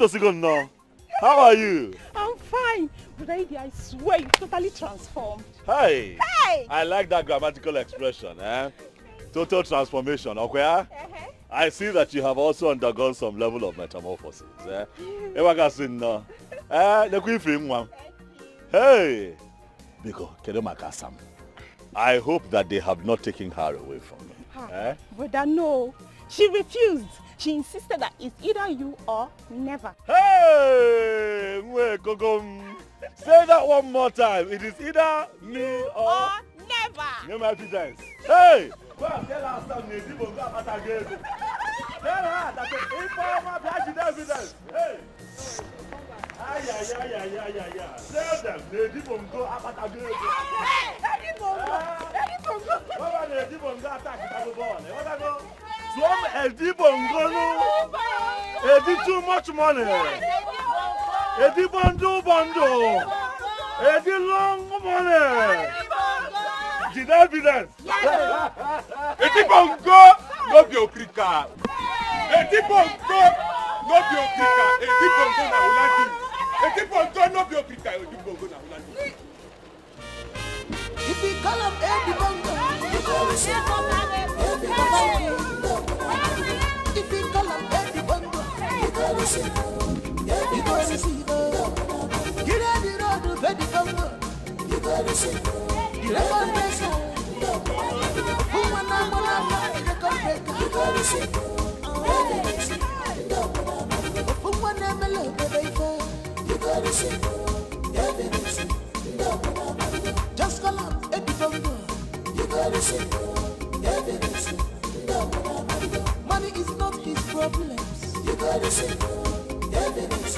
Etosigon, how are you? I'm fine. But I swear you totally transformed. Hey! Hey! I like that grammatical expression, eh? Total transformation, okay? I see that you have also undergone some level of metamorphosis, eh? Hey! Biko, Kedomakasam. I hope that they have not taken her away from me. Eh? Brother, no. She refused. She insisted that it's either you or never. Hey! Say that one more time. It is either me or never. No evidence. Hey! Well, tell her some native will go about again. Tell her that the informer has evidence. Hey! Yeah. Tell them native will go about again. Native will go attack the ball. What I know? Some Edibongo. Edi too much money. Edi bundle. Edi long money. Did evidence? Edibongo no be okrika. Edibongo no be okrika. Edibongo na ulandi. Edibongo no be okrika. Edibongo na ulandi. If we call him Edibongo, you go receive. If we call him Edibongo, you go receive. You go receive. Get out the road to Edibongo, you go receive. You go receive. Who wanna you go break, you go receive. Who wanna you go receive. Just call him Edibongo, you go receive. Money is not his problems. You gotta say evidence.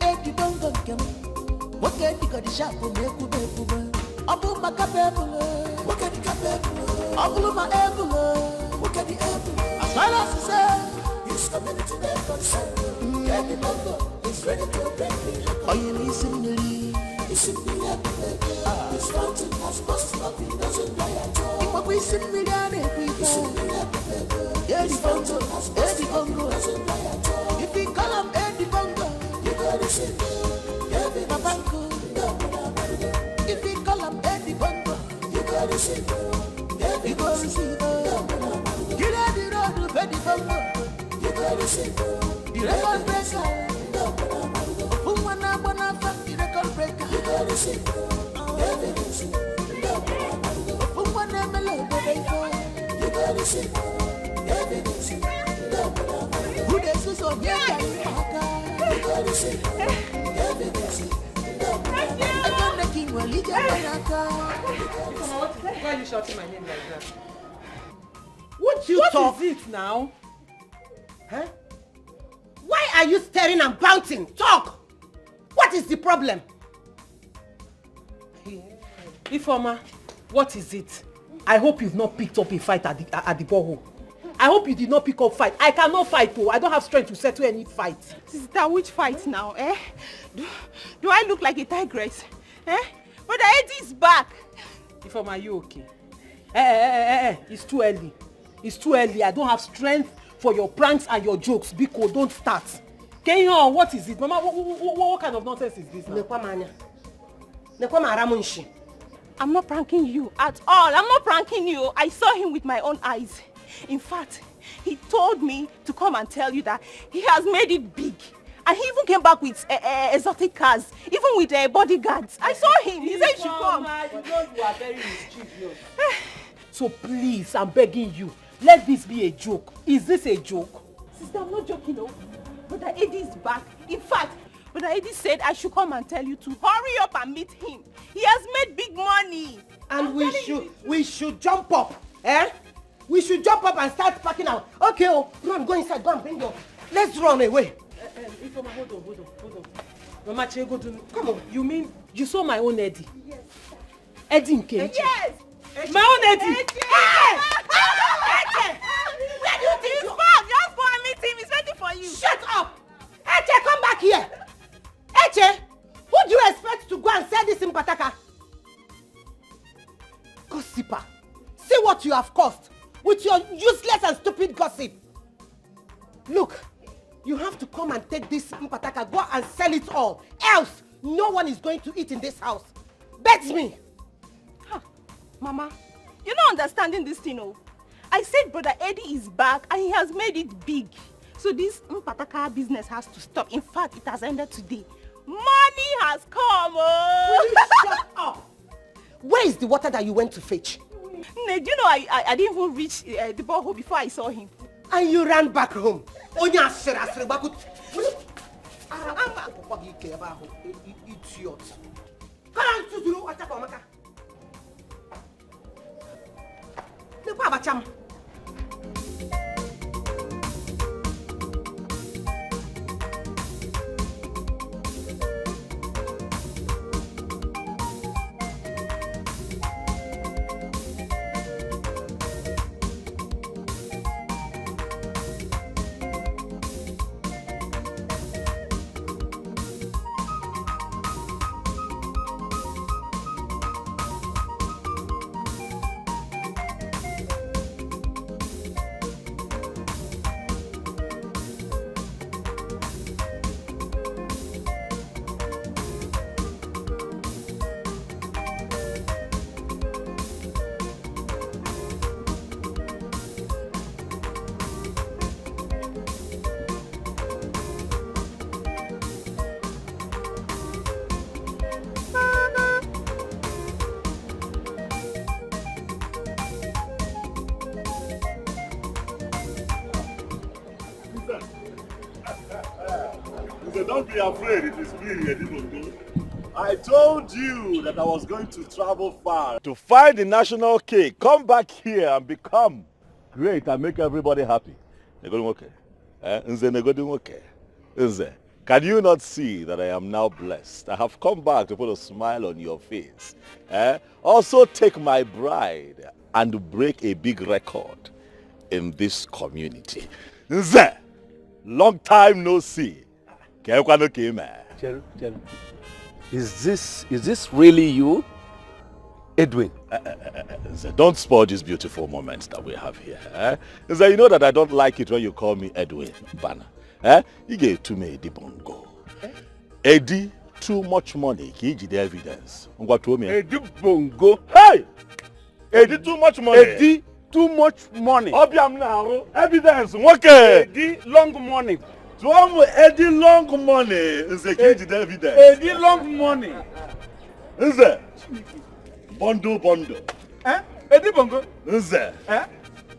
Edibongo, come. What can you got the shop for me? Abu Macabebula, what can you capable? Abu Maebula, what can you ever? As well as I said, he's coming to their concern. Edibongo. Ready to break me. Are you listening to me? Listen me up, baby. This mountain has must not be doesn't lie at all. If we sit me down every time. Listen me up, baby. This mountain has Edibongo doesn't lie at all. If we call him Edibongo, you gotta say Babango. If we call him Edibongo, you gotta say you gotta see. Get out the road to Edibongo. You gotta say the record breaker. Who wanna fuck the record breaker? You gotta say evidence. Who wanna melody breaker? You gotta say evidence. Who does this on your car? You gotta say evidence. I don't know King Wally Jamanaka. Why are you shouting my name like that? What is it now? Huh? Why are you staring and bouncing? Talk! What is the problem? Ifeoma, what is it? I hope you've not picked up a fight at the borehole. I hope you did not pick up fight. I cannot fight though. I don't have strength to settle any fight. Sister, which fight now, eh? Do I look like a tigress? Eh? But the Eddie is back. Ifeoma, are you okay? It's too early. It's too early. I don't have strength for your pranks and your jokes. Biko, don't start. Kenyon, what is it? Mama, what kind of nonsense is this now? I'm not pranking you at all. I'm not pranking you. I saw him with my own eyes. In fact, he told me to come and tell you that he has made it big. And he even came back with exotic cars, even with bodyguards. I saw him. He said you should come. You know you are very mischievous. So please, I'm begging you, let this be a joke. Is this a joke? Sister, I'm not joking, no. Brother Eddie is back. In fact, Brother Eddie said I should come and tell you to hurry up and meet him. He has made big money. And we should jump up, eh? We should jump up and start packing out. Okay, run, go inside, go and bring your. Let's run away. Ifeoma, hold on. Mama Chego, come on. You mean you saw my own Eddie? Yes. Eddie Nkechi? Yes. My own Eddie. Where do you think you are? Just go and meet him. He's waiting for you. Shut up! Eche, come back here. Eche, who do you expect to go and sell this in Pataka? what you have caused with your useless and stupid gossip. Look, you have to come and take this mpataka, go and sell it all. Else, no one is going to eat in this house. Bet me. Huh. Mama, you're not understanding this thing, oh. I said Brother Eddie is back and he has made it big. So this mpataka business has to stop. In fact, it has ended today. Money has come, oh. Will you shut up? Where is the water that you went to fetch? Do you know I didn't even reach the borehole before I saw him. And you ran back home. Idiot. Don't be afraid, it is me, Edibongo. I told you that I was going to travel far to find the national cake, come back here and become great and make everybody happy. Nze, can you not see that I am now blessed? I have come back to put a smile on your face. Also take my bride and break a big record in this community. Nze, long time no see. Cheru, is this really you, Edwin? Don't spoil these beautiful moments that we have here. You know that I don't like it when you call me Edwin Banner. You gave to me Eddie Bongo. Eddie, too much money. Kiji the evidence. Eddie Bongo. Hey! Eddie, too much money. Eddie, too much money. Obiam now. Evidence. Okay. Eddie, long money. So I'm Eddie long money. Is a kiji the evidence. Eddie long money. Is it? Bundle. Eddie Bongo. Is it?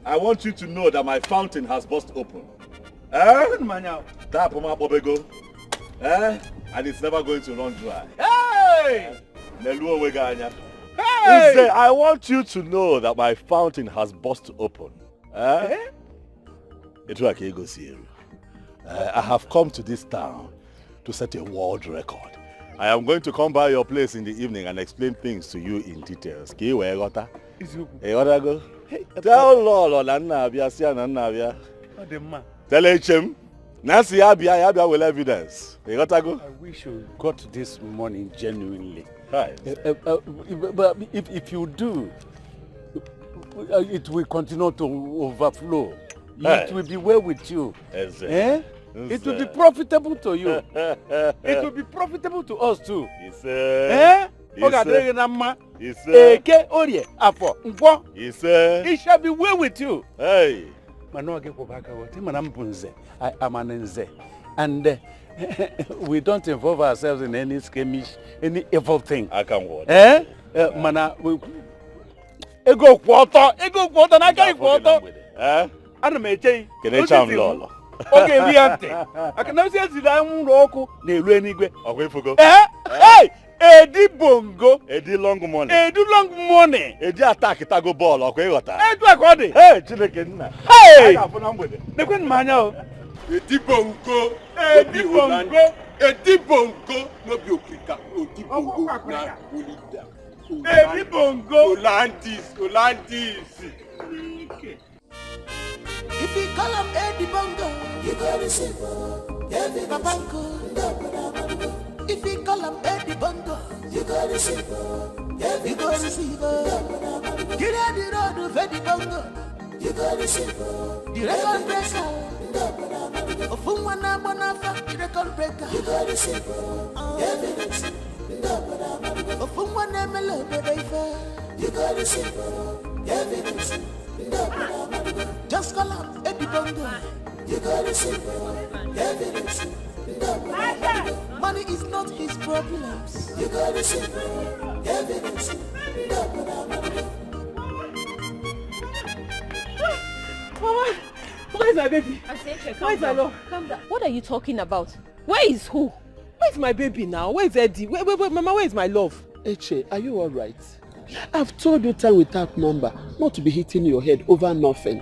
I want you to know that my fountain has burst open. Tap on my bobego. And it's never going to run dry. Hey! Hey! I want you to know that my fountain has burst open. It's like you go see. I have come to this town to set a world record. I am going to come by your place in the evening and explain things to you in details. Tell Lolo Nabia, Nabia. Tell HM. Nancy Abia will evidence. I wish you got this money genuinely. Right. But if you do, it will continue to overflow. It will be well with you. It will be profitable to you. It will be profitable to us too. It shall be well with you. Hey. And we don't involve ourselves in any skirmish, any evil thing. I can watch. Ego quarter, na kai quarter. Ana meche. Kene cham lolo. Okay, riante. Akana si azida nroku na elu enigwe. Ogwefugo. Hey! Eddie Bongo. Eddie long money. Eddie long money. Eddie attack tago ball okwegota. Edu akodi. Hey, Chineke nna. Hey! Aga afuna mgbede. Nekwen manya o. Eddie Bongo. Eddie Bongo. Eddie Bongo no be Okrika. Eddie Bongo na Olida. Eddie Bongo. Olandis. If you call him Eddie Bongo, you got to see Eddie Bongo. If you call him Eddie Bongo, you got to see you go receive her. Get out the road, very bongo, you go receive her. The record breaker, of whom one the record breaker, you go receive her. Evidence, of whom one you go receive her. Evidence, just call up Eddie Bongo, you go receive her. Evidence, money is not his problems, you go receive her. Evidence, Mama, where is my baby? Where is my love? Calm down. What are you talking about? Where is who? Where is my baby now? Where is Eddie? Wait, Mama, where is my love? Eche, are you all right? I've told you time without number not to be hitting your head over nothing.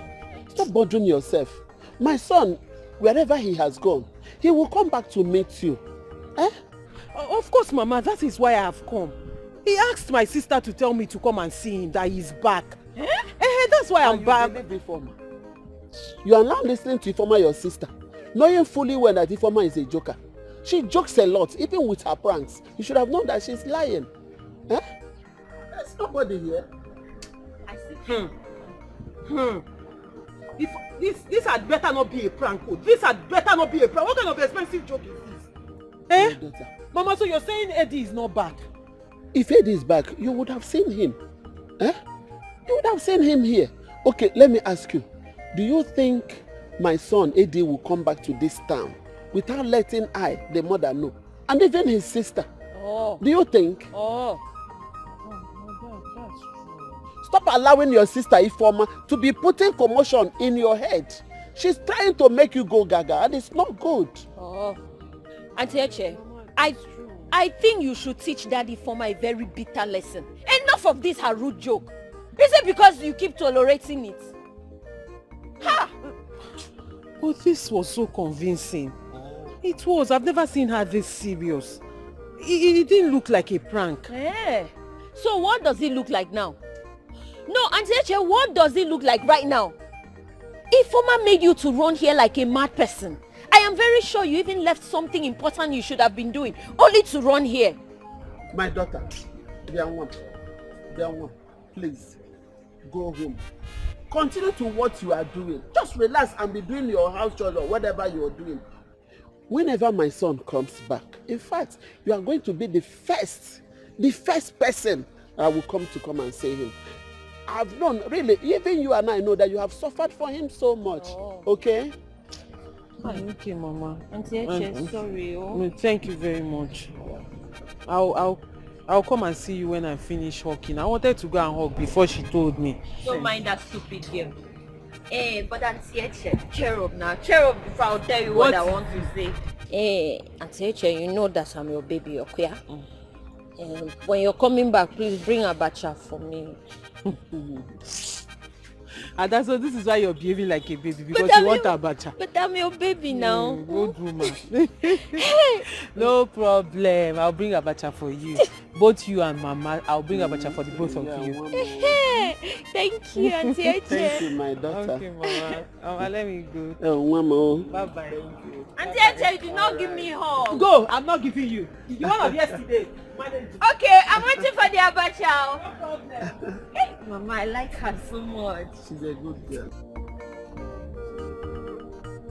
Stop bothering yourself. My son, wherever he has gone, he will come back to meet you. Eh? Of course, Mama, that is why I have come. He asked my sister to tell me to come and see him, that he's back. That's why I'm back. You are now listening to Ifoma, your sister, knowing fully well that Ifoma is a joker. She jokes a lot, even with her pranks. You should have known that she's lying. Eh? There's nobody here. I see. If this had better not be a prank. This had better not be a prank. What kind of expensive joke is this? Eh? Mama, so you're saying Eddie is not back? If Eddie is back, you would have seen him. Eh? You would have seen him here. Okay, let me ask you. Do you think my son Eddie will come back to this town without letting the mother, know? And even his sister? Oh. Do you think? Oh. That's true. Stop allowing your sister Ifoma to be putting commotion in your head. She's trying to make you go gaga and it's not good. Oh. Auntie Eche, I think you should teach Daddy Ifoma a very bitter lesson. Enough of this her rude joke. Is it because you keep tolerating it? Ha! But this was so convincing. It was. I've never seen her this serious. It didn't look like a prank. Eh. So what does it look like now? No, Auntie Eche, what does it look like right now? Ifoma made you to run here like a mad person. I am very sure you even left something important you should have been doing, only to run here. My daughter, Bianwa, please, go home. Continue to what you are doing. Just relax and be doing your house chores or whatever you are doing. Whenever my son comes back, in fact, you are going to be the first person I will come and see him. I've known, really, even you and I know that you have suffered for him so much. Oh. Okay? Okay, Mama. Auntie Eche, sorry. Oh. Thank you very much. I'll come and see you when I finish hawking. I wanted to go and hawk before she told me. Don't mind that stupid girl. But Auntie Eche, cheer up now. Cheer up before I'll tell you what I want to say. Auntie Eche, you know that I'm your baby, okay? When you're coming back, please bring abacha for me. And that's so this is why you're behaving like a baby, because you want abacha. But I'm your baby now. Good woman. No problem. I'll bring abacha for you. Both you and Mama, I'll bring abacha for the both of you. Thank you, Auntie Eche. Thank you, my daughter. Okay, Mama. Let me go. Oh, Mama. Bye-bye. Auntie Eche, you did not give me hug. Go. I'm not giving you. The one of yesterday. Okay, I'm waiting for the abacha. No problem. Mama, I like her so much. She's a good girl.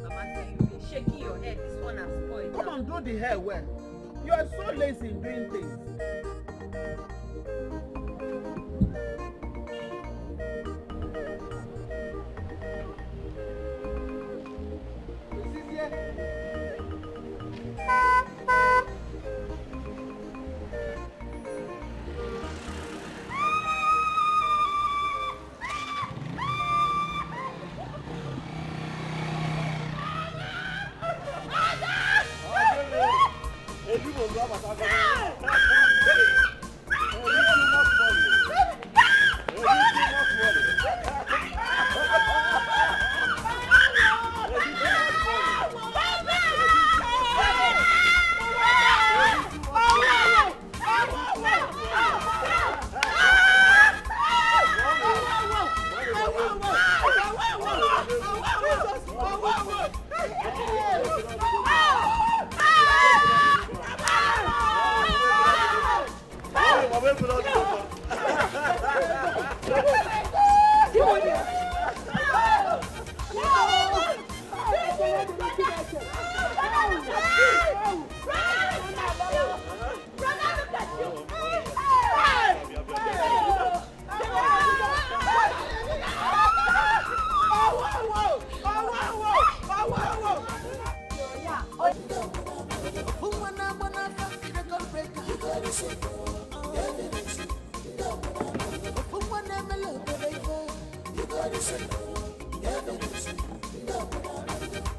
Mama, you've been shaking your head. This one has spoiled. Come on, do the hair well. You are so lazy in doing things.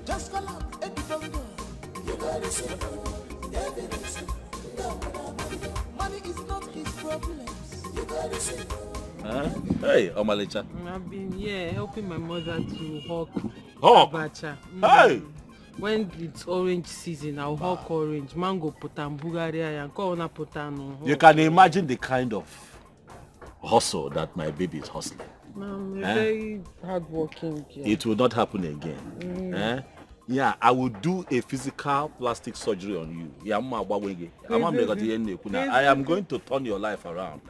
Just call up Edibongo. You gotta say evidence. Money is not his problems. You gotta say. Huh? Hey, Omalicha. I've been here helping my mother to hawk abacha. Hey! When it's orange season, I'll hawk orange. Mango potan, Bulgaria, and corona potan. You can imagine the kind of hustle that my baby is hustling. I'm a very hardworking girl. It will not happen again. Yeah, I will do a physical plastic surgery on you. I am going to turn your life around.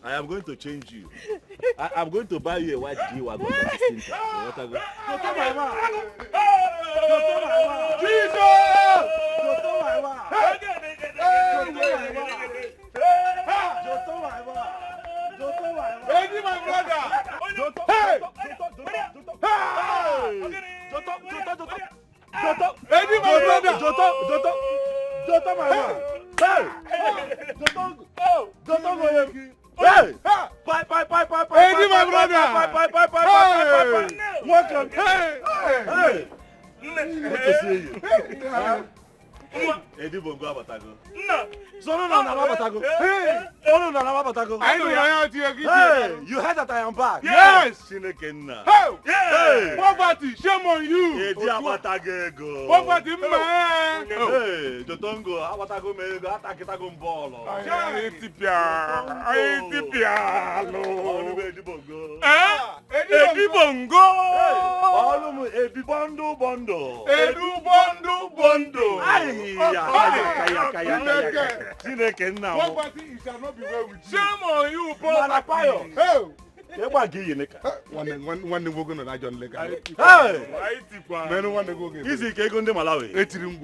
I am going to change you. I'm going to buy you a white G-Wagon. Eddie, my brother! Hey! Eddie, my brother! Hey! Eddie, my brother! Welcome! Hey! Good to see you. Eddie Bongo Abatago. No, Abatago. Hey! Abatago. I know Hey! You heard that I am back? Yes! Shinekenna. Hey! Poverty, shame on you! Eddie Abatagego. Poverty, man! Hey! Jotongo, Abatago Mego, Atakitago Mbolo. Eddie Bongo. Eddie Bongo! Olumu Eddie Bondo. Edu Bondo! Shinekenna. Poverty, it shall not be well with you. Shame on you, poverty! Hey! One we're going to John Lake. Hey! Man, one go get. Easy Kego Nde Malawi. Etirim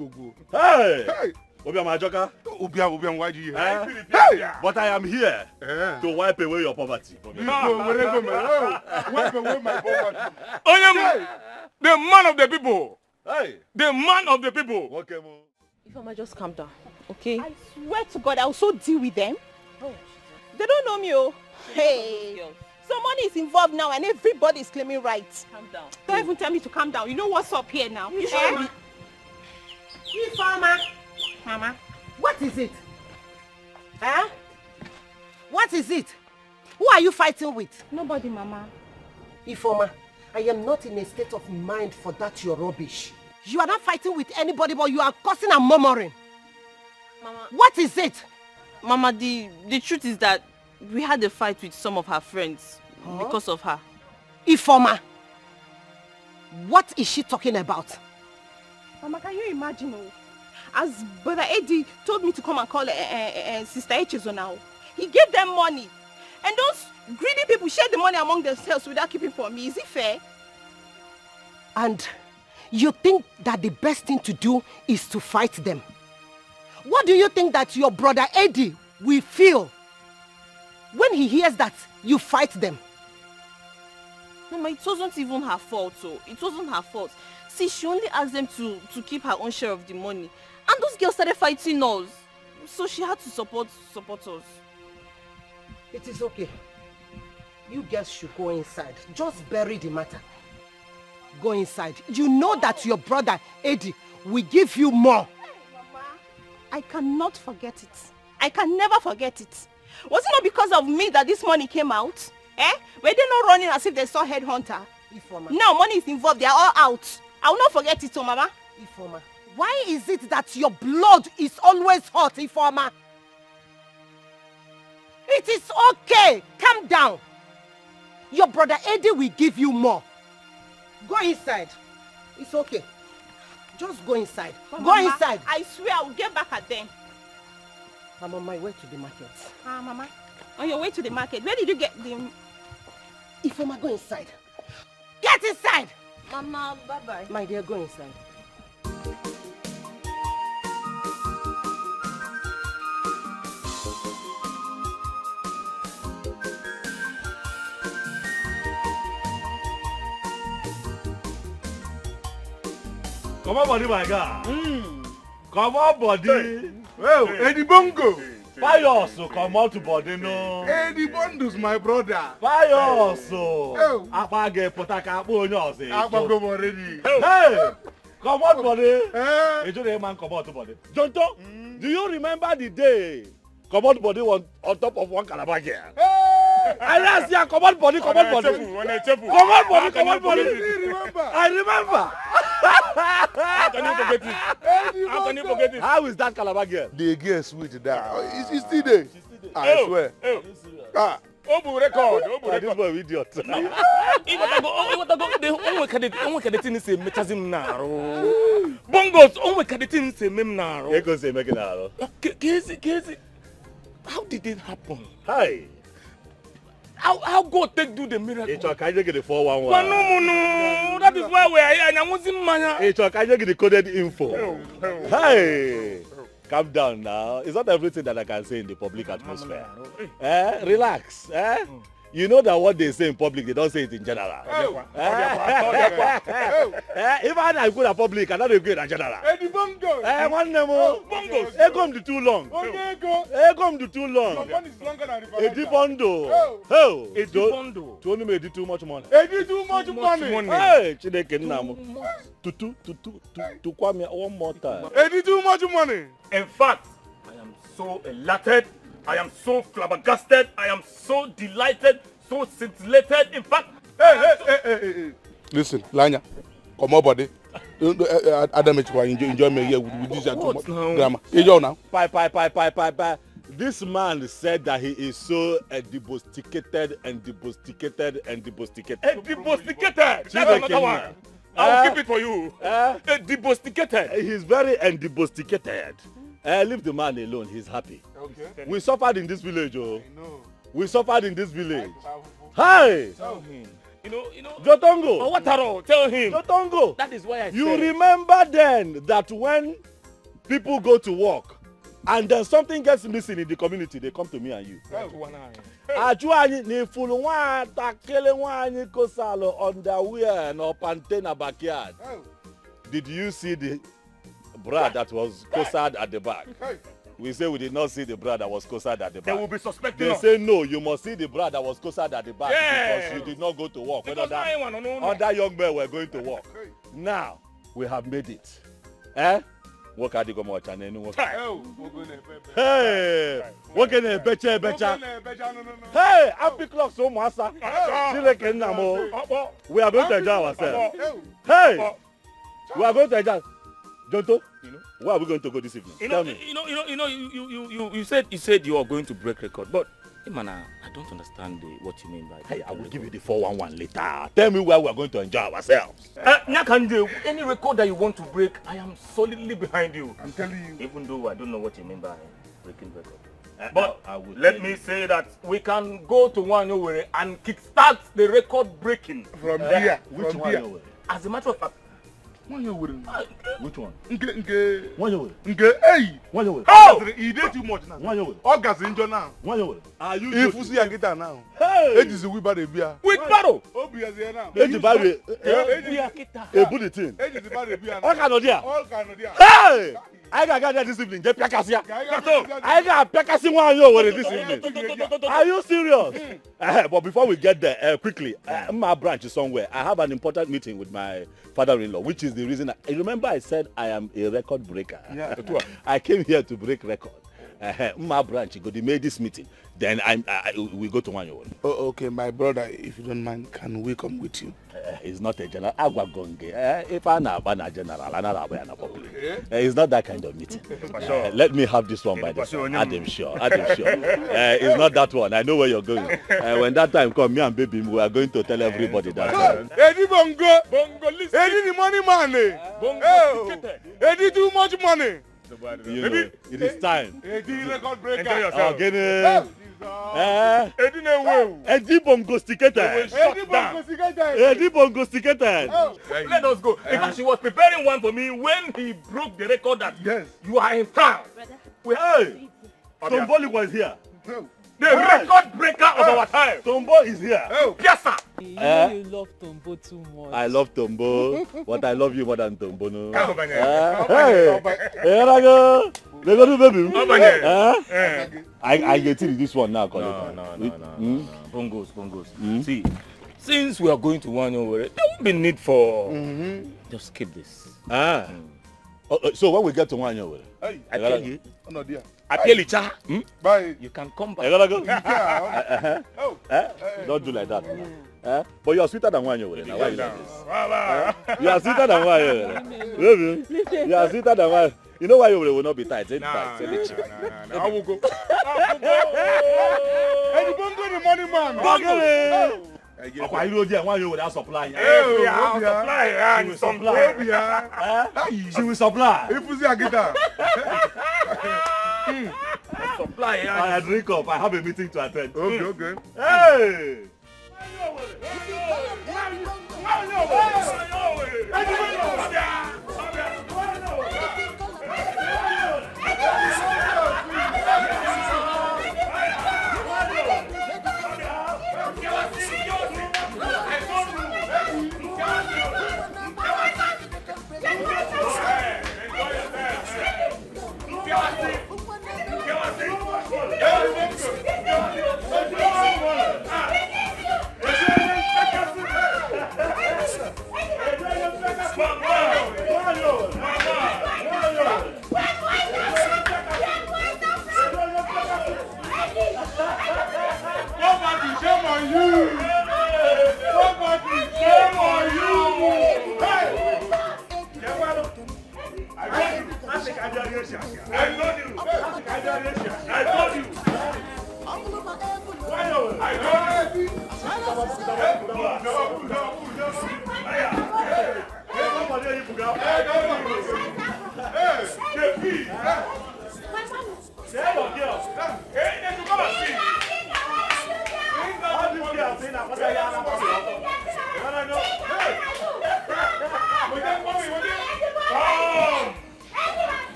Hey! Hey! Obiam Ajoka. Ubiam, why do you? Hey! But I am here to wipe away your poverty. Wipe away my poverty. The man of the people. Hey! The man of the people. Okay, Mo. Ifeoma, just calm down, okay? I swear to God, I will so deal with them. Oh, they don't know me, oh. Hey, some money is involved now and everybody is claiming rights. Calm down. Don't even tell me to calm down. You know what's up here now? Ifeoma, Mama, what is it? Huh? What is it? Who are you fighting with? Nobody, Mama. Ifeoma, I am not in a state of mind for that your rubbish. You are not fighting with anybody, but you are cursing and murmuring. Mama. What is it? Mama, the truth is that we had a fight with some of her friends because of her. Ifeoma, what is she talking about? Mama, can you imagine? As Brother Eddie told me to come and call Sister Echezo now, he gave them money. And those greedy people share the money among themselves without keeping for me. Is it fair? And you think that the best thing to do is to fight them? What do you think that your brother Eddie will feel when he hears that you fight them? Mama, it wasn't even her fault, so it wasn't her fault. See, she only asked them to keep her own share of the money. And those girls started fighting us. So she had to support us. It is okay. You girls should go inside. Just bury the matter. Go inside. You know that your brother Eddie will give you more. Hey, Mama, I cannot forget it. I can never forget it. Was it not because of me that this money came out? Were they not running as if they saw headhunter? Ifeoma. Now money is involved. They are all out. I will not forget it, Mama. Ifeoma, why is it that your blood is always hot, Ifeoma? It is okay. Calm down. Your brother Eddie will give you more. Go inside. It's okay. Just go inside. But go Mama, inside. I swear I will get back at them. I'm on my way to the market. Mama, on your way to the market, where did you get the... Ifeoma, go inside. Get inside! Mama, bye-bye. My dear, go inside. Come on, body, my guy. Come on, body. Oh, Eddie Bongo. Pious, come on to body, no. Eddie Bondo's my brother. Pious. Oh. Apage potaka bonyosi. Abago already. Hey, come on, body. Eh? You man come on to body. Jonto, do you remember the day? Come on, body on top of one calabash here. I last year, come on, body, come on, body. Come on, body, come on, body. I remember. How can you forget it? How can you forget it? How is that calabash girl? The girl sweet that. She's still there. I swear. Ah. Obu record. This boy idiot. Bongos, onwe kadeti se mem naro. Ego se make naro. Kezi. How did it happen? Hi. How God take do the miracle? It's okay, you get the 411. No. That is why we are here. And I was in mania. It's okay, you get the coded info. Hey. Calm down now. It's not everything that I can say in the public atmosphere. Relax. You know that what they say in public, they don't say it in general. If I go to public, I don't go in general. Eddie Bongo. One name. Bongos. Come to too long. Come to too long. One is longer than the Eddie Bondo. Eddie Bondo. To only made too much money. Eddie too much money. Hey, Chineke Namo. To Kwame one more time. Eddie too much money. In fact, I am so elated. I am so flabbergasted. I am so delighted, so scintillated. In fact, Hey. Listen, Lanya, come on, buddy. Adam, enjoy me here with this grammar. Enjoy now. Bye. This man said that he is so debusticated. Debusticated. That's another one. I'll keep it for you. Debusticated. He's very debusticated. Leave the man alone. He's happy. Okay. We suffered in this village, oh. No. We suffered in this village. Hi. Tell him. You know. Jotongo. What tell him. Jotongo. That is why I You said. remember then that when people go to work and then something gets missing in the community, they come to me and you. Ajuani ni fulu nwata kele nwanyị kosalo underwear no pante na backyard. Did you see the bra that was cosared at the back? We say we did not see the bra that was cosared at the back. They will be suspecting They us. say no, you must see the bra that was cosared at the back because you did not go to work. Because Other young men were going to work. Now we have made it. Work at the Gomocha. Hey, work in a becha. Hey, happy clock so massa. We are going to enjoy ourselves. Hey, we are going to enjoy. Jonto, where are we going to go this evening? Tell me. You said you are going to break record, but Imana, I don't understand what you mean by. Hey, I will give you the 411 later. Tell me where we are going to enjoy ourselves. Nyakande, any record that you want to break, I am solidly behind you. I'm telling you. Even though I don't know what you mean by breaking record. But let me say that we can go to Wanyowere and kickstart the record breaking. From here. Which one? As a matter of fact, Which one? Nke. Hey! Oh! He did too much now. August injure now. Are you If you see a guitar now. Hey! It is a wheelbarrow beer. Wheelbarrow! Obi is here now. Age barrier. A bulletin. It is a barrier beer All now. kind of there. All kind of there. Hey! I got this evening. Get Piakasia. I got Piakasi one year this evening. Are you serious? But before we get there, quickly, my branch is somewhere. I have an important meeting with my father-in-law, which is the reason. I remember I said I am a record breaker. Yeah. I came here to break record. My branch, go to make this meeting. Then we go to one year. Oh, okay, my brother, if you don't mind, can we come with you? It's not a general. If I'm a general, I'm public. It's not that kind of meeting. Let me have this one by this one. Adam sure. It's not that one. I know where you're going. When that time comes, me and baby, we are going to tell everybody that. Eddie Bongo, listen. Eddie the money man. Bongo, Eddie too much money. You know, it is time. Eddie record breaker. Enjoy yourself. Eddie Bongo sticketed. Eddie Bongo sticketed. Let us go. Because she was preparing one for me when he broke the record that you are in town. Hey, Tomboli was here. The record breaker of our time. Tombo is here. Piazza. You know you love Tombo too much. I love Tombo, but I love you more than Tombo. No. Hey, Here I go. They go to baby. I get it. This one now. No. Bongos. See, since we are going to one over, there won't be need for just skip this. So when we get to one over, I tell you. Oh no, dear. I tell you, Cha. Bye. You can come back. I gotta go. Don't do like that. But you are sweeter than one over. Now why you like this? You are sweeter than one over. You are sweeter than one. You know why you will not be tight? I will go. Hey, you don't go the money man. Why you don't one you without supply? She will supply. If you see a guitar. Supply. I drink up. I have a meeting to attend. Okay. Hey!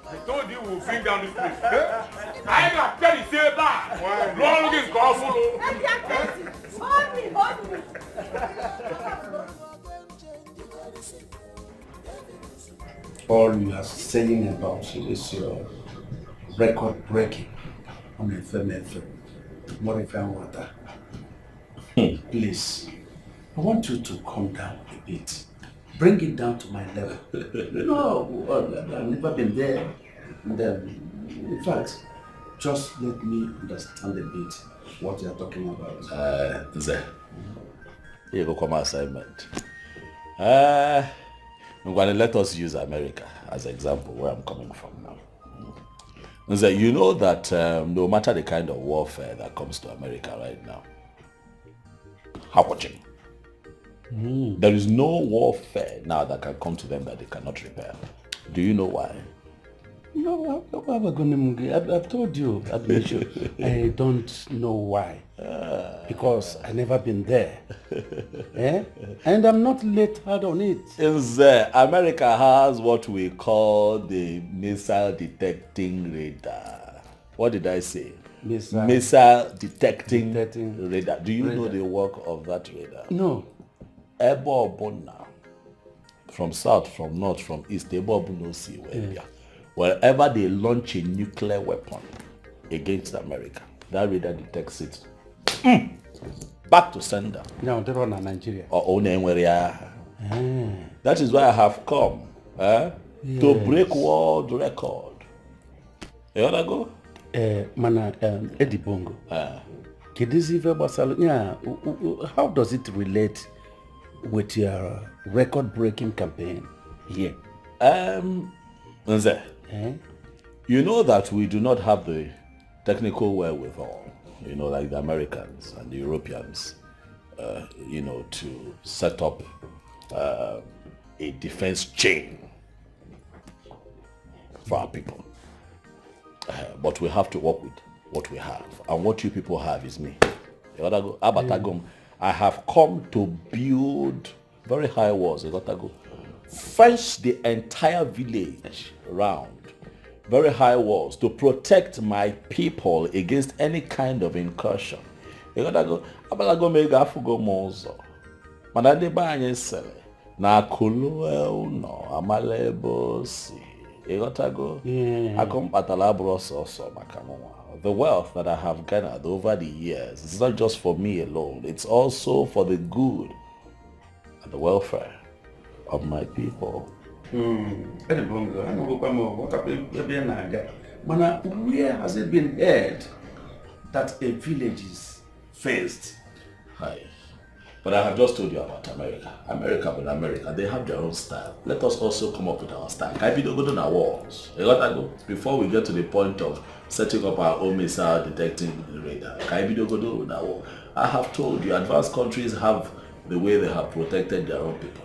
I told you we'll bring down this place. I ain't got to say that. Long looking call follow. Hold me. All you are saying about is your record breaking on FM. More if I want that. Please, I want you to calm down a bit. Bring it down to my level. No, I've never been there. And in fact, just let me understand a bit what you are talking about. Here go come assignment. I'm going to let us use America as an example where I'm coming from now. You know that no matter the kind of warfare that comes to America right now, watching. There is no warfare now that can come to them that they cannot repair. Do you know why? No, I've told you, I don't know why. Because I've never been there. And I'm not late hard on it. America has what we call the missile detecting radar. What did I say? Missile detecting radar. Do you know the work of that radar? No. From south, from north, from east, wherever they launch a nuclear weapon against America, that radar detects it. Back to sender. No, they're on Nigeria. That is why I have come to break world record. You wanna go? Mana Eddie Bongo. How does it relate with your record-breaking campaign here? You know that we do not have the technical wherewithal like the Americans and the Europeans, to set up a defense chain for our people. But we have to work with what we have. And what you people have is me. I have come to build very high walls. Fence the entire village around. Very high walls to protect my people against any kind of incursion. Na kulu no amalebosi. The wealth that I have gathered over the years is not just for me alone, it's also for the good and the welfare of my people. Where has it been heard that a village is faced? Hi. But I have just told you about America, they have their own style. Let us also come up with our style. Can we go to our walls? Before we get to the point of setting up our own missile detecting radar, can we go to our wall? I have told you, advanced countries have the way they have protected their own people.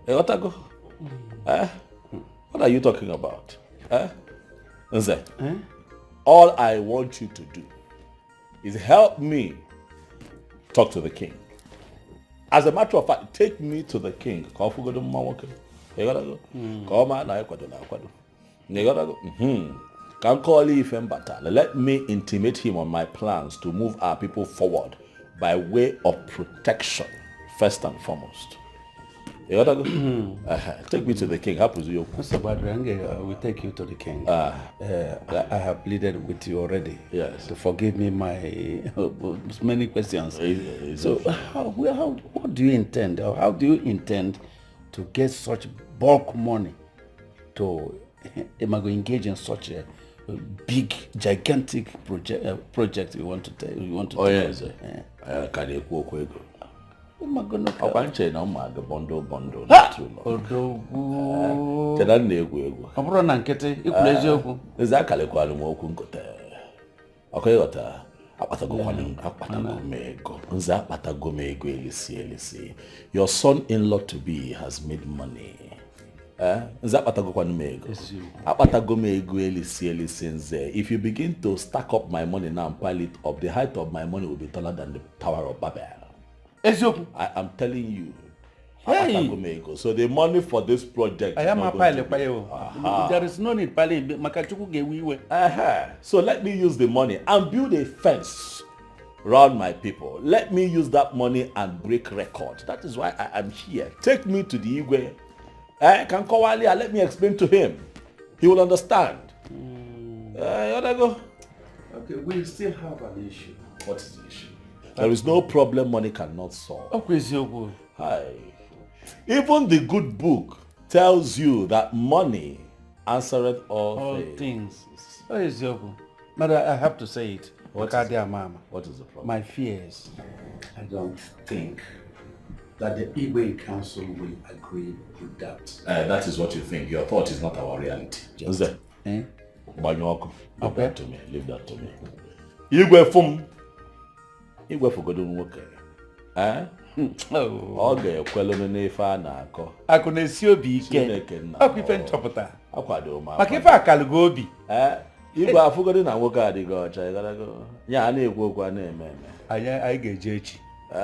What are you talking about? All I want you to do is help me talk to the king. As a matter of fact, take me to the king. Let me intimate him on my plans to move our people forward by way of protection, first and foremost. Take me to the king. Mr. Badrange, we take you to the king. I have pleaded with you already. Yes. To forgive me my many questions. So, what do you intend, or how do you intend to get such bulk money to engage in such a big, gigantic project you want to take? Yes. Bundle. Your son-in-law to be has made money. If you begin to stack up my money now and pile it up, the height of my money will be taller than the Tower of Babel. I am telling you. Hey. So the money for this project I am a pilot. There is no need piling. So let me use the money and build a fence around my people. Let me use that money and break records. That is why I am here. Take me to the Igwe. Let me explain to him. He will understand. Okay, we still have an issue. What is the issue? There is no problem money cannot solve. Hi. Even the good book tells you that money answereth all things. What is your book? But I have to say it. What is the problem? My fears. I don't think that the Igwe Council will agree with that. That is what you think. Your thought is not our reality. Just leave that to me. Leave that to me. Igwe fum. Igwe fogodo nwoke. Ọ ga-ekwelu n'ife a na-akọ. Akụ na-esi obi ike. Ọkụ ife nchọpụta. Akwado ma. Maka ife akalugo obi. Igwe afụgodo na nwoke adịghị ọcha. Ya a na-ekwu okwu a na-eme eme. Anyị ga-eje echi.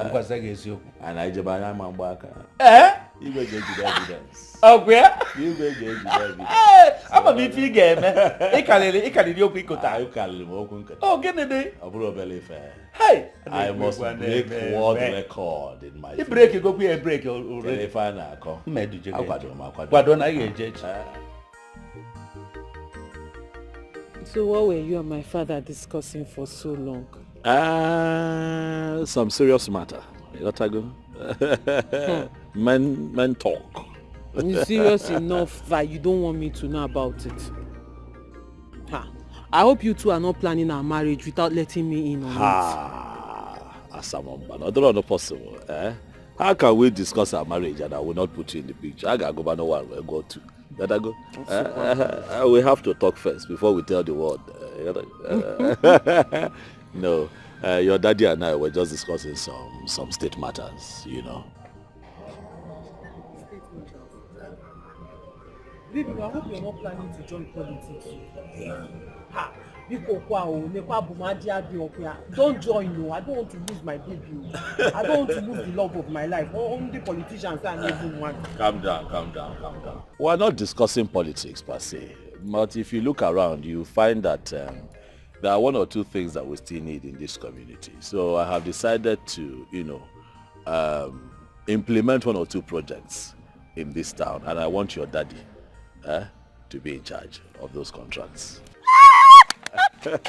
Ngwaza gị eziokwu. Anyị na-ejebe anya ma mgba aka. Igwe ga-ejide evidence. Ọgwụ ya? Igwe ga-ejide evidence. Ama m ife ị ga-eme. Ịkarịrị okwu ịkụta. Ịkarịrị m okwu nkụta. Oh, gịnị dị? Ọ bụrụ obere ife. I must break world record in my field. Break go here break already. If I na akọ. Mmeduje. Kwado na ga eje. So what were you and my father discussing for so long? Some serious matter. You got to go. Men talk. It's serious enough that you don't want me to know about it. I hope you two are not planning our marriage without letting me in on it. Asamamba, not possible. How can we discuss our marriage and I will not put you in the picture? I gotta go, but no one will go to. Gotta go. We have to talk first before we tell the world. No, your daddy and I were just discussing some state matters, you know. Baby, I hope you're not planning to join politics. Yeah. Ha! Don't join, no. I don't want to lose my baby. I don't want to lose the love of my life. Only politicians are even one. Calm down. We're not discussing politics per se, but if you look around, you find that there are one or two things that we still need in this community. So I have decided to, implement one or two projects in this town, and I want your daddy to be in charge of those contracts. Baby,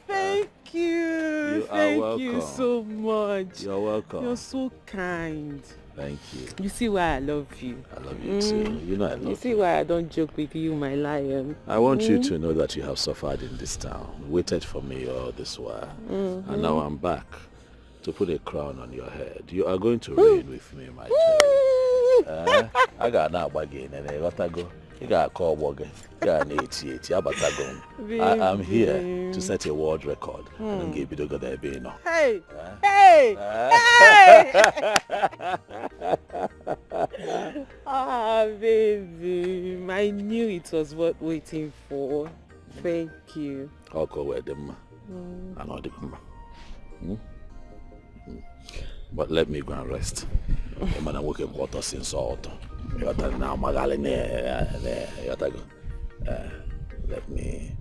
thank you. Thank you so much. You're welcome. You're so kind. Thank you. You see why I love you. I love you too. You know I love you. You see why I don't joke with you, my lion. I want you to know that you have suffered in this town, waited for me all this while, and now I'm back to put a crown on your head. You are going to reign with me, my child. I got now again, and I got to go. You got to call Wogger. I'm here to set a world record. And give you the good idea. Hey! Ah, baby. I knew it was worth waiting for. Thank you. I'll go with them. I know them. But let me go and rest. I'm going to work in quarters since all. Let me.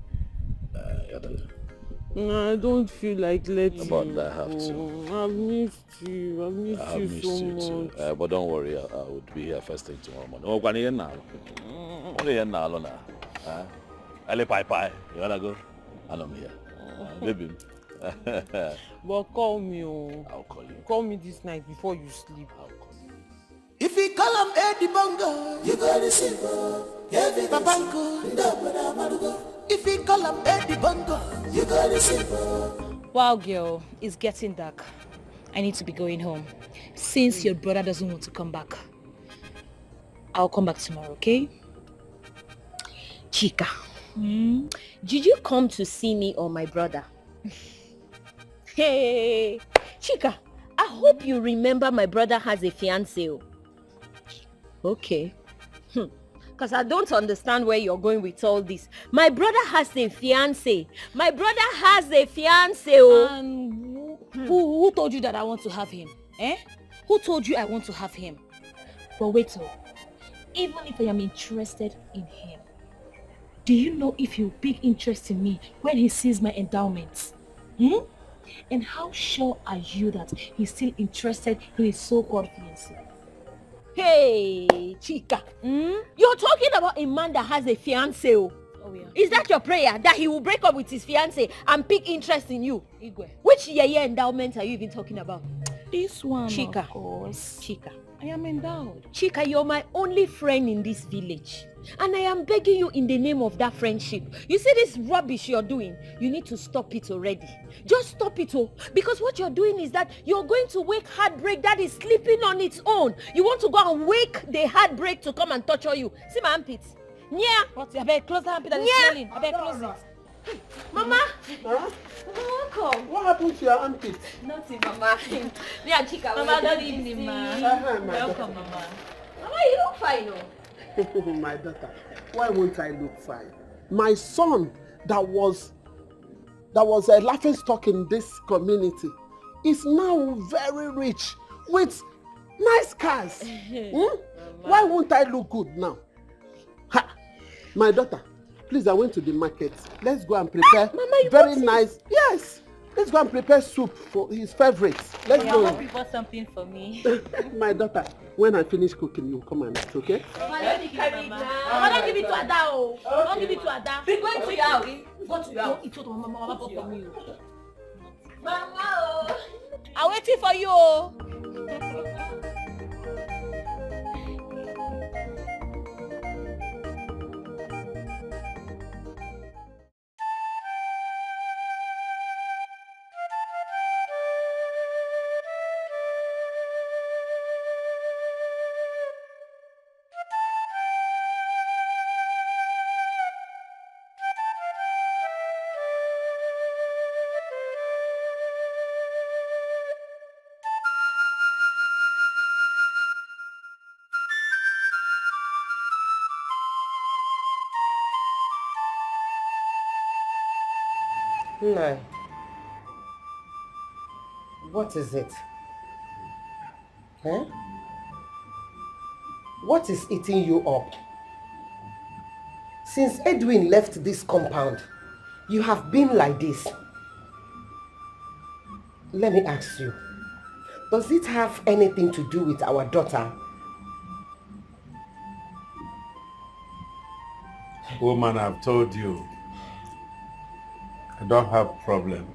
I don't feel like letting But you I have to. I've missed you. I've missed you so much. Too. But don't worry, I would be here first thing tomorrow morning. Oh, when you now? Only here now, Lona. Ali Pai. You wanna go? And I'm here. Baby. But call me. I'll call you. Call me this night before you sleep. I'll call you. If you call him Eddie Bongo, you got to see Babango. If you call him Eddie Bongo, you got to see. Wow, girl, it's getting dark. I need to be going home. Since your brother doesn't want to come back, I'll come back tomorrow, okay? Chika, did you come to see me or my brother? Hey, Chika, I hope you remember my brother has a fiancé. Okay. Because I don't understand where you're going with all this. My brother has a fiancé. And who told you that I want to have him? Who told you I want to have him? But wait, even if I am interested in him, do you know if he'll pick interest in me when he sees my endowments? And how sure are you that he's still interested in his so-called fiancé? Hey, Chika, you're talking about a man that has a fiancé. Oh yeah. Is that your prayer, that he will break up with his fiancé and pick interest in you? Igwe. Which year endowment are you even talking about? This one, Chika, of course. Chika, I am endowed. Chika, you're my only friend in this village. And I am begging you in the name of that friendship. You see this rubbish you're doing? You need to stop it already. Just stop it, because what you're doing is that you're going to wake heartbreak that is sleeping on its own. You want to go and wake the heartbreak to come and torture you. See my armpits? Yeah. What? I better close the armpit that is smelling. I better close it. Mama. Huh? Welcome. What happened to your armpit? Nothing, Mama. Me and Chika. Mama, good evening, ma. Welcome, Mama. Mama, you look fine, My daughter, why won't I look fine? My son that was a laughing stock in this community is now very rich with nice cars. Why won't I look good now? Ha! My daughter, please, I went to the market. Let's go and prepare very nice. Yes. Let's go and prepare soup for his favorites. Let's go. I hope you bought something for me. My daughter, when I finish cooking, you come and eat, okay? Mama, don't give it to Ada. Don't give it to Ada. Be going to your house. Go to your house. It's what Mama bought for me. Mama, I'm waiting for you. No. What is it? Huh? What is eating you up? Since Edwin left this compound, you have been like this. Let me ask you, does it have anything to do with our daughter? Woman, I've told you, I don't have problem.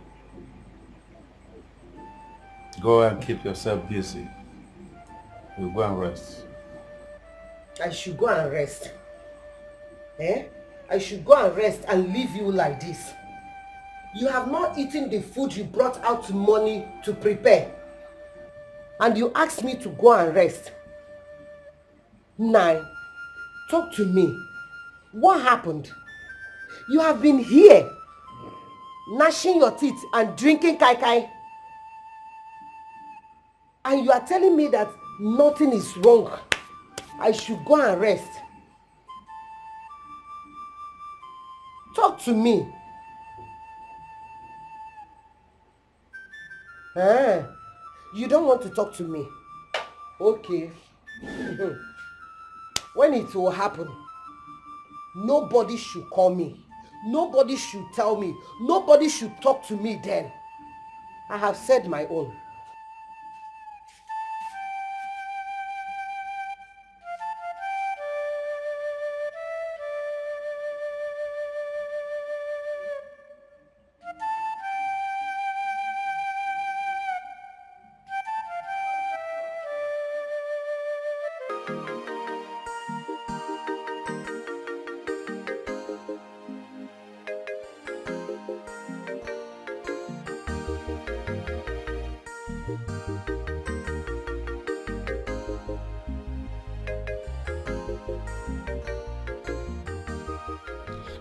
Go and keep yourself busy. We'll go and rest. I should go and rest. Eh? I should go and rest and leave you like this. You have not eaten the food you brought out money to prepare. And you asked me to go and rest. Now, talk to me. What happened? You have been here, gnashing your teeth and drinking kai kai. And you are telling me that nothing is wrong. I should go and rest. Talk to me. You don't want to talk to me. Okay. When it will happen, nobody should call me. Nobody should tell me. Nobody should talk to me then. I have said my own.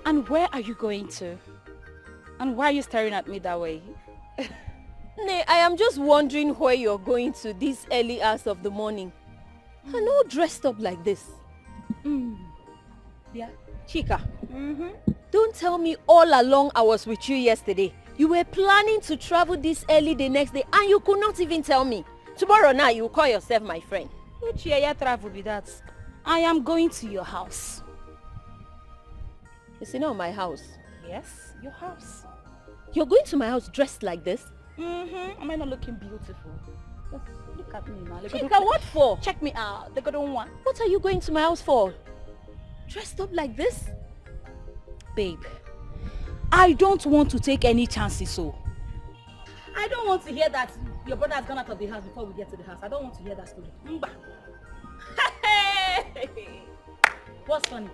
And where are you going to? And why are you staring at me that way? Nay, I am just wondering where you're going to this early hours of the morning. And all dressed up like this. Yeah. Chika, don't tell me all along I was with you yesterday. You were planning to travel this early the next day and you could not even tell me. Tomorrow now you call yourself my friend. Which year travel be that? I am going to your house. Is it not my house? Yes, your house. You're going to my house dressed like this? Am I not looking beautiful? Just look at me now. Chika, what for? Check me out. They don't want. What are you going to my house for? Dressed up like this? Babe, I don't want to take any chances, so. I don't want to hear that your brother has gone out of the house before we get to the house. I don't want to hear that story. Mba. What's funny?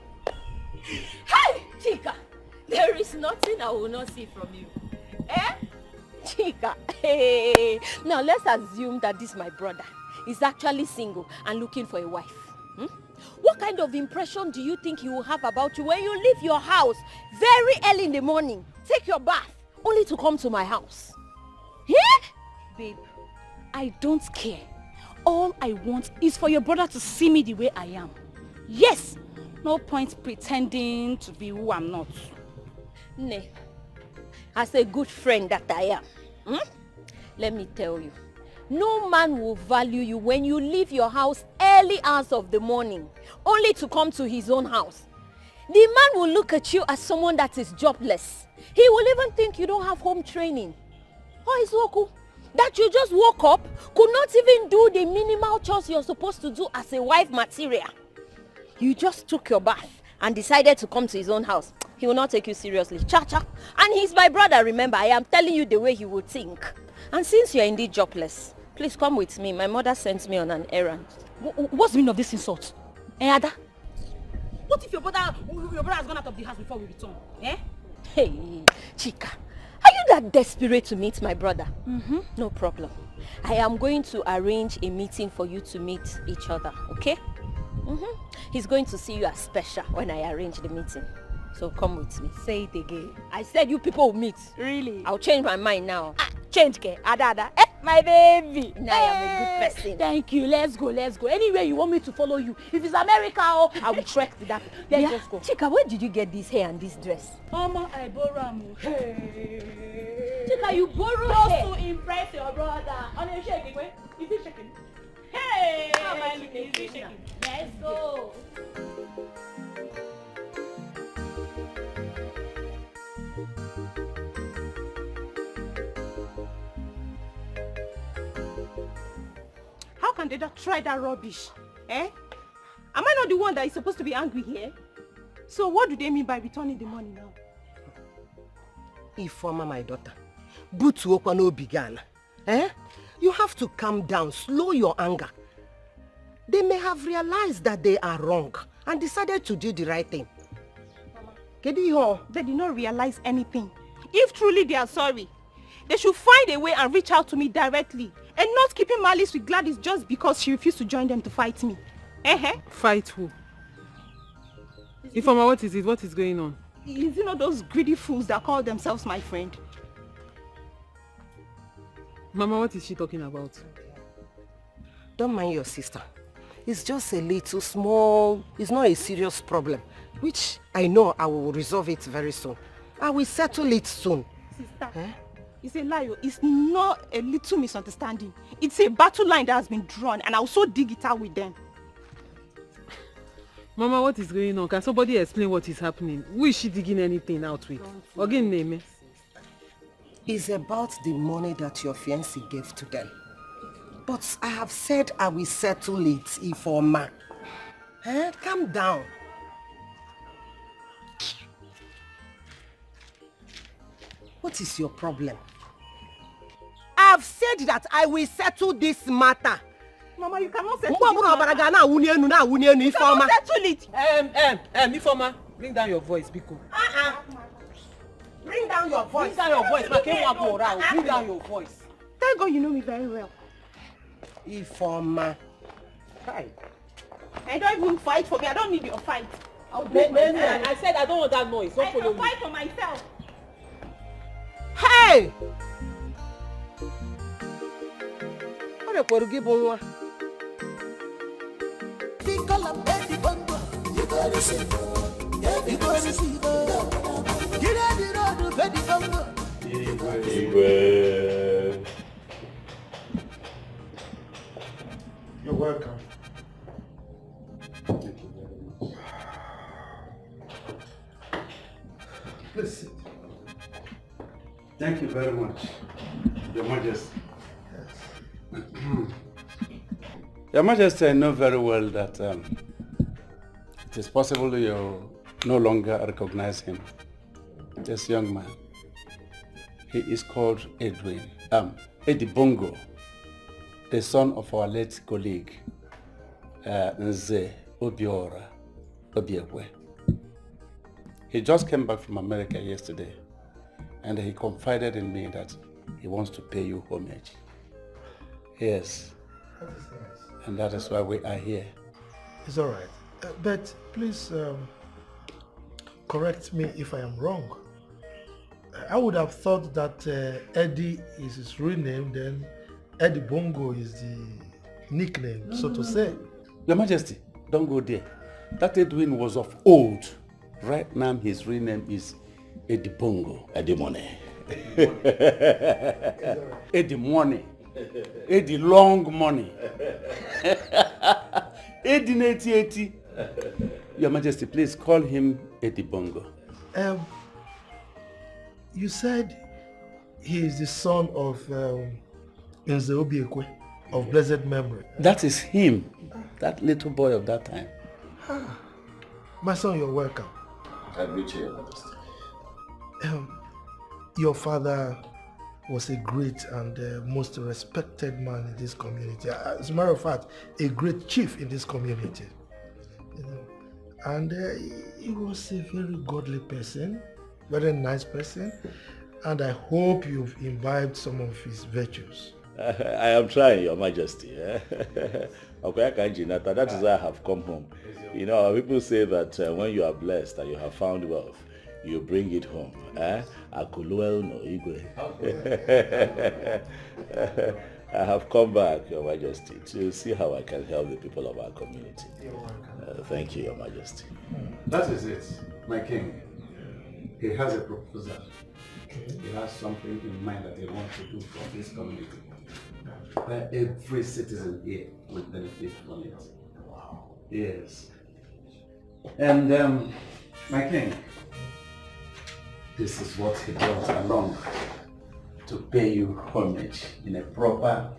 Hey, Chika, there is nothing I will not see from you. Eh? Chika, hey. Now let's assume that this my brother is actually single and looking for a wife. What kind of impression do you think he will have about you when you leave your house very early in the morning, take your bath, only to come to my house? Yeah? Babe, I don't care. All I want is for your brother to see me the way I am. Yes! No point pretending to be who I'm not. Nay, as a good friend that I am, let me tell you, no man will value you when you leave your house early hours of the morning, only to come to his own house. The man will look at you as someone that is jobless. He will even think you don't have home training. Oh, it's Woku, that you just woke up, could not even do the minimal chores you're supposed to do as a wife material. You just took your bath and decided to come to his own house. He will not take you seriously. Cha-cha. And he's my brother, remember. I am telling you the way he would think. And since you're indeed jobless, please come with me. My mother sent me on an errand. What's the meaning of this insult? Ada? What if your brother has gone out of the house before we return? Eh? Hey, Chika. Are you that desperate to meet my brother? No problem. I am going to arrange a meeting for you to meet each other, okay? He's going to see you as special when I arrange the meeting. So come with me. Say it again. I said you people will meet. Really? I'll change my mind now. Change, ke? Ada. Eh? My baby. Now I am a good person. Thank you. Let's go. Anywhere you want me to follow you. If it's America, I will trek to that. Let's just go. Chika, where did you get this hair and this dress? Mama, I borrow am. Hey. Chika, you borrow hair. Just to impress your brother. On your shaking, wait. Is he shaking? Hey! How much you Is he shaking? Let's go. How can they not try that rubbish? Eh? Am I not the one that is supposed to be angry here? So what do they mean by returning the money now? Ifeoma, my daughter, butu okwa no began. Eh? You have to calm down, slow your anger. They may have realized that they are wrong and decided to do the right thing. Mama, they did not realize anything. If truly they are sorry, they should find a way and reach out to me directly and not keeping malice with Gladys just because she refused to join them to fight me. Fight who? Ifeoma, what is it? What is going on? Is it not those greedy fools that call themselves my friend? Mama, what is she talking about? Don't mind your sister. It's just a little small, it's not a serious problem, which I know I will resolve it very soon. I will settle it soon. Sister, it's a lie. It's not a little misunderstanding. It's a battle line that has been drawn and I'll so dig it out with them. Mama, what is going on? Can somebody explain what is happening? Who is she digging anything out with? Again, name. It's about the money that your fiancé gave to them. But I have said I will settle it, Ifeoma. Calm down. What is your problem? I have said that I will settle this matter. Mama, you cannot settle this matter. You cannot settle it. Ifeoma, bring down your voice, Biko. Bring down your voice. Bring down your voice. Bring down your voice. Thank God you know me very well. Ifeoma. Hi. I don't even fight for me. I don't need your fight. I said I don't want that noise. Don't follow me. I can fight for myself. Hey! What a forgiving one. You're welcome. Please sit. Thank you very much, Your Majesty. Yes. Your Majesty, I know very well that it is possible you no longer recognize him. This young man. He is called Eddie Bongo, the son of our late colleague, Nze Obiora Obiekwe. He just came back from America yesterday, and he confided in me that he wants to pay you homage. Yes. That is nice. And that is why we are here. It's all right. But please correct me if I am wrong. I would have thought that Eddie is his real name, then Eddie Bongo is the nickname, so to say. Your Majesty, don't go there. That Edwin was of old. Right now, his real name is Eddie Bongo. Eddie Money. Eddie Money. Eddie Long Money. Eddie 8080. Your Majesty, please call him Eddie Bongo. You said he is the son of Nze Obiekwe of blessed memory. That is him. That little boy of that time. My son, you're welcome. I greet you, Your Majesty. Your father was a great and most respected man in this community. As a matter of fact, a great chief in this community. You know, and he was a very godly person, very nice person, and I hope you've imbibed some of his virtues. I am trying, Your Majesty. That is why I have come home. You know, people say that when you are blessed and you have found wealth, you bring it home. Akuluel no Igwe. I have come back, Your Majesty, to see how I can help the people of our community. Thank you, Your Majesty. That is it, my king. He has a proposal. He has something in mind that he wants to do for this community, where every citizen here will benefit from it. Wow. Yes. And my king, this is what he brought along to pay you homage in a proper,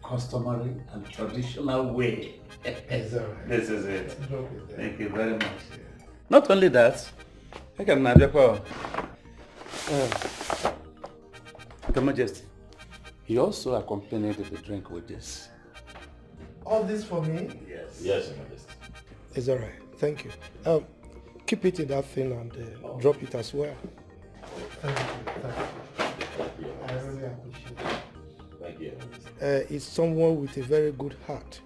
customary and traditional way. This is it. Thank you very much. Not only that, I can have your Your Majesty, he also accompanied the drink with this. All this for me? Yes. Yes, Your Majesty. It's all right. Thank you. Keep it in that thing and drop it as well. Thank you. I really appreciate it. Thank you. It's someone with a very good heart.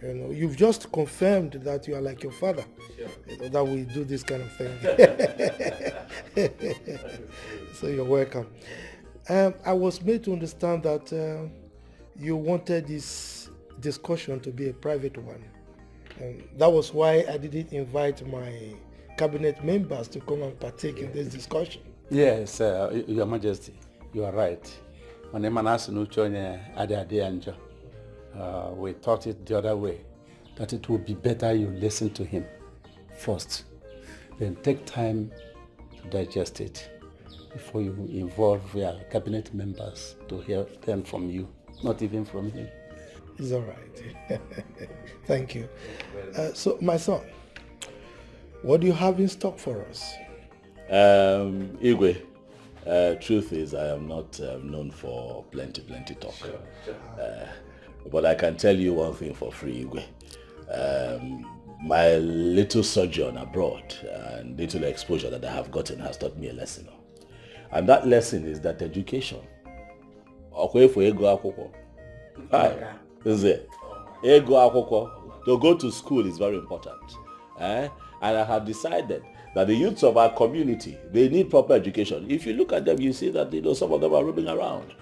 You know, you've just confirmed that you are like your father. Sure. You know, that we do this kind of thing. So you're welcome. I was made to understand that you wanted this discussion to be a private one. That was why I didn't invite my cabinet members to come and partake in this discussion. Yes, Your Majesty, you are right. We thought it the other way, that it would be better you listen to him first, then take time to digest it before you involve your cabinet members to hear them from you, not even from him. It's all right. Thank you. So, my son, what do you have in stock for us? Igwe, truth is I am not known for plenty talk. Sure. But I can tell you one thing for free, Igwe. My little sojourn abroad and little exposure that I have gotten has taught me a lesson. And that lesson is that education, to go to school is very important. And I have decided that the youths of our community, they need proper education. If you look at them, you see that some of them are roaming around,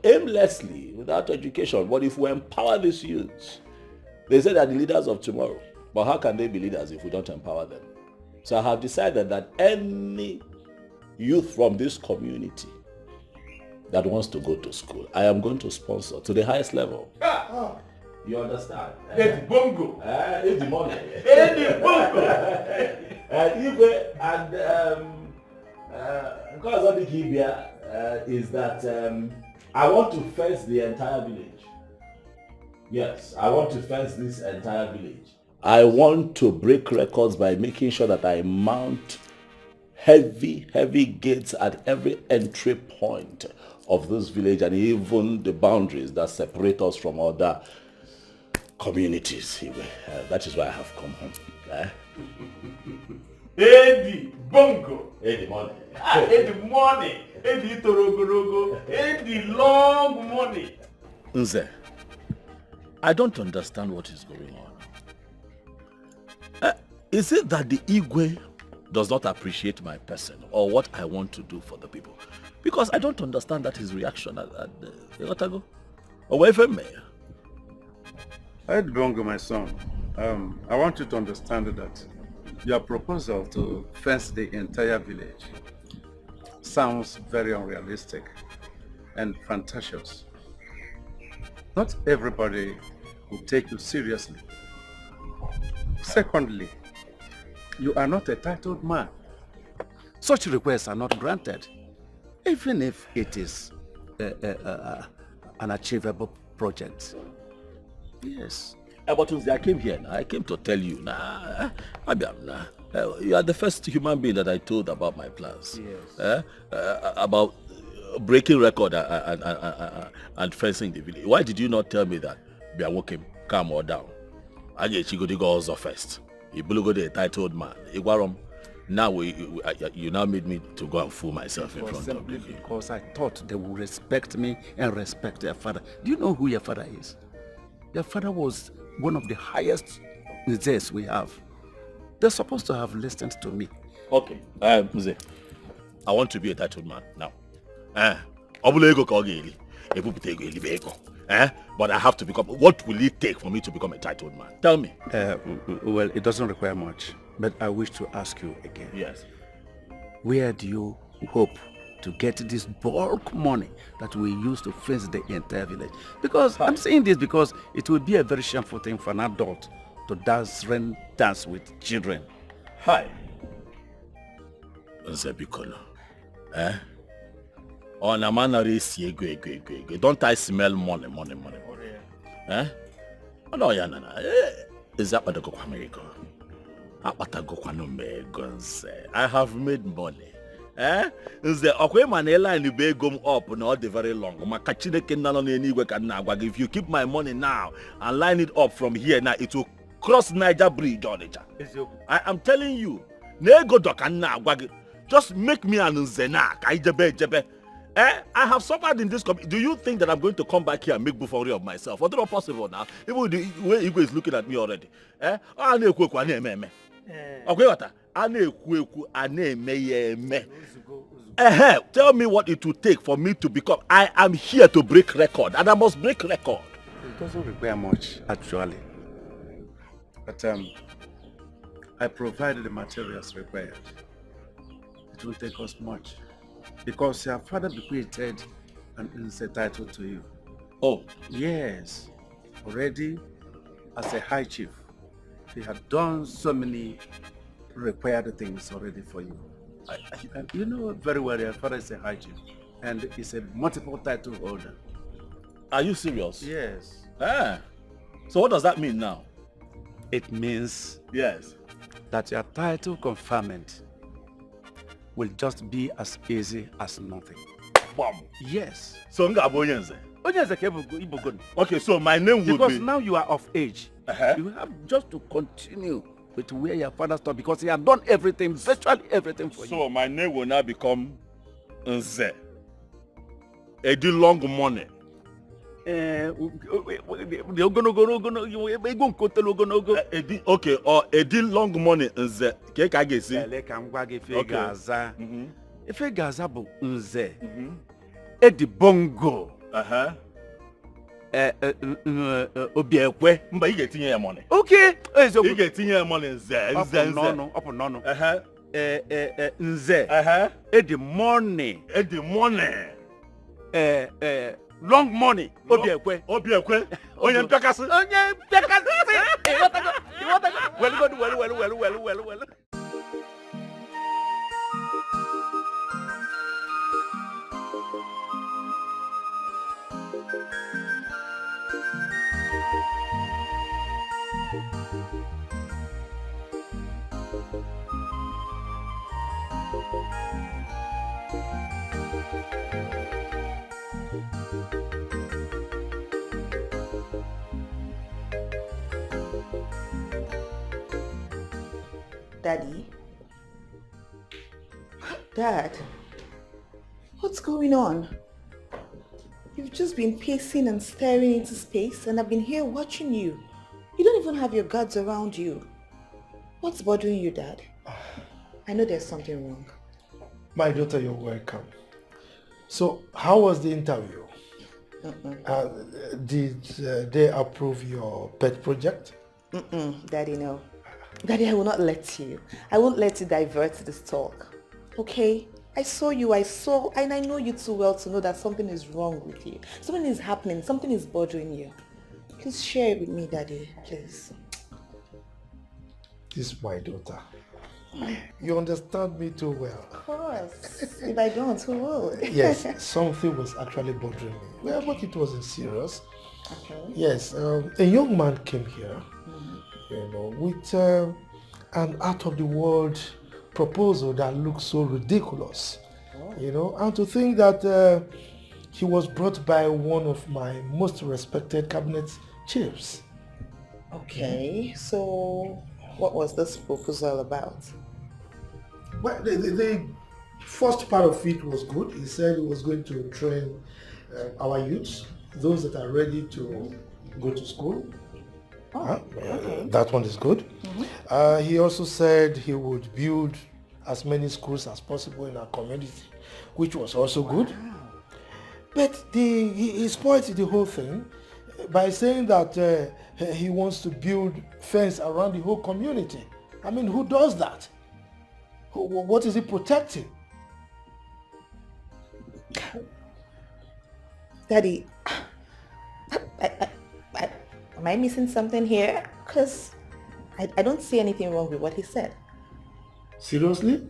aimlessly, without education. But if we empower these youths, they say they're the leaders of tomorrow. But how can they be leaders if we don't empower them? So I have decided that any youth from this community that wants to go to school, I am going to sponsor to the highest level. You understand? It's bongo. It's the money. It's the bongo. Because of the Kibia is that I want to fence the entire village. Yes, I want to fence this entire village. I want to break records by making sure that I mount heavy gates at every entry point of this village and even the boundaries that separate us from other communities. That is why I have come home. Eddie bongo. Eddie money. Eddie money. Eddie torogorogo. Eddie long money. Nze, I don't understand what is going on. Is it that the Igwe does not appreciate my person or what I want to do for the people? Because I don't understand that his reaction at the Otago. Away from me. Ed Bongo, my son, I want you to understand that your proposal to fence the entire village sounds very unrealistic and fantasious. Not everybody will take you seriously. Secondly, you are not a titled man. Such requests are not granted, even if it is an achievable project. Yes. But I came here now. I came to tell you now. You are the first human being that I told about my plans. Yes. About breaking record and fencing the village. Why did you not tell me that? Be a walking, calm or down. I get you go to go also first. You go the titled man. Now you now made me to go and fool myself in front of you. Because I thought they would respect me and respect their father. Do you know who your father is? Your father was one of the highest Nzes we have. They're supposed to have listened to me Okay. Mze, I want to be a titled man now. But I have to become. What will it take for me to become a titled man? Tell me. Well, it doesn't require much, but I wish to ask you again. Yes. Where do you hope to get this bulk money that we use to fence the entire village? Because I'm saying this because it will be a very shameful thing for an adult to dance with children. Hi. Nzebikono. On a man don't I smell money? Oh no, is that what I go America? I have made money. Nze okwe manela and be gum up not the very long. If you keep my money now and line it up from here now, it will cross Niger Bridge on it. I am telling you, just make me an Nzena. I have suffered in this company. Do you think that I'm going to come back here and make buffoonery of myself? What's not possible now? Even the way Igwe is looking at me already. Okay, what? Tell me what it will take for me to become. I am here to break record, and I must break record. It doesn't require much, actually. But I provided the materials required. It won't take us much. Because your father bequeathed an insect title to you. Oh. Yes. Already, as a high chief, he had done so many required things already for you. You know very well your father is a high chief and is a multiple title holder. Are you serious? Yes. So what does that mean now? It means yes, that your title conferment will just be as easy as nothing. Wow. Yes. So okay, so my name will be... Because now you are of age. You have just to continue with where your father stopped because he had done everything, virtually everything for you. So my name will now become Nze. Edi long money. Okay, or Edi long money Nze. If a gazabo Nze, Edi bongo. Obiekwe, mba you get your money. Okay, you get your money Nze. Nze. Edi money. Long money. Obiekwe. Onye mpekasi. You want to go? Well. Daddy? Dad? What's going on? You've just been pacing and staring into space and I've been here watching you. You don't even have your guards around you. What's bothering you, Dad? I know there's something wrong. My daughter, you're welcome. So, how was the interview? Did they approve your pet project? Daddy, no. Daddy, I will not let you. I won't let you divert this talk. Okay? I saw you, and I know you too well to know that something is wrong with you. Something is happening, something is bothering you. Please share it with me, Daddy, please. This is my daughter. You understand me too well. Of course. If I don't, who will? Yes, something was actually bothering me. Well, but it wasn't serious. Okay. Yes, a young man came here, with an out-of-the-world proposal that looks so ridiculous. And to think that he was brought by one of my most respected cabinet chiefs. Okay, so what was this proposal about? Well, the first part of it was good. He said he was going to train our youths, those that are ready to go to school. Okay. That one is good. He also said he would build as many schools as possible in our community, which was also good. But he spoiled the whole thing by saying that he wants to build fence around the whole community. I mean, who does that? What is he protecting? Daddy, am I missing something here? Because I don't see anything wrong with what he said. Seriously?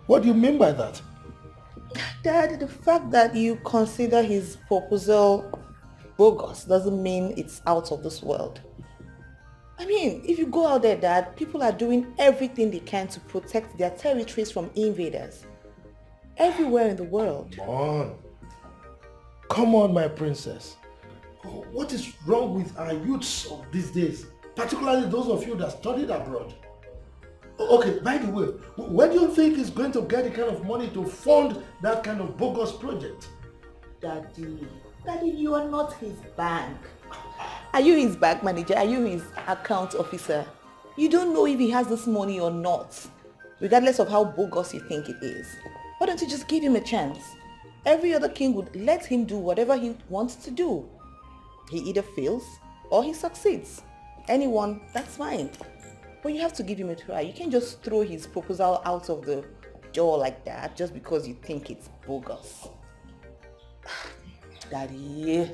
What do you mean by that? Dad, the fact that you consider his proposal bogus doesn't mean it's out of this world. I mean, if you go out there, Dad, people are doing everything they can to protect their territories from invaders. Everywhere in the world. Come on, my princess. What is wrong with our youths of these days? Particularly those of you that studied abroad. Okay, by the way, where do you think he's going to get the kind of money to fund that kind of bogus project? Daddy, you are not his bank. Are you his bank manager? Are you his account officer? You don't know if he has this money or not, regardless of how bogus you think it is. Why don't you just give him a chance? Every other king would let him do whatever he wants to do. He either fails or he succeeds. Anyone, that's fine. But you have to give him a try. You can't just throw his proposal out of the door like that just because you think it's bogus. Daddy,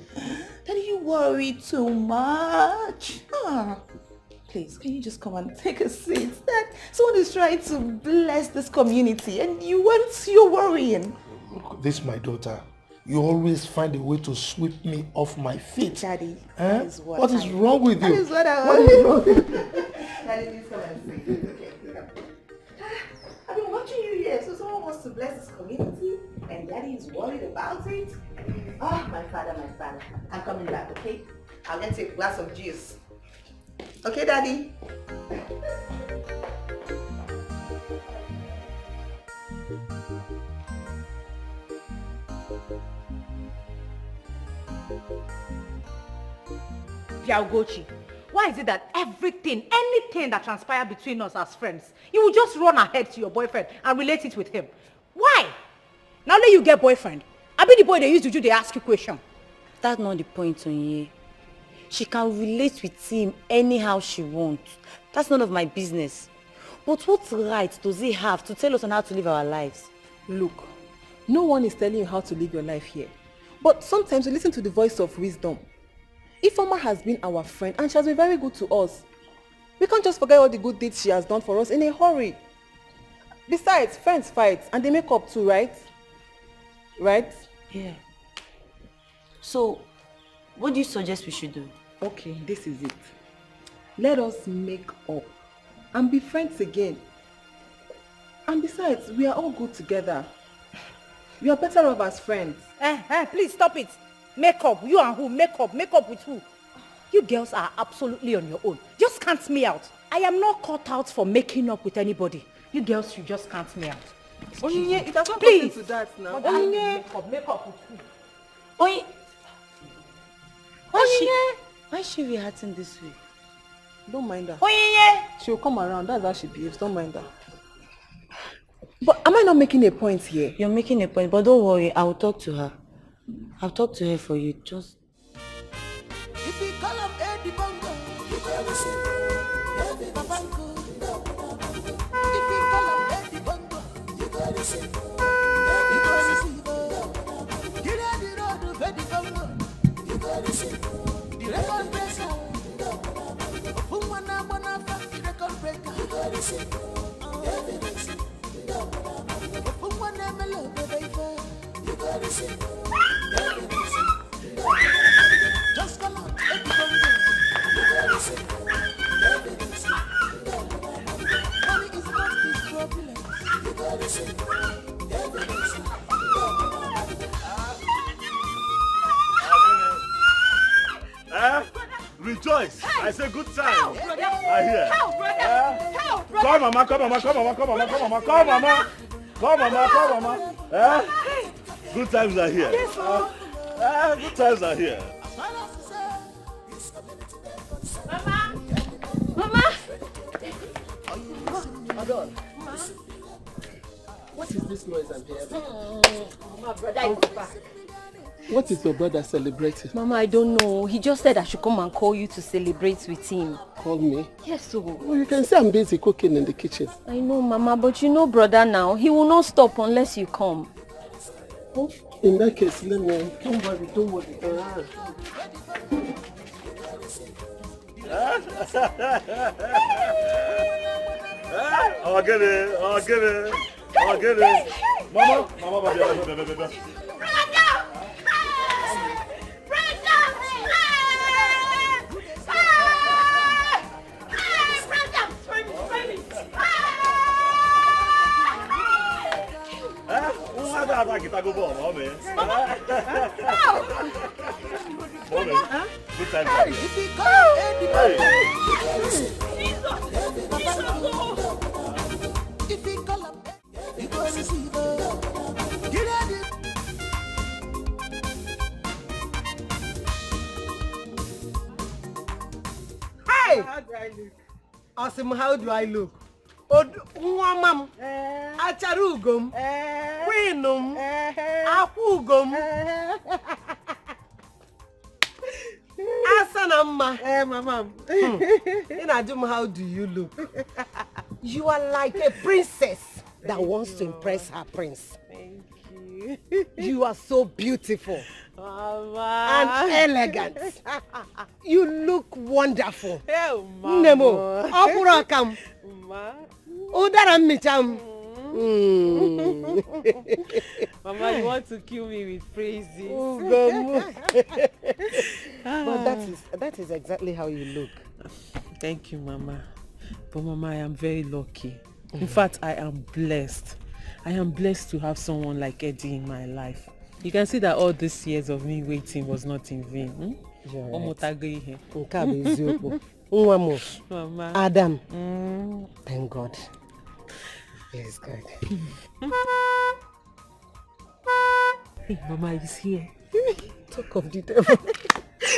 you worry too much. Please, can you just come and take a seat? That someone is trying to bless this community and you're worrying. Look, this is my daughter. You always find a way to sweep me off my feet. Daddy, that is what is wrong with you? That is what I want. What is wrong with you? Daddy, please come and see. Okay. I've been watching you here, so someone wants to bless this community and Daddy is worried about it. Oh, my father. I'm coming back, okay? I'll get you a glass of juice. Okay, Daddy? Biagochi, why is it that anything that transpires between us as friends, you will just run ahead to your boyfriend and relate it with him? Why? Now that you get boyfriend, I be the boy they used to do, they ask you question. That's not the point, Onye. She can relate with him anyhow she wants. That's none of my business. But what right does he have to tell us on how to live our lives? Look, no one is telling you how to live your life here. But sometimes we listen to the voice of wisdom. Ifeoma has been our friend and she has been very good to us. We can't just forget all the good deeds she has done for us in a hurry. Besides, friends fight and they make up too, right? Right? Yeah. So, what do you suggest we should do? Okay, this is it. Let us make up and be friends again. And besides, we are all good together. We are better off as friends. Please stop it. Make up. You and who? Make up. Make up with who? You girls are absolutely on your own. Just count me out. I am not cut out for making up with anybody. You girls should just count me out. Onyinye, it has not Please. gotten to that now. Onyinye. Make up with who? Onyinye. Why is she reacting this way? Don't mind her. Onyinye. She'll come around. That's how she behaves. Don't mind her. But am I not making a point here? You're making a point, but don't worry. I will talk to her. I'll talk to her for you. Just... If you call up Eddie Bongo, you go listen. Eddie Bongo. If you call up Eddie Bongo, you go listen. You go listen. Get out the road of Eddie Bongo. You go listen. The record breaker. Fumana the record breaker. You go listen. Fumana melody baby. You go listen. Just come on, everybody. Money is not his problem. You gotta say, Rejoice! I say good time. Help, brother! I hear. Help, brother! Help, brother! Come, mama! Come, mama! Come, mama! Come, mama! Come, mama! Come, mama! Come, mama! Come, mama! Good times are here. Yes, sir. Good times are here. Mama! Mama! Hold on. What is this noise I'm hearing? My brother is back. What is your brother celebrating? Mama, I don't know. He just said I should come and call you to celebrate with him. Call me? Yes, so. Well, you can say I'm busy cooking in the kitchen. I know, Mama, but you know brother now. He will not stop unless you come. Oh, in that case, let me... Don't worry. I'll get it. Mama, baby. Kita go ball, mommy. Good time. Hey! Awesome, how do I look? Nwamam, Acharugum, Queenum, Akugum, Asanamma. Mamam. Inadum, how do you look? You are like a princess that wants to impress her prince. Thank you. You are so beautiful. Mama. And elegant. You look wonderful. Oh, Mama. Nemo, Opurakam. Ma. Udara micham. Mama, you want to kill me with praises. But that is exactly how you look. Thank you, Mama. But Mama, I am very lucky. In fact, I am blessed. I am blessed to have someone like Eddie in my life. You can see that all these years of me waiting was not in vain. Mama. Adam. Thank God. Yes, God. Hey, Mama is here. Talk of the devil.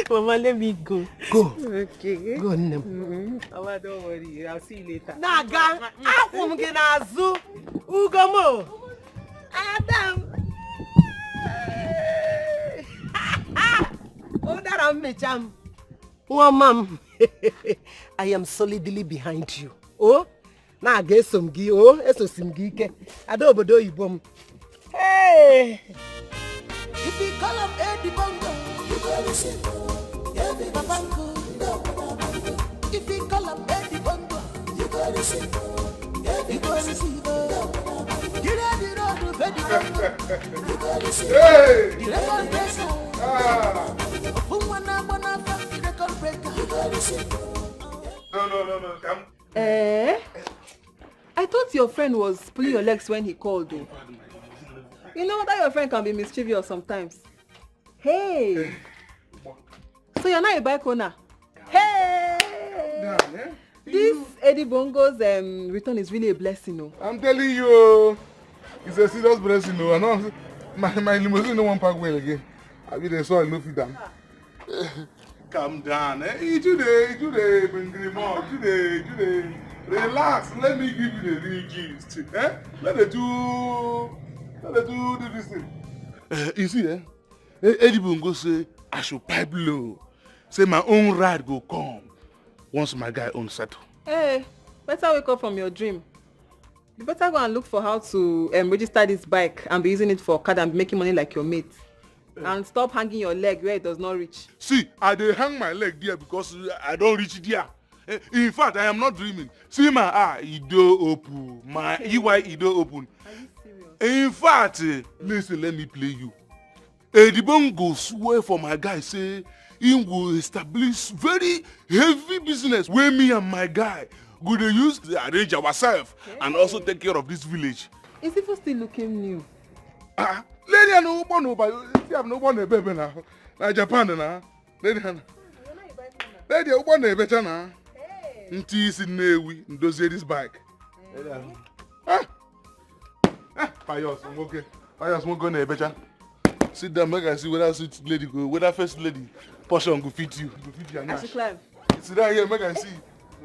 Mama, let me go. Go. Okay. Go, Nem. Mama, don't worry. I'll see you later. Naga, akum ginazu, Ugomo, Adam. Udara micham. Mom, I am solidly behind you. Oh, na get some gi. Oh, eso simgi ke. Adobodo ibom. Hey. If you call up Eddie Bongo, you go listen. Eddie Bongo. If you call up Eddie Bongo, you go listen. Eddie Bongo. Get out the road with Eddie Bongo. You go listen. Hey. The record breaker. The record breaker. You go listen. No, come. I thought your friend was pulling your legs when he called you. You know that your friend can be mischievous sometimes. Hey! So you're not a bike owner? Hey! This Eddie Bongo's return is really a blessing, no? I'm telling you, it's a serious blessing, no. I know my limousine no one park well again. I mean, they saw no fit down. Calm down, eh? Today, bring the more. Today. Relax. Let me give you the real gist, eh? Let the do this thing. You see, Eddie Bongo say I should pipe low. Say my own ride go come once my guy own settle. Hey, better wake up from your dream. You better go and look for how to register this bike and be using it for card and be making money like your mate. And stop hanging your leg where it does not reach. See, I dey hang my leg there because I don't reach there. In fact, I am not dreaming. See my eye, it do open. My EY, it do open. Are you serious? In fact, listen, let me play you. The Bongo swear for my guy, say he will establish very heavy business where me and my guy go to use to arrange ourselves and also take care of this village. Is it still looking new? Lady, I know one over. See, I'm no one baby now. Na Japan na. Lady, lady, one better na. Nti is in Newi, ndozie this bike. Payos, okay. Payos, mo go na better. Sit down, make I see whether sweet lady go, whether first lady portion go fit you. Go fit you. I should climb. Sit down here, make I see.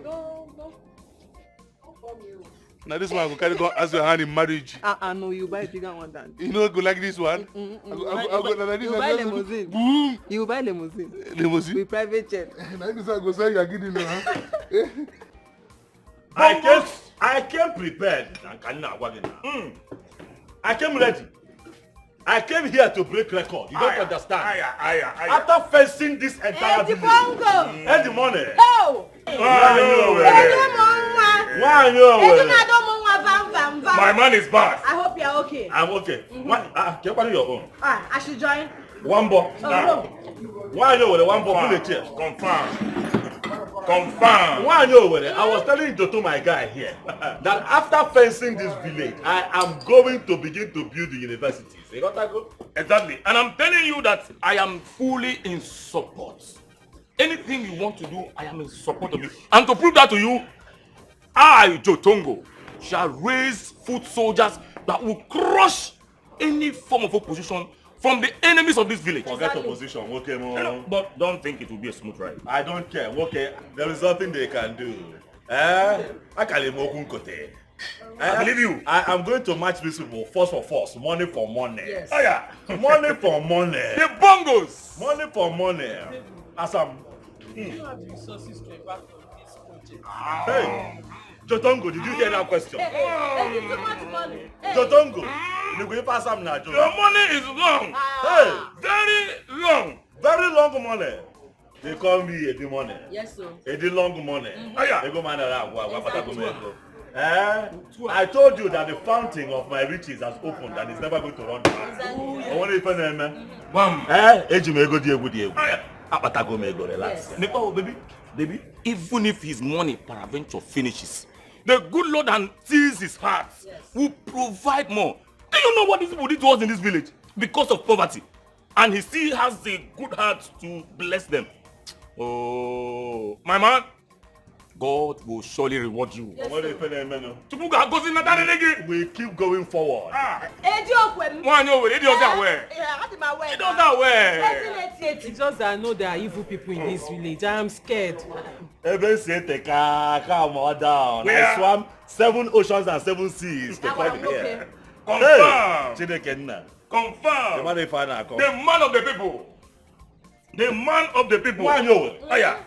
Go. Now this one I go carry go ask your hand in marriage. No, you buy a bigger one than this. You know, go like this one. You buy limousine. Boom. You buy limousine. Limousine? With private jet. Now this one go say you are getting now. I came prepared. I came ready. I came here to break record. You don't understand. After facing this entire village. And the money. Oh! My man is bad. I hope you are okay. I'm okay. Can you your own? I should join. One ball. Why you with one ball? Confirm. Why you with it? I was telling to my guy here that after fencing this village, I am going to begin to build the universities. You got that go? Exactly. And I'm telling you that I am fully in support. Anything you want to do, I am in support of you. And to prove that to you, I, Jotongo, shall raise foot soldiers that will crush any form of opposition from the enemies of this village. Forget opposition, okay, mo. But don't think it will be a smooth ride. I don't care, okay. There is nothing they can do. I believe you. I am going to match these people force for force, money for money. Yes. Oh yeah, money for money. The bongos. Money for money. As I'm. You have the resources to embark on this project. Hey, Jotongo, did you hear that question? Too much money. Jotongo, you go pass am now, Jotongo. Your money is long. Hey, very long. very long money. They call me Eddie money. Yes, sir. Eddie long money. Aya. They go man I told you that the fountain of my riches has opened and it's never going to run dry. I want to find them, Bam. relax. Baby, even if his money peradventure finishes, the good Lord and sees his heart will provide more. Do you know what these people did to us in this village? Because of poverty. And he still has the good heart to bless them. Oh, my man, God will surely reward you. Yes, we keep going forward. It's just that I know there are evil people in this village. I am scared. Even say calm down. I swam 7 oceans and 7 seas to find here. Confirm. Confirm. The man of the people. The man of the people. Why no?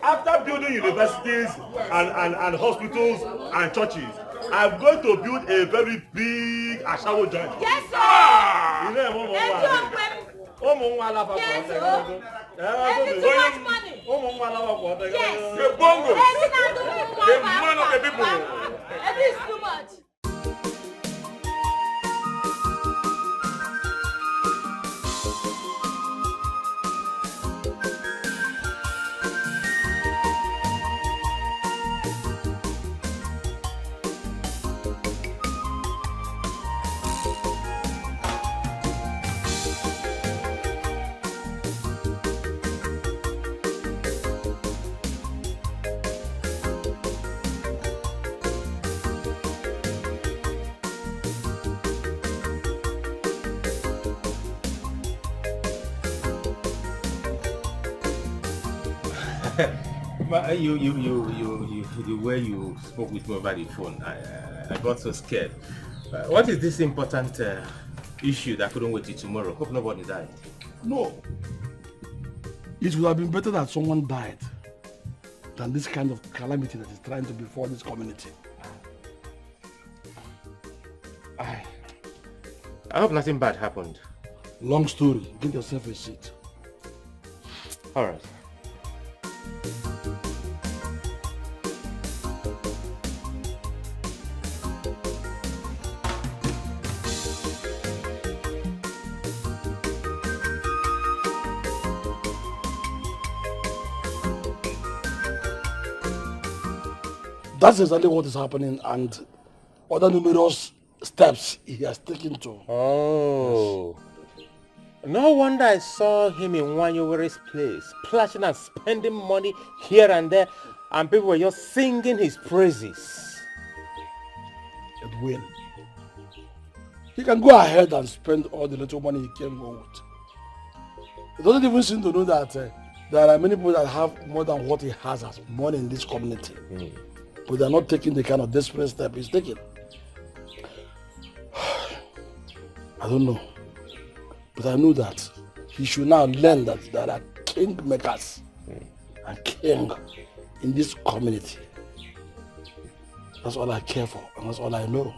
After building universities and hospitals and churches, I'm going to build a very big ashawo joint. Yes, sir. Yes, too much money. Yes. The bongos. The man of the people. It is too much. The way you spoke with me over the phone, I got so scared. What is this important issue that couldn't wait till tomorrow? Hope nobody died. No. It would have been better that someone died than this kind of calamity that is trying to befall this community. I hope nothing bad happened. Long story. Get yourself a seat. All right. That's exactly what is happening and other numerous steps he has taken to. Oh. No wonder I saw him in Wanyowere's place, splashing and spending money here and there, and people were just singing his praises. Edwin, he can go ahead and spend all the little money he came home with. He doesn't even seem to know that there are many people that have more than what he has as money in this community. But they are not taking the kind of desperate step he's taking. I don't know. But I know that he should now learn that there are king makers and king in this community. That's all I care for, and that's all I know.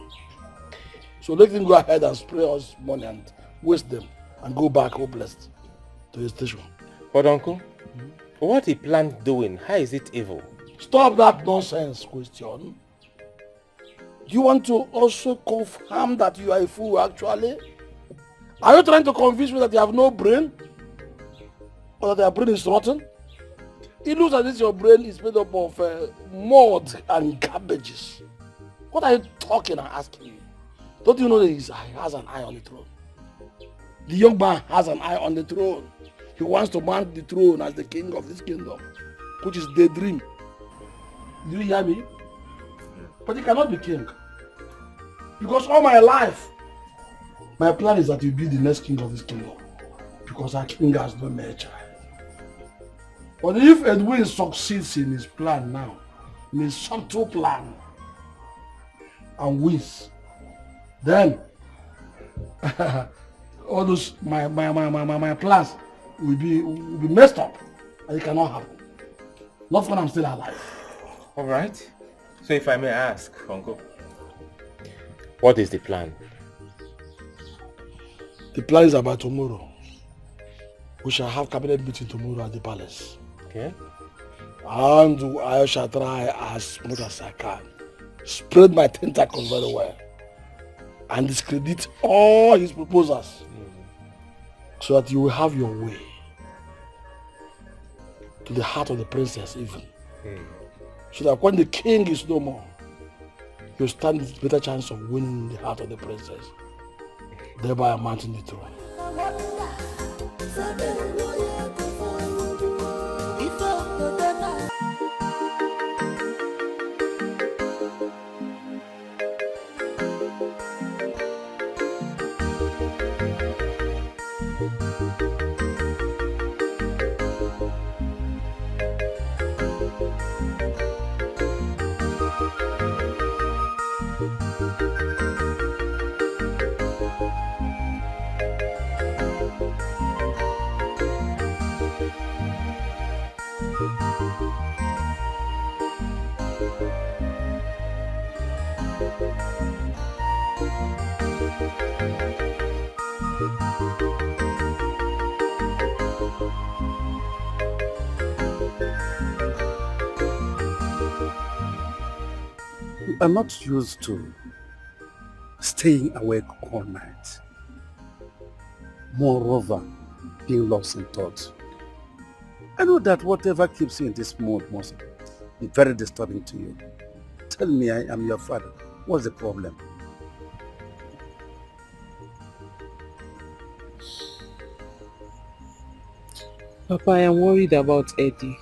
So let him go ahead and spray us money and waste them and go back hopeless to his station. But uncle, what he planned doing, how is it evil? Stop that nonsense question. Do you want to also confirm that you are a fool actually? Are you trying to convince me that you have no brain? Or that your brain is rotten? It looks as if your brain is made up of mud and garbages. What are you talking and asking me? Don't you know that he has an eye on the throne? The young man has an eye on the throne. He wants to mount the throne as the king of this kingdom, which is daydream. Do you hear me? But he cannot be king. Because all my life, my plan is that you be the next king of this kingdom. Because our king has no male child. But if Edwin succeeds in his plan now, in his subtle plan, and wins, then all those my plans will be messed up, and it cannot happen. Not when I'm still alive. All right. So if I may ask, uncle, what is the plan? The plan is about tomorrow. We shall have cabinet meeting tomorrow at the palace. Okay. And I shall try as much as I can. Spread my tentacles very well. And discredit all his proposals. So that you will have your way. To the heart of the princess even. So that when the king is no more, you stand with better chance of winning the heart of the princess. Thereby mounting the throne. I'm not used to staying awake all night. Moreover, being lost in thought. I know that whatever keeps you in this mood must be very disturbing to you. Tell me, I am your father. What's the problem? Papa, I am worried about Eddie.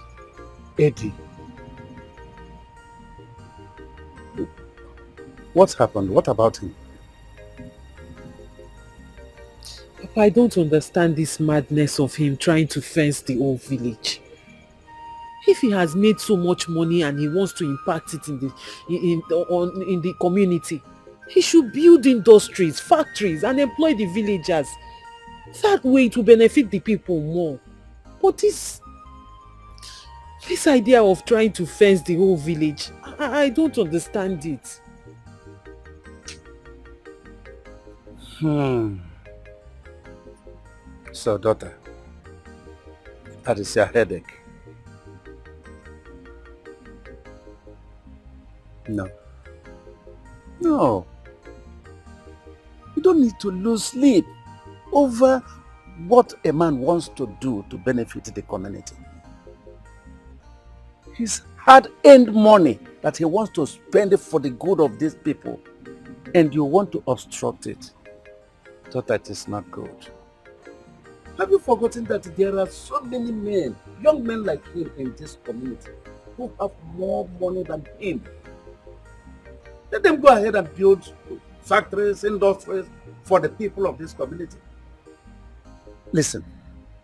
Eddie? What happened? What about him? Papa, I don't understand this madness of him trying to fence the whole village. If he has made so much money and he wants to impact it in the community, he should build industries, factories and employ the villagers. That way it will benefit the people more. But this idea of trying to fence the whole village, I don't understand it. So, daughter, that is your headache. No. No. You don't need to lose sleep over what a man wants to do to benefit the community. His hard-earned money that he wants to spend for the good of these people, and you want to obstruct it. Thought that is not good. Have you forgotten that there are so many men, young men like him in this community who have more money than him? Let them go ahead and build factories, industries for the people of this community. Listen,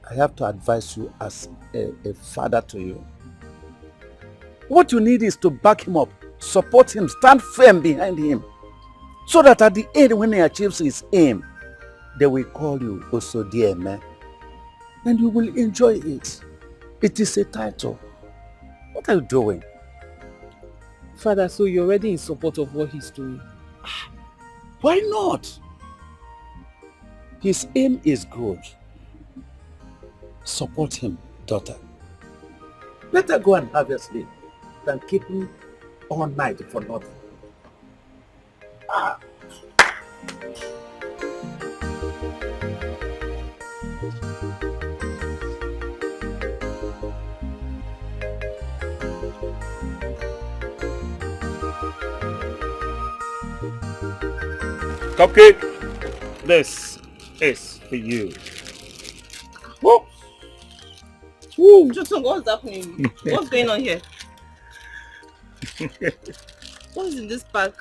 I have to advise you as a father to you. What you need is to back him up, support him, stand firm behind him, so that at the end when he achieves his aim, they will call you Osodieme. And you will enjoy it. It is a title. What are you doing? Father, so you're already in support of what he's doing? Why not? His aim is good. Support him, daughter. Let her go and have a sleep than keep him all night for nothing. Cupcake, this is for you. Whoa. Justin, what's happening? What's going on here? What is in this pack?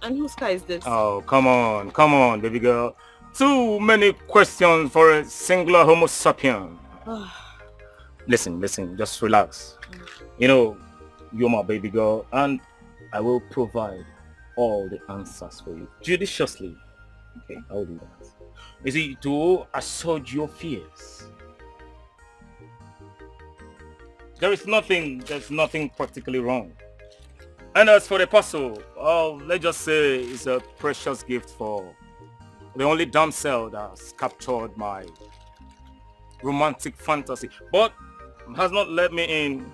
And whose car is this? Oh, come on, baby girl. Too many questions for a singular Homo sapien. Listen, just relax. You know, you're my baby girl, and I will provide all the answers for you judiciously. Okay, I will do that. You see, to assuage your fears. There's nothing practically wrong. And as for the parcel, let's just say it's a precious gift for the only damsel that's captured my romantic fantasy, but has not let me in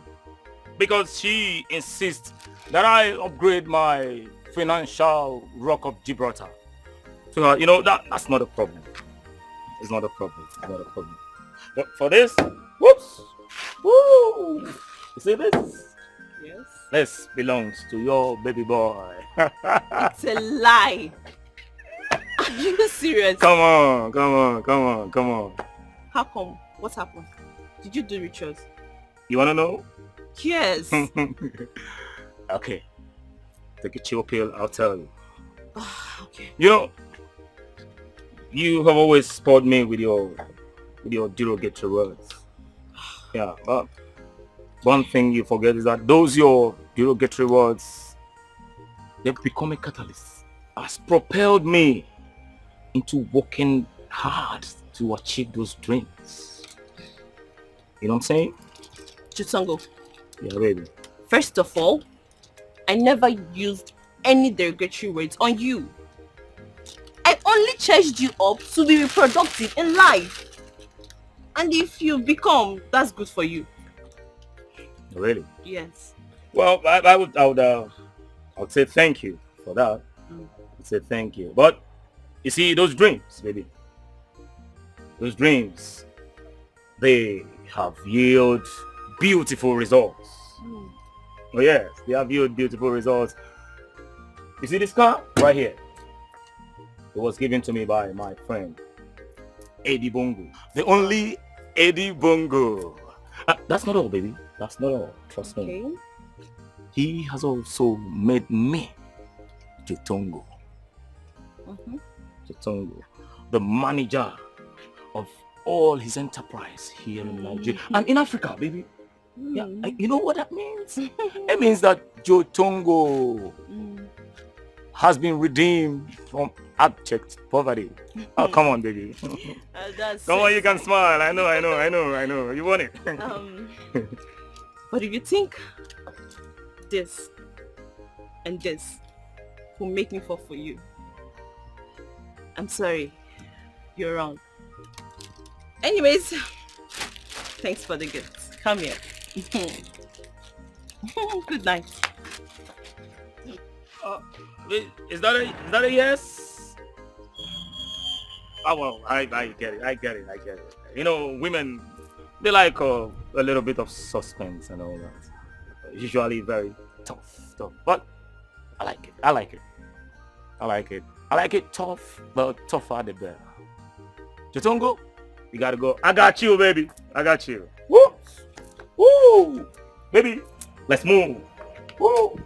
because she insists that I upgrade my financial rock of Gibraltar. So, you know, that's not a problem. It's not a problem. But for this, whoops, woo! You see this? Yes. This belongs to your baby boy. It's a lie. Are you serious? Come on. How come? What happened? Did you do rituals? You wanna know? Yes. Okay. Take a chill pill, I'll tell you. Okay. You know, you have always spoiled me with your derogatory words. Yeah, but one thing you forget is that those your derogatory words, they've become a catalyst. Has propelled me into working hard to achieve those dreams. You know what I'm saying? Chitongo. Yeah, baby. First of all, I never used any derogatory words on you. I only charged you up to be reproductive in life. And if you become, that's good for you. Really? Yes. Well, I would say thank you for that. I'd say thank you. But you see, those dreams, baby, those dreams, they have yielded beautiful results. Oh yes, they have yielded beautiful results. You see this car right here? It was given to me by my friend Eddie Bongo, the only Eddie Bongo. That's not all, baby. That's not all. Trust me. He has also made me Jotongo. Jotongo, the manager of all his enterprise here in Nigeria and in Africa, baby. Yeah, you know what that means? It means that Jotongo has been redeemed from abject poverty. Oh, come on, baby. Come on, you can smile. I know. You want it. But if you think this and this will make me fall for you, I'm sorry. You're wrong. Anyways, thanks for the gift. Come here. Good night. Is that a yes? Oh well, I get it. You know, women, they like a little bit of suspense and all that. Usually very tough. But I like it tough, but tougher the better. Jotongo, you gotta go. I got you, baby. I got you. Woo! Woo! Baby, let's move. Woo!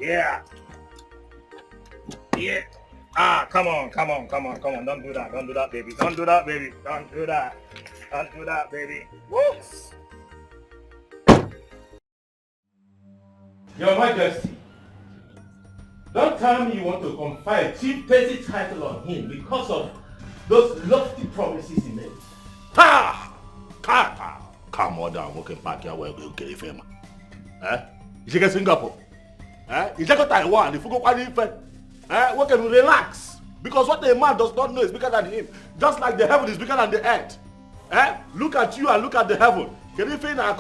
Yeah. Yeah. Come on. Don't do that, baby. Don't do that, baby. Woo! Your Majesty, Don't tell me you want to confer a chief petty title on him because of those lofty promises he made. Calm down, we can pack your way, we'll get it for him. You should get Singapore. You should go Taiwan, if you go we can relax. Because what a man does not know is bigger than him. Just like the heaven is bigger than the earth. Look at you and look at the heaven. Can you feel that?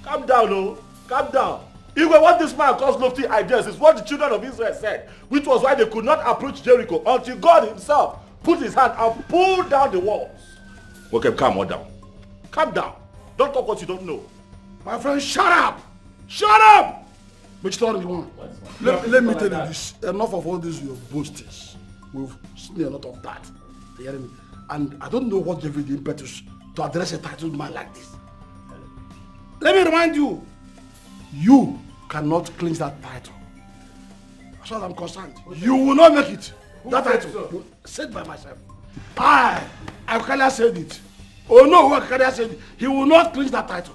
Calm down, no. Calm down. Even what this man calls lofty ideas is what the children of Israel said, which was why they could not approach Jericho until God himself put his hand and pulled down the walls. Okay, calm down. Calm down. Don't talk what you don't know. My friend, shut up! Shut up! Which story you want? Let me tell you this. Enough of all this your boastings. We've seen a lot of that. You hear me? And I don't know what gave you the impetus to address a titled man like this. Let me remind you, you cannot clinch that title. As far as I'm concerned, you will not make it. That title, said by myself. Akalia said it. Oh no, Akalia said it. He will not clinch that title.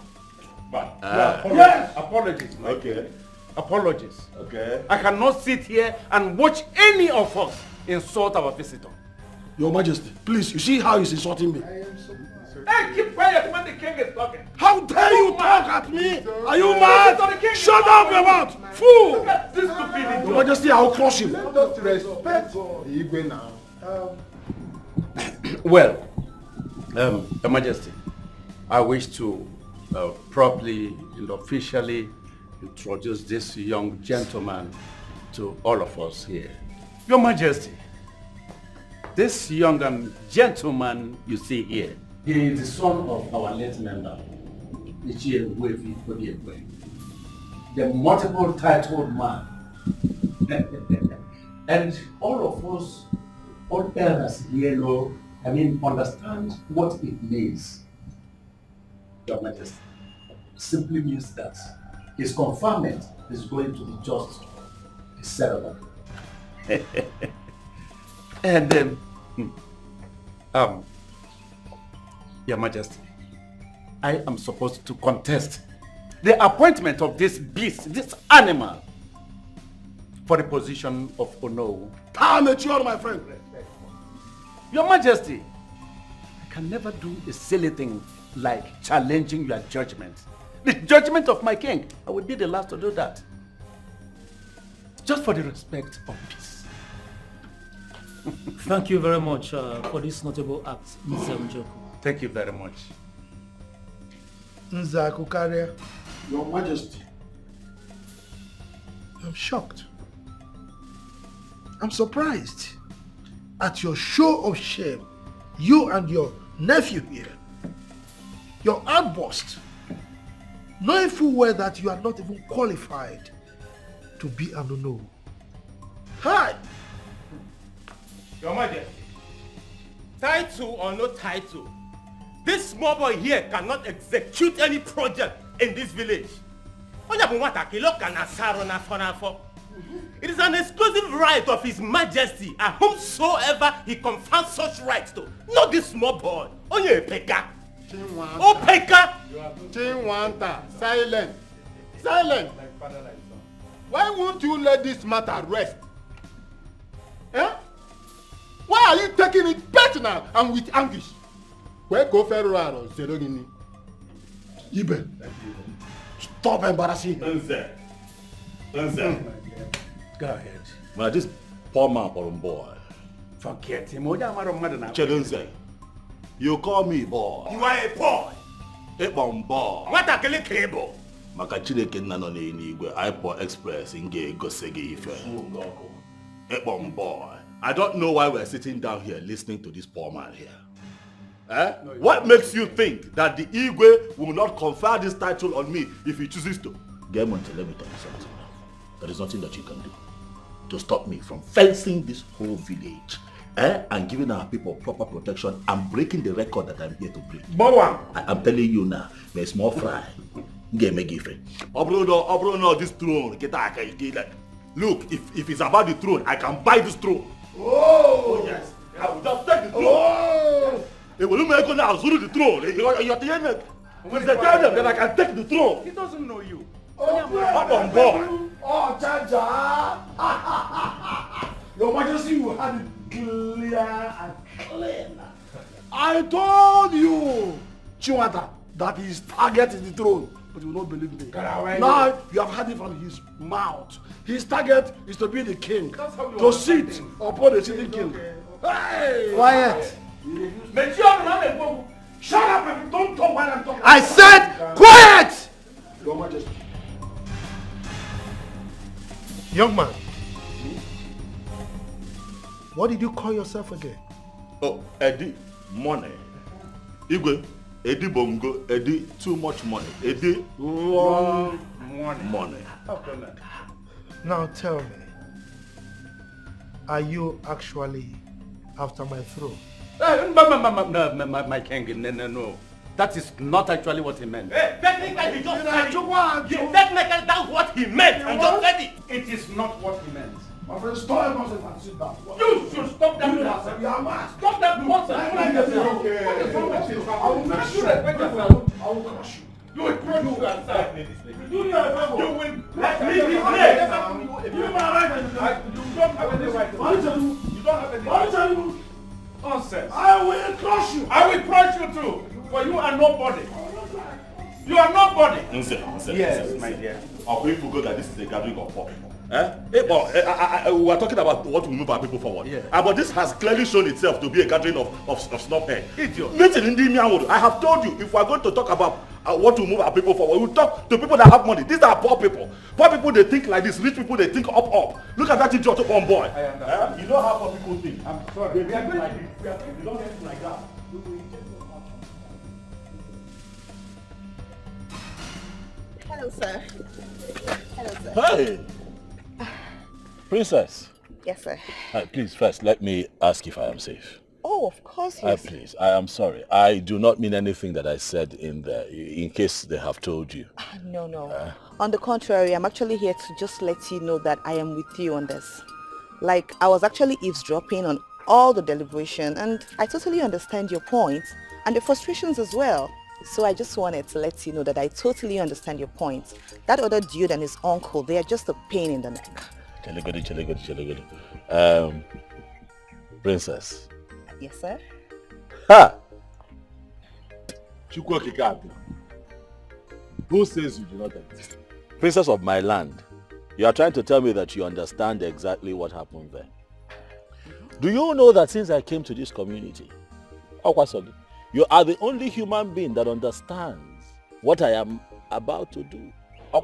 Yes! Apologies. Okay. Apologies. Okay. I cannot sit here and watch any of us insult our visitor. Your Majesty, please, you see how he's insulting me? Hey, keep quiet when the king is talking. How dare you talk at me? Are you mad? Shut up your mouth, fool! Look at this stupidity. Your Majesty, I will crush him. Just respect Igwe now. Well, Your Majesty, I wish to properly and officially introduce this young gentleman to all of us here. Your Majesty, this young gentleman you see here, he is the son of our late member, the multiple titled man. And all of us, all elders here know, understand what it means. Your Majesty, simply means that his confinement is going to be just a ceremony. And Your Majesty, I am supposed to contest the appointment of this beast, this animal, for the position of Ono. Mature, my friend. Your Majesty, I can never do a silly thing like challenging your judgment. The judgment of my king, I would be the last to do that. Just for the respect of peace. Thank you very much for this notable act, Mr. Njoku. Thank you very much. Nzakukaria. Your Majesty, I'm shocked. I'm surprised at your show of shame. You and your nephew here. Your outburst. Knowing full well that you are not even qualified to be an Ono. Hi! Your Majesty, title or no title, this small boy here cannot execute any project in this village. It is an exclusive right of His Majesty and whomsoever he confers such rights to. Not this small boy. Only a peka. Oh, peka! Chinwanta, silent. Silent. Why won't you let this matter rest? Why are you taking it personal and with anguish? Where go Ferraro, Zerogini? Ibe, stop embarrassing. Go ahead. Man, this poor man, boy. Forget him. Chedunze, you call me boy. You are a boy. A bomb boy. What a killing cable. Maka Chineke nano n'eluigwe, iPod Express nge gosegi ife. A bomb boy. I don't know why we're sitting down here listening to this poor man here. What makes you think that the Igwe will not confer this title on me if he chooses to? Gemonte, let me tell you something. There is nothing that you can do to stop me from fencing this whole village and giving our people proper protection and breaking the record that I'm here to break. I'm telling you now, may small fry. Get me given. Obruno, this throne. Look, if it's about the throne, I can buy this throne. Oh yes. I will just take the throne. Oh. It will make now through the throne. You're telling them that I can take the throne. He doesn't know you. I'm on board. Oh, Jaja! Majesty, you had it clear and clean. I told you, Chiwata, that his target is the throne, but you will not believe me. Now you have heard it from his mouth. His target is to be the king, to sit upon the sitting king. Hey! Quiet. Shut up and don't talk while I'm talking. I said quiet! Your Majesty. Young man, what did you call yourself again? Oh, Eddie, money. Igwe, Eddie Bongo, Eddie, too much money. Eddie, wrong money. Now tell me, are you actually after my throne? My king, no. That is not actually what he meant. Technically, he just said it. Technically, that's what he meant. And just said it. It is not what he meant. My friend, stop nonsense and sit down. You should stop that nonsense. Stop that nonsense. I will crush you. I will crush you. You will crush you yourself. You will let me be late. You don't have any right. You don't have any right. Nonsense. I will crush you. I will crush you too. For you are nobody. You are nobody. Yes, my dear. Or if we go that this is a gathering of poor people. We are talking about what will move our people forward. Yeah. But this has clearly shown itself to be a gathering of snobhead. I have told you, if we are going to talk about what will move our people forward, we will talk to people that have money. These are poor people. Poor people, they think like this. Rich people, they think up. Look at that idiot up on boy. You know how poor people think. I'm sorry. They think like this. They don't think like that. Hello, sir. Hello, sir. Hey! Princess. Yes, sir. Please, first, let me ask if I am safe. Oh, of course, yes. Please, I am sorry. I do not mean anything that I said in there, in case they have told you. No. On the contrary, I'm actually here to just let you know that I am with you on this. Like, I was actually eavesdropping on all the deliberation, and I totally understand your points and the frustrations as well. So I just wanted to let you know that I totally understand your points. That other dude and his uncle, they are just a pain in the neck. Chaligodi. Princess. Yes, sir? Ha! Who says you do not exist? Princess of my land, you are trying to tell me that you understand exactly what happened there. Do you know that since I came to this community, you are the only human being that understands what I am about to do. I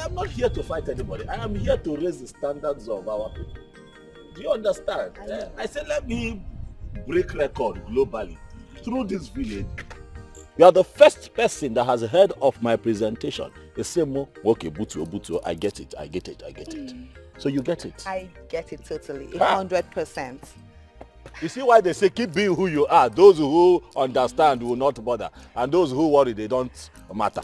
am not here to fight anybody. I am here to raise the standards of our people. Do you understand? I said let me break record globally through this village. You are the first person that has heard of my presentation. They say, okay, Butu, I get it. So you get it? I get it totally, 100%. You see why they say keep being who you are. Those who understand will not bother. And those who worry, they don't matter.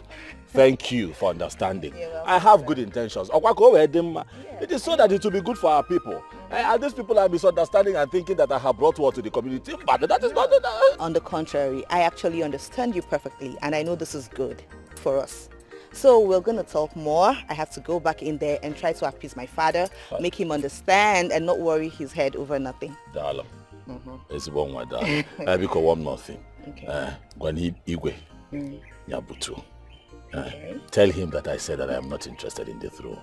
Thank you for understanding. I have good intentions. It is so that it will be good for our people. And these people are misunderstanding and thinking that I have brought war to the community. But that is not... On the contrary, I actually understand you perfectly. And I know this is good for us. So we're going to talk more. I have to go back in there and try to appease my father, make him understand and not worry his head over nothing. Darling. It's one more darling. Because one more thing. When he Igwe, Nyabutu. Tell him that I said that I am not interested in the throne.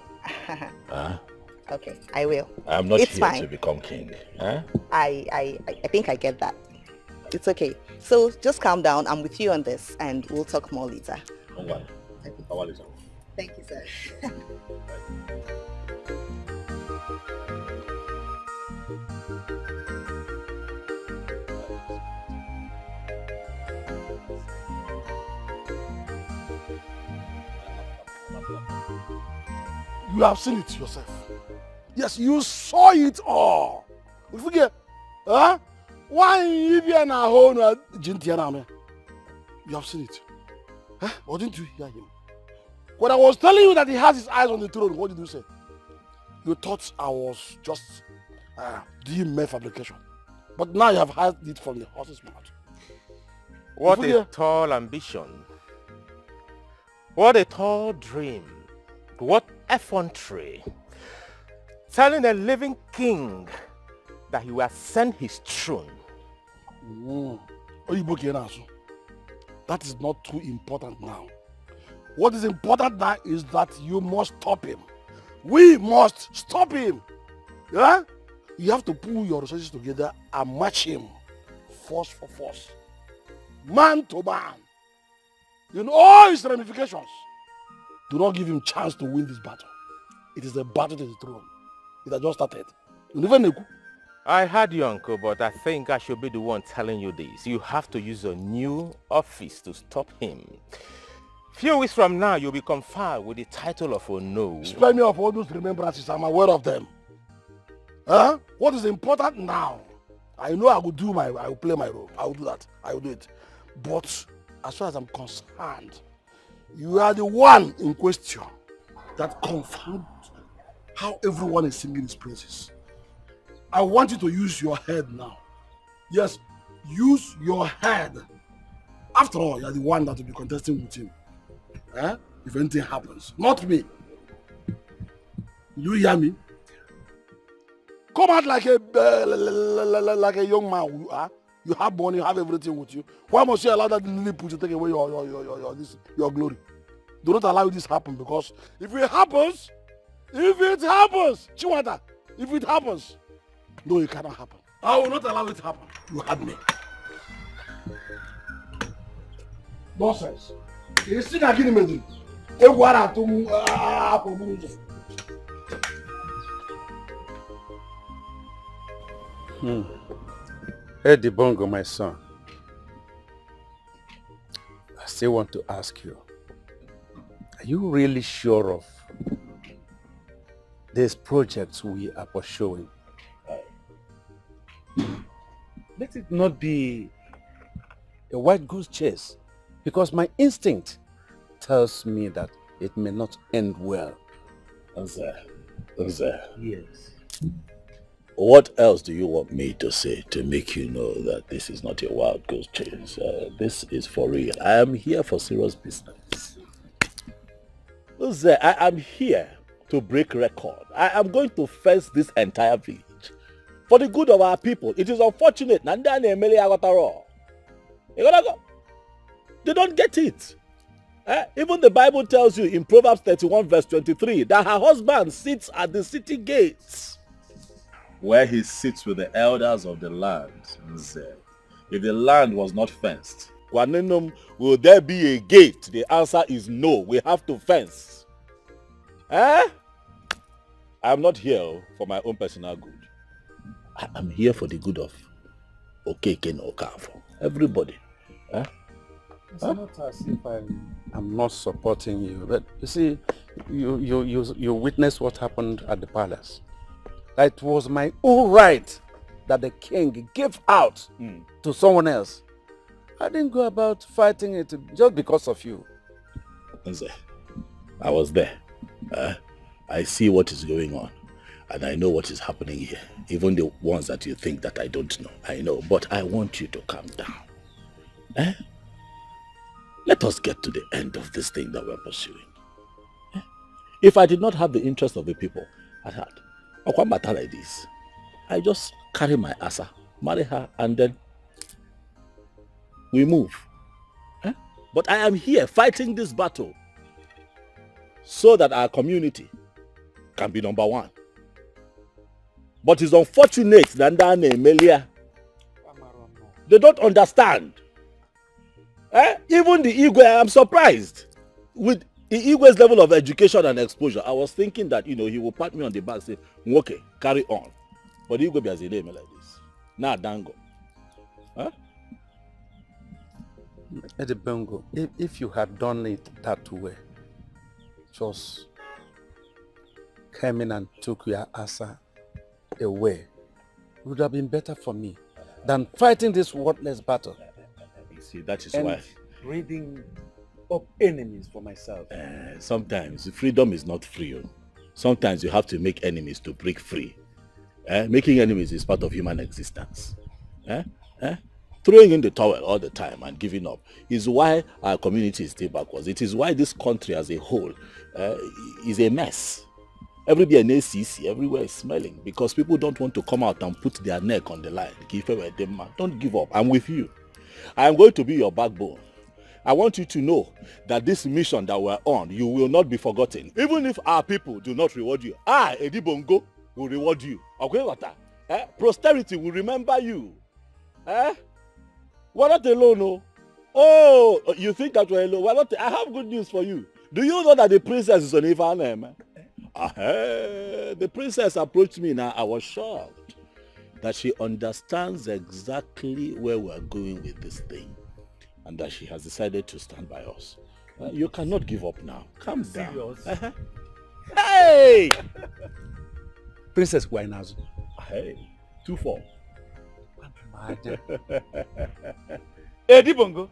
Okay, I will. I am not here to become king. I think I get that. It's okay. So just calm down. I'm with you on this and we'll talk more later. Thank you, sir. You have seen it yourself. Yes, you saw it all. We forget. Why you be an ahona jintiana? You have seen it. Or didn't you hear him? When I was telling you that he has his eyes on the throne, what did you say? You thought I was just doing mere fabrication. But now you have heard it from the horse's mouth. What a tall ambition. What a tall dream. What effrontery. telling a living king that he will ascend his throne. That is not too important now. What is important now is that you must stop him. We must stop him. Yeah? You have to pull your resources together and match him. Force for force. Man to man. In all his ramifications. Do not give him chance to win this battle. It is a battle to the throne. It has just started. I heard you, uncle, but I think I should be the one telling you this. You have to use your new office to stop him. Few weeks from now, you'll be conferred with the title of Ono. Spare me of all those remembrances. I'm aware of them. Huh? What is important now? I know I will play my role. I will do that. I will do it. But as far as I'm concerned, you are the one in question that confirmed how everyone is singing his praises. I want you to use your head now. Yes, use your head. After all, you are the one that will be contesting with him. If anything happens, not me. You hear me? Come out like a young man. You have money, you have everything with you. Why must you allow that lily put to take away your glory? Do not allow this to happen, because if it happens, Chiwata, if it happens, no, it cannot happen. I will not allow it to happen. You have me. Nonsense. You see that in the middle. Eddie Bongo, my son. I still want to ask you. Are you really sure of these projects we are pursuing? Let it not be a white goose chase, because my instinct tells me that it may not end well. Yes. What else do you want me to say to make you know that this is not a wild goose chase? This is for real. I am here for serious business. I am here to break record. I am going to fence this entire village for the good of our people. It is unfortunate. They don't get it. Even the Bible tells you in Proverbs 31 verse 23 that her husband sits at the city gates, where he sits with the elders of the land. If the land was not fenced, will there be a gate? The answer is no. We have to fence. I'm not here for my own personal good. I'm here for the good of Okeke and Okafo. Everybody. It's not as if I'm not supporting you, but you see, you witnessed what happened at the palace. It was my own right that the king gave out to someone else. I didn't go about fighting it just because of you. I was there. I see what is going on, and I know what is happening here. Even the ones that you think that I don't know, I know. But I want you to calm down. Let us get to the end of this thing that we're pursuing. If I did not have the interest of the people at heart, I can't matter like this. I just carry my asa, marry her, and then we move. But I am here fighting this battle so that our community can be number one. But it's unfortunate that they don't understand. Even the Igwe, I'm surprised. With the Igwe's level of education and exposure, I was thinking that, he will pat me on the back and say, okay, carry on. But Igwe has a name like this. Now, Dango. Eddie Bongo, if you had done it that way, just came in and took your asa away, it would have been better for me than fighting this worthless battle. You see, that is and why. Breeding up enemies for myself. Sometimes freedom is not free. Sometimes you have to make enemies to break free. Making enemies is part of human existence. Throwing in the towel all the time and giving up is why our community is still backwards. It is why this country as a whole is a mess. Everywhere is CC, everywhere is smelling because people don't want to come out and put their neck on the line. Don't give up. I'm with you. I am going to be your backbone. I want you to know that this mission that we're on, you will not be forgotten. Even if our people do not reward you, Edi Bongo, will reward you. Okay, what? Posterity will remember you. We're not alone, no. Oh, you think that we're alone? We're not. I have good news for you. Do you know that the princess is on Ivanema? The princess approached me now. I was shocked that she understands exactly where we're going with this thing and that she has decided to stand by us. You cannot give up now. Calm down. Hey! Princess Guainazo. Hey, 2-4. Edi Bongo.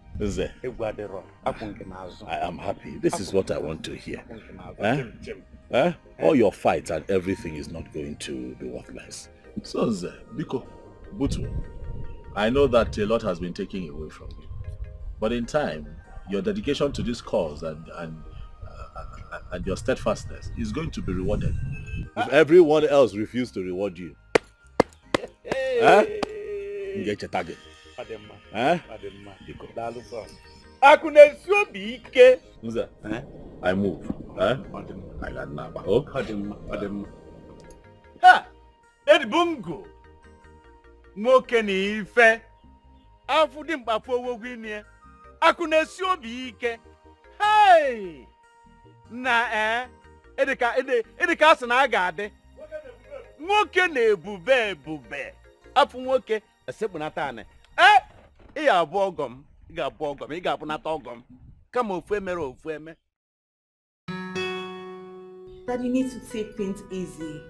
I am happy. This is what I want to hear. All your fights and everything is not going to be worthless. So, Biko, Butu, I know that a lot has been taken away from you. But in time, your dedication to this cause and your steadfastness is going to be rewarded. If everyone else refuses to reward you, you get your target. I move. I got number. Edi Bongo. Nwoke na ife. Afu di mkpafu owo nie. Akunesi obi ike. Hey! Na edika asị na aga ade. Nwoke na ebube. Afu nwoke esekpunata ane. Ị ga-abụ ọgọm, ị ga-abụnata ọgọm. Kama ofu emere ofu eme. That you need to take things easy.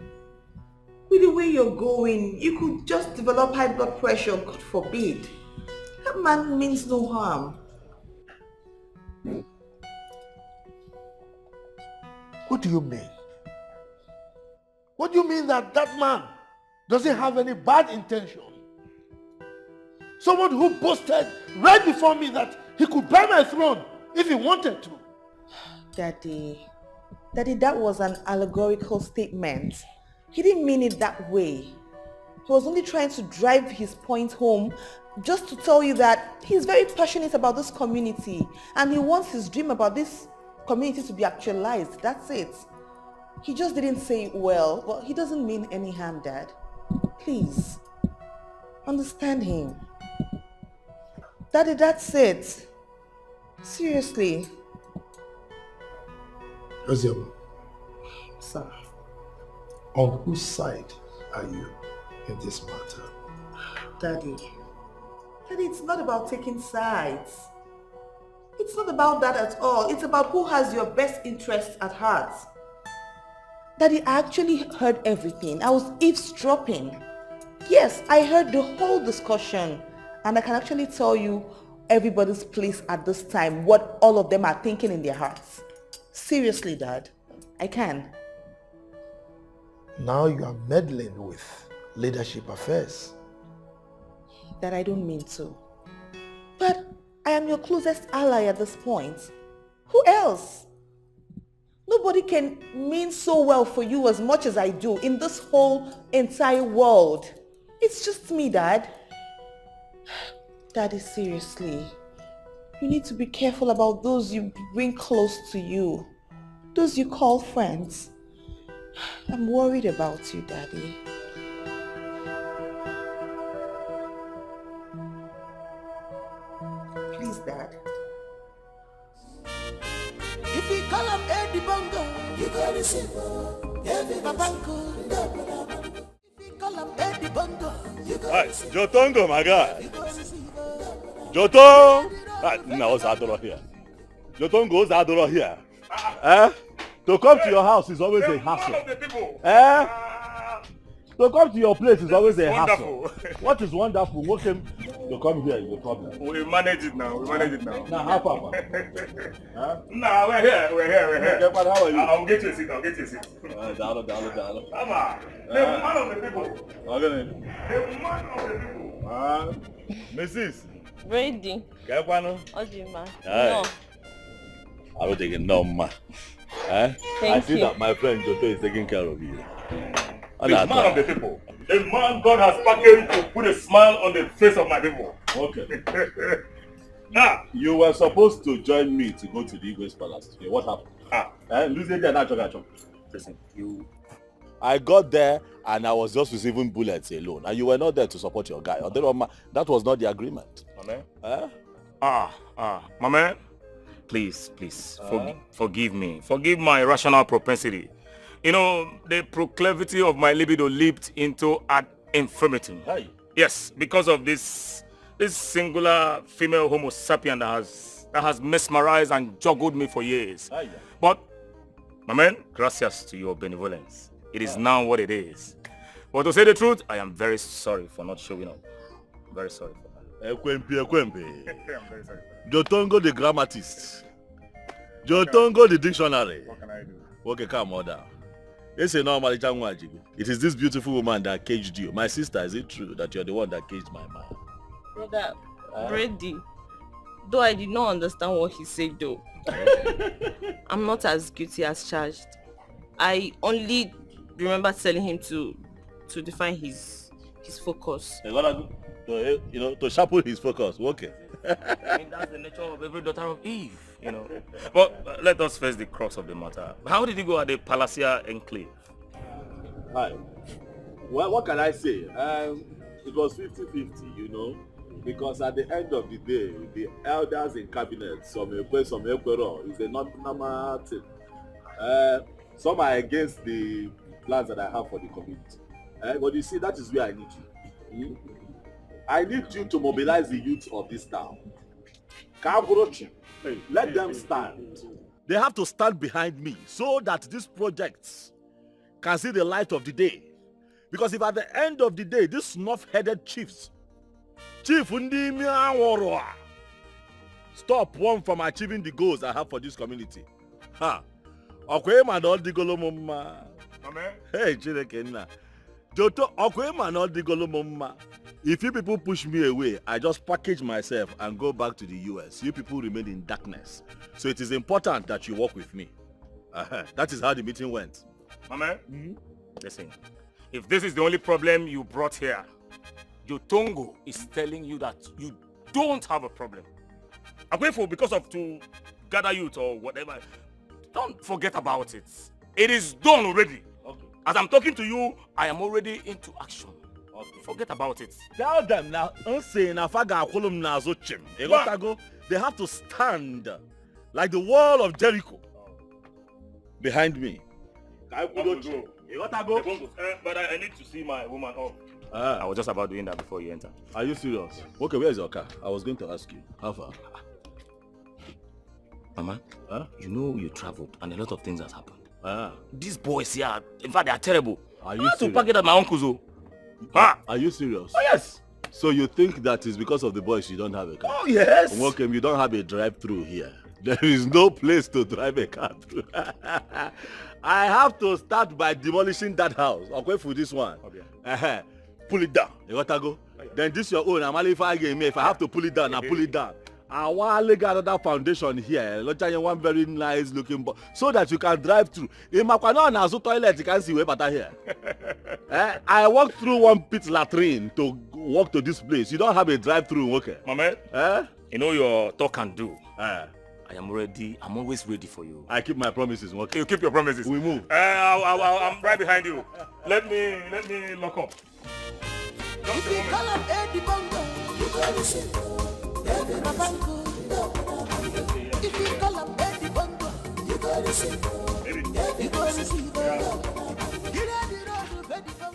With the way you're going, you could just develop high blood pressure, God forbid. That man means no harm. What do you mean? What do you mean that man doesn't have any bad intention? Someone who boasted right before me that he could buy my throne if he wanted to. Daddy, that was an allegorical statement. He didn't mean it that way. He was only trying to drive his point home just to tell you that he's very passionate about this community and he wants his dream about this community to be actualized. That's it. He just didn't say it well, but he doesn't mean any harm, Dad. Please, understand him. Daddy, that's it. Seriously. Ozioma. Sir. On whose side are you in this matter? Daddy, it's not about taking sides. It's not about that at all. It's about who has your best interests at heart. Daddy, I actually heard everything. I was eavesdropping. Yes, I heard the whole discussion. And I can actually tell you everybody's place at this time, what all of them are thinking in their hearts. Seriously, Dad, I can. Now you are meddling with leadership affairs. That I don't mean to. But I am your closest ally at this point. Who else? Nobody can mean so well for you as much as I do in this whole entire world. It's just me, Dad. Daddy, seriously. You need to be careful about those you bring close to you. Those you call friends. I'm worried about you, Daddy. Please, Dad. If you call him Edi Bongo, you go receive Babango. If you call him Edi Bongo, you go receive Jotongo, my guy. Jotong! No, what's Adoro here? Jotong goes Adoro here. To come to your house is always a hassle. To come to your place is always a hassle. What is wonderful? What came to come here is a problem. We manage it now. Now, how far? Nah, we're here. Okay, but how are you? I'll get you a seat. Dollar. Ama, the man of the people. Okay. The man of the people. Mrs. Ready. Kepano. Ojima. No. I will take it no man. I see that my friend Joto is taking care of you. The man of the people. The man God has packaged to put a smile on the face of my people. Okay. Now, you were supposed to join me to go to the Igwe's palace today. What happened? Listen, I got there and I was just receiving bullets alone. And you were not there to support your guy. That was not the agreement. My man. Please, forgive me. Forgive my irrational propensity. You know, the proclivity of my libido leaped into ad infinitum. Yes, because of this singular female homo sapien that has mesmerized and juggled me for years. But, my man, gracias to your benevolence. It is now what it is. But to say the truth, I am very sorry for not showing up. Very sorry for that. Jotongo the grammatist. Jotongo the dictionary. What can I do? Okay, come on down. It is this beautiful woman that caged you. My sister, is it true that you're the one that caged my man? Brother, Brady, though I did not understand what he said though. I'm not as guilty as charged. I only remember telling him to define his focus. To sharpen his focus. Okay. I mean, that's the nature of every daughter of Eve, you know. But let us face the crux of the matter. How did you go at the Palacia Enclave? Hi. Well, what can I say? It was 50-50, you know, because at the end of the day, the elders in cabinet, some Ekwero, is a normal thing. Some are against the plans that I have for the community. But you see, that is where I need you. I need you to mobilize the youth of this town. Let them stand. They have to stand behind me so that these projects can see the light of the day. Because if at the end of the day, these snuff-headed chiefs, stop one from achieving the goals I have for this community. Hey, Chineke. If you people push me away, I just package myself and go back to the US. You people remain in darkness. So it is important that you work with me. That is how the meeting went. Mama, listen. If this is the only problem you brought here, Jotongo is telling you that you don't have a problem. I'm grateful because of to gather youth or whatever. Don't forget about it. It is done already. Okay. As I'm talking to you, I am already into action. Okay. Forget about it. Tell them now, they have to stand like the wall of Jericho behind me. But I need to see my woman off. I was just about doing that before you enter. Are you serious? Okay, where's your car? I was going to ask you. How far? Mama, you know you traveled and a lot of things has happened. These boys here, in fact, they are terrible. Are you serious? To pack it at my uncle's. Are you serious? Oh, yes. So you think that is because of the boys you don't have a car? Oh, yes. Welcome, you don't have a drive-through here. There is no place to drive a car through. I have to start by demolishing that house. Okay, for this one. Okay. Pull it down. You gotta go. Then this your own. If I have to pull it down, I pull it down. I want to get another foundation here. One very nice looking box so that you can drive through. In my toilet, you can see way better here. I walked through one pit latrine to walk to this place. You don't have a drive-through, okay? Mama, you know your talk and do. I am ready. I'm always ready for you. I keep my promises, okay? You keep your promises. We move. I'm right behind you. Let me lock up. If you call up Eddie Bongo, you go listen. If you call up Eddie Bongo, you go listen.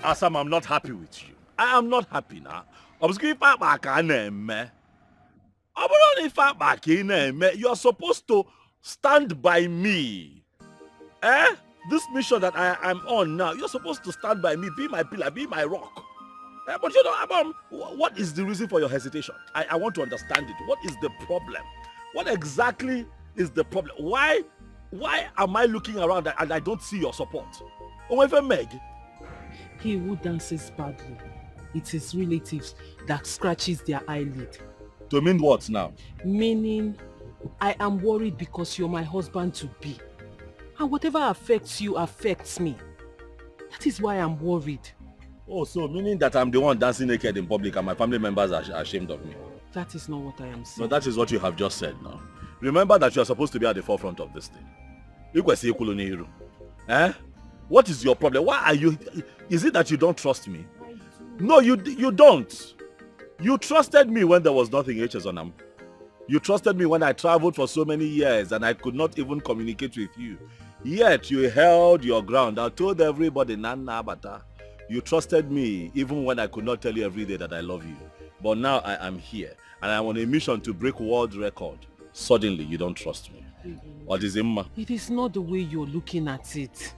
Asam, I'm not happy with you. I am not happy now. You are supposed to stand by me. This mission that I'm on now, you're supposed to stand by me, be my pillar, be my rock. But you know, what is the reason for your hesitation? I want to understand it. What is the problem? What exactly is the problem? Why am I looking around and I don't see your support? Meg? He who dances badly, it is relatives that scratches their eyelid. To mean what now? Meaning, I am worried because you're my husband to be. And whatever affects you affects me. That is why I'm worried. Oh, so meaning that I'm the one dancing naked in public and my family members are ashamed of me? That is not what I am saying. No, that is what you have just said now. Remember that you are supposed to be at the forefront of this thing. Eh? What is your problem? Why are you... Is it that you don't trust me? No, you don't. You trusted me when there was nothing HS on them. You trusted me when I traveled for so many years and I could not even communicate with you. Yet you held your ground. I told everybody, Nana Bata. You trusted me even when I could not tell you every day that I love you. But now I am here and I'm on a mission to break world record. Suddenly you don't trust me. What is it? It is not the way you're looking at it.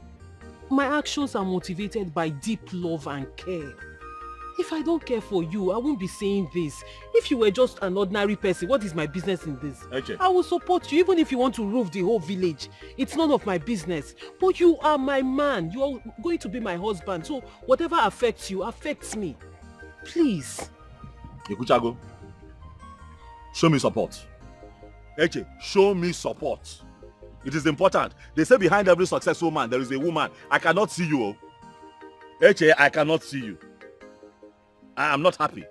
My actions are motivated by deep love and care. If I don't care for you, I won't be saying this. If you were just an ordinary person, what is my business in this? Okay. I will support you even if you want to roof the whole village. It's none of my business. But you are my man. You are going to be my husband. So whatever affects you, affects me. Please. Ikuchago, show me support. Eche, show me support. It is important. They say behind every successful man, there is a woman. I cannot see you. Eche, I cannot see you. I am not happy.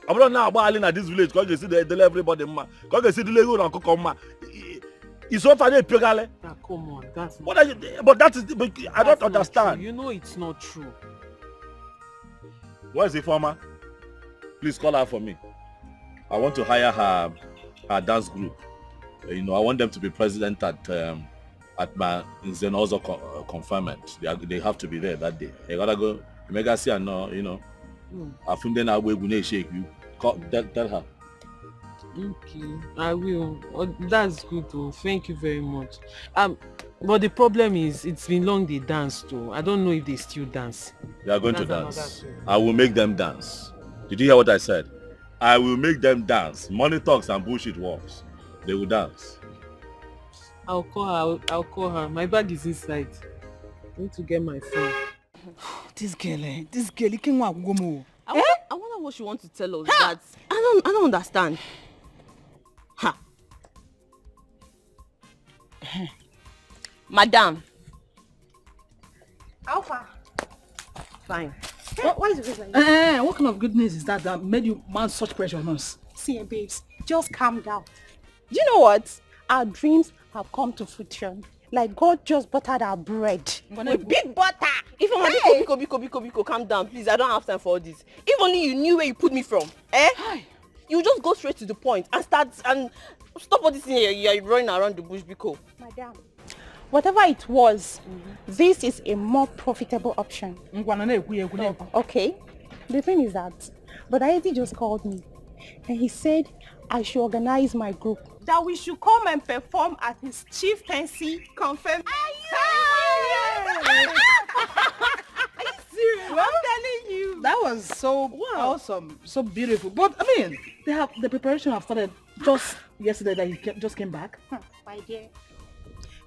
I'm not now about at this village because you see they everybody. Because you see the Lego and Kokoma. It's so funny, Pugale. Come on, that's what are you? But that is. But I don't understand. True. You know it's not true. Where is the former? Please call her for me. I want to hire her dance group. I want them to be president at my Zenozo confinement. They have to be there that day. I gotta go. Mega see and I think then I will shake you. Tell her. Okay, I will. That's good though. Thank you very much. But the problem is it's been long they danced too. I don't know if they still dance. They are going to dance. I will make them dance. Did you hear what I said? I will make them dance. Money talks and bullshit walks. They will dance. I'll call her. I'll call her. My bag is inside. I need to get my phone. This girl, you can't walk go. I wonder what she wants to tell us. That I don't understand. Ha. Madam. Alpha. Fine. Why is it like that? What kind of goodness is that made you mount such pressure on us? See, babes, just calm down. Do you know what? Our dreams have come to fruition. Like God just buttered our bread. With big butter. If I'm hey. Biko, calm down, please. I don't have time for all this. If only you knew where you put me from. You just go straight to the point and stop all this thing here. You're running around the bush, Biko. Madam, whatever it was, this is a more profitable option. Okay. The thing is that, but Ayeti just called me and he said I should organize my group. That we should come and perform at his chieftaincy confirmation. Are you serious? I'm telling you. That was so awesome, so beautiful. But I mean, the preparation have started just yesterday that he just came back. My dear,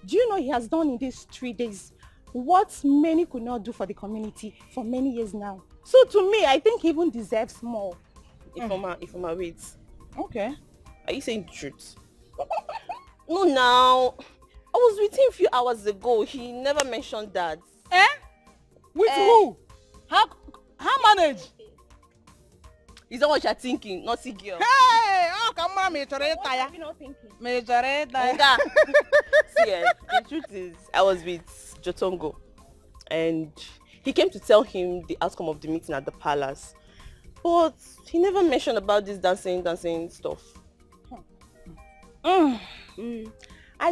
do you know he has done in these 3 days what many could not do for the community for many years now? So to me, I think he even deserves more. If I'm wait. Okay. Are you saying the truth? No, now. I was with him a few hours ago. He never mentioned that. With who? How manage? Is that what you're thinking? Not see girl. Hey! Oh, come on, me What are you not thinking? See, the truth is, I was with Jotongo. And he came to tell him the outcome of the meeting at the palace. But he never mentioned about this dancing stuff. I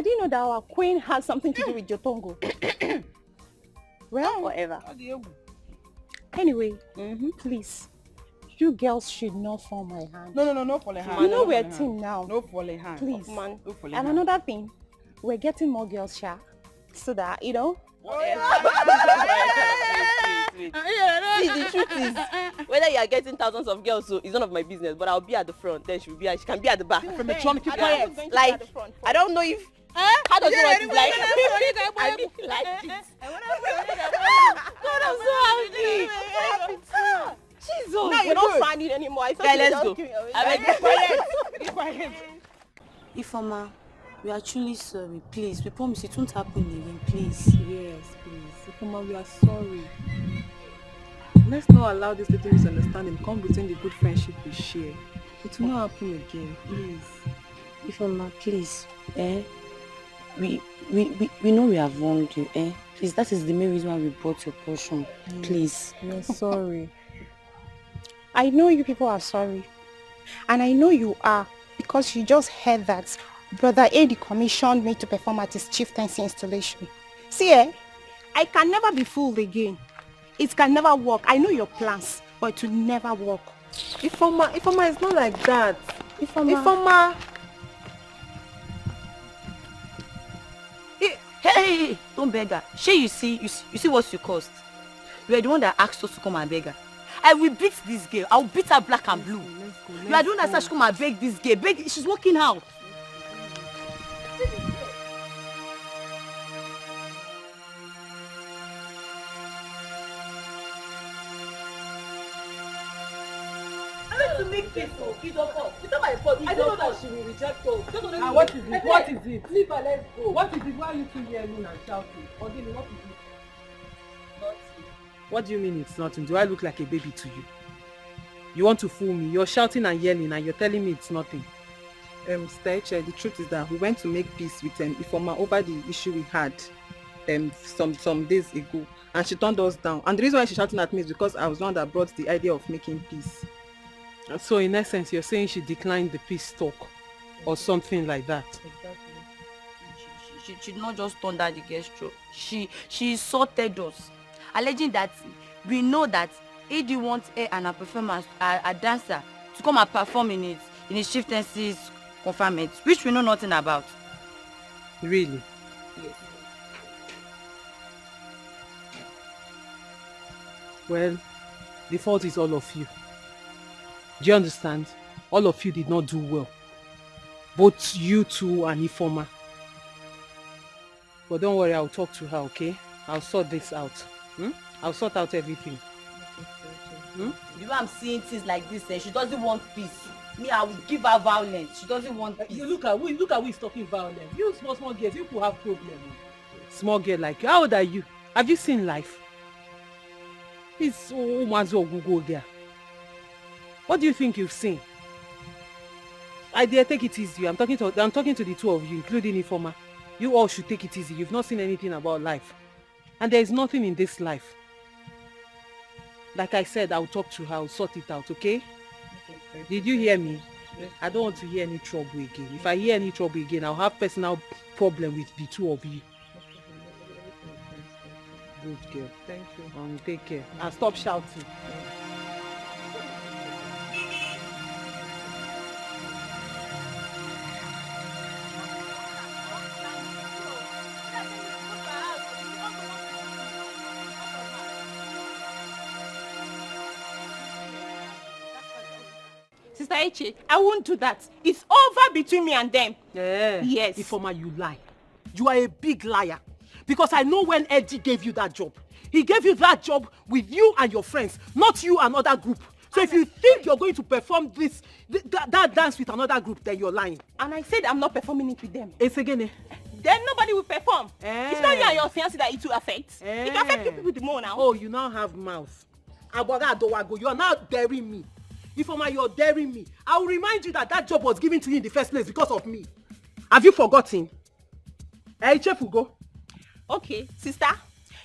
didn't know that our queen had something to do with Jotongo. Well, whatever. Anyway, please, you girls should not fall my hand. No, fall hand. You know we're a team now. No falling hand. Please. Man. No falling And hand. another thing, we're getting more girls, Sha, so that, See, the truth is, whether you are getting thousands of girls, so it's none of my business. But I'll be at the front. Then she can be at the back. I don't know if. How does it work? I mean, like this. God, I'm so happy. Jesus. Now you're not finding anymore. I thought let's go. Be quiet. Ifoma, We are truly sorry. Please, we promise it won't happen again, please. Yes, please. Ifeoma, we are sorry. Let's not allow this little misunderstanding come between the good friendship we share. It will not happen again, please. Ifeoma, please. We know we have wronged you, Please, that is the main reason why we brought your portion. Please. We are sorry. I know you people are sorry. And I know you are, because you just heard that Brother A.D. commissioned me to perform at his chieftaincy installation. See, I can never be fooled again. It can never work. I know your plans, but it will never work. Ifeoma, it's not like that. Ifeoma. Hey, don't beg her. You see what you caused. You are the one that asked us to come and beg her. I will beat this girl. I will beat her black and blue. You are the one that said she come and beg this girl. She's walking out. To make this it's not my fault. I don't know that she will reject us. What is it? What is it? Leave her, let's go. What is it? Why are you two yelling and shouting? Odini, what is it? Nothing. What do you mean it's nothing? Do I look like a baby to you? You want to fool me? You're shouting and yelling and you're telling me it's nothing. Steche, the truth is that we went to make peace with Ifeoma over the issue we had some days ago, and she turned us down. And the reason why she's shouting at me is because I was the one that brought the idea of making peace. So in essence, you're saying she declined the peace talk or something like that. Exactly. She did not just turn down the gesture. She insulted us, alleging that we know that AD wants her and her performance, a dancer, to come and perform in his chieftaincy's confinement, which we know nothing about. Really? Yes. Well, the fault is all of you. Do you understand? All of you did not do well. Both you two and Ifeoma. But don't worry, I'll talk to her, okay? I'll sort this out. I'll sort out everything. The way I'm seeing things like this, she doesn't want peace. Me, I will give her violence. She doesn't want peace. You look at who is talking violence. You small girls, you could have problems. Small girl like you. How old are you? Have you seen life? This Umazo Google girl. What do you think you've seen? I dare take it easy. I'm talking to the two of you, including Ifeoma. You all should take it easy. You've not seen anything about life. And there is nothing in this life. Like I said, I'll talk to her, I'll sort it out, okay? Did you hear me? Yes. I don't want to hear any trouble again. If I hear any trouble again, I'll have personal problem with the two of you. Good girl. Thank you. Take care. And stop shouting. Sister Eche, I won't do that. It's over between me and them. Yeah. Yes. Ifeoma, you lie. You are a big liar. Because I know when Eddie gave you that job. He gave you that job with you and your friends, not you and another group. So if you think you're going to perform that dance with another group, then you're lying. And I said I'm not performing it with them. It's again. Then nobody will perform. It's not you and your fiancé that it will affect. It will affect you people the more now. Oh, you now have mouth. You are now daring me. Ifeoma, you're daring me. I will remind you that job was given to you in the first place because of me. Have you forgotten? Hey, Chefugo. Okay, sister,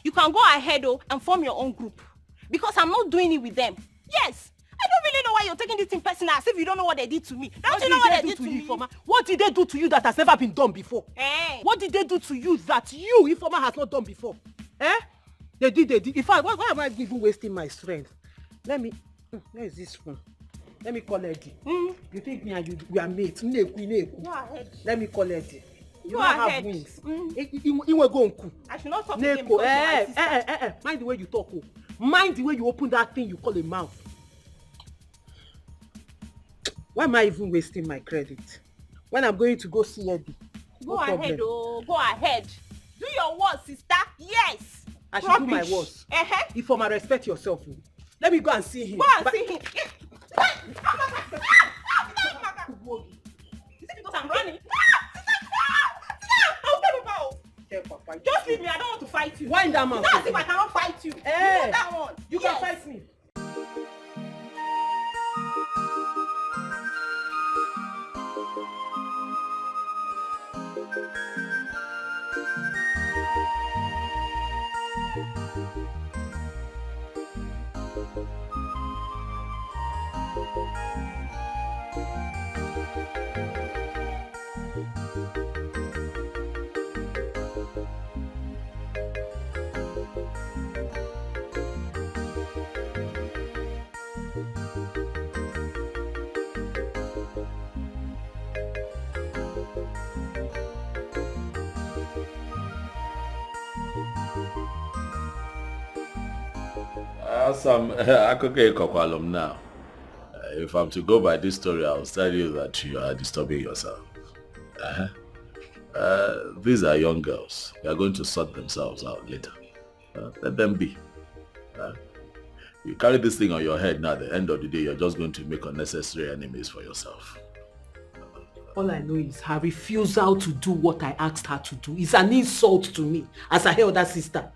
you can go ahead and form your own group. Because I'm not doing it with them. Yes. I don't really know why you're taking this thing personal as if you don't know what they did to me. Don't you know what they did to me? Ifeoma? What did they do to you that has never been done before? What did they do to you that you, Ifeoma, has not done before? They did. In fact, why am I even wasting my strength? Let me... Where is this phone? Let me call Eddie. You think me and you we are mates? Go ahead. Let me call Eddie. You go don't ahead. have wings. You will go and I should not talk to him because my sister. Mind the way you talk. Mind the way you open that thing you call a mouth. Why am I even wasting my credit? When I'm going to go see Eddie. Go ahead, go ahead. Do your worst, sister. Yes. I should do my worst. Ifeoma, respect yourself. Let me go and see him. Go and see him. Is it because I'm running? tell Papa. Just leave me, I don't want to fight you. Wind that man. That's if I cannot fight you. Hey, You know that one. You can fight me. Some Akoke Kokwalum now. If I'm to go by this story, I'll tell you that you are disturbing yourself. These are young girls. They are going to sort themselves out later. Let them be. You carry this thing on your head now, at the end of the day, you're just going to make unnecessary enemies for yourself. All I know is her refusal to do what I asked her to do is an insult to me as her elder sister.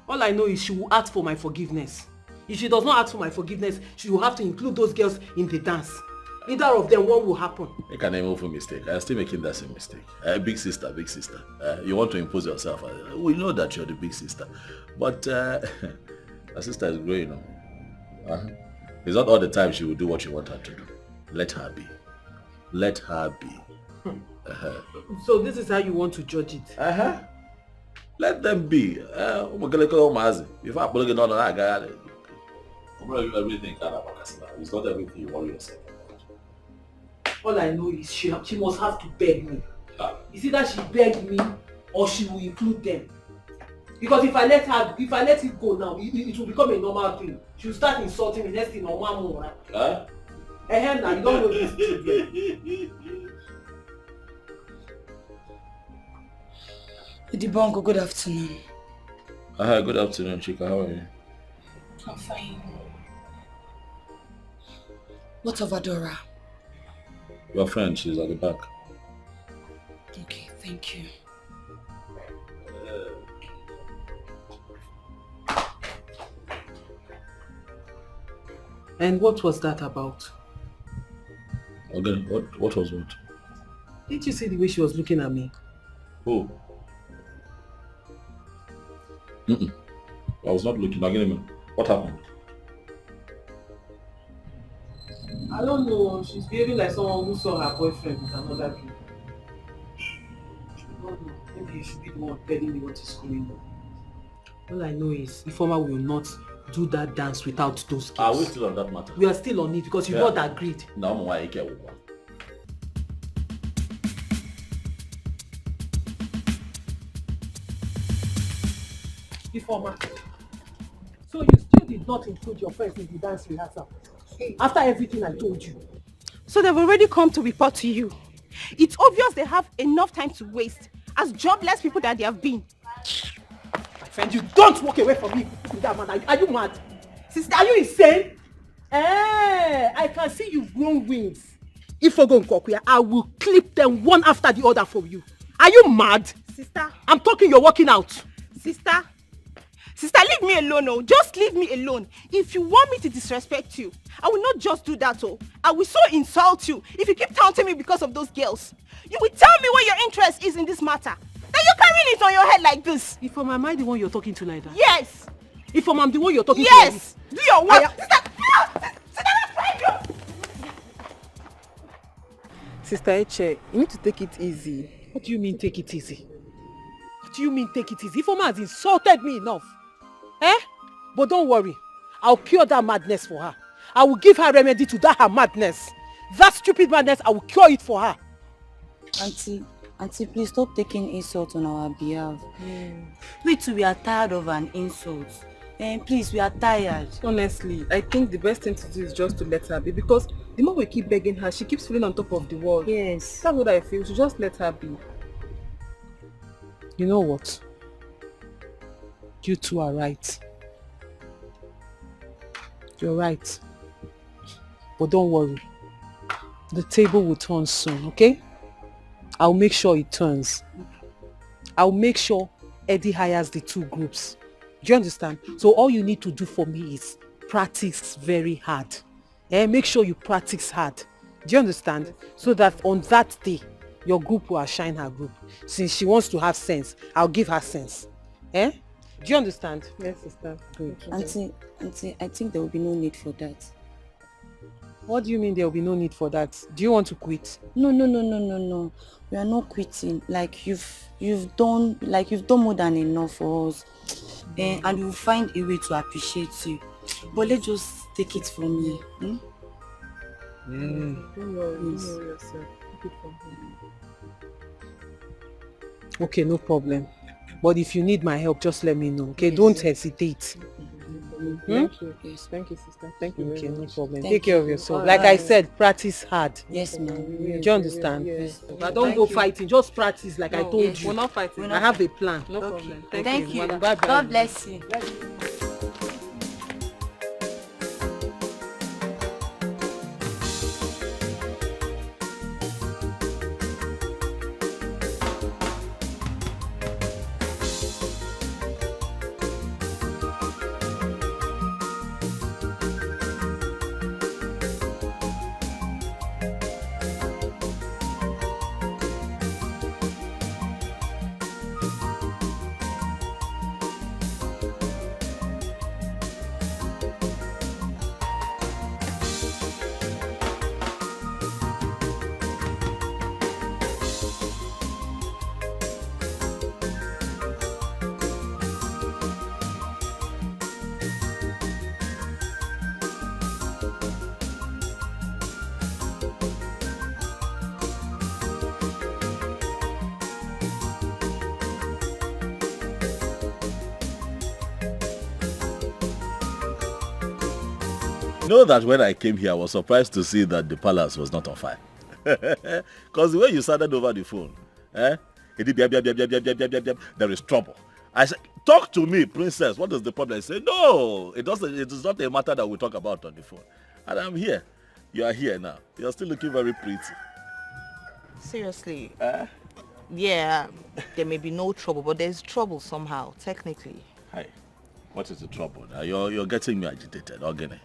All I know is she will ask for my forgiveness. If she does not ask for my forgiveness, she will have to include those girls in the dance. Either of them, what will happen? You can move a mistake. I'm still making that same mistake. Big sister, big sister. You want to impose yourself. We know that you're the big sister. But her sister is growing up. It's not all the time she will do what you want her to do. Let her be. Let her be. So this is how you want to judge it? Let them be. If I put it on that guy, everything it's not everything you worry yourself about. All I know is she must have to beg me. It's either she begged me or she will include them. Because if I let it go now, it will become a normal thing. She will start insulting me next thing on one more. Now you don't know this. Dibongo, good afternoon. Good afternoon, Chika. How are you? I'm fine. What of Adora? Your friend, she's at the back. Okay, thank you. And what was that about? Again, what was what? Didn't you see the way she was looking at me? Who? I was not looking. Again, what happened? I don't know. She's behaving like someone who saw her boyfriend with another girl. I don't know. Maybe you should be the one telling me what is going on. All I know is Ifeoma will not do that dance without those girls. Are we still on that matter? We are still on it because you've not agreed. No, why I care. Ifeoma, so you still did not include your friends in the dance rehearsal after everything I told you. So they've already come to report to you. It's obvious they have enough time to waste as jobless people that they have been. My friend, you don't walk away from me with that man. Are you mad? Sister, are you insane? I can see you've grown wings. If I go in Kokuya, I will clip them one after the other for you. Are you mad? Sister. I'm talking, you're walking out. Sister, leave me alone, oh. Just leave me alone. If you want me to disrespect you, I will not just do that, oh. I will so insult you if you keep taunting me because of those girls. You will tell me what your interest is in this matter. Then you're carrying it on your head like this. Ifeoma, am I the one you're talking to like that? Yes. Ifeoma, I'm the one you're talking to like this? Yes. Do your work. Sister Eche, you need to take it easy. What do you mean take it easy? What do you mean take it easy? Ifeoma has insulted me enough. But don't worry. I'll cure that madness for her. I will give her remedy to that her madness. That stupid madness, I will cure it for her. Auntie, please stop taking insults on our behalf. We too, we are tired of an insult. Please, we are tired. Honestly, I think the best thing to do is just to let her be, because the more we keep begging her, she keeps feeling on top of the world. Yes. That's what I feel. So just let her be. You know what? You two are right. You're right. But don't worry. The table will turn soon, okay? I'll make sure it turns. I'll make sure Eddie hires the two groups. Do you understand? So all you need to do for me is practice very hard. Make sure you practice hard. Do you understand? So that on that day, your group will outshine her group. Since she wants to have sense, I'll give her sense. Do you understand? Yes, sister. Good. Auntie, I think there will be no need for that. What do you mean there will be no need for that? Do you want to quit? No. We are not quitting. Like you've done more than enough for us. And we'll find a way to appreciate you. But let's just take it from here. Don't worry yourself. Take it from here. Okay, no problem. But if you need my help, just let me know. Okay, don't hesitate. Thank you. Yes, thank you, sister. Thank you. Okay, no problem. Thank Take care of you. yourself. Like I said, practice hard. Yes, ma'am. Do you understand? Yes. But don't go fighting. Just practice like I told you. We're not fighting. I have a plan. No problem. Thank you. Bye-bye. God bless you. You know that when I came here, I was surprised to see that the palace was not on fire. Because the way you started over the phone, there is trouble. I said, talk to me, princess. What is the problem? I said, no, it is not a matter that we talk about on the phone. And I'm here. You are here now. You're still looking very pretty. Seriously. Yeah, there may be no trouble, but there's trouble somehow, technically. Hi. What is the trouble? Now you're getting me agitated, Ogene.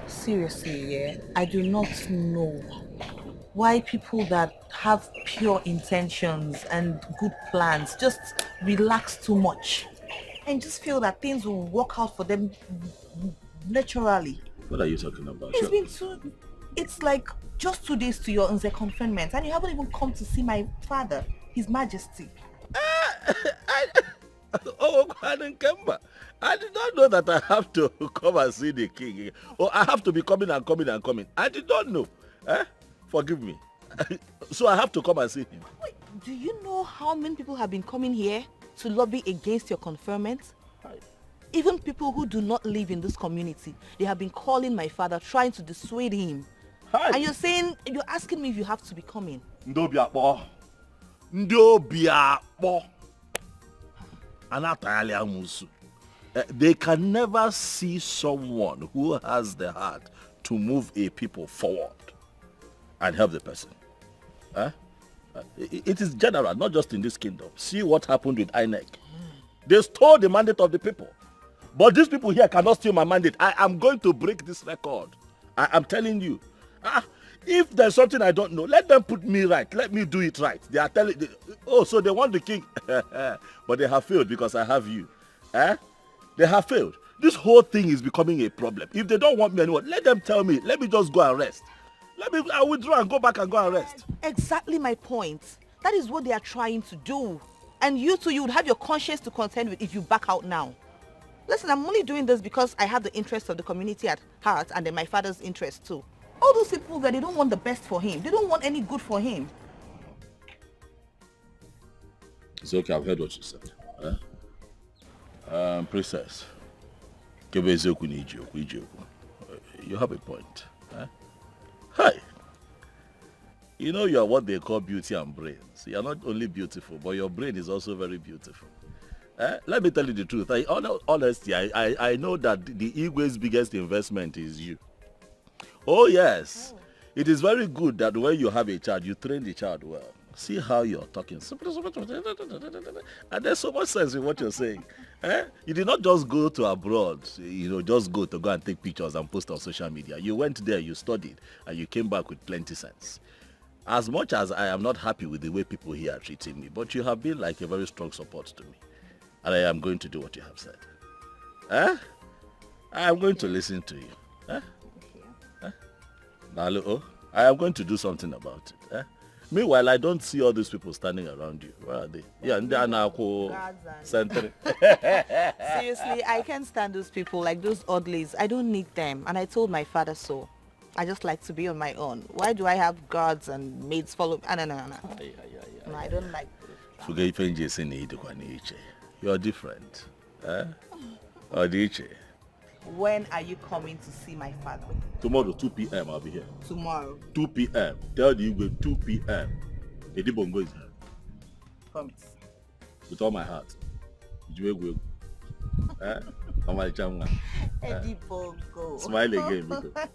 Seriously, yeah. I do not know why people that have pure intentions and good plans just relax too much and just feel that things will work out for them naturally. What are you talking about? It's like just 2 days to your confinement and you haven't even come to see my father, His Majesty. I did not know that I have to come and see the king. Or I have to be coming and coming and coming. I did not know. Forgive me. So I have to come and see him. Wait, do you know how many people have been coming here to lobby against your conferment? Even people who do not live in this community, they have been calling my father, trying to dissuade him. And you're asking me if you have to be coming. Ndobiakpo. They can never see someone who has the heart to move a people forward and help the person. It is general, not just in this kingdom. See what happened with INEC. They stole the mandate of the people. But these people here cannot steal my mandate. I am going to break this record. I am telling you. If there's something I don't know, let them put me right. Let me do it right. They are telling, so they want the king. But they have failed because I have you. They have failed. This whole thing is becoming a problem. If they don't want me anymore, let them tell me. Let me just go and rest. I'll withdraw and go back and go and rest. Exactly my point. That is what they are trying to do. And you too, you would have your conscience to contend with if you back out now. Listen, I'm only doing this because I have the interest of the community at heart and then my father's interest too. All those people that they don't want the best for him. They don't want any good for him. It's okay, I've heard what you said. Princess, you have a point. Hi. You know you are what they call beauty and brains. You are not only beautiful, but your brain is also very beautiful. Let me tell you the truth. Honestly, I know that the Igwe's biggest investment is you. Oh yes. It is very good that when you have a child, you train the child well. See how you're talking. And there's so much sense in what you're saying. You did not just go to abroad, just go and take pictures and post on social media. You went there, you studied, and you came back with plenty sense. As much as I am not happy with the way people here are treating me, but you have been like a very strong support to me. And I am going to do what you have said. I am going to listen to you. I am going to do something about it. Meanwhile, I don't see all these people standing around you. Where are they? Yeah, and they are now Seriously, I can't stand those people, like those oddlies. I don't need them. And I told my father so. I just like to be on my own. Why do I have guards and maids follow me? No, I don't like this. You're different. When are you coming to see my father? Tomorrow, 2 p.m. I'll be here. Tomorrow? 2 p.m. Tell the Igwe 2 p.m. Edibongo is here. Promise. With all my heart. Edibongo. Edibongo. Smile again, Biko.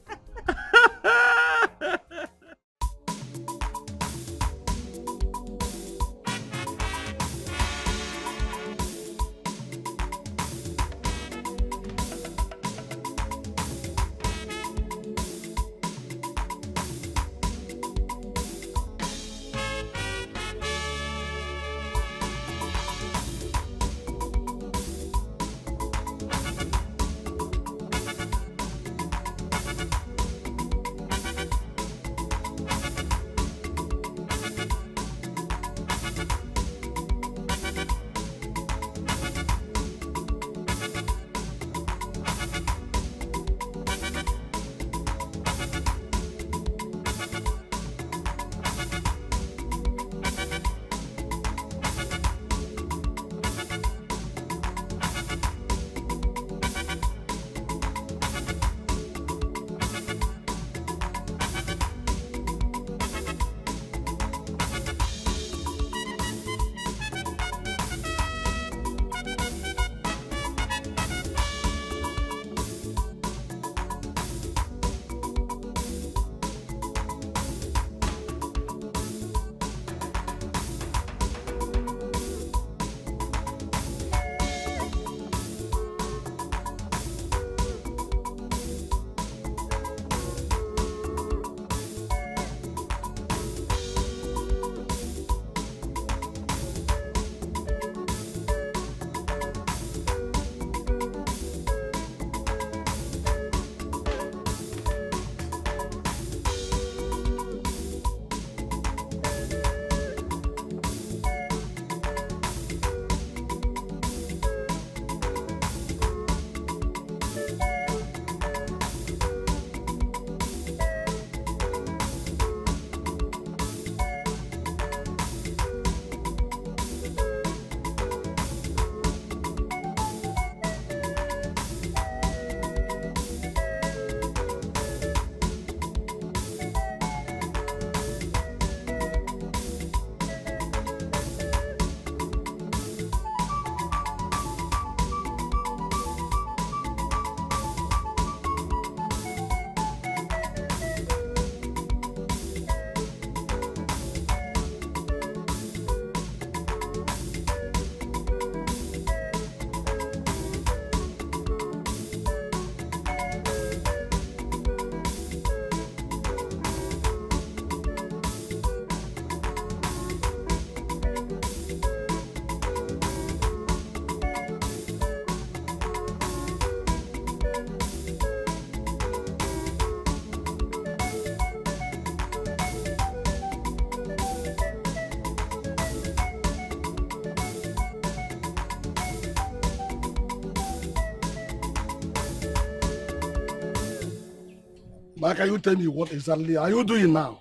Now can you tell me what exactly are you doing now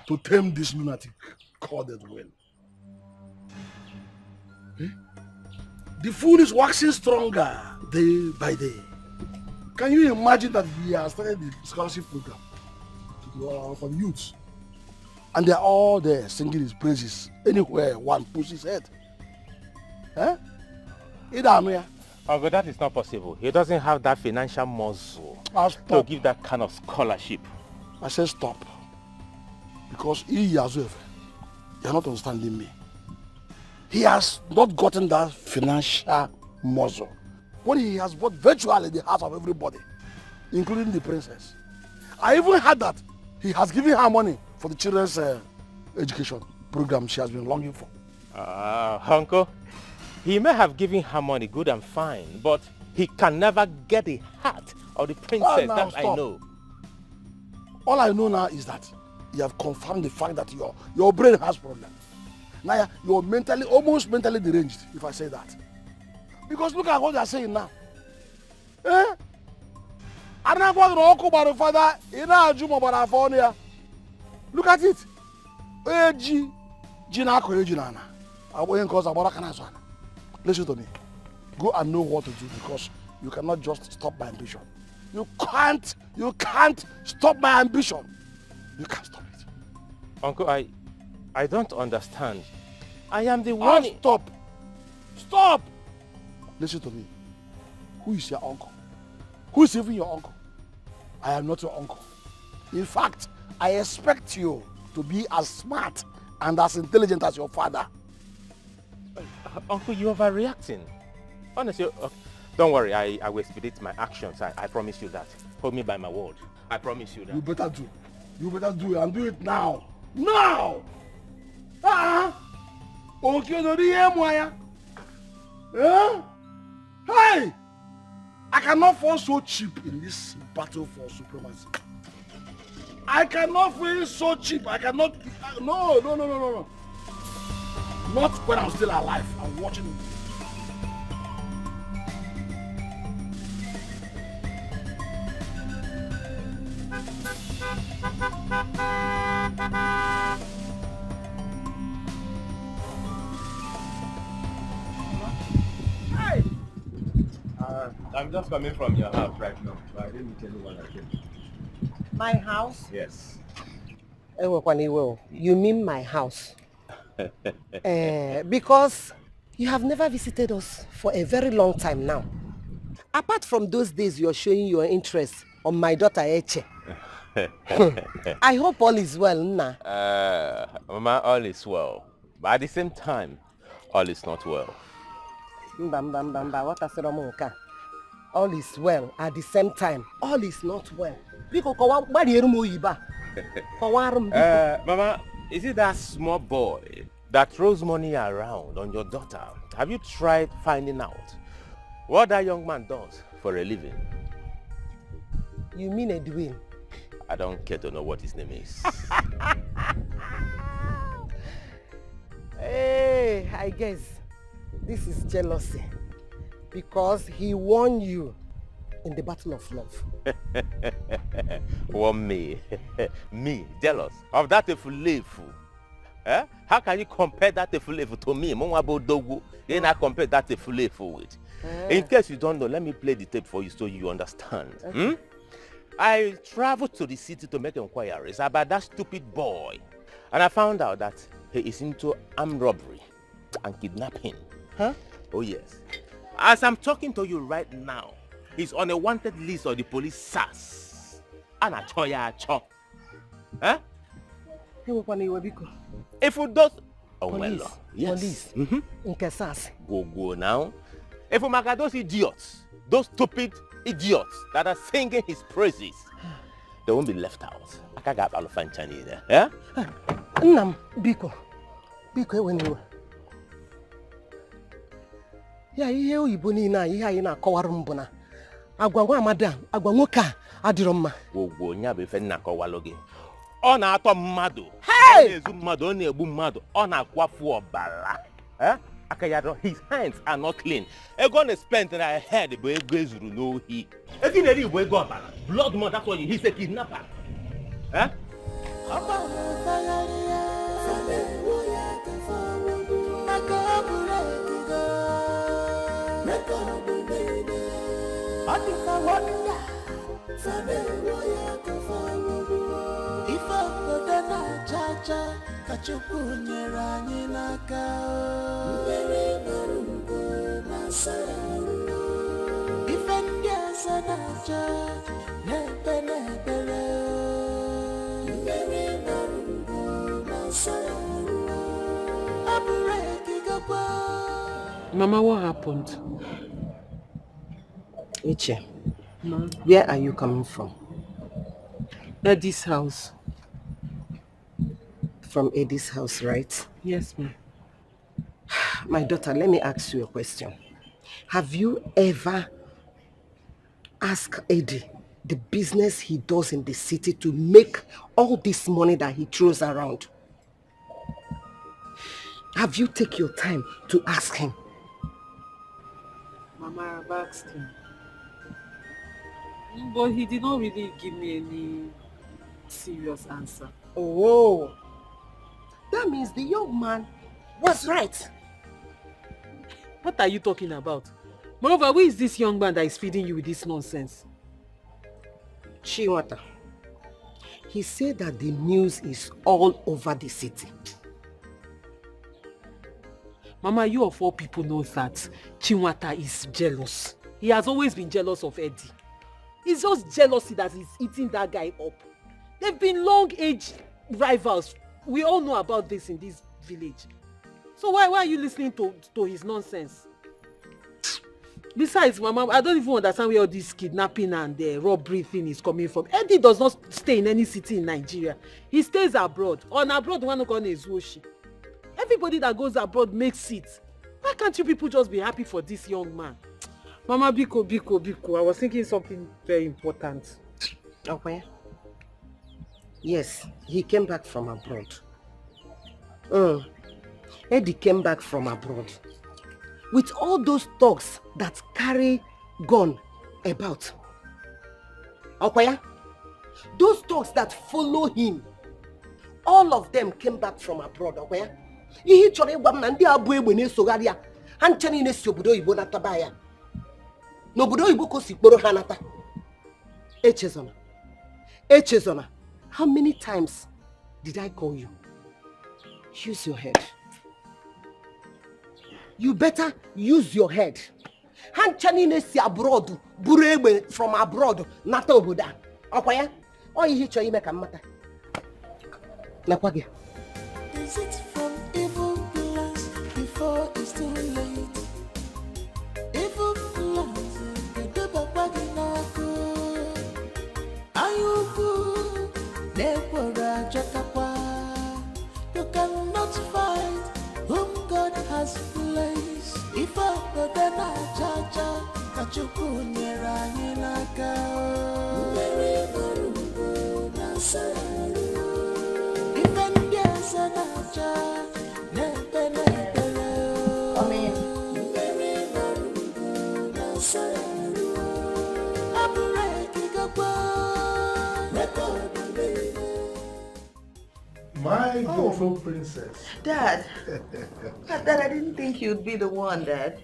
to tame this lunatic called Will? The fool is waxing stronger day by day. Can you imagine that we have started the scholarship program for the youths? And they're all there singing his praises anywhere one puts his head. Oh, but that is not possible. He doesn't have that financial muscle to give that kind of scholarship. I said stop. Because he has, you're not understanding me. He has not gotten that financial muscle when he has bought virtually the heart of everybody, including the princess. I even heard that he has given her money for the children's education program she has been longing for. Uncle, he may have given her money, good and fine, but he can never get the heart of the princess, that I know. All I know now is that you have confirmed the fact that your brain has problems. Now you're almost mentally deranged, if I say that. Because look at what they are saying now. Eh? Look at it. Listen to me. Go and know what to do, because you cannot just stop my ambition. You can't stop my ambition. You can't stop it. Uncle, I don't understand. I am the one. Stop! Stop! Listen to me. Who is your uncle? Who is even your uncle? I am not your uncle. In fact, I expect you to be as smart and as intelligent as your father. Uncle, you are overreacting. Honestly, don't worry, I will expedite my actions. I promise you that. Hold me by my word. I promise you that. You better do. You better do it, and do it now. Now! Okay, no, hey! I cannot fall so cheap in this battle for supremacy. I cannot feel so cheap. I cannot. No. Not when I'm still alive. I'm watching it. Hey! I'm just coming from your house right now, so I didn't tell you what I came. My house? Yes. You mean my house? Because you have never visited us for a very long time now. Apart from those days you're showing your interest on my daughter Eche. I hope all is well, Nna. Mama, all is well. But at the same time, all is not well. All is well at the same time. All is not well. Mama, is it that small boy that throws money around on your daughter? Have you tried finding out what that young man does for a living? You mean Edwin? I don't care to know what his name is. Hey, I guess this is jealousy. Because he won you in the battle of love. Won me? Me, jealous of that Efulefu? Eh? How can you compare that Efulefu to me? Then I compare that Efulefu with. In case you don't know, let me play the tape for you so you understand. Okay. I traveled to the city to make inquiries about that stupid boy. And I found out that he is into armed robbery and kidnapping. Huh? Oh yes. As I'm talking to you right now, he's on a wanted list of the police SARS. Anachoya. Huh? If you don't... Oh, police. well, yes. Police. Go now. If you make those idiots, those stupid idiots that are singing his praises, they won't be left out. I can't get Alfanchani there. Yeah? Nam, Biko. When you... Ya ihe oyibo niile a ihe anyị na-akọwara m bụ na agwa nwa madam agwa nwoke a adịrọ mma. Ogwo nya bụ ife na-akọwalụ gị. Ọ na-atọ mmadụ. Hey! Ọ na-ezu mmadụ, ọ na-egbu mmadụ, ọ na-akwafu ọbara. Aka ya his hands are not clean. Ego na-spend na head bụ ego ezuru n'ohi. Ego na-eri bụ ego ọbara. Blood money, that's why he's a kidnapper. Eh? Ife obodo na-acha kachukwu nyere anyị n'aka. Mmeri nọrọ ugbo na-asa ife ndị ọzọ na-acha na-ekpe n'ekpere. Mmeri nọrọ ugbo Mama, what happened? Iche, Ma? where are you coming from? Eddie's house. From Eddie's house, right? Yes, ma'am. My daughter, let me ask you a question. Have you ever asked Eddie the business he does in the city to make all this money that he throws around? Have you taken your time to ask him? Mama, I've asked him. But he did not really give me any serious answer. Oh, that means the young man was right. What are you talking about? Moreover, who is this young man that is feeding you with this nonsense? Chiwata. He said that the news is all over the city. Mama, you of all people know that Chinwata is jealous. He has always been jealous of Eddie. It's just jealousy that is eating that guy up. They've been long-age rivals. We all know about this in this village. So why are you listening to his nonsense? Besides, Mama, I don't even understand where all this kidnapping and robbery thing is coming from. Eddie does not stay in any city in Nigeria. He stays abroad. On abroad, one of is Woshi. Everybody that goes abroad makes it. Why can't you people just be happy for this young man? Mama, Biko. I was thinking something very important. Okay. Yes, he came back from abroad. Eddie came back from abroad. With all those thugs that carry gun about. Okay? Those thugs that follow him, all of them came back from abroad. Okay? Ihe chọrọ ịgwa m na ndị abụ egbe na-esogharị ya ha nche niile si obodo oyibo nataba ya n'obodo oyibo ka o si kporo ha nata. Echezona, how many times did I call you? Use your head. You better use your head. Ha nche niile si abroad buru egbe from abroad nata obodo a. Ọkwa ya? Ọ ihe chọrọ ime ka m mata. Nakwa gị. Is it from evil plans before it's too late? Evil plans, the double bagging are good. Are you good? Never Jakapa. You cannot fight whom God has placed. If I go then I jaja, Kachuku Nera Nilaka. Very good, My beautiful princess. Dad. Dad, I didn't think you'd be the one, Dad.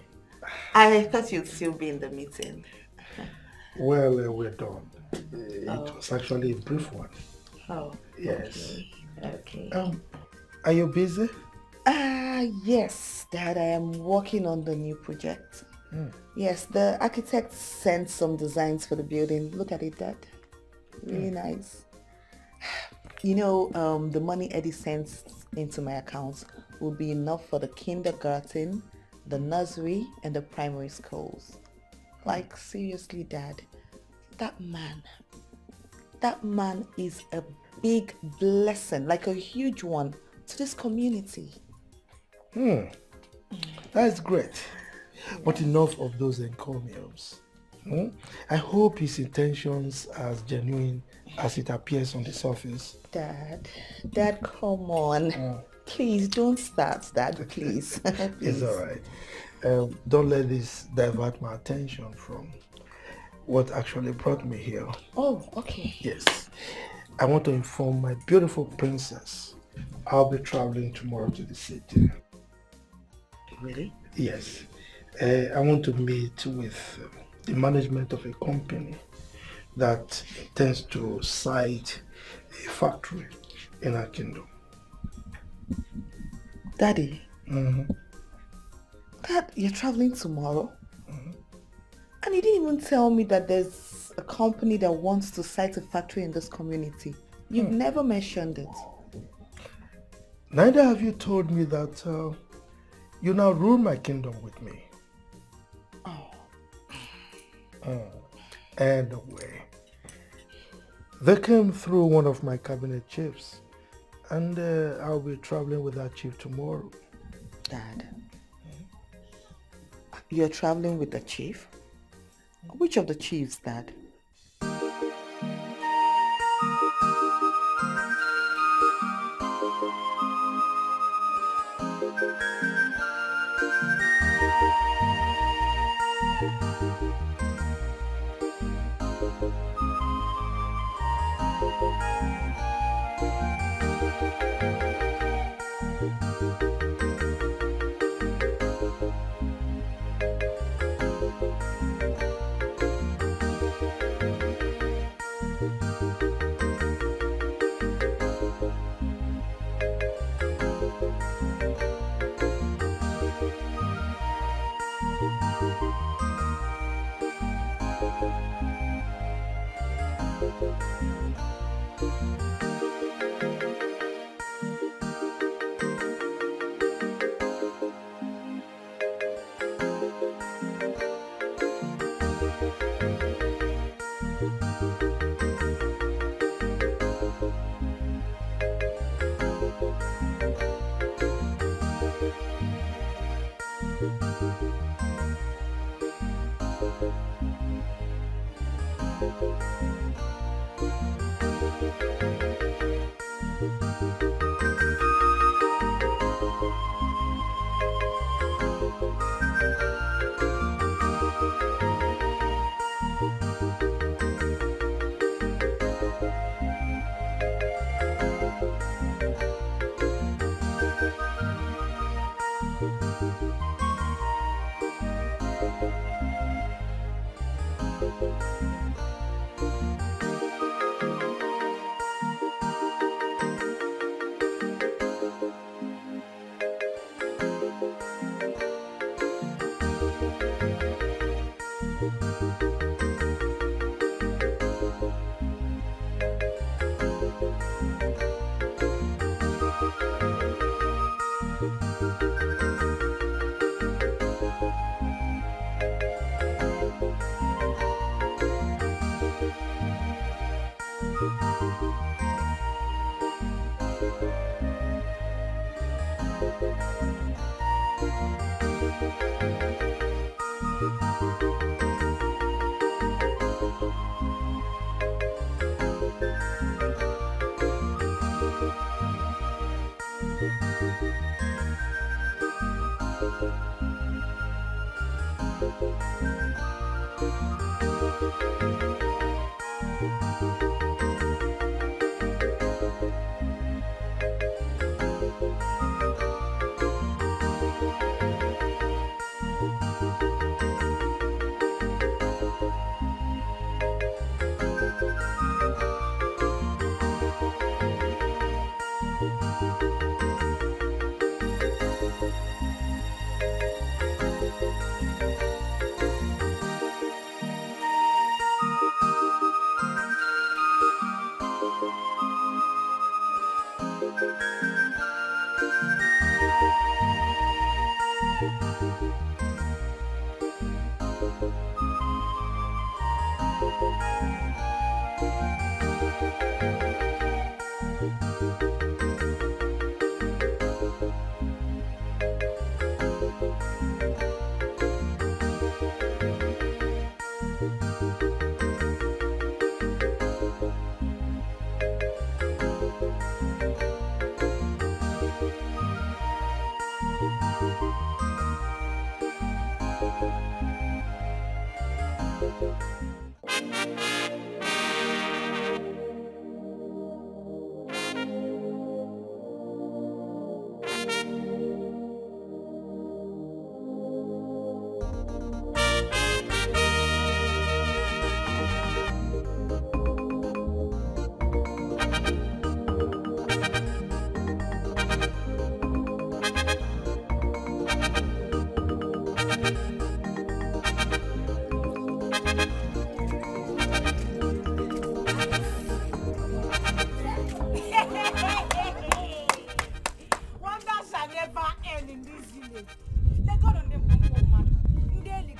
I thought you'd still be in the meeting. Well, we're done. It was actually a brief one. Oh. Yes. Okay. Are you busy? Yes, Dad. I am working on the new project. Yes, the architect sent some designs for the building. Look at it, Dad. Really nice. You know, the money Eddie sends into my accounts will be enough for the kindergarten, the nursery, and the primary schools. Like, seriously, Dad, that man is a big blessing, like a huge one, to this community. That's great. But enough of those encomiums. I hope his intentions are as genuine as it appears on the surface. Dad, come on. Please don't start, Dad, please. Please. It's all right. Don't let this divert my attention from what actually brought me here. Oh, okay. Yes. I want to inform my beautiful princess I'll be traveling tomorrow to the city. Really? Yes. I want to meet with the management of a company that tends to site a factory in our kingdom. Daddy? Dad, you're traveling tomorrow? And you didn't even tell me that there's a company that wants to site a factory in this community. You've never mentioned it. Neither have you told me that You now rule my kingdom with me. Anyway, they came through one of my cabinet chiefs, and I'll be traveling with that chief tomorrow. Dad, you're traveling with the chief? Which of the chiefs, Dad?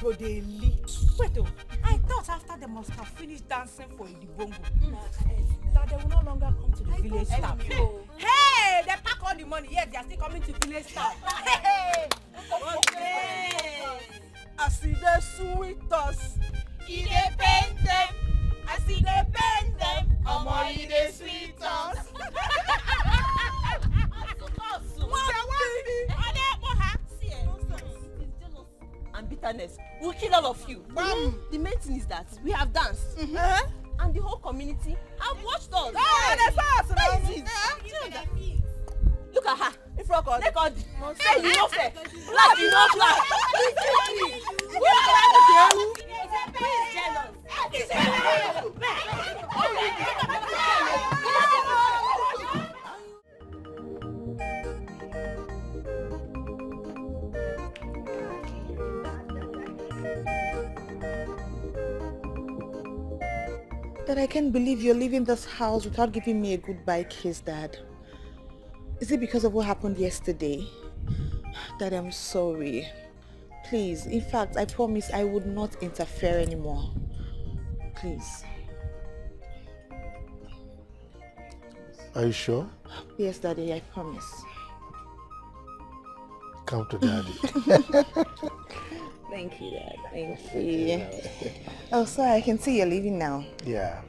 go dey leak. Wait oh, I thought after they must have finished dancing for the bongo, that they will no longer come to the village staff. Hey, they pack all the money. Yes, they are still coming to village staff. Hey, okay. I see the sweet us. He dey paint them. I see they paint them. Omo, he dey sweet us. And bitterness will kill all of you. The main thing is that we have danced. And the whole community have watched us. Look at her. Take all the say you no fair. Flag you no flag. We are Dad, I can't believe you're leaving this house without giving me a goodbye kiss, Dad. Is it because of what happened yesterday? Dad, I'm sorry. Please, in fact, I promise I would not interfere anymore. Please. Are you sure? Yes, Daddy, I promise. Come to Daddy. Thank you, Dad. Thank you. Oh, sorry, I can see you're leaving now. Yeah.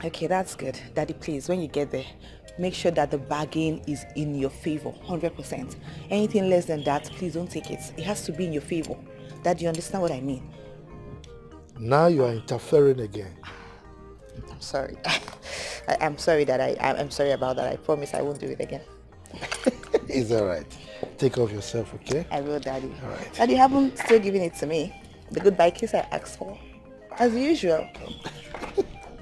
Okay, that's good. Daddy, please, when you get there, make sure that the bargain is in your favor, 100%. Anything less than that, please don't take it. It has to be in your favor. Dad, you understand what I mean? Now you are interfering again. I'm sorry. I'm sorry that I'm sorry about that. I promise I won't do it again. It's all right. Take off yourself, okay? I will, Daddy. All right. Daddy, you haven't still given it to me. The goodbye kiss I asked for. As usual.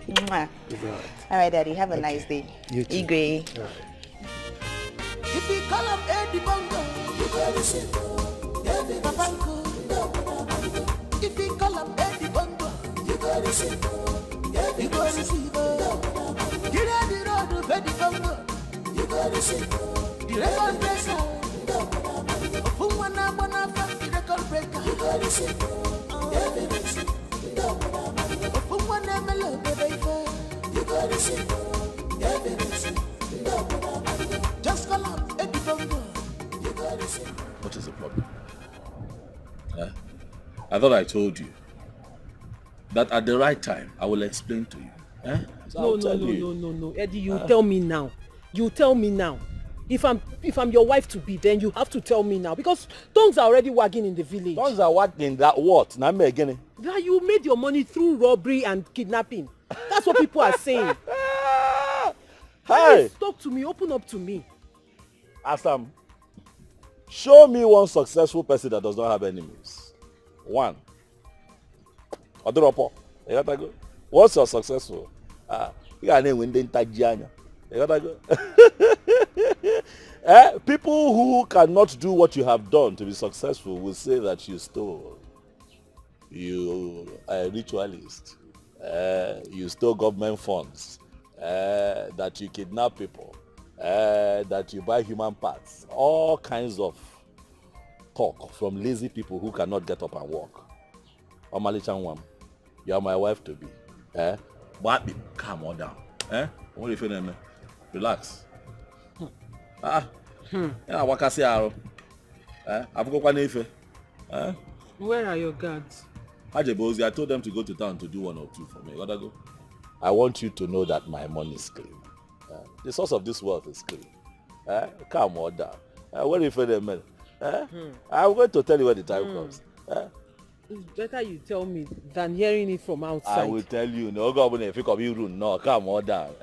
Mwah. It's all right. All right, Daddy. Have a nice day. You too. Igwe. All right. If you call him Eddie Bongo, you go receive. Eddie Bongo. If you call him Eddie Bongo, you go receive. You go receive. Get on the road with Eddie Bongo, you go receive. The record breaker. Open one the record breaker, you go receive. Open one baby, you go receive. Just call up Eddie Bongo, you go receive. What is the problem? I thought I told you that at the right time I will explain to you. No, Eddie, you tell me now. You tell me now. If I'm your wife to be, then you have to tell me now, because tongues are already wagging in the village. Tongues are wagging that what? Now me again. That you made your money through robbery and kidnapping. That's what people are saying. Hey! Please, talk to me. Open up to me. Asam, show me one successful person that does not have enemies. One. Odoropo. You gotta go. Once you're successful, you gotta name when they Nigerian. You gotta go. People who cannot do what you have done to be successful will say that you stole. You are a ritualist. You stole government funds. That you kidnap people. That you buy human parts. All kinds of talk from lazy people who cannot get up and walk. Omali Chanwam, you are my wife to be. But calm on down. What do you feel, man? Relax. Where are your guards? I told them to go to town to do 1 or 2 for me. Gotta go. I want you to know that my money is clean. The source of this wealth is clean. Calm on down. What do you feel, man? I'm going to tell you when the time comes. It's better you tell me than hearing it from outside. I will tell you. No, God, if you come in room, no, calm on down.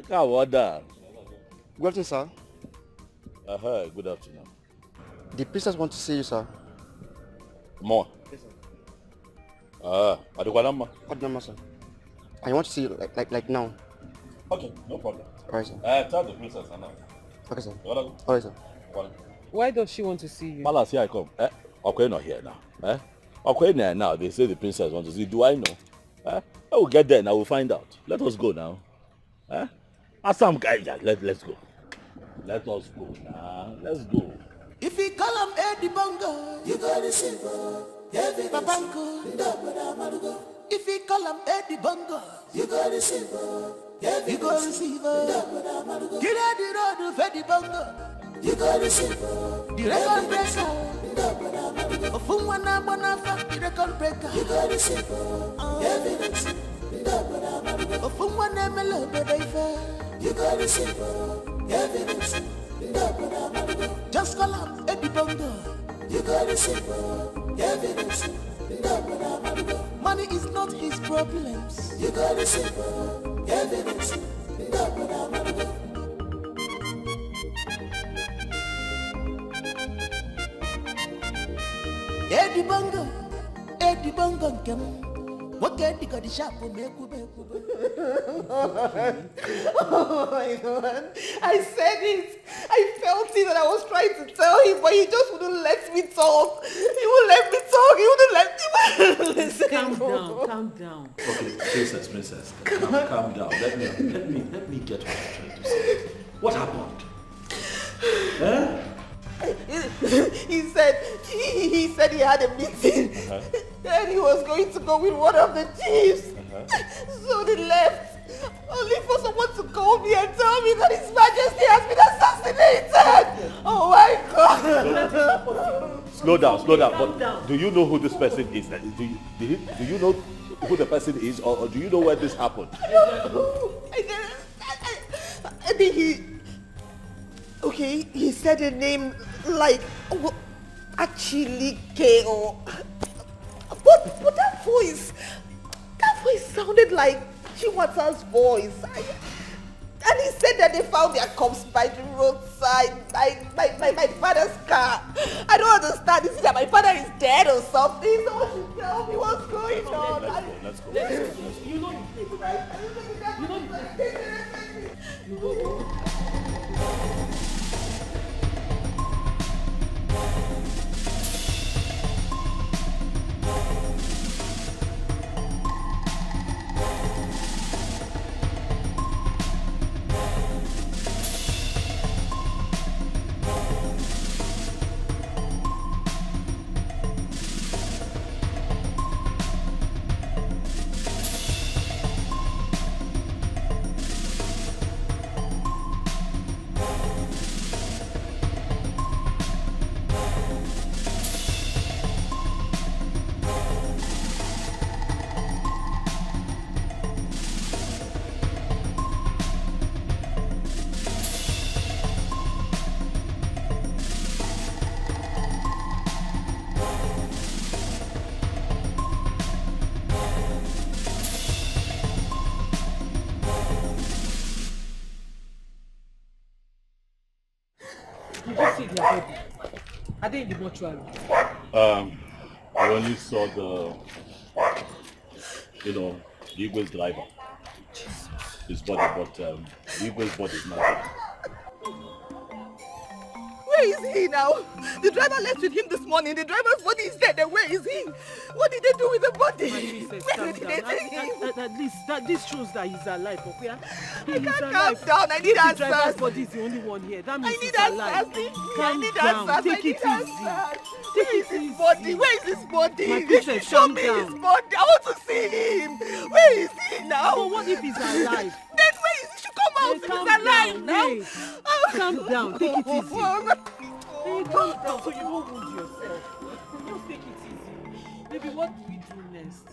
Calm on down. Good afternoon, sir. Good afternoon. The princess wants to see you, sir. More? Yes, sir. What number? What number, sir? I want to see you like now. Okay, no problem. All right, sir. Tell the princess now. Okay, sir. You wanna go? All right, sir. Why does she want to see you? Palace, here I come. Okay, not here now. Okay, now they say the princess wants to see. Do I know? I will get there and I will find out. Let us go now. Some guy, let's go. Let us go now. Let's go. If you call him Eddie Bongo, you go receive. Papanko, if you call him Eddie Bongo, you go receive her. You go receive her. Get out the road of Eddie Bongo, you go receive her. The record breaker, Ofumwana Bonafa, the record breaker, you go receive her. Evidence, Ofumwana Melo, you go receive her. Evidence, just call him Eddie Bongo, you go receive her. Evidence. Money is not his problems. You gotta see evidence. Eddie Bongo, what can you got the shop for me? Oh my God. I said it. I felt it and I was trying to tell him, but he just wouldn't let me talk. He wouldn't let me talk. He wouldn't let me listen. Calm down. Okay, princess. Calm down. Let me get what you're trying to say. What happened? He said he had a meeting. And he was going to go with one of the chiefs. So they left. Only for someone to call me and tell me that His Majesty has been assassinated. Oh my God. Slow down. But do you know who this person is? Do you know who the person is, or do you know where this happened? I don't know. I think he said a name like Achilike or... But that voice sounded like Chiwata's voice. And he said that they found their corpse by the roadside, my father's car. I don't understand. Is it that my father is dead or something? Someone should tell me what's going on. Let's go. You know the place, right? You know the place. Are they in the mortuary? I only saw the Igwe's driver. His body, but Igwe's body is not there. Where is he now? The driver left with him this morning. The driver's body is dead. Then where is he? What did they do with the body? Where did they take him? At least this shows that he's alive. Okay? I can't calm down. I need answers. The driver's body is the only one here. That means he's alive. Calm down. Take it easy. Where is his body? Where is his body? My princess, show me his body. I want to see him. Where is he now? But what if he's alive? Then where is he? He should come out if he's alive now. Calm down. Take it easy. Hey, calm down so you don't wound yourself. Just take it easy. Maybe what do we do next?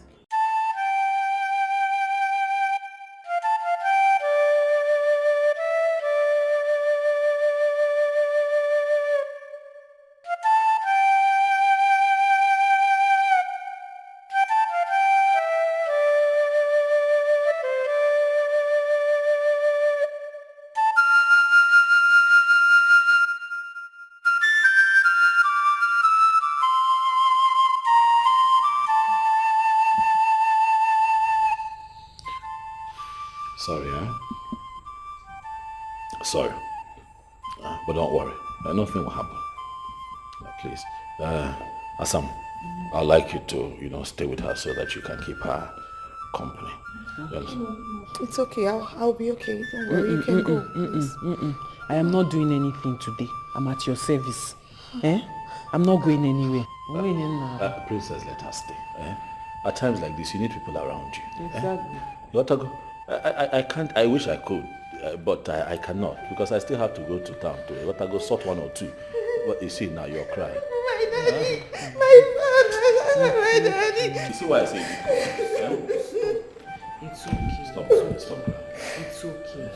Sorry, Sorry. But don't worry. Nothing will happen. Please. Assam, I'd like you to, stay with her so that you can keep her company. It's okay. I'll be okay. Don't worry. You can go. I am not doing anything today. I'm at your service. I'm not going anywhere. Princess, let her stay. At times like this, you need people around you. Exactly. You want to go? I can't. I wish I could, but I cannot because I still have to go to town to go sort one or two. But you see now, you're crying. My daddy, my father, my daddy. You see why I say It's okay. Stop crying. It's okay.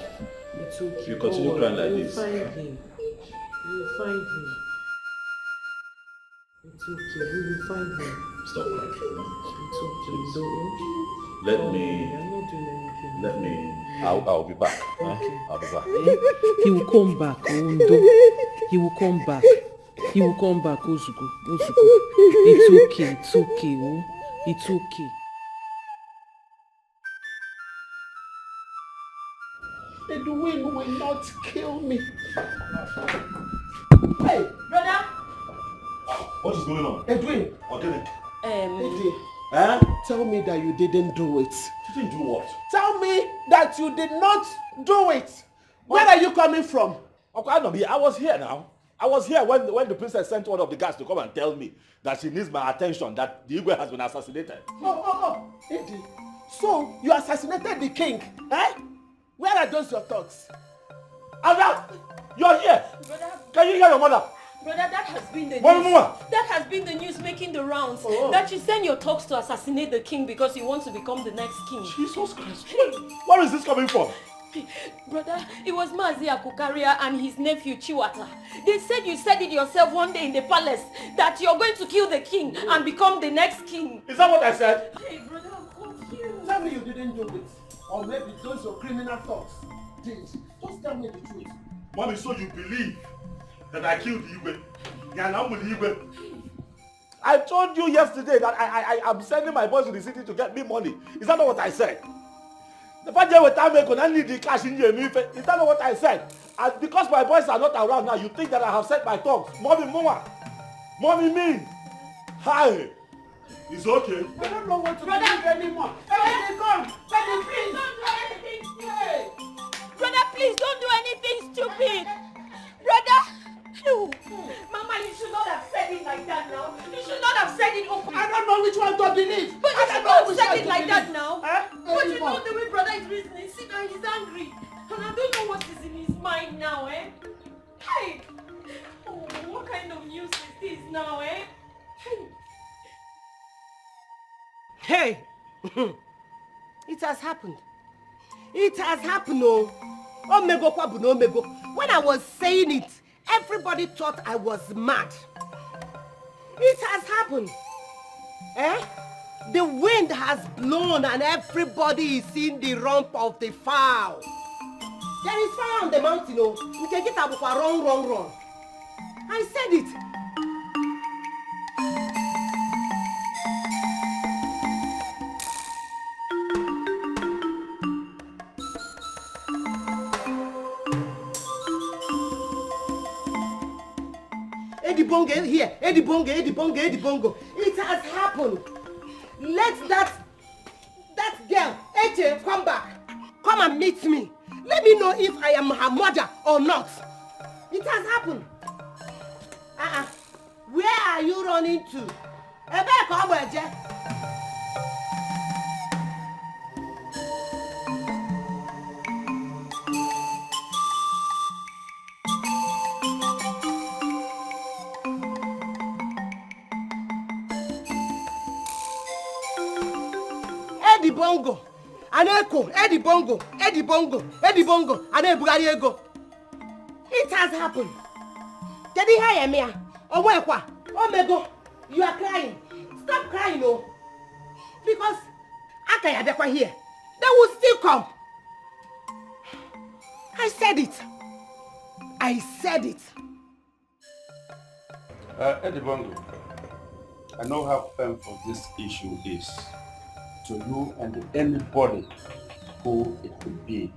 It's okay. You continue crying like this. You'll find him. You'll find him. It's okay. We will find him. Stop crying. It's okay. Don't. Let me. I'm not doing anything. Let me. I'll be back. Okay. I'll be back. He will come back, Ondo. He will come back. He will come back, Ozuko. It's okay. It's okay. Oh. It's okay. Edwin will not kill me. Hey, brother. What is going on? Edwin. Okay. Edwin. Huh? Tell me that you didn't do it. You didn't do what? Tell me that you did not do it. Where are you coming from? I was here now. I was here when the princess sent one of the guards to come and tell me that she needs my attention, that the Igwe has been assassinated. Oh. Eddie. So, you assassinated the king, eh? Where are those your thoughts? Ada, you're here. Brother, Can you hear your mother? Brother, that has been the news. Mama. That has been the news making the rounds. That you send your talks to assassinate the king because you want to become the next king. Jesus Christ. Where is this coming from? Brother, it was Mazi Akukaria and his nephew Chiwata. They said you said it yourself one day in the palace that you're going to kill the king and become the next king. Is that what I said? Hey, brother, I'm confused. Tell me you didn't do it. Or maybe those your criminal thoughts did. Just tell me the truth. Mommy, so you believe that I killed the Igwe? Yeah, now with the Igwe. I told you yesterday that I am sending my boys to the city to get me money. Is that not what I said? The fact that I need the cash in here, is that not what I said? And because my boys are not around now, you think that I have said my tongue. Mommy, me. Hi. It's okay. I don't know what to believe anymore. Everything come. Daddy, please. Don't do anything stupid. Brother, please don't do anything stupid. Brother. No. Mama, you should not have said it like that now. You should not have said it openly. I don't know which one to believe. But you should not have said it like that now. Huh? But you know the way brother is reasoning. See now he's angry. And I don't know what is in his mind now, eh? Hey! Oh, what kind of news is this now, eh? Hey! It has happened. It has happened, oh. Omego kwabuno omego. When I was saying it, everybody thought I was mad. It has happened. Eh? The wind has blown and everybody is seeing the rump of the fowl. There is fire on the mountain, oh. You can get up for run. I said it. Eddie Bongo. It has happened. Let that girl, Eche, come back. Come and meet me. Let me know if I am her mother or not. It has happened. Where are you running to? Eddie Bongo, Aneko, Eddie Bongo, Anebugari ego. It has happened. Jadi hi Emia, Omwekwa, Omego, you are crying. Stop crying, oh. Because Akayadekwa here, they will still come. I said it. Eddie Bongo, I know how painful this issue is to you and anybody who it could be.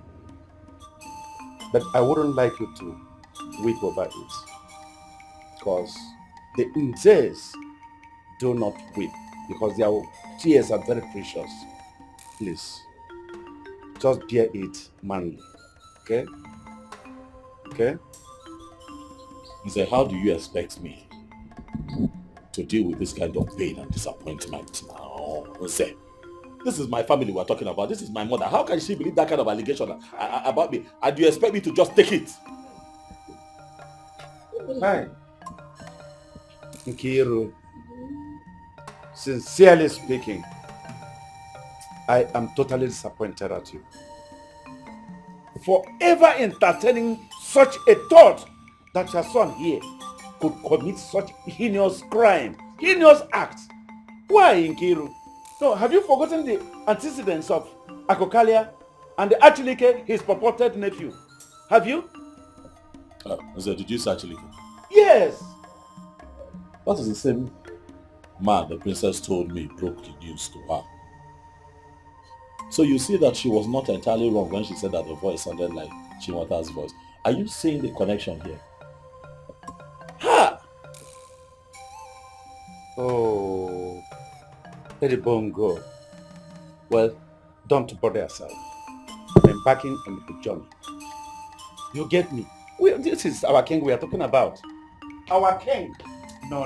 But I wouldn't like you to weep over it. Because the Nzes do not weep. Because their tears are very precious. Please, just bear it manly. Okay? Okay? He said, how do you expect me to deal with this kind of pain and disappointment now. Say, this is my family we're talking about. This is my mother. How can she believe that kind of allegation about me? And do you expect me to just take it? Hi. Nkiru, sincerely speaking, I am totally disappointed at you. Forever entertaining such a thought that your son here could commit such heinous crime, heinous acts. Why, Nkiru? No, have you forgotten the antecedents of Akokalia and the Achilike, his purported nephew? Have you? So did you say Achilike? Yes. That is the same man the princess told me broke the news to her. So you see that she was not entirely wrong when she said that the voice sounded like Chimota's voice. Are you seeing the connection here? Ha! Oh, Lady Bongo. Well, don't bother yourself. I'm embarking on the journey. You get me? This is our king we are talking about. Our king. No.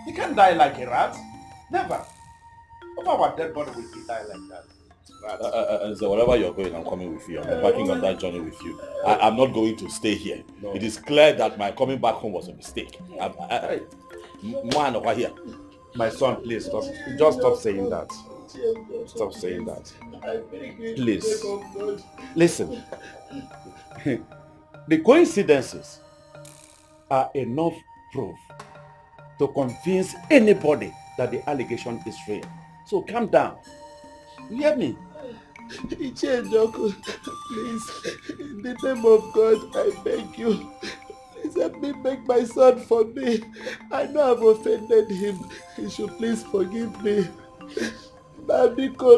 He can't die like a rat. Never. Over our dead body will he die like that. So wherever you're going, I'm coming with you. I'm embarking on that journey with you. I'm not going to stay here. No. It is clear that my coming back home was a mistake. Man over here. My son, please stop. Just stop saying that. Stop saying that. Please. Listen. The coincidences are enough proof to convince anybody that the allegation is real. So calm down. You hear me? Ichejoko, please, in the name of God, I beg you, please help me beg my son for me. I know I've offended him. He should please forgive me. Biko,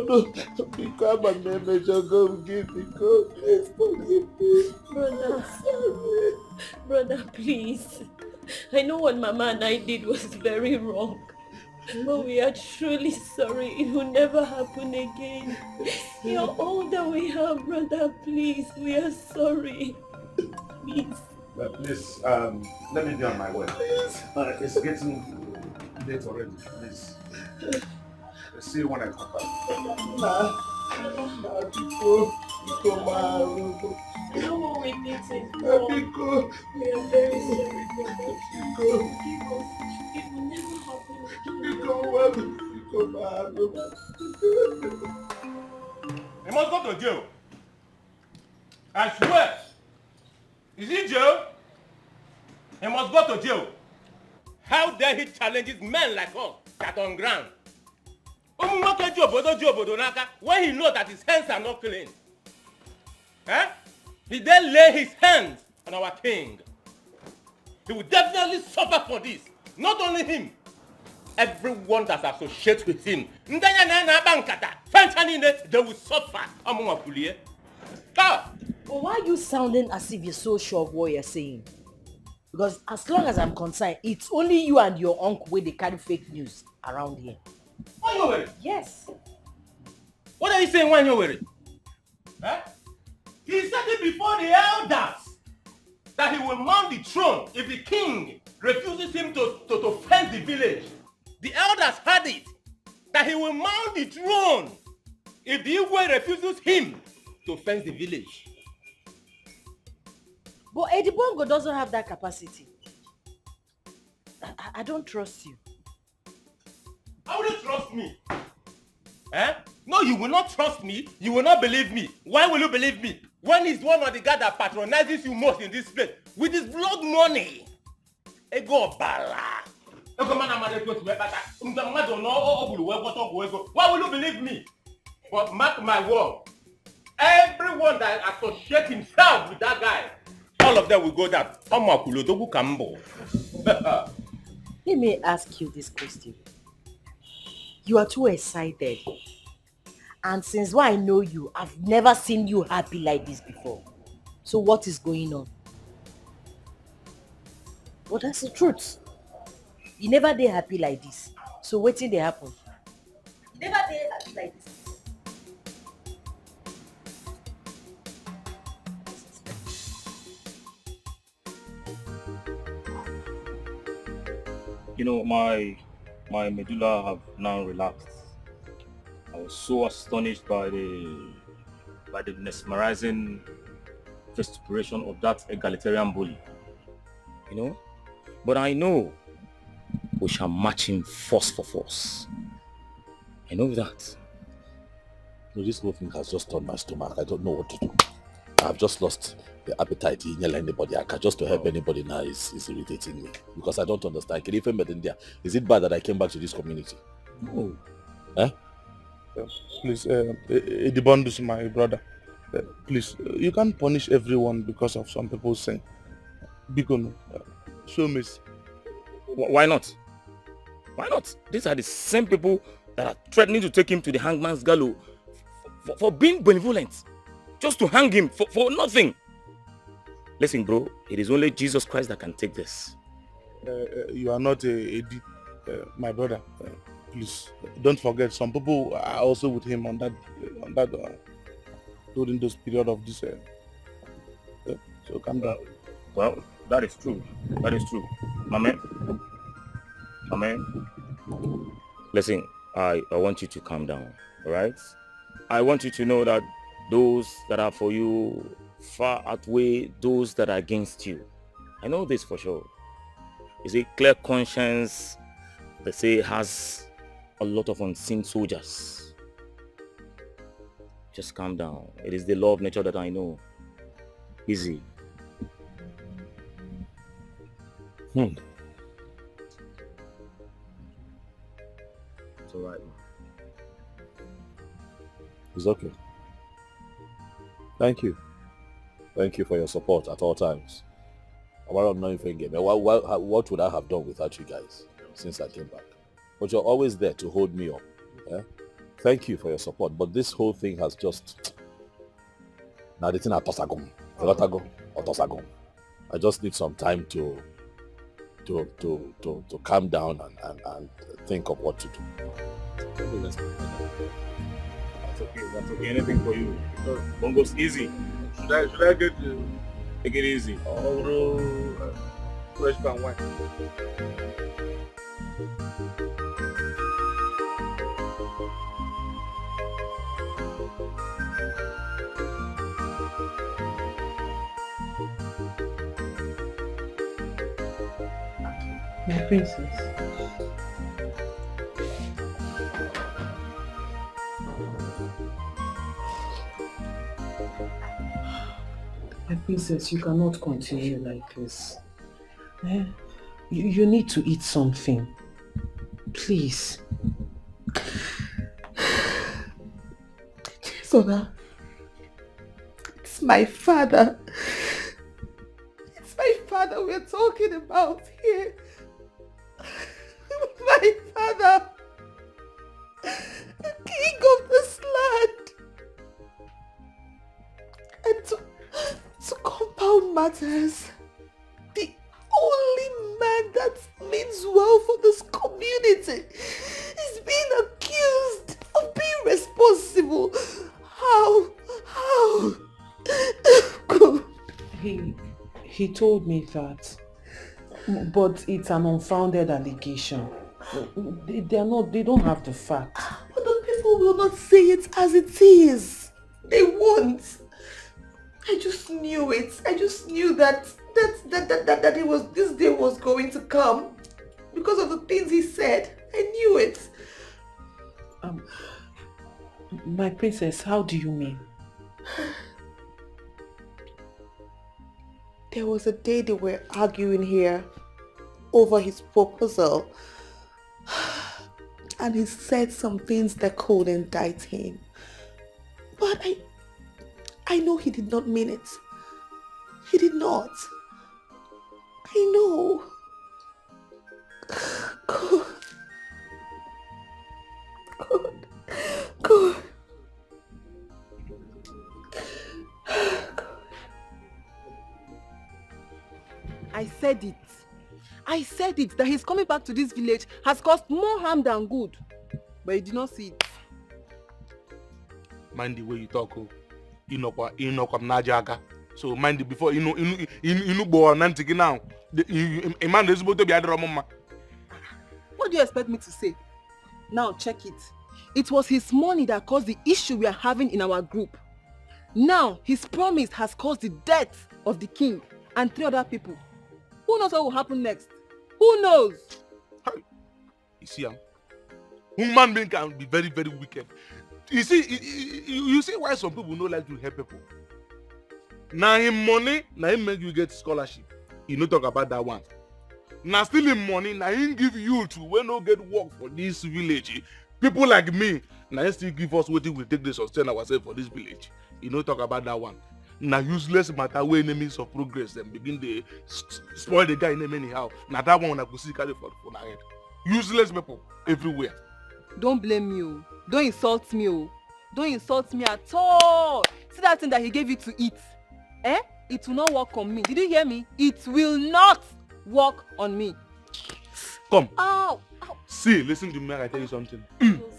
I'm a member, Jogo, give me God, please forgive me. Brother, sorry. Brother, please. I know what Mama and I did was very wrong. But we are truly sorry. It will never happen again. You're all that we have, brother. Please, we are sorry. Please. Please, let me be on my way. It's getting late already. Please. I'll see you when I come back. No more with it. We are very sorry, brother. Forgive us. It will never happen. He must go to jail. I swear. Is he jail? He must go to jail. How dare he challenges men like us that on ground? When he knows that his hands are not clean. He then lay his hands on our king. He will definitely suffer for this. Not only him. Everyone that associates with him. They will suffer. But why are you sounding as if you're so sure of what you're saying? Because as long as I'm concerned, it's only you and your uncle where they carry fake news around here. Yes. What are you saying when you're worried? He said it before the elders that he will mount the throne if the king refuses him to fence the village. The elders heard it, that he will mount the throne if the Igwe refuses him to fence the village. But Eddie Bongo doesn't have that capacity. I don't trust you. How will you trust me? No, you will not trust me. You will not believe me. Why will you believe me? When he's one of the guys that patronizes you most in this place with his blood money. Ego bala. Why will you believe me? But mark my word. Everyone that associates himself with that guy, all of them will go down. Let me ask you this question. You are too excited. And since I know you, I've never seen you happy like this before. So what is going on? Well, that's the truth. You never did happy like this. So what did they happen? You never did happy like this. You know, my medulla have now relaxed. I was so astonished by the mesmerizing vituperation of that egalitarian bully. You know? But I know we shall match him force for force. I know that. No, this whole thing has just turned my stomach. I don't know what to do. I've just lost the appetite to yell anybody. I can just to help anybody now is irritating me. Because I don't understand. Is it bad that I came back to this community? No. Eh? Please, Edibondus, my brother. Please, you can't punish everyone because of some people's sin. Bikono, show mercy. Why not? Why not? These are the same people that are threatening to take him to the hangman's gallows for being benevolent. Just to hang him for nothing. Listen, bro, it is only Jesus Christ that can take this. You are not Eddie, my brother. Please, don't forget, some people are also with him on that during this period of this. So calm down. Well, that is true. That is true. Amen. Amen. Listen, I want you to calm down, alright? I want you to know that those that are for you far outweigh those that are against you. I know this for sure. You see, clear conscience, they say, has a lot of unseen soldiers. Just calm down. It is the law of nature that I know. Easy. It's alright. It's okay. Thank you. Thank you for your support at all times. What would I have done without you guys since I came back? But you're always there to hold me up. Yeah? Thank you for your support. But this whole thing has just... Now the thing at Tosagum. I just need some time to calm down and think of what to do. That's okay. That's okay. Anything for you. Bongo's easy. Should I get take it easy? Fresh pan wine. My princess. My princess, you cannot continue like this. You need to eat something. Please. Soda, it's my father. It's my father we're talking about here. My father. The king of this land. And to compound matters, the only man that means well for this community is being accused of being responsible. How? He told me that, but it's an unfounded allegation. They don't have the facts. But the people will not say it as it is. They won't. I just knew it. I just knew that this day was going to come because of the things he said. I knew it. My princess, how do you mean? There was a day they were arguing here over his proposal. And he said some things that could indict him. But I know he did not mean it. He did not. I know. God. I said it, that his coming back to this village has caused more harm than good. But he did not see it. Mind the way you talk. Inokwa mnajaga. So mind it before inu bo nantiki now. A man is supposed to be adorable. What do you expect me to say? Now check it. It was his money that caused the issue we are having in our group. Now his promise has caused the death of the king and 3 other people. Who knows what will happen next? Who knows? You see, human being can be very, very wicked. You see, you see why some people don't like to help people. Now him money, now him make you get scholarship. You know talk about that one. Now stealing money, now him give you to when no get work for this village. People like me, now him still give us what we take to sustain ourselves for this village. You know talk about that one. Now useless matter where enemies of progress and begin to spoil the guy name anyhow. Now that one I go see carry for my head. Useless people everywhere. Don't blame me. Don't insult me. Don't insult me at all. See that thing that he gave you to eat? It will not work on me. Did you hear me? It will not work on me. Come. Ow. See, listen to me, I tell you something.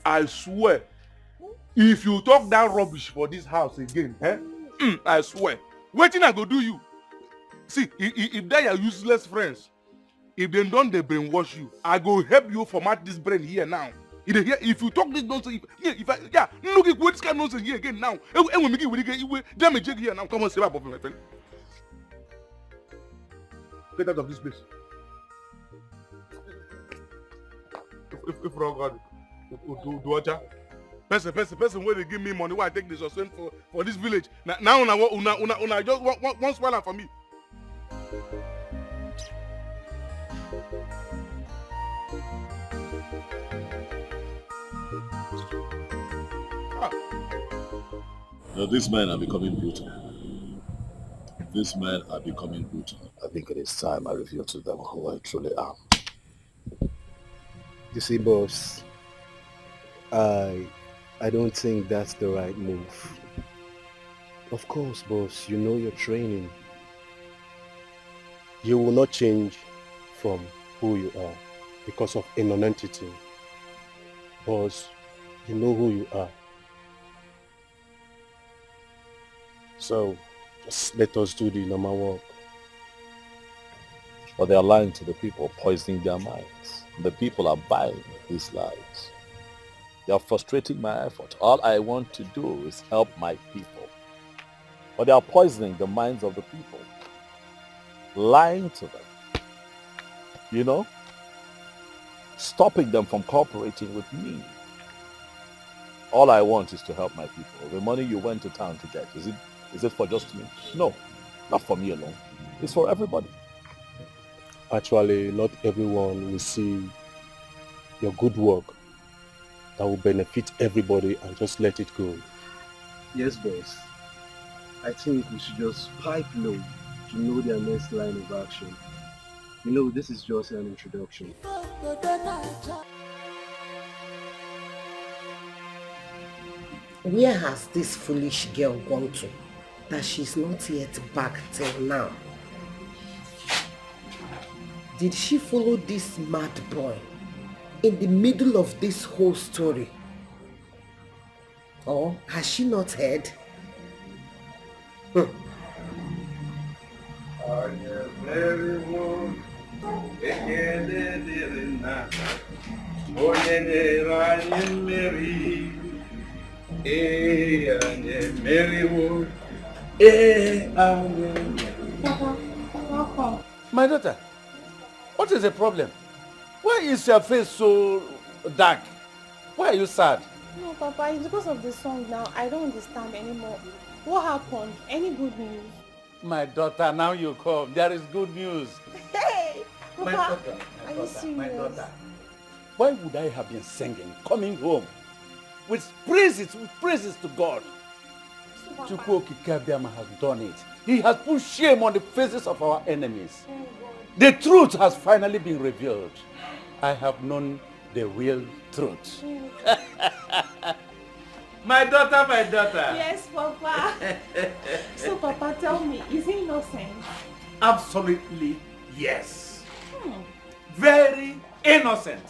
I swear, if you talk that rubbish for this house again, I swear, waiting I go do you. See, if they are useless friends, if they don't they brainwash you, I go help you format this brain here now. If you talk this nonsense, look at what this kind of nonsense here again now. And when we get damage here now, come on, say my friend. Get out of this place. If wrong God, do what? Person where they give me money, why I take this sustain for this village. Now una just one swallow for me. Now, these men are becoming brutal. These men are becoming brutal. I think it is time I reveal to them who I truly am. You see, boss, I don't think that's the right move. Of course, boss, you know your training. You will not change from who you are because of a non-entity. Boss, you know who you are. So, just let us do the normal work. But they are lying to the people, poisoning their minds. The people are buying these lies. They are frustrating my effort. All I want to do is help my people. But they are poisoning the minds of the people. Lying to them. You know? Stopping them from cooperating with me. All I want is to help my people. The money you went to town to get, is it for just me? No, not for me alone. It's for everybody. Actually, not everyone will see your good work that will benefit everybody and just let it go. Yes, boss. I think we should just pipe low to know their next line of action. You know, this is just an introduction. Where has this foolish girl gone to that she's not yet back till now? Did she follow this mad boy in the middle of this whole story? Or has she not heard? My daughter, what is the problem? Why is your face so dark? Why are you sad? No, Papa, it's because of the song now. I don't understand anymore. What happened? Any good news? My daughter, now you come. There is good news. Hey! Papa, My daughter, are you serious? my daughter. Why would I have been singing, coming home, with praises to God? Chukwu Okike has done it. He has put shame on the faces of our enemies. The truth has finally been revealed. I have known the real truth. My daughter, my daughter. Yes, Papa. So, Papa, tell me, is he innocent? Absolutely yes. Very innocent.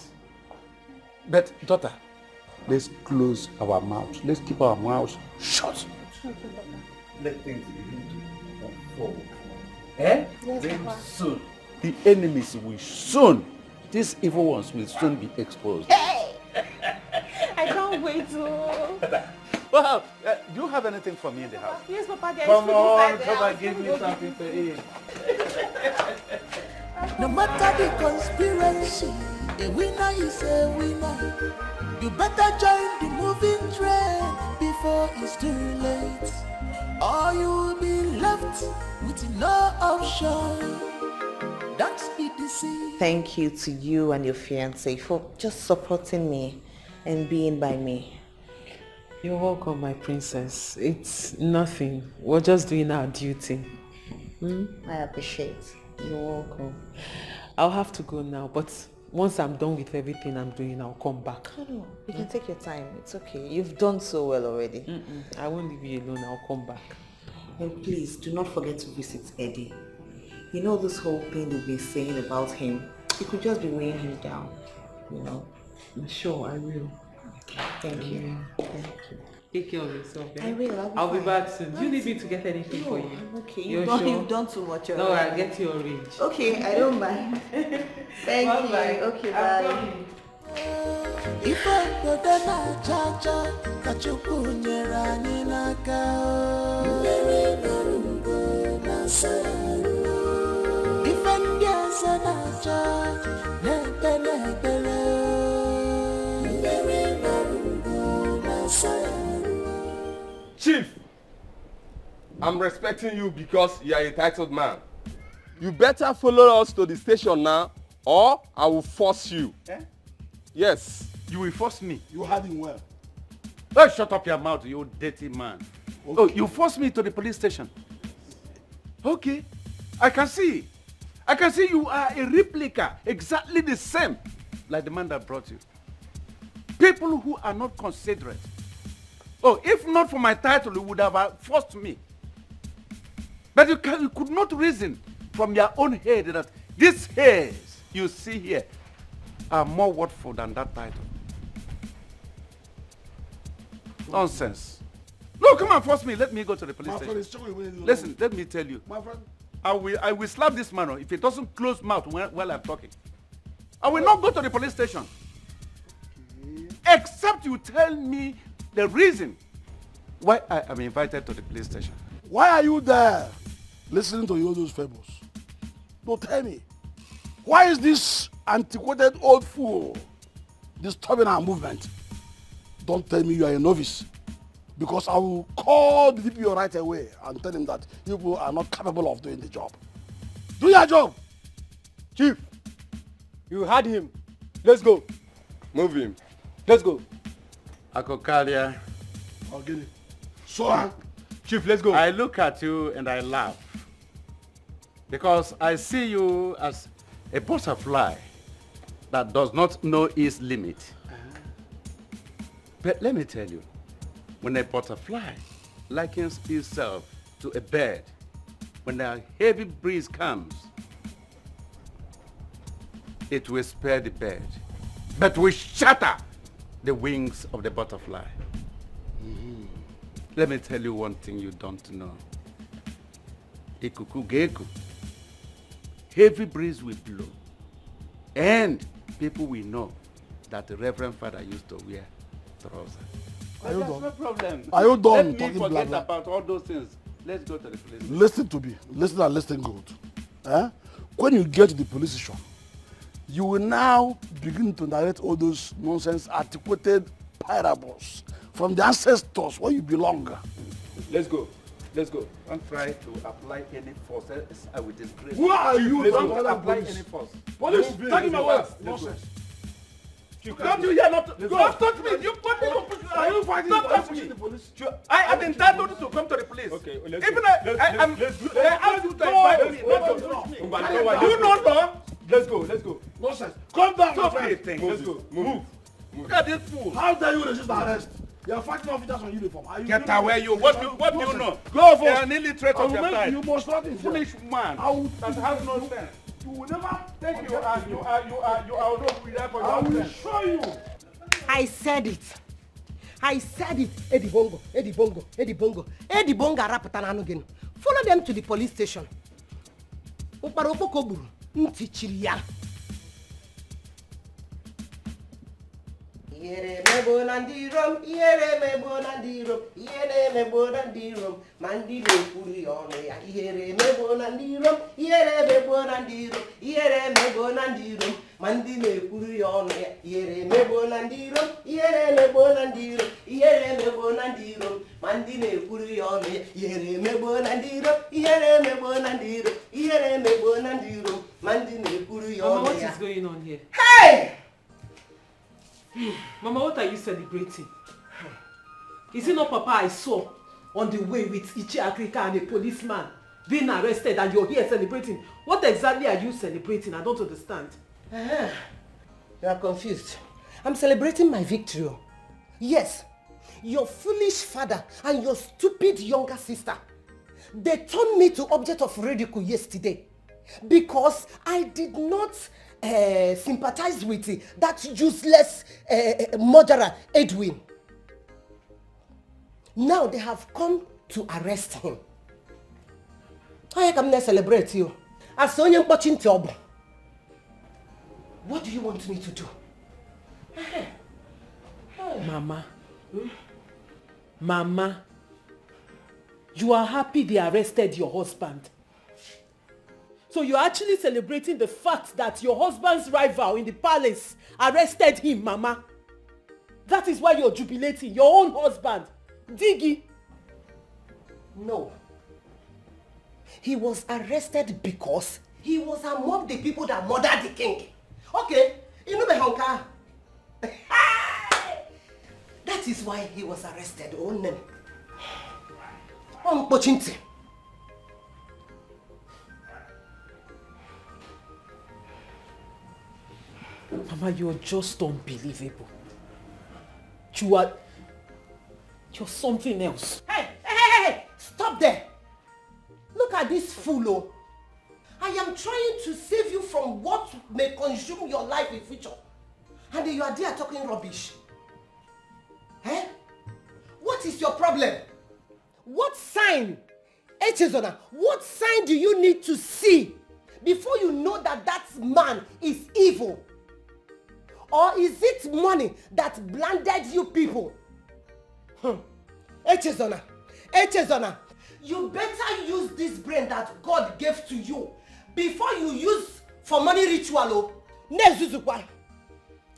But daughter, let's close our mouths. Let's keep our mouths shut. Let things begin to unfold. Yes, Very Papa. soon, the enemies will soon these evil ones will soon be exposed. Hey! I can't wait to... Well, do you have anything for me in the house? Yes, Papa, there Come is on, food come inside and give me something to eat. No matter the conspiracy, a winner is a winner. You better join the moving train before it's too late, or you will be left with no option. Don't be deceived. Thank you to you and your fiancé for just supporting me and being by me. You're welcome, my princess. It's nothing. We're just doing our duty. I appreciate. You're welcome. I'll have to go now, but once I'm done with everything I'm doing, I'll come back. No, you can take your time. It's okay. You've done so well already. I won't leave you alone. I'll come back. And please, do not forget to visit Eddie. You know this whole thing they've been saying about him, it could just be weighing him down, you know? Sure, I will. Thank you. Thank you. Take care of yourself. Eh? I will. I'll be back soon. Do you need me to get anything for you? I'm okay. You're You've done too much already. No, I'll get you a range. Okay, I don't mind. Thank you. Bye. Okay, I'm bye. coming. If I go to na cha-cha, kachukwu nyere anyị n'aka. Mmeri narungo na saru. Ife ndị ọzọ na-acha, na-ekpe na-ekpere. Mmeri narungo na saru. Chief, I'm respecting you because you are a entitled man. You better follow us to the station now, or I will force you. Eh? Yes. You will force me. You had him well. Oh, shut up your mouth, you dirty man. Okay. Oh, you forced me to the police station. Okay. I can see. I can see you are a replica, exactly the same, like the man that brought you. People who are not considerate. Oh, if not for my title, you would have forced me. But you could not reason from your own head that these hairs you see here are more worthful than that title. Nonsense. No, come and force me. Let me go to the police station. Listen, let me tell you. My friend. I will slap this man if he doesn't close mouth while I'm talking. I will not go to the police station. Okay. Except you tell me the reason why I am invited to the police station. Why are you there listening to all those fables? Don't tell me. Why is this antiquated old fool disturbing our movement? Don't tell me you are a novice, because I will call the DPO right away and tell him that you people are not capable of doing the job. Do your job. Chief, you had him. Let's go. Move him. Let's go. Akokalia. I'll get it. So, Chief, let's go. I look at you and I laugh, because I see you as a butterfly that does not know its limit. But let me tell you, when a butterfly likens itself to a bird, when a heavy breeze comes, it will spare the bird, but will shatter the wings of the butterfly. Let me tell you one thing you don't know. Ikuku geku. Heavy breeze will blow, and people will know that the Reverend Father used to wear trousers. Are you That's done? no problem. Are you done Let me talking forget blah, blah? about all those things. Let's go to the police. Listen to me. Listen and listen good. Eh? When you get to the police station, you will now begin to narrate all those nonsense, antiquated parables from the ancestors where you belong. Let's go. Let's go. Don't try to apply any force. Else I will disgrace. Who are you? Don't Don't apply police. any force. Police, take him away. Nonsense. Don't you hear not? Don't touch me. You put me to push. Are you fighting? Don't touch me. I am entitled to come to the police. Okay, let's Even go. I am. They ask you to invite me, not to touch me. You don't know. Let's go. Let's go. Nonsense. Come down, my Stop friend. it, thing. Let's go. Move. Look at this fool. How dare you resist arrest? You are fighting officers on uniform. Are you Get away, you. What do you know? Go for You are an illiterate of your time. You must not Foolish man that has no sense. You will never Thank you. You are not without for I your will sense. show you. I said it. I said it. Eddie Bongo, Eddie Bongo, Eddie Bongo. Eddie Bongo arapụtana again. Follow them to the police station. Ụkpara okpoko gburu, ntị chiri ya. Yere me bonandirum, yere me bonandirum, yere me bonandirum, mandi me kurione, yere me bonandirum, yere me bonandirum, yere me bonandirum, mandi me kurione, yere me bonandirum, yere me bonandirum, yere me bonandirum, mandi me kurione, yere me bonandirum, yere me bonandirum, yere me bonandirum, mandi me kurione. Mama, what is going on here? Hey! Mama, what are you celebrating? Is it not Papa I saw on the way with Ichi Africa and a policeman being arrested and you're here celebrating? What exactly are you celebrating? I don't understand. You are confused. I'm celebrating my victory. Yes, your foolish father and your stupid younger sister, they turned me to object of ridicule yesterday because I did not sympathize with that useless murderer Edwin. Now they have come to arrest him. I come to celebrate you. As onye watching job. What do you want me to do? Mama, Mama, you are happy they arrested your husband. So you're actually celebrating the fact that your husband's rival in the palace arrested him, Mama. That is why you're jubilating your own husband, Diggy. No. He was arrested because he was among the people that murdered the king. Okay, you know the honka. That is why he was arrested. Oh, no. Mama, you're just unbelievable. You're something else. Hey! Stop there. Look at this fool. Oh. I am trying to save you from what may consume your life in future. And you are there talking rubbish. Eh? What is your problem? What sign? Echezona, what sign do you need to see before you know that that man is evil? Or is it money that blinded you people? Echezona, you better use this brain that God gave to you before you use for money ritual.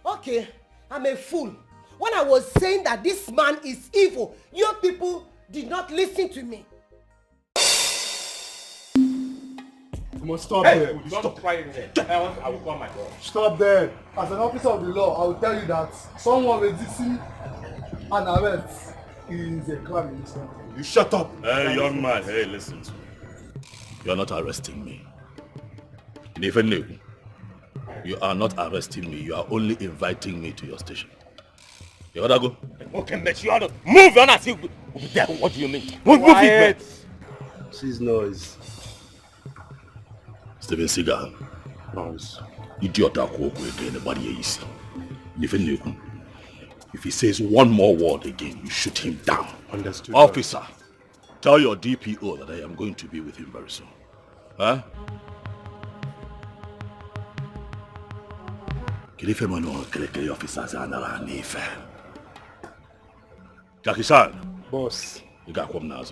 Okay, I'm a fool. When I was saying that this man is evil, you people did not listen to me. You must stop there. Stop crying there. I will call my boss. Stop there. As an officer of the law, I will tell you that someone resisting an arrest is a crime in this country. You shut up. Hey, young man. Hey, listen to me. You are not arresting me. You are not arresting me. You are only inviting me to your station. You wanna go? Okay, but you ought to move on. What do you mean? Move it, man. Cease noise. Steven Seagal. Noise. Idiot anybody you see. If he says one more word again, you shoot him down. Understood. Officer, tell your DPO that I am going to be with him very soon. Huh? Jackie-san. Boss. You got come now.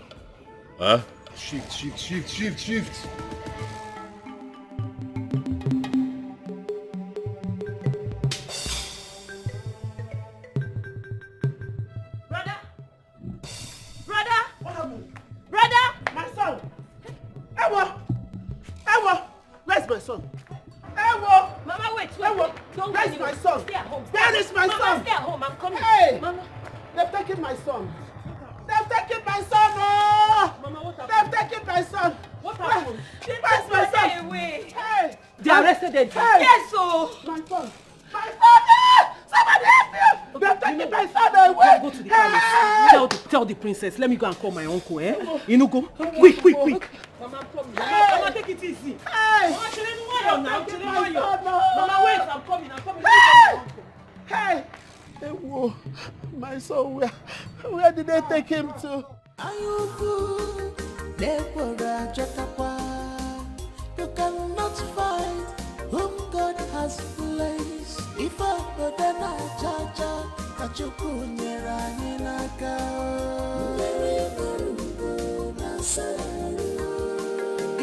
Huh? Shift. Brother! My son! Ewo! Where's my son? Ewo! Mama, wait. Ewo! Don't Where's go my son? Stay at home. Where is my son? Mama, stay at home. I'm coming. Hey! Mama. They've taken my son. They've taken my son! Oh! Mama, what happened? They've taken my son! What happened? Where's my son? Away. Hey! They arrested them. Hey! Yes, so. My son! My son! Somebody help me! They've taken my son away! Go to the palace. Tell the princess. Let me go and call my uncle, eh? You know, go. Quick. Mama, come. Mama, take it easy. Hey! Mama, wait. I'm coming. Hey! Ewo, my son, where did they take him to? You cannot find whom God has placed. If I then I judge. ka Chukwu nyere anyị n'aka.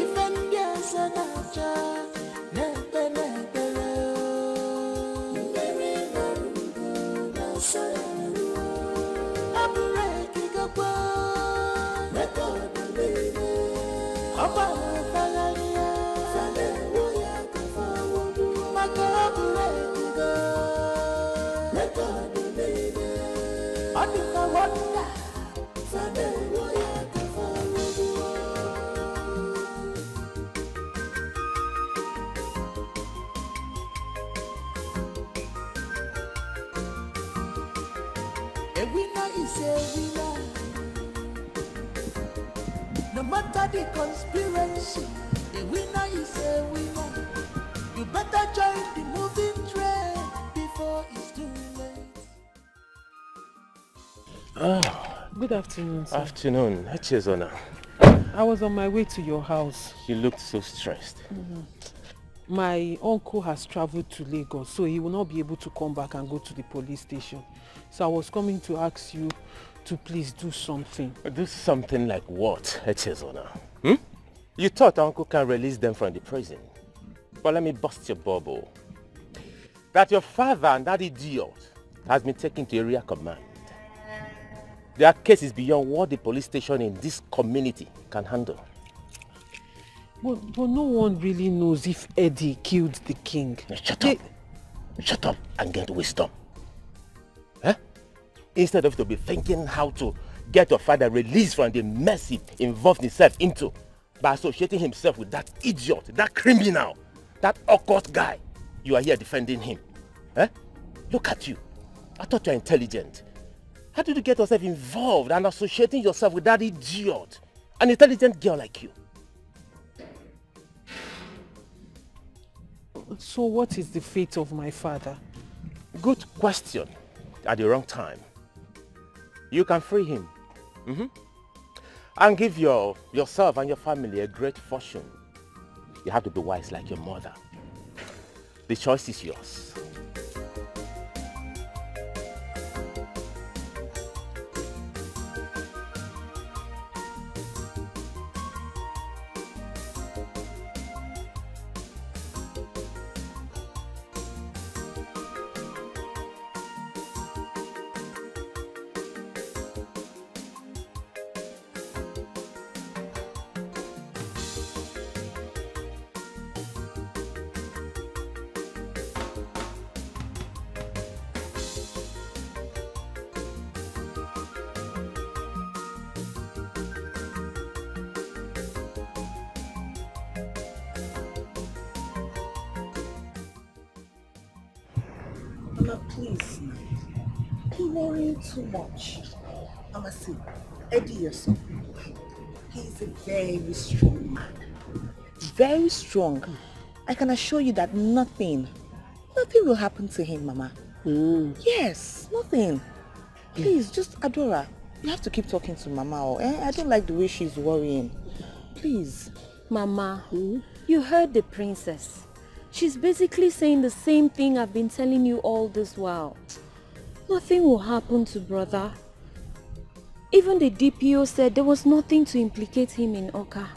Ife ndị ọzọ na-acha na-ekpe na-ekpere. Ọ bụrụ ekigakwa rekọdụ niile. Ọ gbara fagharị ya. Fadewo ya kafa wodu. Maka ọ bụrụ ekiga rekọdụ niile. Ọ dịka wọnda. Fadewo ya kafa wodu. A winner is a winner. No matter the conspiracy, a winner is a winner. You better join the moving train before it's too late. Good afternoon, sir. Afternoon. Echezona. I was on my way to your house. You looked so stressed. My uncle has traveled to Lagos, so he will not be able to come back and go to the police station. So I was coming to ask you to please do something. Do something like what, Echezona? You thought Uncle can release them from the prison. But let me bust your bubble. That your father and that idiot has been taken to area command. Their case is beyond what the police station in this community can handle. But no one really knows if Eddie killed the king. Shut up and get wisdom. Instead of to be thinking how to get your father released from the mess he involved himself into by associating himself with that idiot, that criminal, that occult guy, you are here defending him. Look at you. I thought you were intelligent. How did you get yourself involved and associating yourself with that idiot, an intelligent girl like you? So what is the fate of my father? Good question. At the wrong time. You can free him. And give yourself and your family a great fortune. You have to be wise like your mother. The choice is yours. Mama, please. You're worrying too much. Mama, see, Eddie, your son, he's a very strong man. Very strong. I can assure you that nothing will happen to him, Mama. Yes, nothing. Please, just Adora, you have to keep talking to Mama. I don't like the way she's worrying. Please. Mama, you heard the princess. She's basically saying the same thing I've been telling you all this while. Nothing will happen to brother. Even the DPO said there was nothing to implicate him in Oka.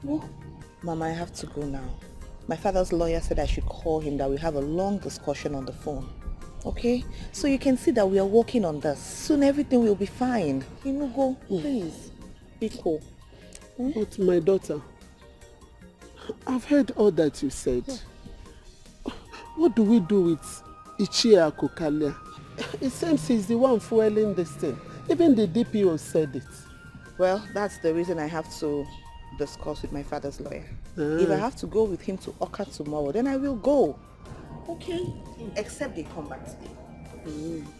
Oh, Mama, I have to go now. My father's lawyer said I should call him, that we have a long discussion on the phone. Okay? So you can see that we are working on this. Soon everything will be fine. You will go, please. Be cool. But my daughter, I've heard all that you said. What do we do with Ichia Kokalia? It seems he's the one fueling this thing. Even the DPO said it. Well, that's the reason I have to discuss with my father's lawyer. If I have to go with him to Oka tomorrow, then I will go. Okay? Except they come back today.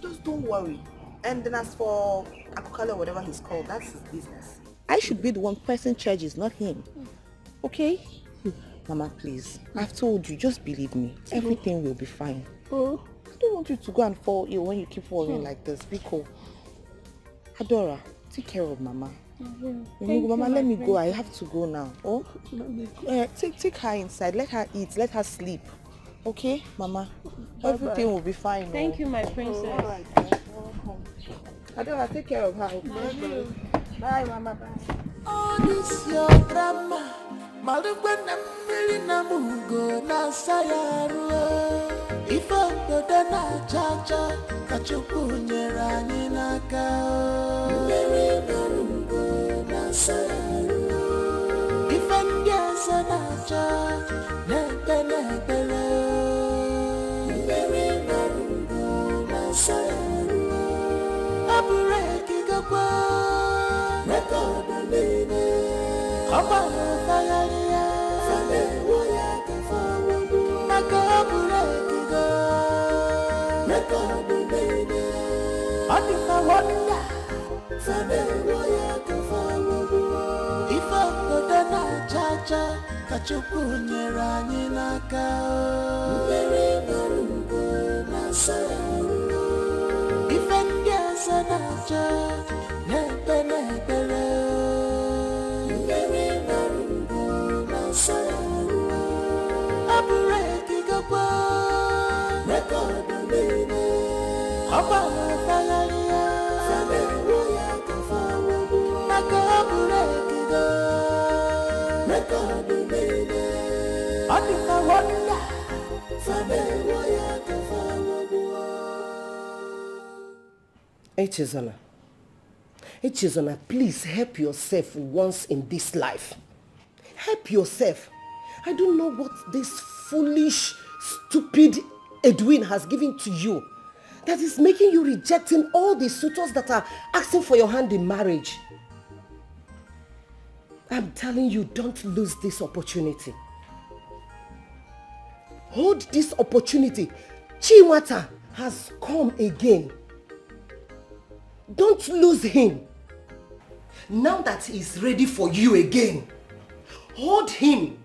Just don't worry. And then as for Akokale, whatever he's called, that's his business. I should be the one pressing charges, not him. Okay? Mama, please. I've told you, just believe me. Everything will be fine. I don't want you to go and fall ill when you keep worrying like this. Be cool. Adora, take care of Mama. Mama, let me go. I have to go now. Oh, take her inside. Let her eat. Let her sleep. Okay, Mama? Bye-bye. Everything will be fine. Thank you, my princess. All right. Welcome. Adela, take care of her. Okay? Bye, Mama. Bye. Oh, this your drama. Malungwana mbili na mugo na sayaru. Ifo dodo na chacha kachuku nyerani na kao. Mbili na mugo na sayaru. Ifendiasa na cha nepe nepele. Mbili na mugo na sayaru. Abureki gakwa record nene. Oba fagaria fane woya kafawu nakabure kigo record nene adi kawanda fane woya kafawu ifa kodana chacha kachuku nyerani nakao mbere barungo nasaru ifendia sanacha nepe nepele Abureki gakwa record nene Oba fagaria fane woya kafawu nakabureki go record nene adi kawanda fane woya kafawu Echezona, please help yourself once in this life. Help yourself. I don't know what this foolish, stupid Edwin has given to you that is making you rejecting all the suitors that are asking for your hand in marriage. I'm telling you, don't lose this opportunity. Hold this opportunity. Chinwata has come again. Don't lose him. Now that he's ready for you again, hold him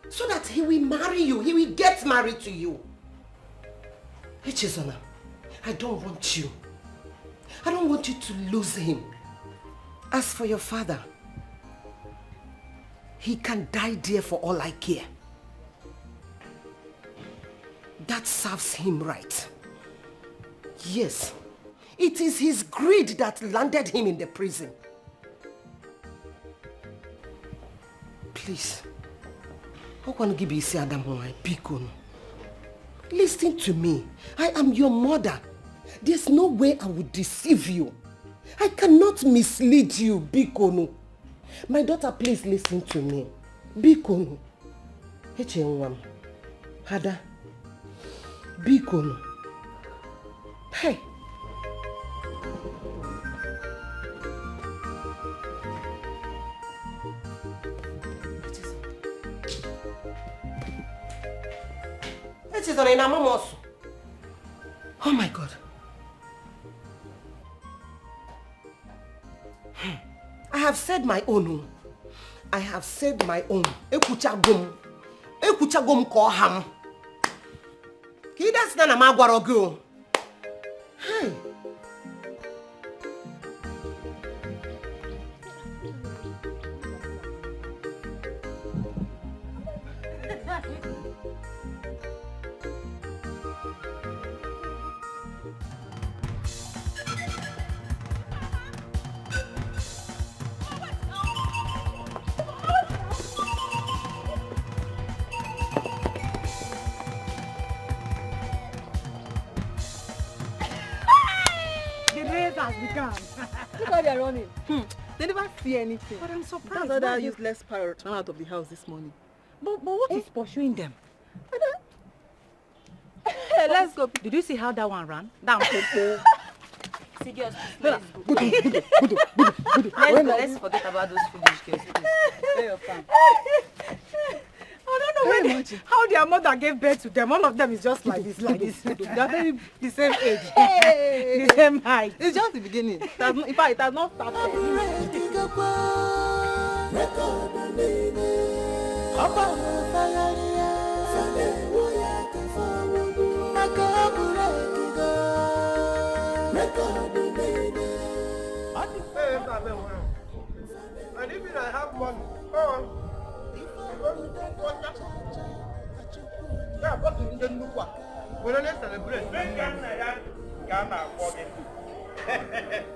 so that he will marry you. He will get married to you. Echezona, I don't want you. I don't want you to lose him. As for your father, he can die there for all I care. That serves him right. Yes, it is his greed that landed him in the prison. Please, listen to me. I am your mother. There's no way I would deceive you. I cannot mislead you, Bikono. My daughter, please listen to me. Bikono. Hada. Bikono. Hey. Oh my God. I have said my own. I have said my own. Ekuchagum koham. Kidas na magwarogo. Hey. Look how they're running. They never see anything. But I'm surprised. That other useless pirate ran out of the house this morning. But what is pursuing them? Hey, let's go. Did you see how that one ran? That one. See, girls, let's go. Let's forget about those foolish girls. Where your fan? I don't know how their mother gave birth to them. All of them is just like this. They're very the same age. Hey. The same height. It's just the beginning. In fact, it has not started. And even I have money.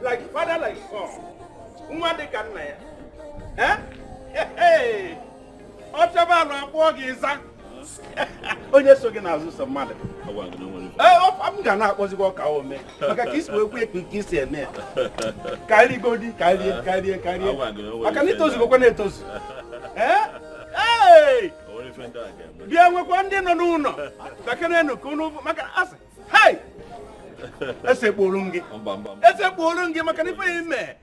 Like father, like son. Nwa de ka nna ya. Hey! Ochaba na akpọ gị ịza. Onye so gị n'azụ so mmadụ. I'm ga na-akpọzikwa ka o mee. Maka ka isi wee kwe ka isi eme. Karị godi, karịa. Maka na itozugokwa na-etozu. Hey! Bịa nwekwa ndị nọ n'ụlọ. Takenenu ka unu maka asị. Hey! Esekporo gị maka na ife ime.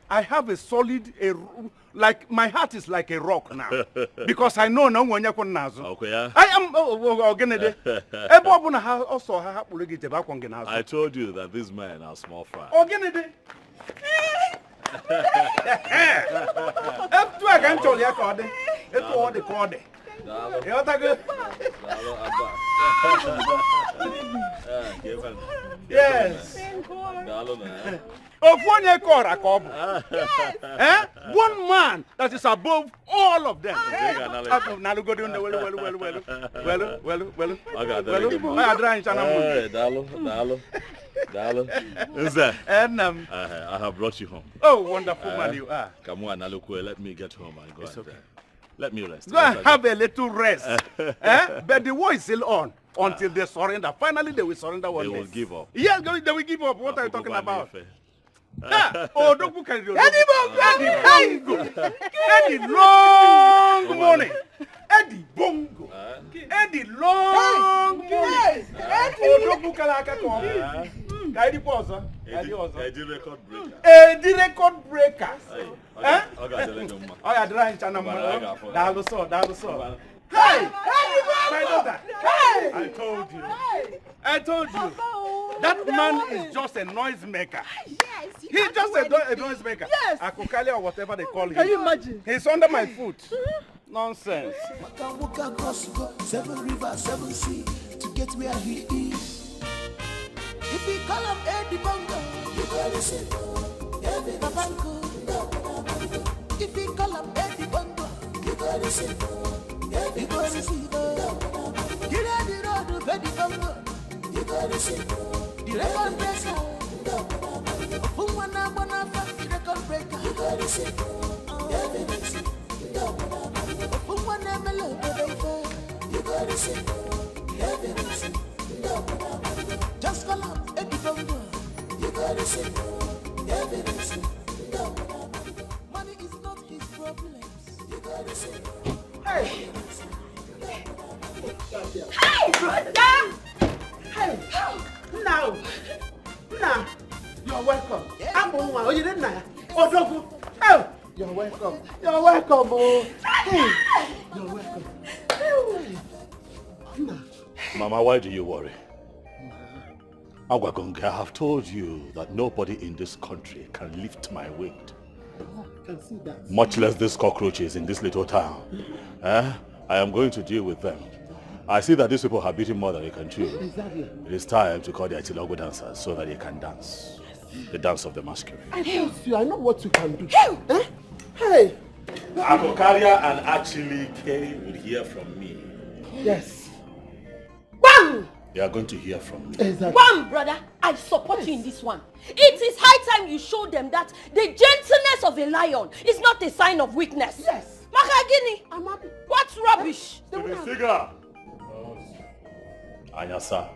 I have a solid, like my heart is like a rock now, because I know no one yakon nazo. I am I told you that these men are small fry. Yes. Of one man that is above all of them. I have brought you home. Oh, wonderful man you are. Come on, Nalukwe, let me get home and go. It's okay. Let me rest. Go and have a little rest. But the war is still on until they surrender. Finally, they will surrender one day. They will give up. Yeah, they will give up. What are you talking about? Oh, don't book Eddie long money. Eddie Bongo. Eddie long money. Oh, don't book Eddie Posa. Eddie record breaker. Eddie record breaker. Oh, yeah, drawing channel. Hey! My daughter! Hey! I told you. That man is just a noisemaker. Yes. He's just a noisemaker. Yes. Akukali or whatever they call him. Can you imagine? He's under my foot. Nonsense. Seven rivers, seven seas to get where he is. If we call him Eddie Bongo, you gotta say Eddie Bongo. If we call him Eddie Bongo, you gotta say Eddie Bongo. Get out the road of Eddie Bongo. You gotta say the record breaker. Who wanna fight the record breaker? You gotta say evidence. Who wanna mellow baby? You gotta say evidence. Just call up Eddie Bongo. You gotta say evidence. Money is not his problem. You gotta say hey. Hey, brother! Hey, now, you're welcome. I'm on one. Oh, you didn't know. Oh, don't. Oh, you're welcome. You're welcome. Oh, hey, you're welcome. Mama, why do you worry? Agwagonga, I have told you that nobody in this country can lift my weight. Can see that. Much less these cockroaches in this little town. I am going to deal with them. I see that these people have beaten more than they can chew. Exactly. It is time to call the Atilogo dancers so that they can dance. Yes. The dance of the masquerade. I told you, I know what you can do. Hey! Akokaria and actually K will hear from me. Yes. One! They are going to hear from me. Exactly. One, brother, I support you in this one. It is high time you show them that the gentleness of a lion is not a sign of weakness. Yes. Makagini, I'm happy. what's rubbish? Anyasa,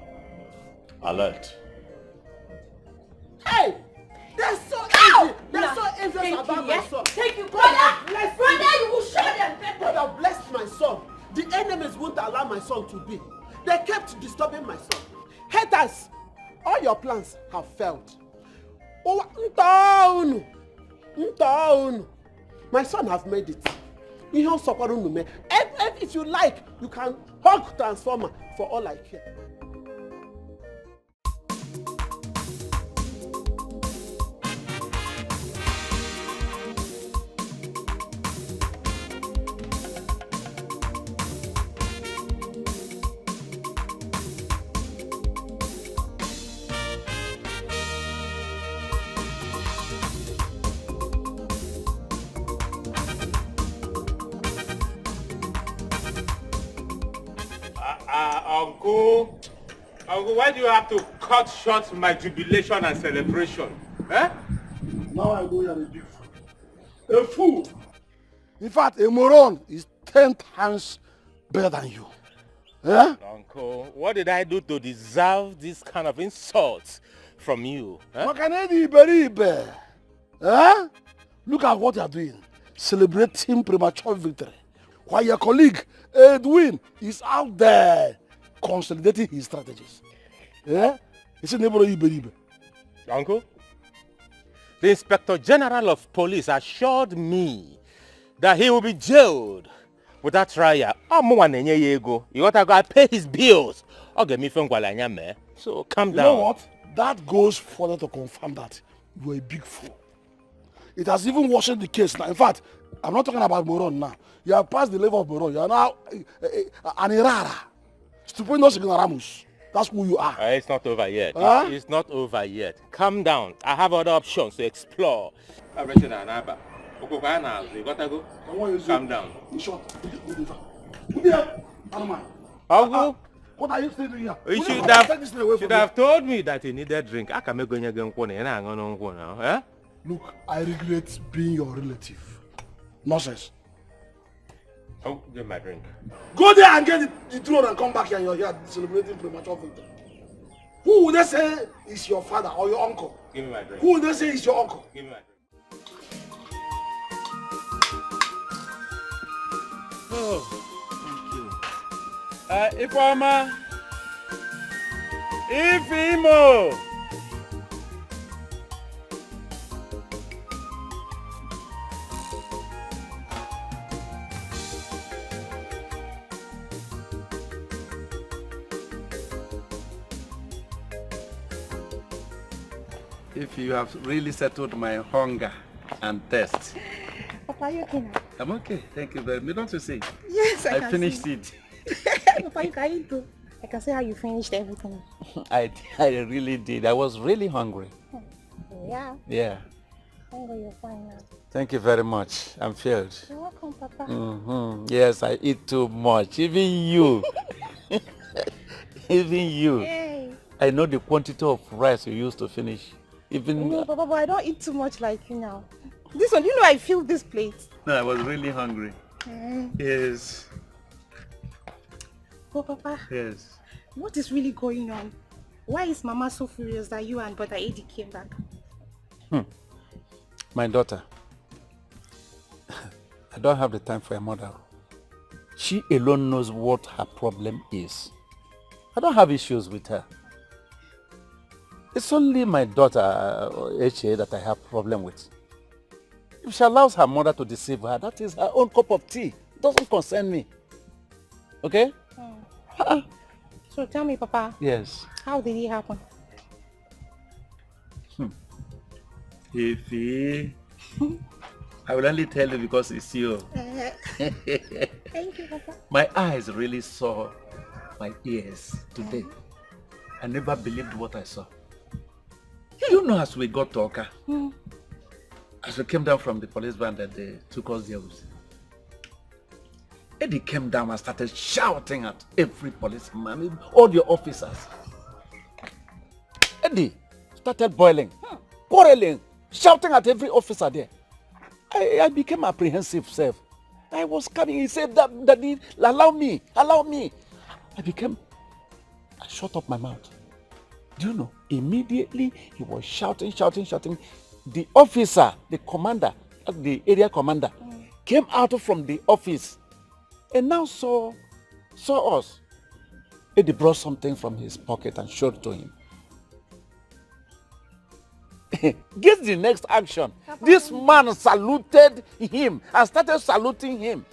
alert. Hey! They're so easy. They're so envious about my son. Thank you, brother. Brother, you will show them. Brother, bless my son. The enemies won't allow my son to be. They kept disturbing my son. Haters, all your plans have failed. Oh, my son has made it. If you like, you can hug Transformer for all I care. Uncle, why do you have to cut short my jubilation and celebration? Eh? Now I know you're a big fool. A fool. In fact, a moron is 10 times better than you. Eh? Uncle, what did I do to deserve this kind of insults from you? Eh? Look at what you are doing. Celebrating premature victory. While your colleague, Edwin, is out there consolidating his strategies. Yeah? Uncle, the Inspector General of Police assured me that he will be jailed without trial. You got to go pay his bills. So calm down. You know what? That goes further to confirm that you are a big fool. It has even worsened the case now. In fact, I'm not talking about moron now. You have passed the level of moron. You are now an errara. Stupendous ignoramus. That's who you are. It's not over yet. Huh? It's not over yet. Calm down. I have other options to explore. Calm down. Uncle, what are you still doing here? You should have told me that you needed drink. I can make eh? Look, I regret being your relative. Nonsense. Oh, get my drink. Go there and get the throne and come back here and you're here celebrating premature victory. Who would they say is your father or your uncle? Give me my drink. Who would they say is your uncle? Give me my drink. Oh, thank you. Ifeoma. Ifeimo. If you have really settled my hunger and thirst. Papa, are you okay now? I'm okay, thank you very much. Don't you see? Yes, I can finished see. it. Papa, you can eat too. I can see how you finished everything. I really did. I was really hungry. Yeah. Yeah. Oh, you're fine now. Thank you very much. I'm filled. You're welcome, Papa. Yes, I eat too much. Even you. Even you. Hey. I know the quantity of rice you used to finish. Even No, Papa, but I don't eat too much like you now. This one, you know I filled this plate. No, I was really hungry. Yes. Oh, Papa. Yes. What is really going on? Why is Mama so furious that you and Brother Eddie came back? My daughter. I don't have the time for a mother. She alone knows what her problem is. I don't have issues with her. It's only my daughter, H.A., that I have problem with. If she allows her mother to deceive her, that is her own cup of tea. It doesn't concern me. Okay? So tell me, Papa. Yes. How did it happen? Ify, I will only tell you because it's you. Thank you, Papa. My eyes really saw my ears today. I never believed what I saw. You know, as we got to Oka, as we came down from the police van that they took us there with, Eddie came down and started shouting at every policeman, all your officers. Eddie started boiling, quarreling, shouting at every officer there. I became apprehensive, self. I was coming, he said, Daddy, allow me. I shut up my mouth. Do you know, immediately he was shouting. The officer, the commander, the area commander, came out from the office and now saw us. Eddie brought something from his pocket and showed it to him. Guess the next action. This man saluted him and started saluting him.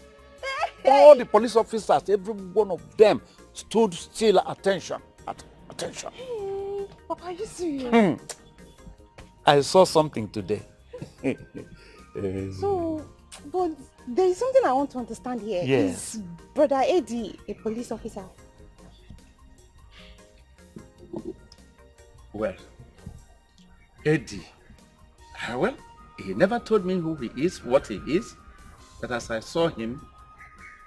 All the police officers, every one of them stood still at attention. Papa, are you serious? I saw something today. So, but there is something I want to understand here. Yes. Is Brother Eddie a police officer? Well, Eddie, he never told me who he is, what he is, but as I saw him,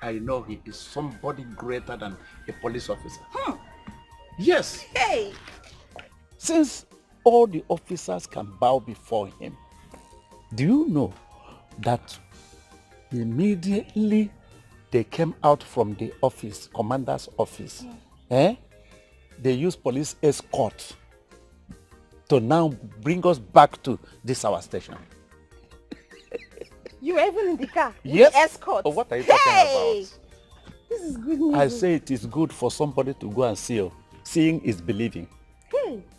I know he is somebody greater than a police officer. Yes. Hey! Since all the officers can bow before him, do you know that immediately they came out from the office, commander's office, they used police escort to now bring us back to this our station. You were even in the car? Yes. With escort? Oh, what are you talking about? This is good news. I say it is good for somebody to go and see. Seeing is believing.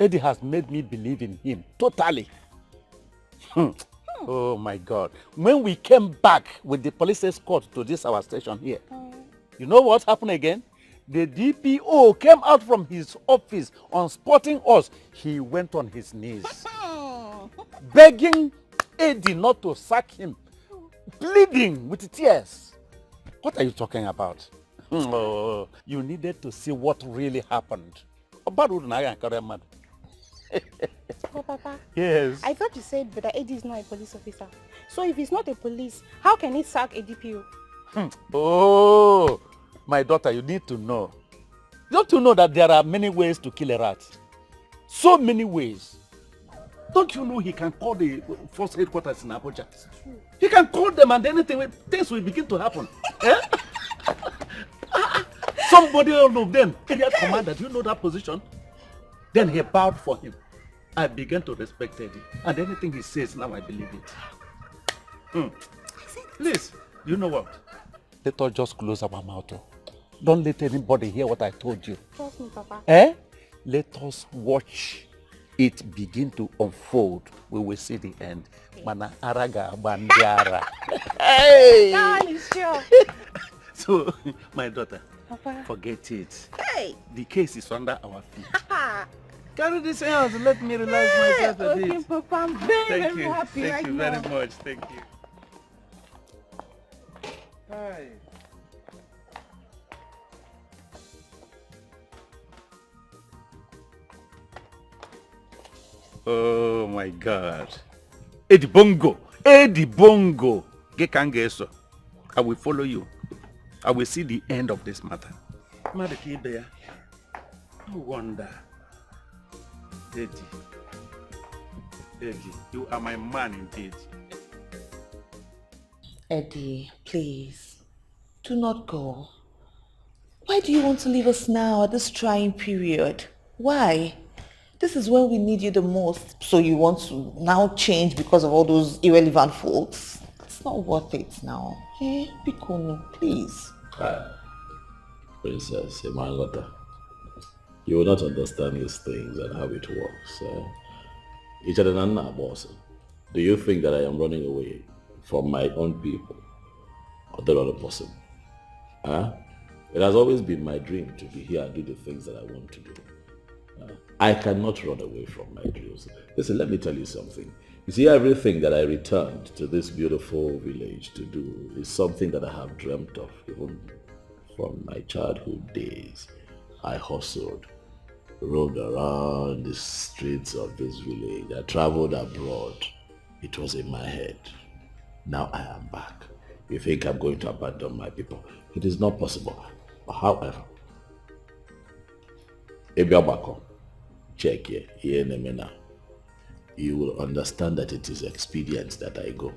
Eddie has made me believe in him totally. Oh my God. When we came back with the police escort to this our station here, you know what happened again? The DPO came out from his office on spotting us. He went on his knees, begging Eddie not to sack him, pleading with tears. What are you talking about? Oh, you needed to see what really happened. Oh, Papa. Yes. I thought you said that Eddie is not a police officer. So if he's not a police, how can he sack a DPO? Oh, my daughter, you need to know. You have to know that there are many ways to kill a rat. So many ways. Don't you know he can call the force headquarters in Abuja? He can call them and things will begin to happen. Somebody all of them, area commander, do you know that position? Then he bowed for him. I began to respect Eddie. And anything he says, now I believe it. Please, you know what? Let us just close our mouth. Don't let anybody hear what I told you. Trust me, Papa. Let us watch it begin to unfold. We will see the end. Mana araga bandiara. Hey! Sure. So, my daughter, Papa. forget it. Hey! The case is under our feet. Carry this house. Let me relax myself a bit. Okay, Papa. I'm very Thank you. happy Thank right you now. very much. Thank you. Hi. Oh my God. Eddie Bongo. Eddie Bongo. Gekangeso. I will follow you. I will see the end of this matter. No wonder. Eddie. Eddie, you are my man indeed. Eddie, please, do not go. Why do you want to leave us now at this trying period? Why? This is when we need you the most. So you want to now change because of all those irrelevant folks? It's not worth it now. Bikono, please. Princess Imangota, you will not understand these things and how it works. Do you think that I am running away from my own people? Or that other person? It has always been my dream to be here and do the things that I want to do. I cannot run away from my dreams. Listen, let me tell you something. You see, everything that I returned to this beautiful village to do is something that I have dreamt of even from my childhood days. I hustled, roamed around the streets of this village. I traveled abroad. It was in my head. Now I am back. You think I'm going to abandon my people? It is not possible. However, check here, you will understand that it is expedient that I go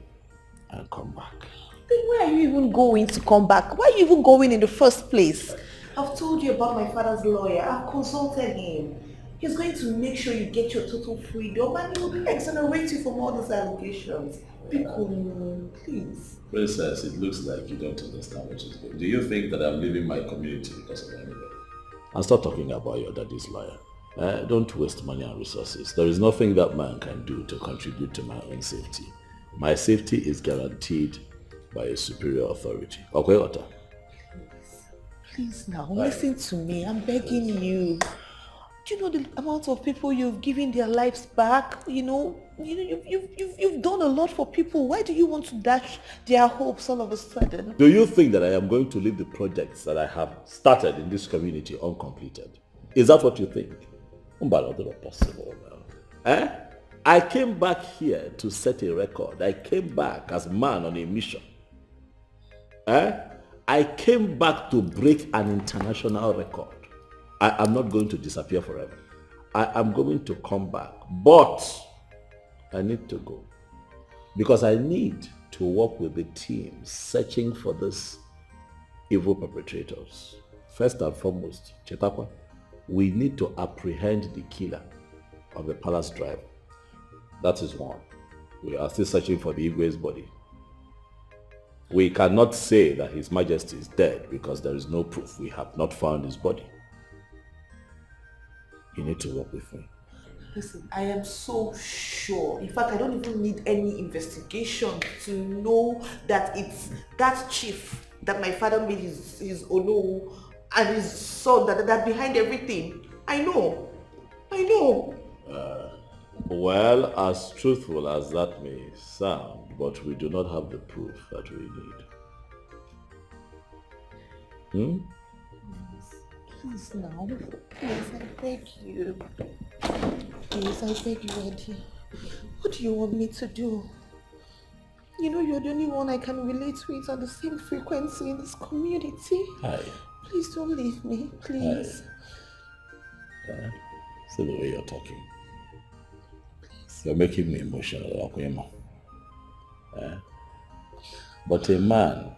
and come back. Then why are you even going to come back? Why are you even going in the first place? I've told you about my father's lawyer. I've consulted him. He's going to make sure you get your total freedom and he will exonerate you from all those allegations. Bikono, please. Princess, it looks like you don't understand what is going on. Do you think that I'm leaving my community because of anybody? And stop talking about your daddy's lawyer. Don't waste money and resources. There is nothing that man can do to contribute to my own safety. My safety is guaranteed by a superior authority. Okay, Otta? Please now, listen to me. I'm begging you. Do you know the amount of people you've given their lives back? You've done a lot for people. Why do you want to dash their hopes all of a sudden? Do you think that I am going to leave the projects that I have started in this community uncompleted? Is that what you think? Possible. I came back here to set a record. I came back as man on a mission. I came back to break an international record. I am not going to disappear forever. I am going to come back, but I need to go because I need to work with the team searching for these evil perpetrators. First and foremost, Chetakwa, we need to apprehend the killer of the palace driver. That is one. We are still searching for the Igwe's body. We cannot say that His Majesty is dead because there is no proof. We have not found his body. You need to work with me. Listen, I am so sure. In fact, I don't even need any investigation to know that it's that chief that my father made his Ono and his son that behind everything. I know. Well, as truthful as that may sound, but we do not have the proof that we need. Please now. Please, I beg you. Please, I beg you, Eddie. What do you want me to do? You know you're the only one I can relate with on the same frequency in this community. Hi. Please don't leave me, please. See the way you're talking. You're making me emotional, Akuyemo. But a man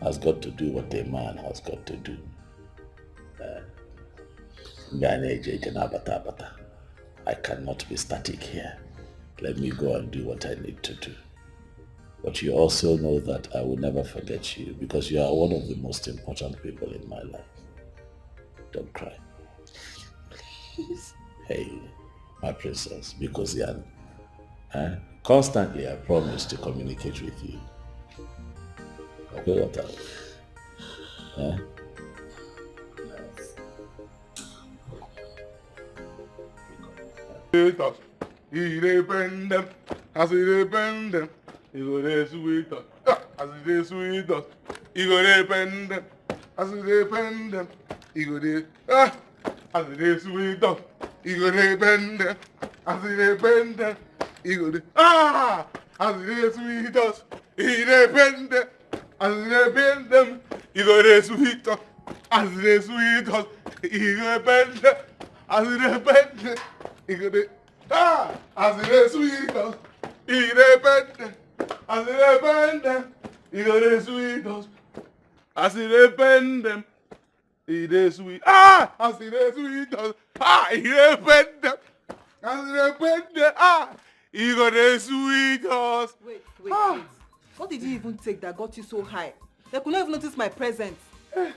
has got to do what a man has got to do. I cannot be static here. Let me go and do what I need to do. But you also know that I will never forget you because you are one of the most important people in my life. Don't cry. Please. Hey, my princess, because constantly I promise to communicate with you. Okay, what else? Independent, as independent, you go there sweet us, as it is sweet us, you go dependent, as independent, you go there, as it is sweet us, you go dependent, as independent, you go there, as it is sweet us, independent, as independent, you go there sweet us, as it is sweet us, independent, as independent, you go there. As it is sweet us, independent, as independent, it is sweet us, as independent, it is sweet, as it is sweet us, independent, as independent, it is sweet us. Wait. What did you even take that got you so high? They could not even notice my presence.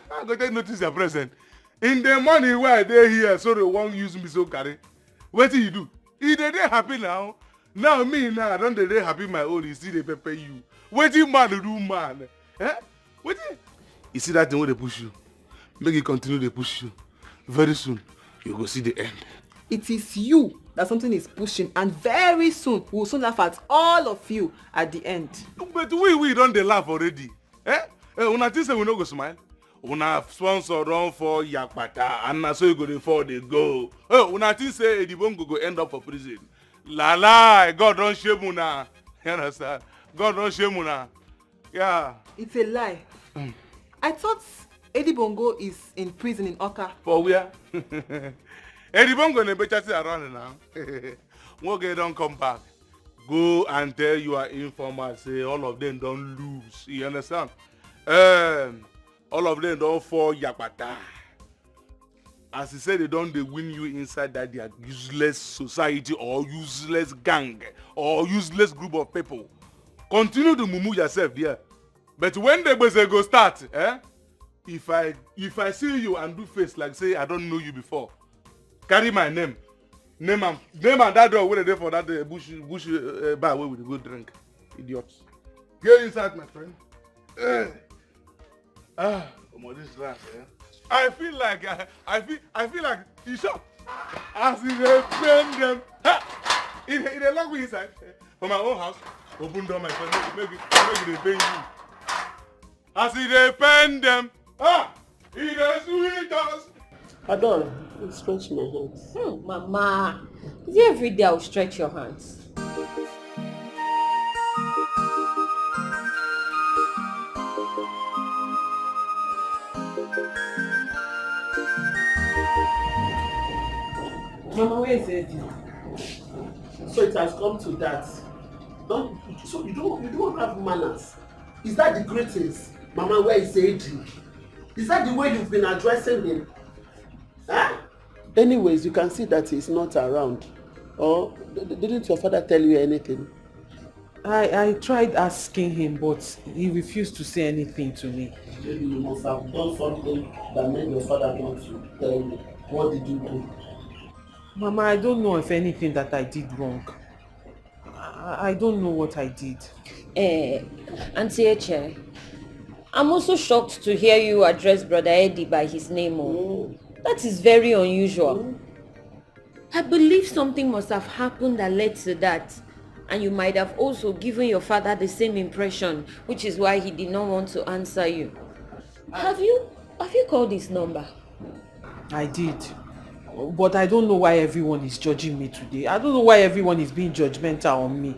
How could they notice your presence? In the morning where they here, so they won't use me so carry. What do you do? If they happy now, me now, I don't they happy my own, you see they pepper you. What you man do, man? What you see that thing where they push you? Make it continue to push you. Very soon, you go see the end. It is you that something is pushing, and very soon, we will soon laugh at all of you at the end. But we don't they laugh already. When I think we no go smile. Una sponsor run for Yakpata and so you go before they go. Una think say Edibongo go end up for prison. La, God don't shame una. You understand? God don't shame una. Yeah. It's a lie. I thought Eddie Bongo is in prison in Oka. For where? Eddie Bongo ne better around now. Moge don't come back. Go and tell your informer say all of them don't lose. You understand? All of them don't fall Yakpata. As he said, they don't win you inside that their useless society or useless gang or useless group of people. Continue to mumu yourself there. But when the buzzer go start, if I see you and do face like say I don't know you before, carry my name and that door where they for that bush bar where we go drink. Idiots. Get inside, my friend. This last, I feel like you shot. As if they bend them. In a long way inside. From my own house. Open door, my friend. Make it bend you. As if they bend them. It is sweet us. Adon, stretch my hands. Mama, is it every day I'll stretch your hands? Mama, where is Eddie? So it has come to that. So you don't have manners. Is that the greetings? Mama, where is Eddie? Is that the way you've been addressing him? Huh? Anyways, you can see that he's not around. Or didn't your father tell you anything? I tried asking him, but he refused to say anything to me. Maybe you must have done something that made your father want to tell you. What did you do? Mama, I don't know of anything that I did wrong. I don't know what I did. Auntie Eche, I'm also shocked to hear you address Brother Eddie by his name. That is very unusual. I believe something must have happened that led to that. And you might have also given your father the same impression, which is why he did not want to answer you. Have you called his number? I did. But I don't know why everyone is judging me today. I don't know why everyone is being judgmental on me.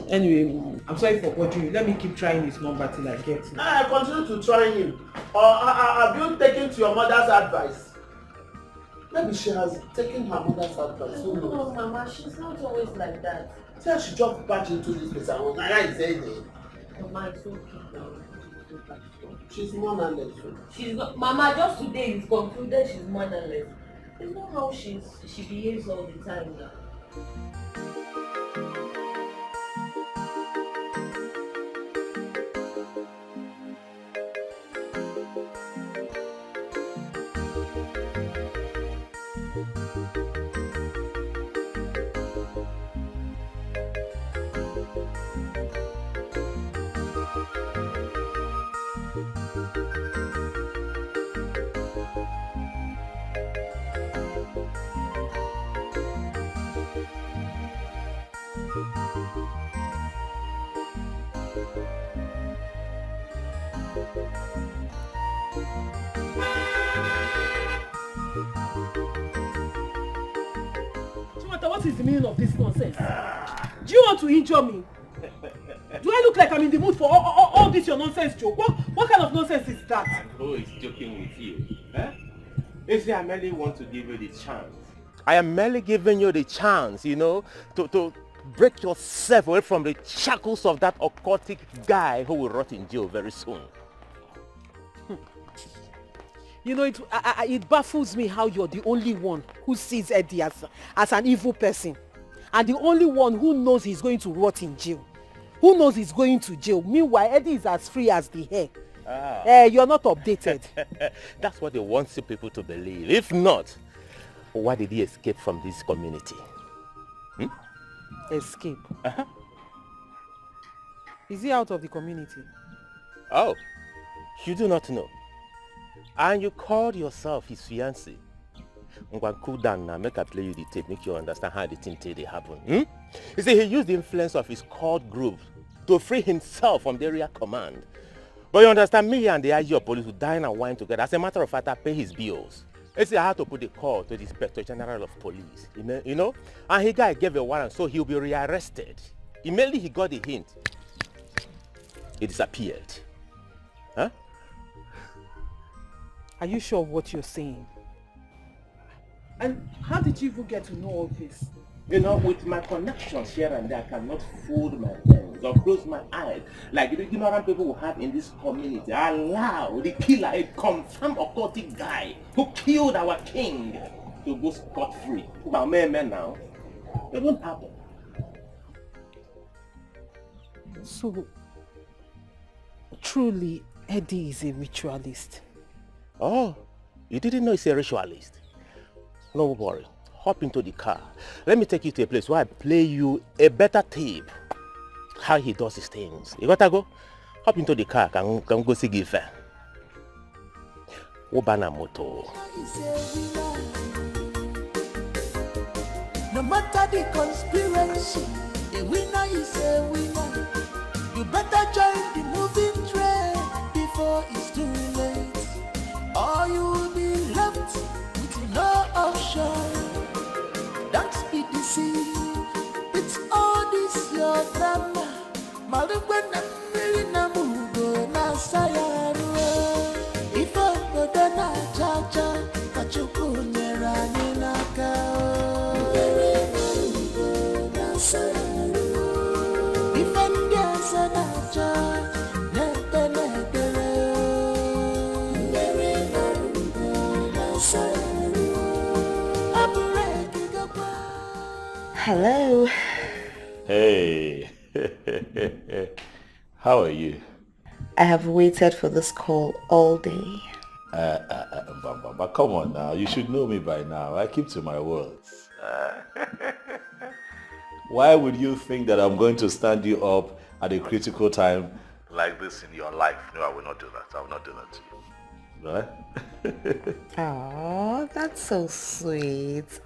Anyway, I'm sorry for bothering you. Let me keep trying his number till I get it. I continue to try him. Or have you taken to your mother's advice? Maybe she has taken her mother's advice. No, Mama, she's not always like that. See how she jumped back into this place and was like, I say it. Mama, it's okay. She's mannerless. She's not, Mama, just today you've concluded she's mannerless. It's not how she behaves all the time now. What is the meaning of this nonsense? Do you want to injure me? Do I look like I'm in the mood for all this your nonsense joke? What kind of nonsense is that? And who is joking with you? Huh? I merely want to give you the chance. I am merely giving you the chance, to break yourself away from the shackles of that occultic guy who will rot in jail very soon. It baffles me how you're the only one who sees Eddie as an evil person. And the only one who knows he's going to rot in jail. Who knows he's going to jail. Meanwhile, Eddie is as free as the hair. You're not updated. That's what they want people to believe. If not, why did he escape from this community? Escape? Is he out of the community? Oh, you do not know. And you called yourself his fiancé. Cool down now, make I play you the tape, make you understand how the thing they happen. You see, he used the influence of his cult group to free himself from the area command. But you understand, me and the IG of police would dine and wine together. As a matter of fact, I pay his bills. You see, I had to put a call to the Inspector General of Police, and he gave a warrant, so he'll be rearrested. Immediately he got the hint, he disappeared. Huh? Are you sure of what you're saying? And how did you even get to know all this? With my connections here and there, I cannot fold my hands or close my eyes like the ignorant people we have in this community. Allow the killer, a confirmed occultic guy who killed our king, to go scot-free. Now, men now, it won't happen. So, truly, Eddie is a ritualist. Oh, you didn't know he's a ritualist? No worry. Hop into the car. Let me take you to a place where I play you a better tape. How he does his things. You gotta go? Hop into the car. Can go see Gifa. Obana moto. No matter the conspiracy, a winner is a winner. You better join the moving train before it's too late. Or you will be left with no option. Don't be deceived. It's all this your drama. Malugwana milina mugo na sayaru. If I go na cha cha, kachuku nerani. Hello. Hey. How are you? I have waited for this call all day. But come on now, you should know me by now. I keep to my words. Why would you think that I'm going to stand you up at a critical time like this in your life? No, I will not do that. I will not do that to you. Right? Oh, that's so sweet.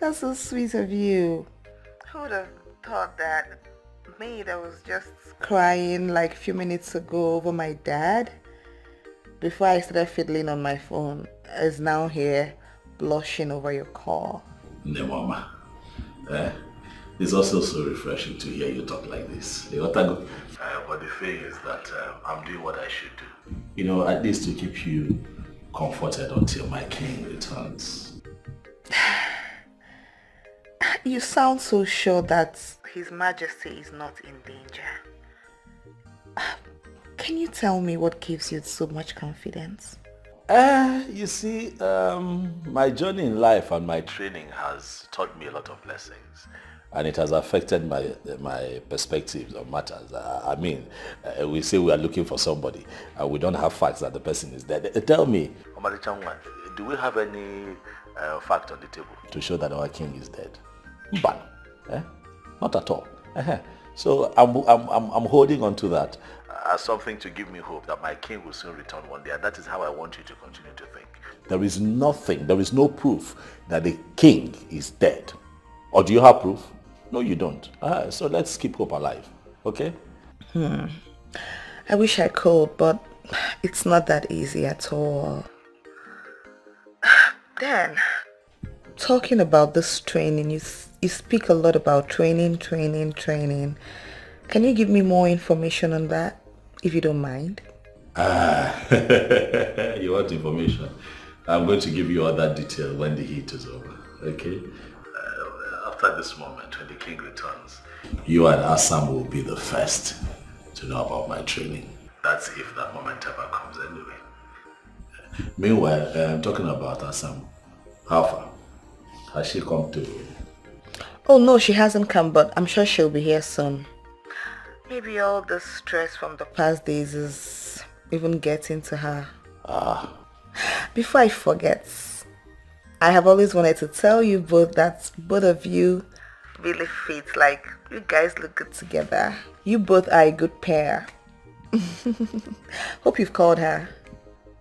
That's so sweet of you. Who would have thought that me that was just crying like a few minutes ago over my dad before I started fiddling on my phone is now here blushing over your call? No, Mama. It's also so refreshing to hear you talk like this. But the thing is that I'm doing what I should do. You know, at least to keep you comforted until my king returns. You sound so sure that His Majesty is not in danger. Can you tell me what gives you so much confidence? You see, my journey in life and my training has taught me a lot of lessons. And it has affected my perspectives on matters. We say we are looking for somebody and we don't have facts that the person is dead. Tell me, do we have any fact on the table to show that our king is dead? But, not at all. So I'm holding on to that as something to give me hope that my king will soon return one day. And that is how I want you to continue to think. There is no proof that the king is dead. Or do you have proof? No, you don't. So let's keep hope alive, okay? I wish I could, but it's not that easy at all. Then, talking about this training, you speak a lot about training. Can you give me more information on that, if you don't mind? You want information? I'm going to give you all that detail when the heat is over, okay? After this moment, when the king returns, you and Assam will be the first to know about my training. That's if that moment ever comes anyway. Meanwhile, talking about Assam, how far? Has she come to? Oh no, she hasn't come, but I'm sure she'll be here soon. Maybe all the stress from the past days is even getting to her. Before I forget, I have always wanted to tell you both that both of you really fit. Like, you guys look good together. You both are a good pair. Hope you've called her.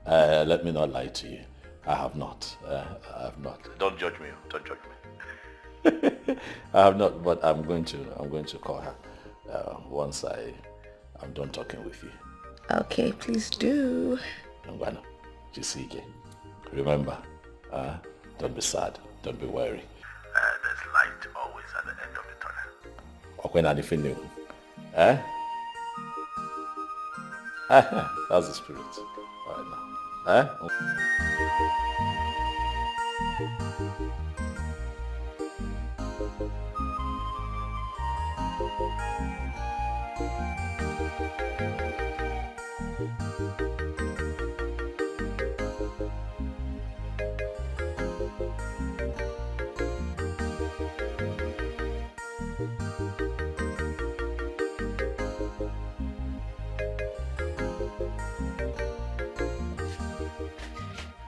Let me not lie to you. I have not. Don't judge me. I have not, but I'm going to call her once I'm done talking with you. Okay, please do. Remember, don't be sad. Don't be worried. There's light always at the end of the tunnel. When anything new. That's the spirit. All right now.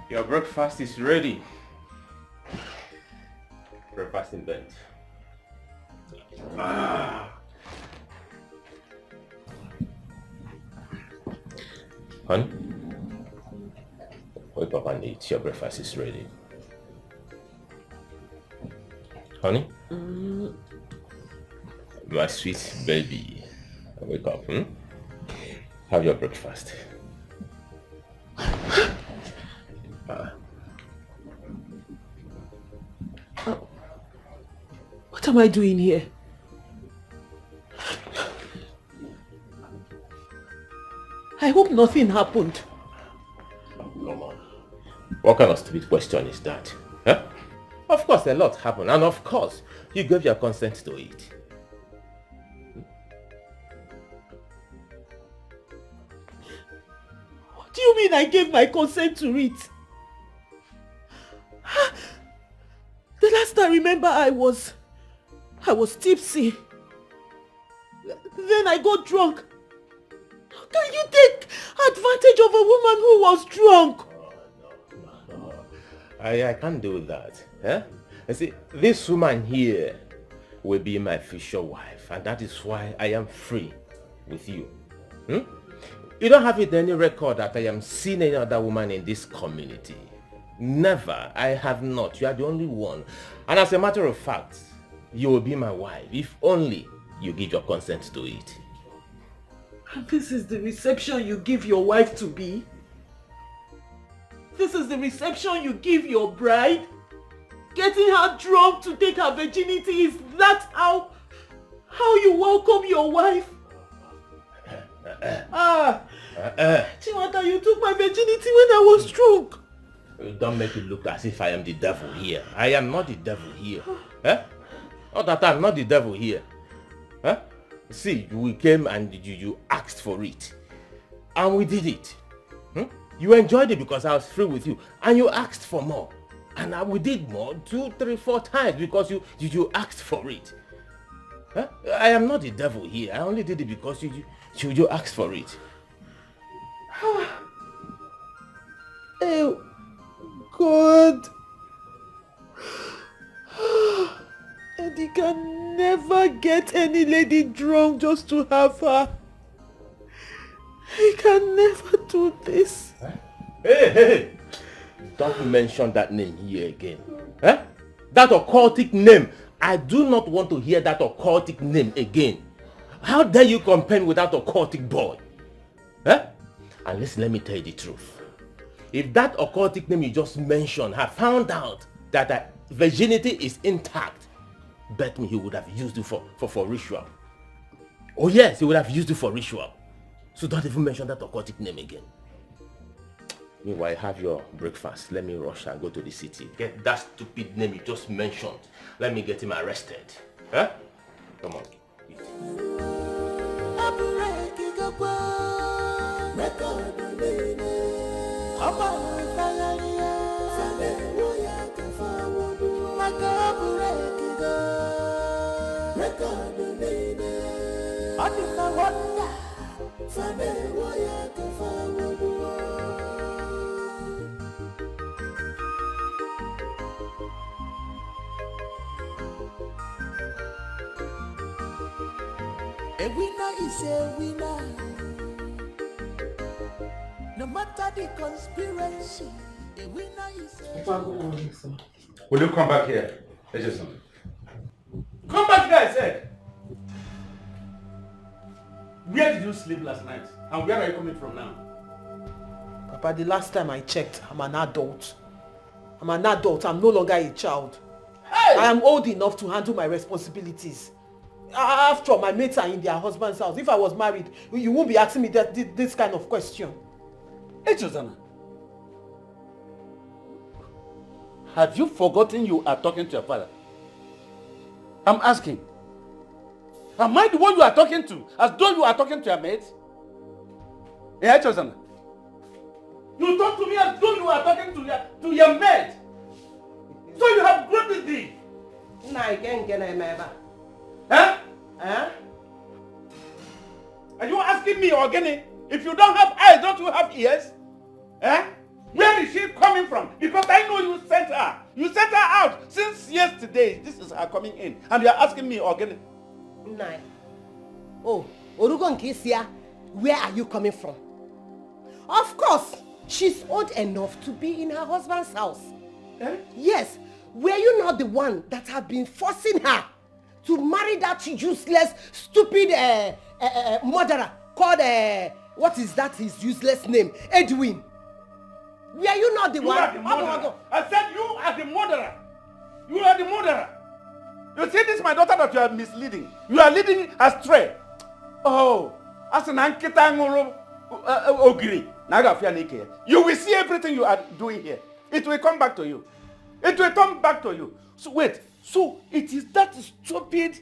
Your breakfast is ready. Breakfast in bed. Honey, wake up and eat. Your breakfast is ready. Honey? My sweet baby. Wake up. Have your breakfast. What am I doing here? I hope nothing happened. Come on. What kind of stupid question is that? Huh? Of course a lot happened, and of course you gave your consent to it. What do you mean I gave my consent to it? Then last I remember I was tipsy. Then I got drunk. How can you take advantage of a woman who was drunk? I can't do that. Eh? You see, this woman here will be my future wife, and that is why I am free with you. You don't have it in any record that I am seeing any other woman in this community. Never. I have not. You are the only one. And as a matter of fact, you will be my wife if only you give your consent to it. And this is the reception you give your wife to be? This is the reception you give your bride? Getting her drunk to take her virginity, is that how you welcome your wife? Chiwata, you took my virginity when I was drunk. Don't make it look as if I am the devil here. I am not the devil here. Not that I'm not the devil here. See, we came and you asked for it. And we did it. You enjoyed it because I was free with you. And you asked for more. And we did more 2, 3, 4 times because you asked for it. I am not the devil here. I only did it because you asked for it. Oh, God. And he can never get any lady drunk just to have her. He can never do this. Hey! Don't mention that name here again. That occultic name. I do not want to hear that occultic name again. How dare you compare with that occultic boy? And listen, let me tell you the truth. If that occultic name you just mentioned had found out that virginity is intact, bet me he would have used it for ritual. Oh yes, he would have used it for ritual. So don't even mention that occultic name again. Meanwhile, have your breakfast. Let me rush and go to the city. Get that stupid name you just mentioned. Let me get him arrested. Come on. A winner is a winner. No matter the conspiracy, a winner is a winner. Will you come back here? Edgerton? Come back here, I said. Where did you sleep last night? And where are you coming from now? Papa, the last time I checked, I'm an adult. I'm an adult. I'm no longer a child. Hey! I am old enough to handle my responsibilities. After all, my mates are in their husband's house. If I was married, you won't be asking me this kind of question. Hey, Josanna. Have you forgotten you are talking to your father? I'm asking. Am I the one you are talking to? As though you are talking to your mates? Yeah, Josanna. You talk to me as though you are talking to your mate. So you have grown this deep. Nah, I can't get him ever. Huh? Are you asking me, Ogeni, if you don't have eyes, don't you have ears? Where is she coming from? Because I know you sent her. You sent her out since yesterday. This is her coming in. And you are asking me, Ogeni. Nah. Oh, Orugon Kisia, where are you coming from? Of course, she's old enough to be in her husband's house. Yes, were you not the one that have been forcing her to marry that useless, stupid murderer called, what is that, his useless name? Edwin. Were you not the one? You are the murderer. I said you are the murderer. You are the murderer. You see, this is my daughter that you are misleading. You are leading astray. Oh, as an ankita ogiri. You will see everything you are doing here. It will come back to you. It will come back to you. So wait. So it is that stupid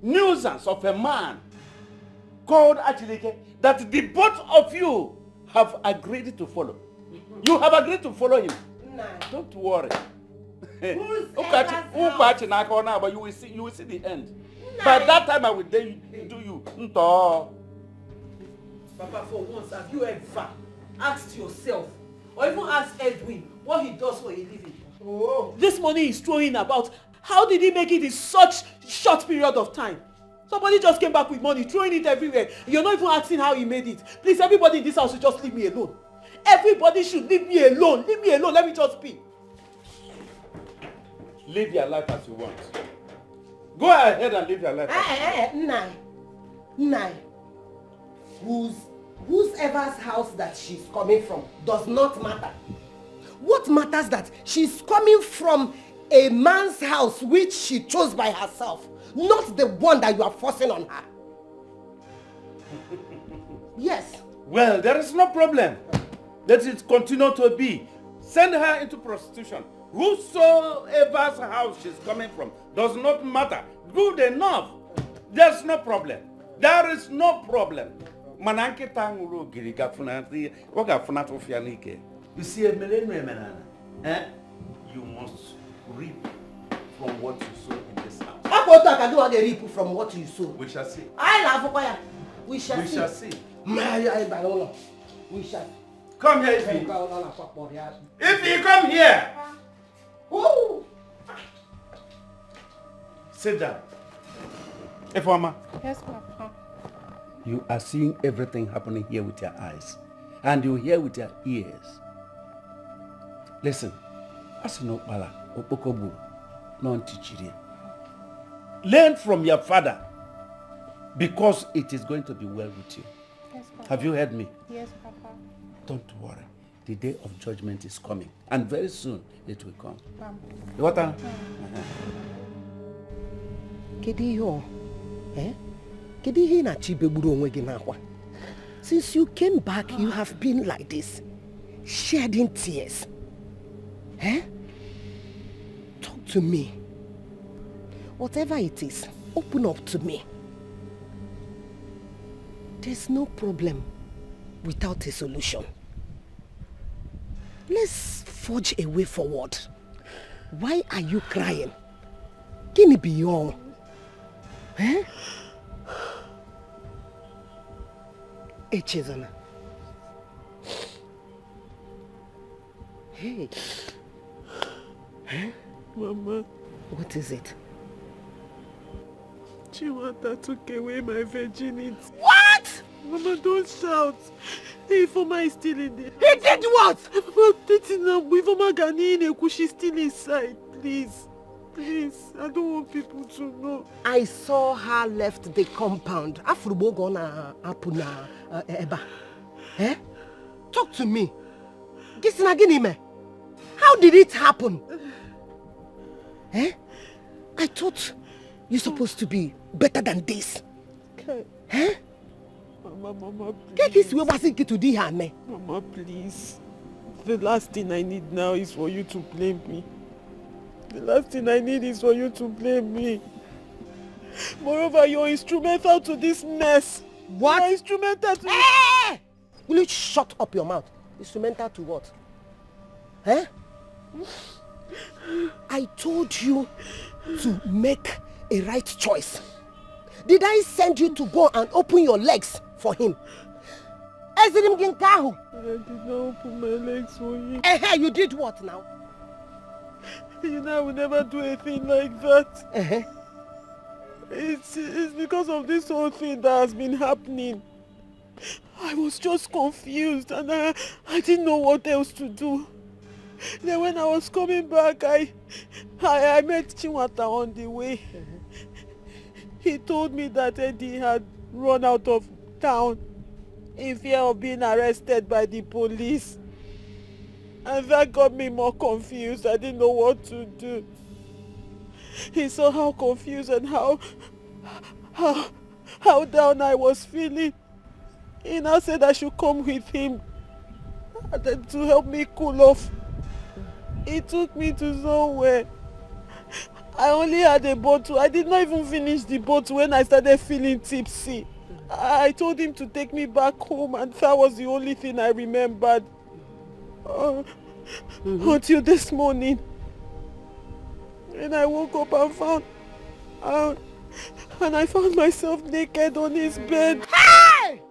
nuisance of a man called Achileke that the both of you have agreed to follow. You have agreed to follow him. Nah. Don't worry. But you will see the end. By that time I will do you. Papa, for once, have you ever asked yourself, or even asked Edwin, what he does for a living? Oh. This money he's throwing about, how did he make it in such short period of time? Somebody just came back with money, throwing it everywhere. You're not even asking how he made it. Please, everybody in this house should just leave me alone. Everybody should leave me alone. Leave me alone. Let me just speak. Live your life as you want. Go ahead and live your life. Nai. Whoever's house that she's coming from does not matter. What matters that she's coming from a man's house which she chose by herself, not the one that you are forcing on her. Yes. Well, there is no problem. Let it continue to be. Send her into prostitution. Whosoever's house she's coming from does not matter. Good enough. There's no problem. There is no problem. You see, you must reap from what you sow in this house. Reap from what you sow. We shall see. We shall see. We shall. Come here, Ify. Ify, come here. Woo. Sit down. Ifeoma. Yes, Papa. You are seeing everything happening here with your eyes. And you hear with your ears. Listen. Learn from your father. Because it is going to be well with you. Yes, Papa. Have you heard me? Yes, Papa. Don't worry. The day of judgment is coming. And very soon it will come. Papa. What? Since you came back, you have been like this, shedding tears. Talk to me. Whatever it is, open up to me. There's no problem without a solution. Let's forge a way forward. Why are you crying? Can it be your? Chizana. Hey. Mama. What is it? Chiwata took away my virginity. What? Mama, don't shout. Ifeoma is still in there. He did what? Mama, Ifeoma Ghanaian, she's still inside. Please. Please, I don't want people to know. I saw her left the compound. Afrubo gonna apuna eba. Talk to me. How did it happen? I thought you're supposed to be better than this. Mama, get this way to the Mama, please. The last thing I need now is for you to blame me. The last thing I need is for you to blame me. Moreover, you're instrumental to this mess. What? You're instrumental to... Hey! Will you shut up your mouth? Instrumental to what? I told you to make a right choice. Did I send you to go and open your legs for him? I did not open my legs for him. You did what now? You know, I would never do a thing like that. It's because of this whole thing that has been happening. I was just confused and I didn't know what else to do. Then when I was coming back, I met Chinwata on the way. He told me that Eddie had run out of town in fear of being arrested by the police. And that got me more confused. I didn't know what to do. He saw how confused and how down I was feeling. He now said I should come with him to help me cool off. He took me to somewhere. I only had a bottle. I did not even finish the bottle when I started feeling tipsy. I told him to take me back home and that was the only thing I remembered. Until this morning. And I woke up and I found myself naked on his bed. Hey!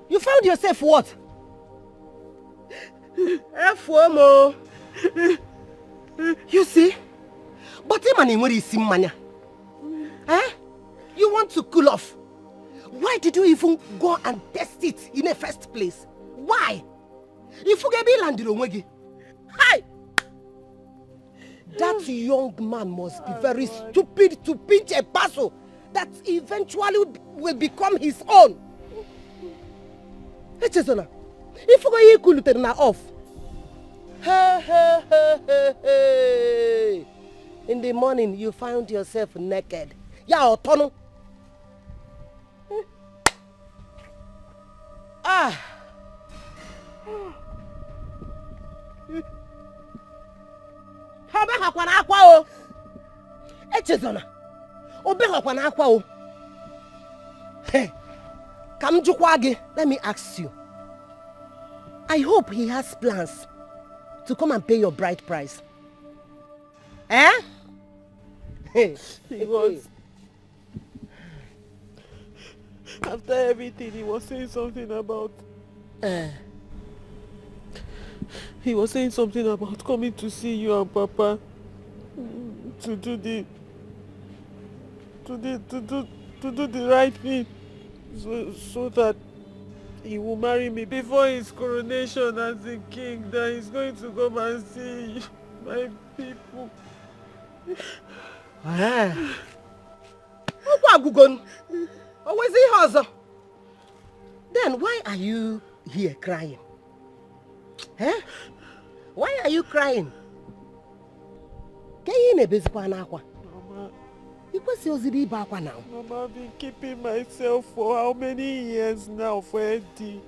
You found yourself what? FOMO. You see? But him and is mania. Eh? You want to cool off? Why did you even go and test it in the first place? Why? If you get landed on Wegi. Hi! That young man must be very stupid to pinch a parcel that eventually will become his own. If you go cool off. Hey. In the morning you found yourself naked. Yeah, autonomous. Ah. Habe hakwa na akwa o. Echezona. Obe hakwa na akwa o. Hey. Kam jukwa gi, let me ask you. I hope he has plans to come and pay your bride price. Eh? He was. After everything, he was saying something about... He was saying something about coming to see you and Papa to do the right thing, so that he will marry me before his coronation as the king. That he's going to come and see my people. Then why are you here crying? Eh? Why are you crying? Mama, I've been keeping myself for how many years now for Eddie?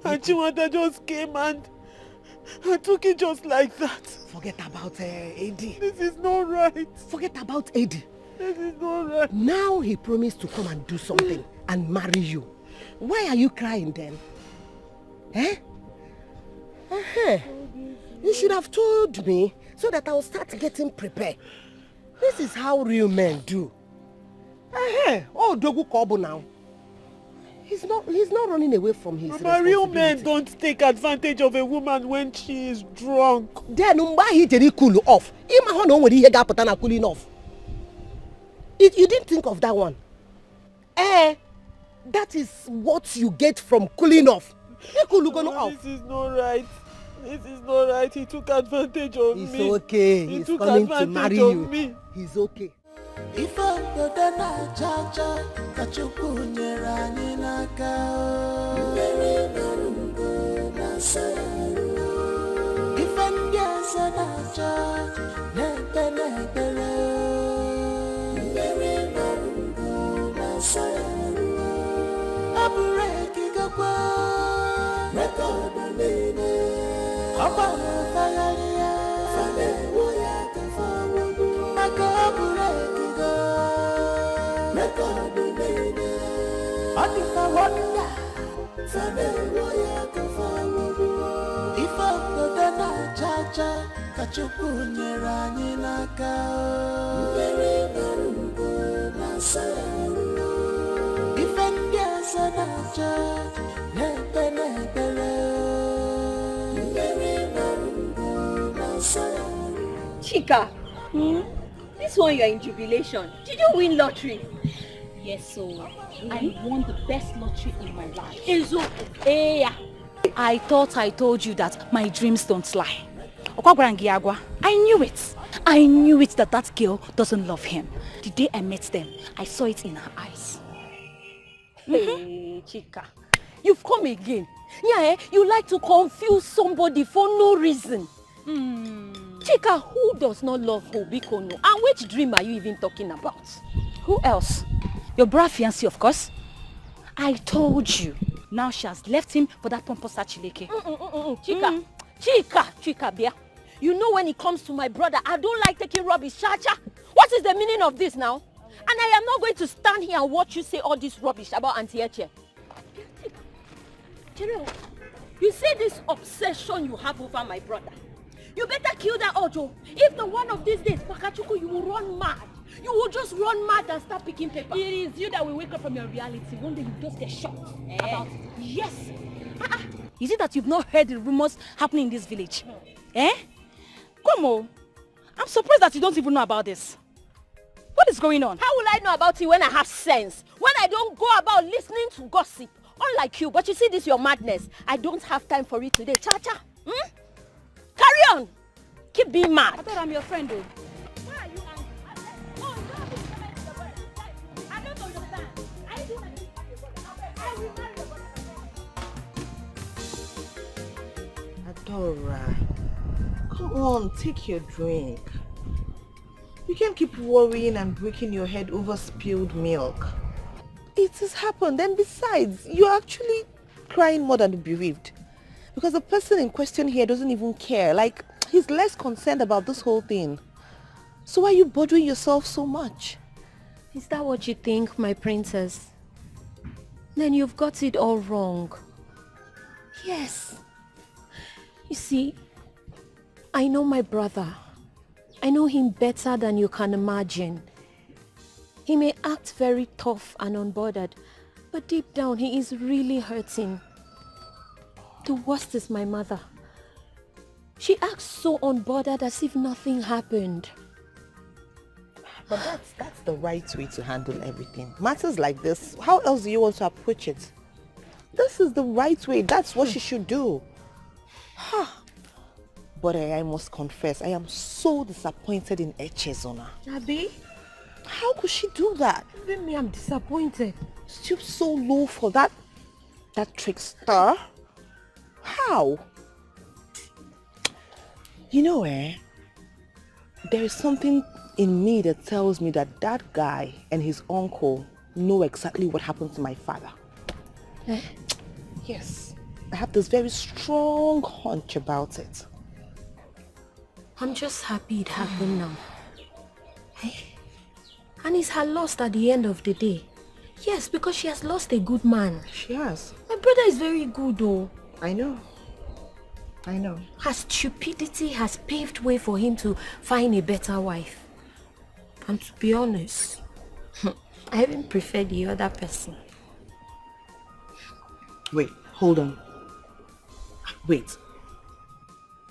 And Chiwanda just came and took it just like that. Forget about Eddie. This is not right. Forget about Eddie. This is not right. Now he promised to come and do something and marry you. Why are you crying then? Eh? You should have told me so that I'll start getting prepared. This is how real men do. Oh, Dogu Kobo now. He's not running away from his responsibility. Real men don't take advantage of a woman when she is drunk. Then he didn't cool off. Cooling off. You didn't think of that one. That is what you get from cooling off. This is not right. This is not right. He took advantage of me. It's okay. He's coming to marry you. He's okay. If I na chacha kachuku nyera ninaka very narungo na saru if I na chacha nepele very narungo na saru abureki gakwa record nene apa fagaria fane woya kafawu akabureki Adifa wonder, fane woya kafawu. Ifa kodana chacha, kachuku nyera ninaka. Very narungo na saru. Ifendia sana chacha, nepele. Very narungo na saru. Chika, this one you're in jubilation. Did you win lottery? Yes, so I won the best lottery in my life. I thought I told you that my dreams don't lie. I knew it. I knew it that girl doesn't love him. The day I met them, I saw it in her eyes. Hey, Chika, you've come again. Yeah, you like to confuse somebody for no reason. Chika, who does not love Obikono? And which dream are you even talking about? Who else? Your brother fiancé, of course. I told you. Now she has left him for that pompous Chileke. Chika, Bia. You know when it comes to my brother, I don't like taking rubbish. Chacha, what is the meaning of this now? And I am not going to stand here and watch you say all this rubbish about Auntie Eche. You see this obsession you have over my brother. You better kill that Ojo. If the one of these days, Pakachuku, you will run mad. You will just run mad and start picking paper. It is you that will wake up from your reality. One day you just get shocked about it. Yes. Is it that you've not heard the rumors happening in this village? No. Come on. I'm surprised that you don't even know about this. What is going on? How will I know about it when I have sense? When I don't go about listening to gossip? Unlike you, but you see this your madness. I don't have time for it today. Cha-cha. Carry on. Keep being mad. I thought I'm your friend though. Why are you angry? Oh, you have to comment to the brother. I don't understand. I do like this. I will marry the brother. Adora, come on, take your drink. You can't keep worrying and breaking your head over spilled milk. It has happened, and besides, you're actually crying more than bereaved. Because the person in question here doesn't even care. Like, he's less concerned about this whole thing. So why are you bothering yourself so much? Is that what you think, my princess? Then you've got it all wrong. Yes. You see, I know my brother. I know him better than you can imagine. He may act very tough and unbothered, but deep down he is really hurting. The worst is my mother. She acts so unbothered as if nothing happened. But that's the right way to handle everything. Matters like this, how else do you want to approach it? This is the right way. That's what she should do. But I must confess, I am so disappointed in Echezona. Abi? How could she do that? Even me, I'm disappointed. Stoop so low for that trickster? How? You know, there is something in me that tells me that that guy and his uncle know exactly what happened to my father. Yes, I have this very strong hunch about it. I'm just happy it happened now. And it's her loss at the end of the day. Yes, because she has lost a good man. She has. My brother is very good though. I know. Her stupidity has paved way for him to find a better wife. And to be honest, I even prefer the other person. Wait, hold on. Wait.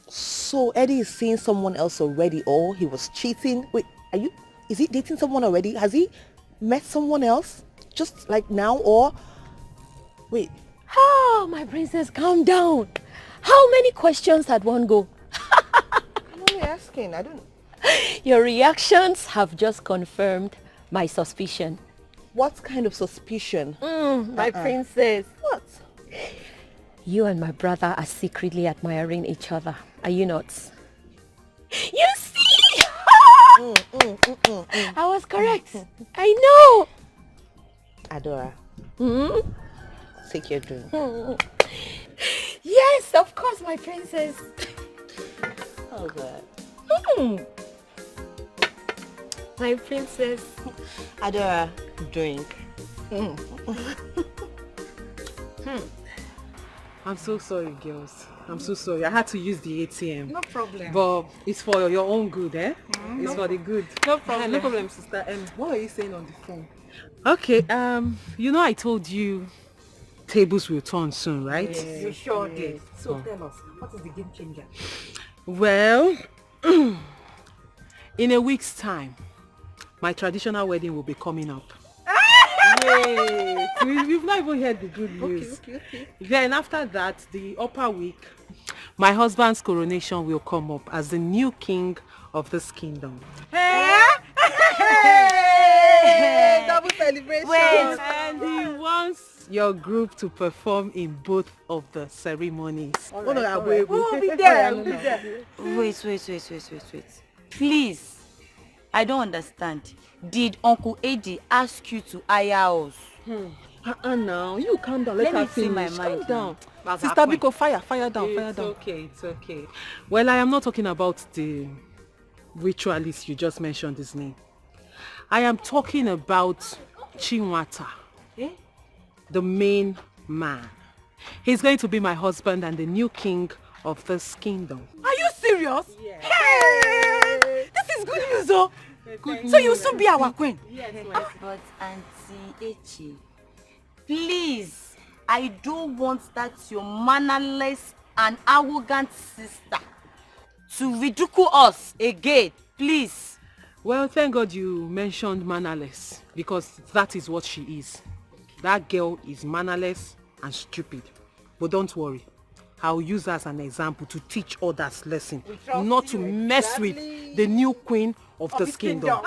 So Eddie is seeing someone else already, or he was cheating? Wait, is he dating someone already? Has he met someone else? Just like now, or? Wait. Oh, my princess, calm down. How many questions at one go? I'm only asking, I don't... Your reactions have just confirmed my suspicion. What kind of suspicion? My princess. What? You and my brother are secretly admiring each other. Are you not? You see? I was correct. I know. Adora. Take your drink. Yes, of course, my princess. How's that? My princess. Adora, drink. I'm so sorry, girls. I'm so sorry. I had to use the ATM. No problem. But it's for your own good, eh? It's No. for the good. No problem. No problem, sister. What are you saying on the phone? Okay, you know I told you tables will turn soon, right? Yes, you sure did. So tell us, what is the game changer? Well, in a week's time, my traditional wedding will be coming up. Wait, we've not even heard the good news. Okay. Then after that, the upper week, my husband's coronation will come up as the new king of this kingdom. Hey! Double celebration! Wait, and he wants your group to perform in both of the ceremonies. We'll be there. Wait. Please, I don't understand. Did Uncle Eddie ask you to hire us? Now you calm down. Let me her see my finish. mind Calm down. That's Sister her Biko, fire down. It's okay. Well, I am not talking about the ritualist you just mentioned his name. I am talking about Chinwata, the main man. He's going to be my husband and the new king of this kingdom. Are you serious? serious? Yes. Hey! This is good news, oh. Good so you soon be our queen? Yes, but Auntie Echi, please, I don't want that your mannerless and arrogant sister to ridicule us again, please. Well, thank God you mentioned mannerless, because that is what she is. That girl is mannerless and stupid. But don't worry, I'll use her as an example to teach others lesson, not to mess with the new queen of this kingdom.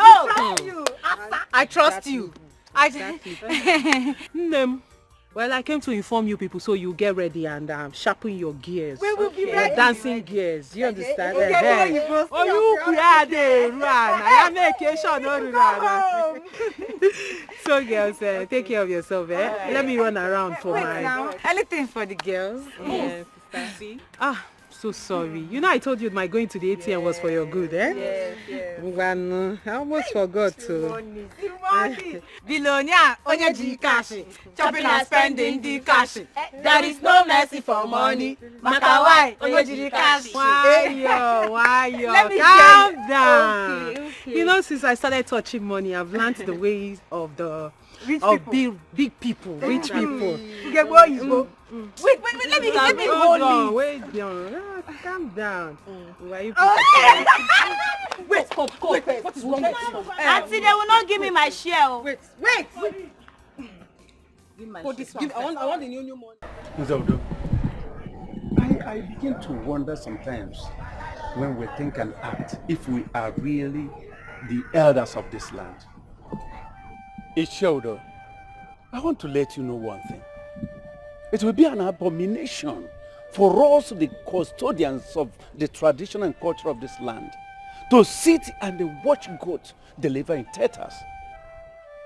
I trust you. Nem. Well, I came to inform you people so you get ready and sharpen your gears. We will be ready. Dancing gears. You understand? Oh, you So girls, take care of yourself. Let me run around for anything for the girls. Yes, sister. So sorry. You know I told you my going to the ATM was for your good, eh? Yes. I almost forgot to. Billionaire, onye cash, chopping and spending the cash. There is no mercy for money. Makawai, onye cash. Why yo? Let me calm down. Okay. You know, since I started touching money, I've learned the ways of the big people, rich people. Wait, let me hold you. Wait down. Calm down. Why you Wait, what is wrong with you? Auntie, they will not give me my share. Wait. Give my share. I want the new money. Nzaudo, I begin to wonder sometimes when we think and act if we are really the elders of this land. Ishodo, I want to let you know one thing. It will be an abomination for us, the custodians of the tradition and culture of this land, to sit and watch goats deliver in teters.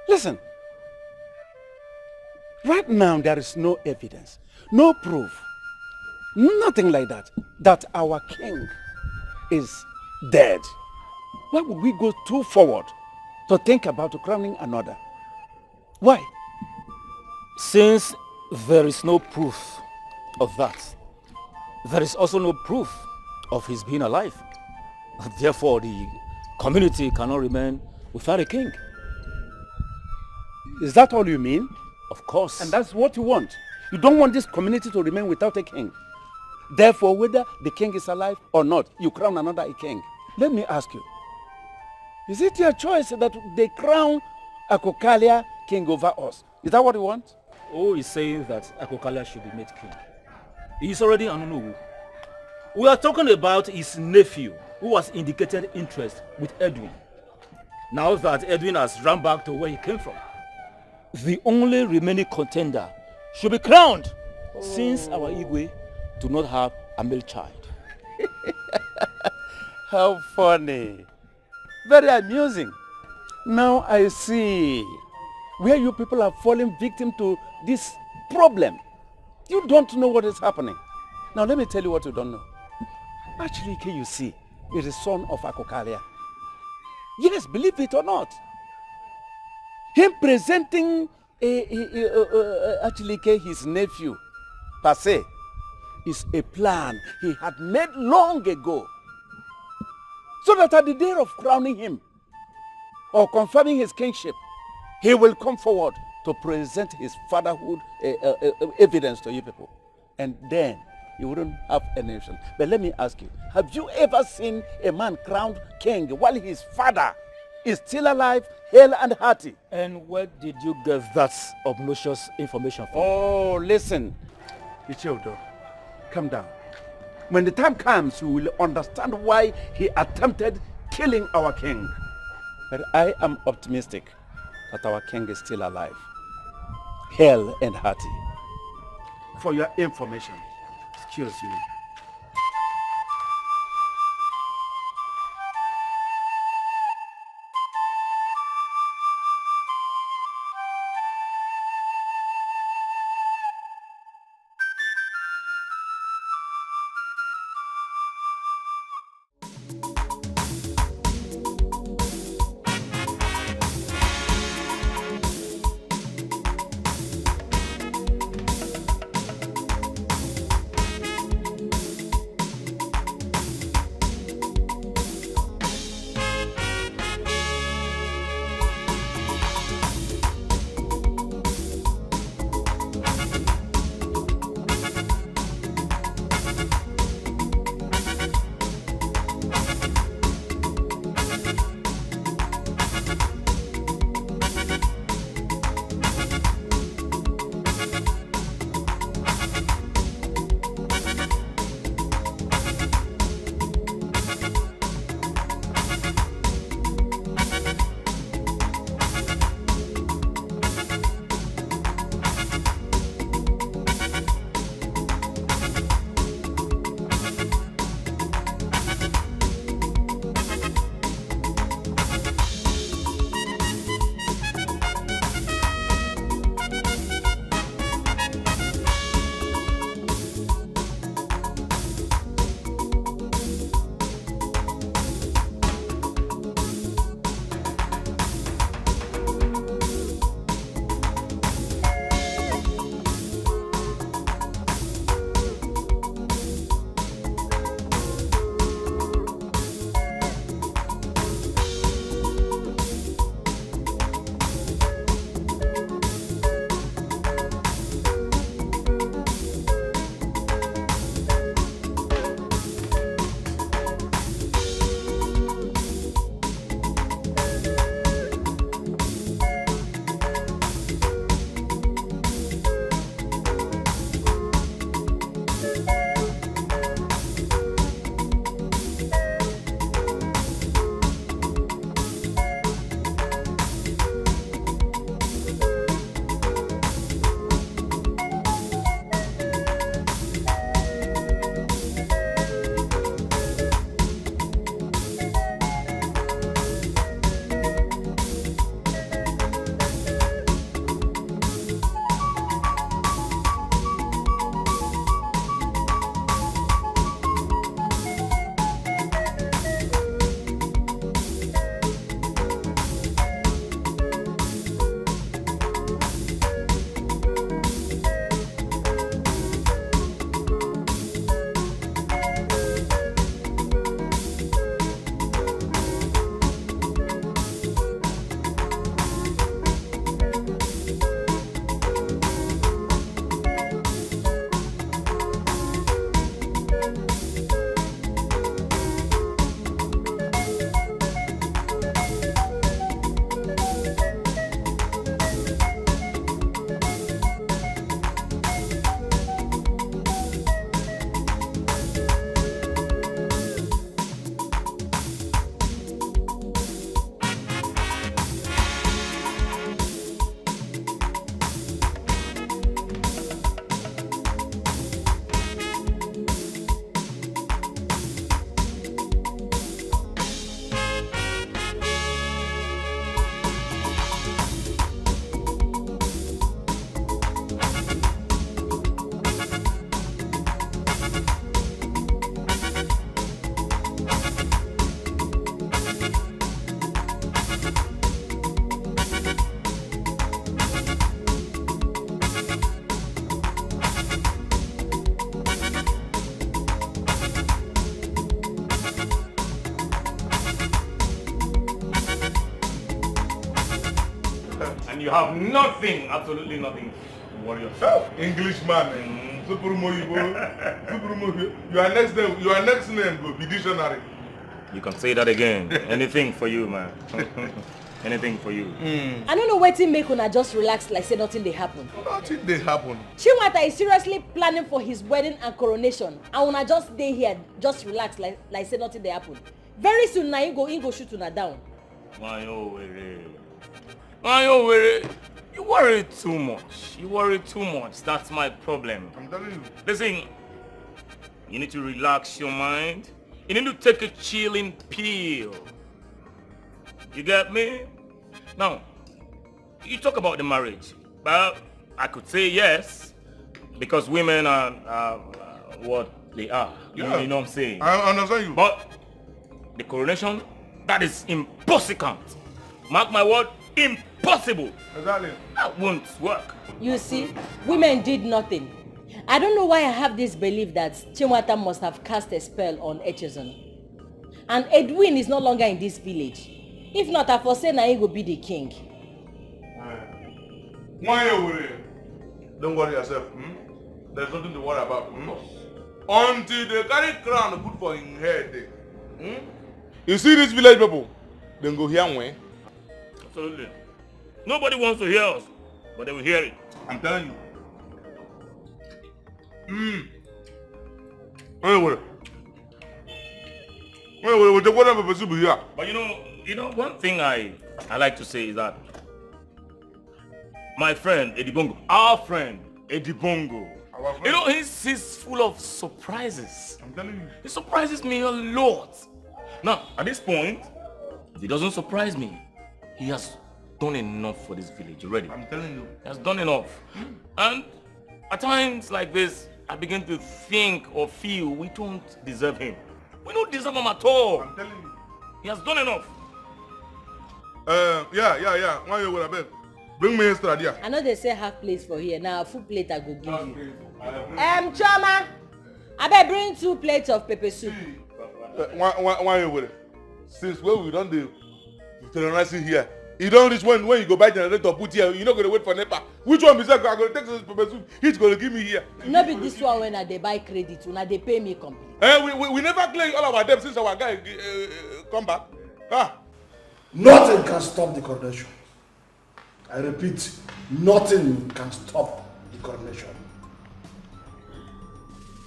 Listen, right now there is no evidence, no proof, nothing like that our king is dead. Why would we go too forward to think about crowning another? Why? Since there is no proof of that, there is also no proof of his being alive. Therefore, the community cannot remain without a king. Is that all you mean? Of course. And that's what you want. You don't want this community to remain without a king. Therefore, whether the king is alive or not, you crown another a king. Let me ask you, is it your choice that they crown Akokalia king over us? Is that what you want? Who is saying that Akokalia should be made king? He is already Anunuwu. We are talking about his nephew, who has indicated interest with Edwin. Now that Edwin has run back to where he came from, the only remaining contender should be crowned, since our Igwe do not have a male child. How funny. Very amusing. Now I see where you people are falling victim to this problem. You don't know what is happening. Now let me tell you what you don't know. Actually, can you see, is the son of Akokalia. Yes, believe it or not. Him presenting actually his nephew, per se, is a plan he had made long ago. So that at the day of crowning him, or confirming his kingship, he will come forward to present his fatherhood evidence to you people. And then you wouldn't have any nation. But let me ask you, have you ever seen a man crowned king while his father is still alive, hale and hearty? And where did you get that obnoxious information from? Oh, listen. Ichiodo, calm down. When the time comes, you will understand why he attempted killing our king. But I am optimistic that our king is still alive, hale and hearty. For your information, excuse me. And you have nothing, absolutely nothing to worry yourself. Englishman, Super Moyo. Your next name will be dictionary. You can say that again. Anything for you, man. Anything for you. I don't know wetin make una just relax like say nothing dey happen. Nothing dey happen. Chinwata is seriously planning for his wedding and coronation and una just dey here just relax like say nothing dey happen. Very soon na him go shoot una down. Why you worry too much. You worry too much. That's my problem. I'm telling you. Listen, you need to relax your mind. You need to take a chilling pill. You get me? Now, you talk about the marriage. Well, I could say yes, because women are what they are. Yeah. You know what I'm saying? I understand you. But the coronation, that is impossible. Mark my word, impossible. Exactly. That won't work. You see, women did nothing. I don't know why I have this belief that Chinwata must have cast a spell on Echezon. And Edwin is no longer in this village. If not, I foresee na he will be the king. Don't worry yourself. There's nothing to worry about. Until they carry crown put for his head. You see this village people? Then go hear me. Absolutely. Nobody wants to hear us, but they will hear it. I'm telling you. Anyway, but you know, one thing I like to say is that my friend Edibongo, our friend Edibongo, you know, he's full of surprises. I'm telling you. He surprises me a lot. Now, at this point, if he doesn't surprise me, he has done enough for this village already. I'm telling you. He has done enough. And at times like this, I begin to think or feel we don't deserve him. We don't deserve him at all. I'm telling you. He has done enough. Yeah. Why you with a bring me extra there. I know they say half plates for here. Now, full plate I go give you. Choma, I better bring 2 plates of pepper soup. Why you with it? Since when we don't do terrorizing here, you don't reach when you go buy generator put here, you're not going to wait for NEPA. Which one is that? I'm going to take this pepper soup. He's going to give me here. No be this one when they buy credit, when they pay me complete. We never clear all our debt since our guy come back. Nothing can stop the coronation. I repeat, nothing can stop the coronation.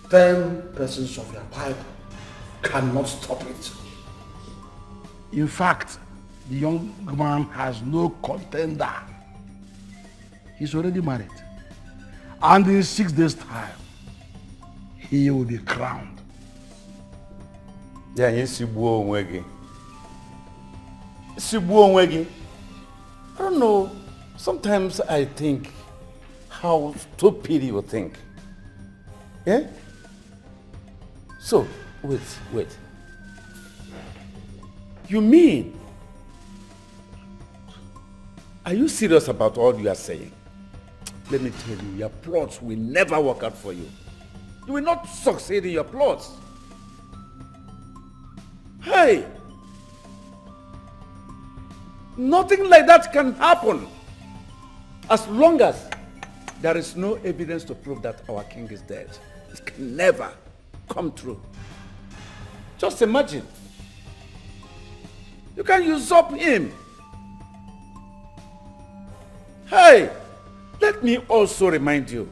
10 persons of your pipe cannot stop it. In fact, the young man has no contender. He's already married. And in 6 days' time, he will be crowned. Yeah, yes, I don't know. Sometimes I think how stupid you think. Yeah? So, wait. You mean? Are you serious about all you are saying? Let me tell you, your plots will never work out for you. You will not succeed in your plots. Hey! Nothing like that can happen as long as there is no evidence to prove that our king is dead. It can never come true. Just imagine. You can usurp him. Hey, let me also remind you,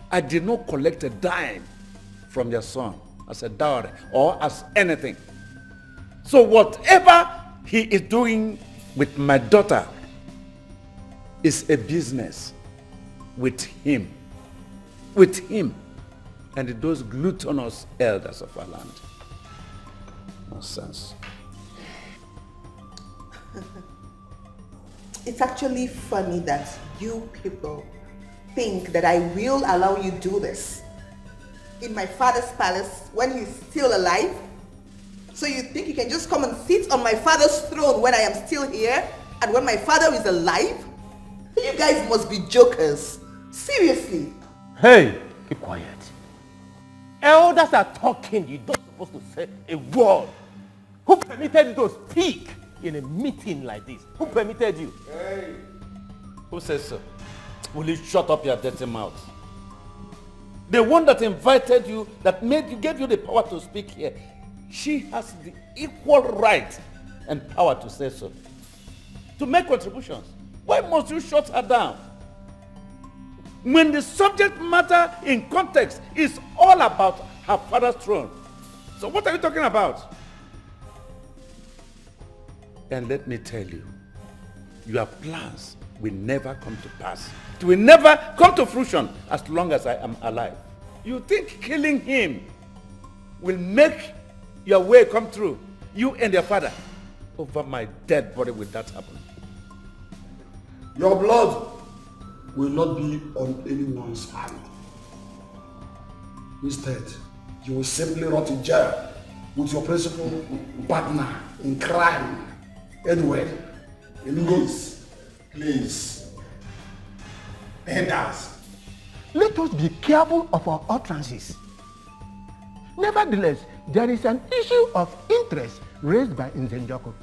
I did not collect a dime from your son as a dowry or as anything. So whatever he is doing with my daughter is a business with him and those gluttonous elders of our land. Nonsense. It's actually funny that you people think that I will allow you do this in my father's palace when he's still alive. So you think you can just come and sit on my father's throne when I am still here and when my father is alive? You guys must be jokers. Seriously. Hey, keep quiet. Elders are talking. You're not supposed to say a word. Who permitted you to speak? in a meeting like this? Who permitted you? Hey. Who says so? Will you shut up your dirty mouth? The one that invited you, that gave you the power to speak here, she has the equal right and power to say so. To make contributions. Why must you shut her down? When the subject matter in context is all about her father's throne. So what are you talking about? And let me tell you, your plans will never come to pass. It will never come to fruition as long as I am alive. You think killing him will make your way come true? You and your father. Over my dead body will that happen. Your blood will not be on anyone's hand. Instead, you will simply rot in jail with your principal partner in crime. Edward, Please. Elders, let us be careful of our utterances. Nevertheless, there is an issue of interest raised by Nzenjoko.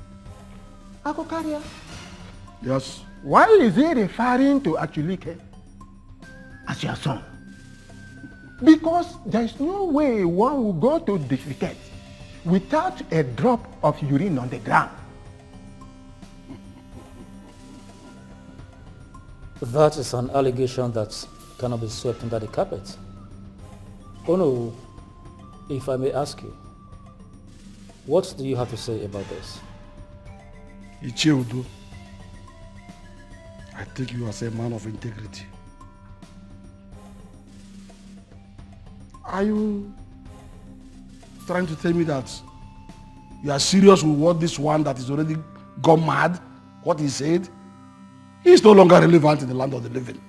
Akokaria? Yes. Why is he referring to Achulike as your son? Because there is no way one will go to defecate without a drop of urine on the ground. That is an allegation that cannot be swept under the carpet. Oh no, if I may ask you, what do you have to say about this? Icheudo, I take you as a man of integrity. Are you trying to tell me that you are serious with what this one that is already gone mad, what he said? He is no longer relevant in the land of the living.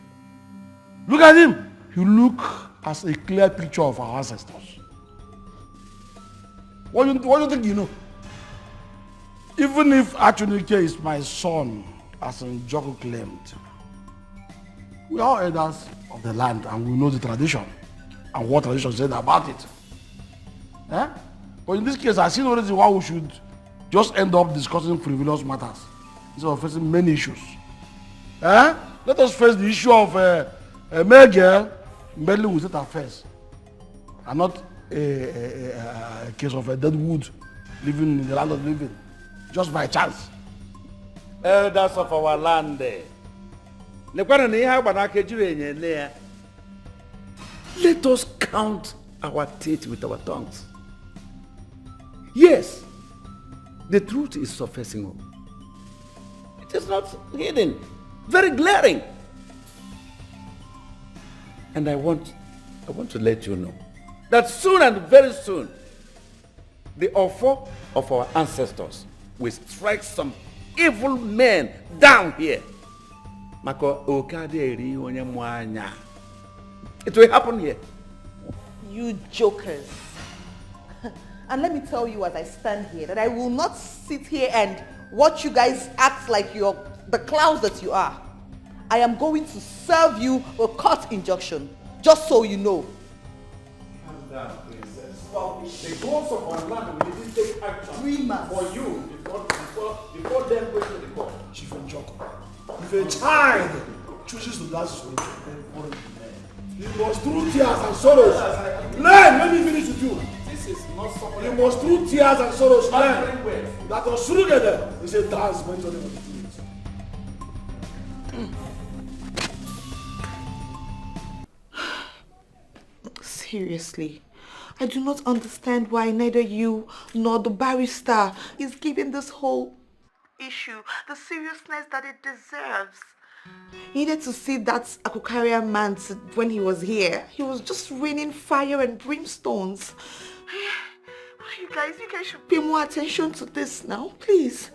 Look at him. You look as a clear picture of our ancestors. What do you think you know? Even if Achunike is my son, as Njoku claimed, we are elders of the land and we know the tradition and what tradition said about it. Eh? But in this case, I see no reason why we should just end up discussing frivolous matters instead of facing many issues. Eh? Let us face the issue of a male girl meddling with state affairs and not a case of a dead wood living in the land of the living just by chance. Elders of our land. Let us count our teeth with our tongues. Yes, the truth is surfacing. It is not hidden, very glaring. And I want to let you know that soon and very soon, the offer of our ancestors will strike some evil men down here. It will happen here. You jokers. And let me tell you as I stand here that I will not sit here and watch you guys act like you're the clowns that you are. I am going to serve you a court injunction, just so you know. Calm down, princess. The goals of our land, we didn't take action for you before them going to the court. Chief Njoko, if a child chooses to dance with you must through tears and sorrows learn. Let me finish with you. This is not something. You must through tears and sorrows learn that Osurugede is a dance meant to the Seriously, I do not understand why neither you nor the barrister is giving this whole issue the seriousness that it deserves. He needed to see that Akukarian man when he was here. He was just raining fire and brimstones. You guys should pay more attention to this now, please.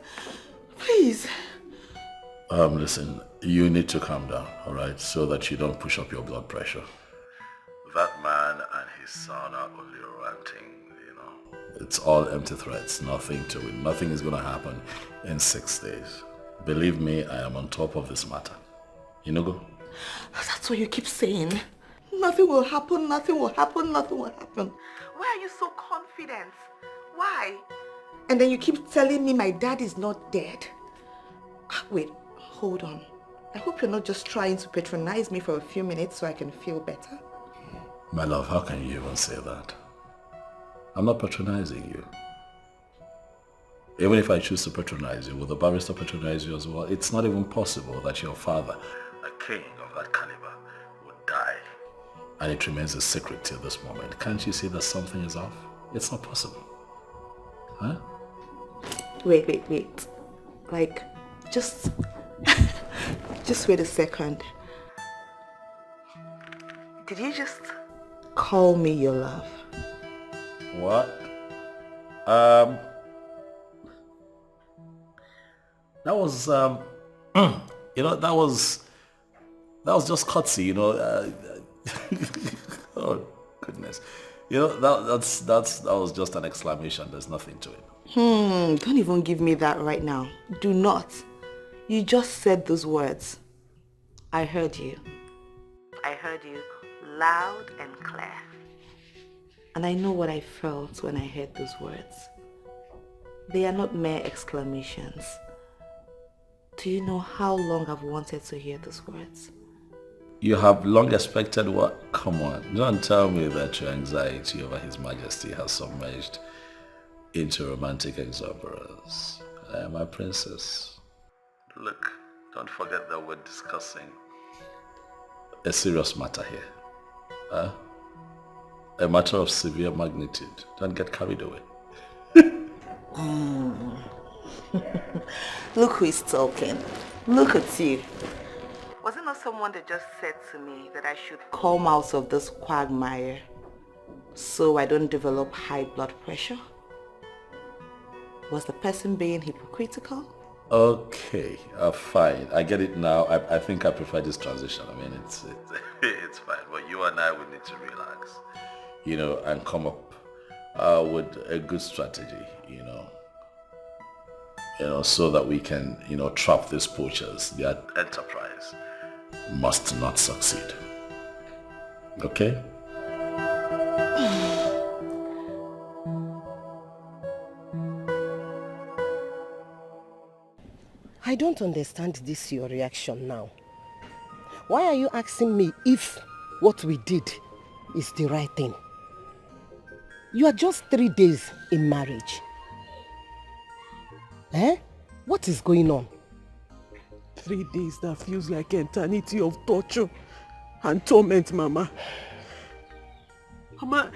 Please. Listen, you need to calm down, all right, so that you don't push up your blood pressure. That man and his son are only ranting, you know. It's all empty threats, nothing to it. Nothing is going to happen in 6 days. Believe me, I am on top of this matter. You know, go? That's what you keep saying. Nothing will happen, nothing will happen, nothing will happen. Why are you so confident? Why? And then you keep telling me my dad is not dead. Wait, hold on. I hope you're not just trying to patronize me for a few minutes so I can feel better. My love, how can you even say that? I'm not patronizing you. Even if I choose to patronize you, will the barrister patronize you as well? It's not even possible that your father, a king of that caliber, would die. And it remains a secret till this moment. Can't you see that something is off? It's not possible. Huh? Wait. Like, just wait a second. Did you just call me your love? What? That was, you know, that was just courtesy, you know. Oh, goodness. You know, that was just an exclamation. There's nothing to it. Don't even give me that right now. Do not. You just said those words. I heard you. I heard you loud and clear. And I know what I felt when I heard those words. They are not mere exclamations. Do you know how long I've wanted to hear those words? You have long expected what? Come on, don't tell me that your anxiety over His Majesty has submerged into romantic exuberance. My princess. Look, don't forget that we're discussing a serious matter here. A matter of severe magnitude. Don't get carried away. Look who is talking. Look at you. Was it not someone that just said to me that I should come out of this quagmire so I don't develop high blood pressure? Was the person being hypocritical? Okay, fine. I get it now. I think I prefer this transition. I mean, it's fine. But you and I would need to relax, you know, and come up with a good strategy, you know, so that we can, you know, trap these poachers. Their enterprise must not succeed. Okay? I don't understand this your reaction now. Why are you asking me if what we did is the right thing? You are just 3 days in marriage. What is going on? 3 days that feels like eternity of torture and torment, Mama. Mama,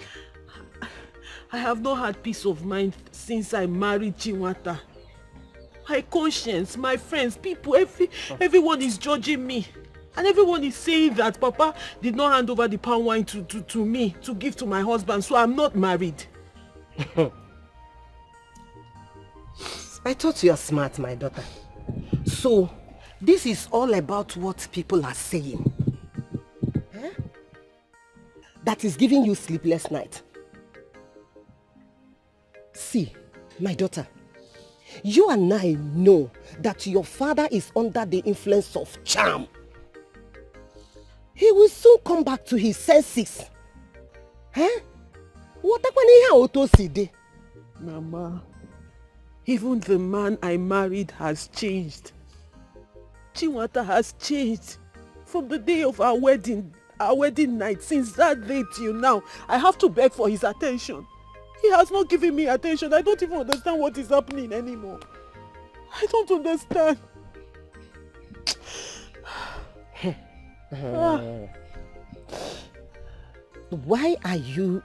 I have not had peace of mind since I married Chinwata. My conscience, my friends, people, everyone is judging me. And everyone is saying that Papa did not hand over the palm wine to me to give to my husband, so I'm not married. I thought you are smart, my daughter. So, this is all about what people are saying. That is giving you sleepless night. See, my daughter, you and I know that your father is under the influence of charm. He will soon come back to his senses. Mama, even the man I married has changed. Chinwata has changed. From the day of our wedding night, since that day till now, I have to beg for his attention. He has not given me attention. I don't even understand what is happening anymore. I don't understand. Why are you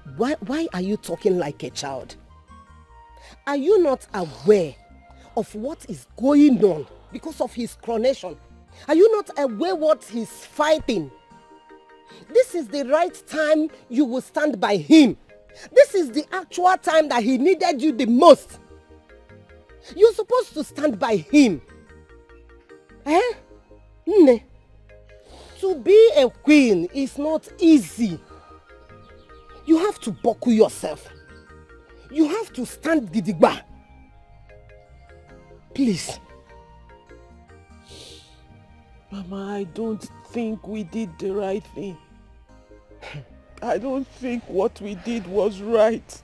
talking like a child? Are you not aware of what is going on because of his coronation? Are you not aware what he's fighting? This is the right time you will stand by him. This is the actual time that he needed you the most. You're supposed to stand by him. To be a queen is not easy. You have to buckle yourself. You have to stand gidigba. Please. Mama, I don't think we did the right thing. I don't think what we did was right.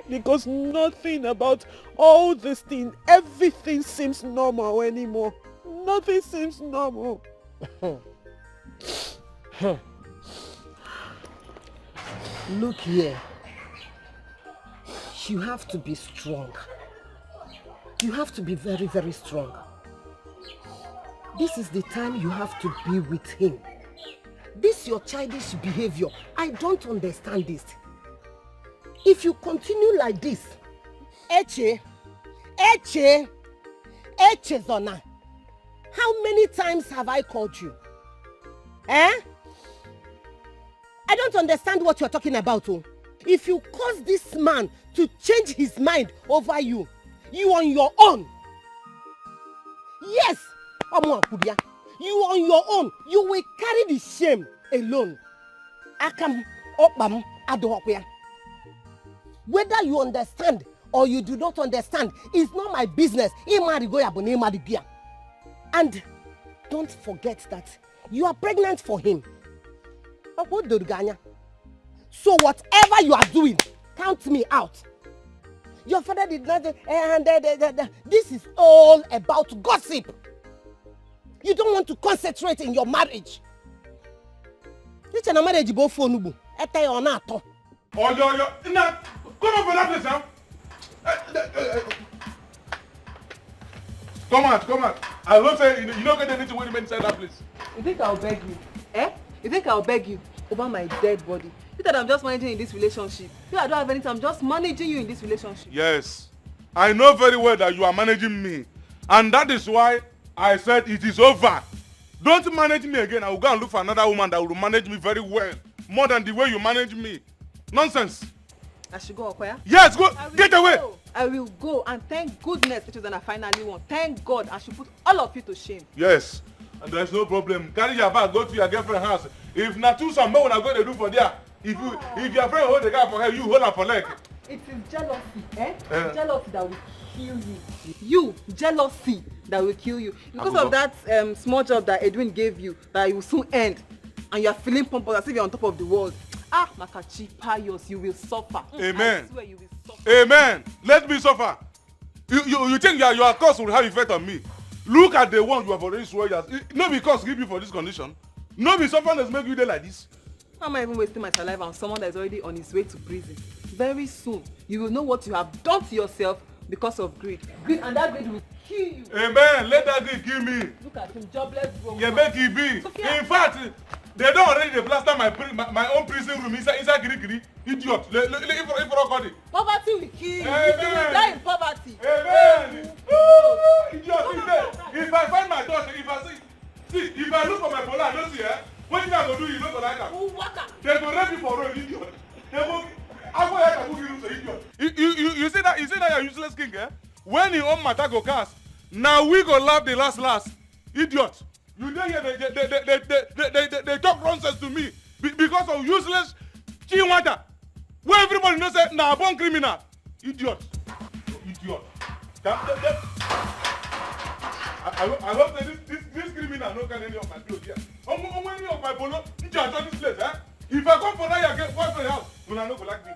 Because nothing about all these things, everything seems normal anymore. Nothing seems normal. Look here. You have to be strong. You have to be very, very strong. This is the time you have to be with him. This your childish behavior. I don't understand this. If you continue like this, Eche Zona, how many times have I called you? I don't understand what you're talking about. Oh. If you cause this man to change his mind over you, you on your own. Yes, you on your own. You will carry the shame alone. Whether you understand or you do not understand is not my business. And don't forget that you are pregnant for him. So whatever you are doing, count me out. Your father did not, this is all about gossip. You don't want to concentrate in your marriage. This is a marriage both for Nubu. Come on for that place, huh? Come out. I will say you don't get anything when you inside that place. You think I'll beg you? You think I'll beg you over my dead body? You thought I'm just managing in this relationship. You I don't have anything, I'm just managing you in this relationship. Yes. I know very well that you are managing me. And that is why I said it is over. Don't manage me again. I will go and look for another woman that will manage me very well. More than the way you manage me. Nonsense. I should go, Okoya? Yes, go. Get away. I will go, and thank goodness it was that I finally won. Thank God, I should put all of you to shame. Yes. And there's no problem. Carry your bag, go to your girlfriend's house. If not two some more, when I go to do for there. If your friend hold the guy for her, you hold her for leg. It is jealousy, jealousy that will kill you. You, jealousy that will kill you. Because of that small job that Edwin gave you, that you will soon end, and you are feeling pompous as if you're on top of the world. Makachi, pious, you will suffer. Amen. I swear you will suffer. Amen. Let me suffer. You think your curse will have effect on me? Look at the one you have already sworn. No because give you for this condition. No be suffering has make you there like this. How am I even wasting my saliva on someone that is already on his way to prison? Very soon, you will know what you have done to yourself because of greed. Greed, and that greed will kill you. Amen. Let that greed kill me. Look at him, jobless bro. Yeah, make it be. Sophia. In fact, they don't already plaster my own prison room inside Giri. Idiot. If poverty will kill you. Amen. You will die in poverty. Amen. Idiot. If I find my daughter, if I look for my phone, I don't see her. What you going to do? You know what I can. They go rape you for road, idiot. You see that you're useless king, eh? When you own matter go cast, now we go laugh the last. Idiot. You don't hear they talk nonsense to me because of useless Chinwata. Where everybody knows that now born criminal. Idiot. I hope that this criminal no can any of my clothes here. Any of my polo, you are this place, eh? If I come for that, you get what's the house? You will not go like me.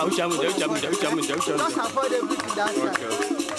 Just avoid everything that side.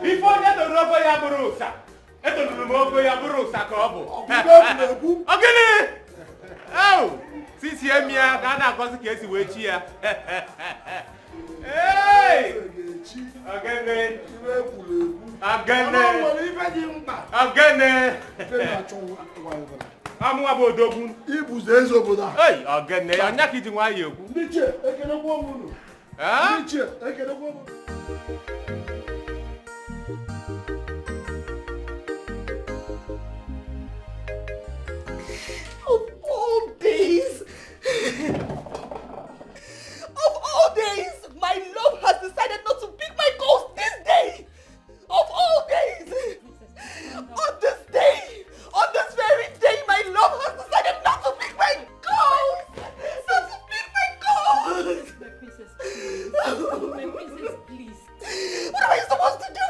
Before that, the rubber yaburusa. Eto no mo yaburusa ko obo. Ogene. Oh, sisi emia Ghana gosi kesi we chi ya. Hey! Ogene. Amu abodogun. Ibuze ezoboda. Hey, ogene, anya kiji nwa yeku. Niche, ekene gwo mu. Niche, ekene gwo mu. Of all days, my love has decided not to pick my calls this day. Of all days, on this day, on this very day, my love has decided not to pick my calls. Not to pick my calls. My princess, please. What am I supposed to do?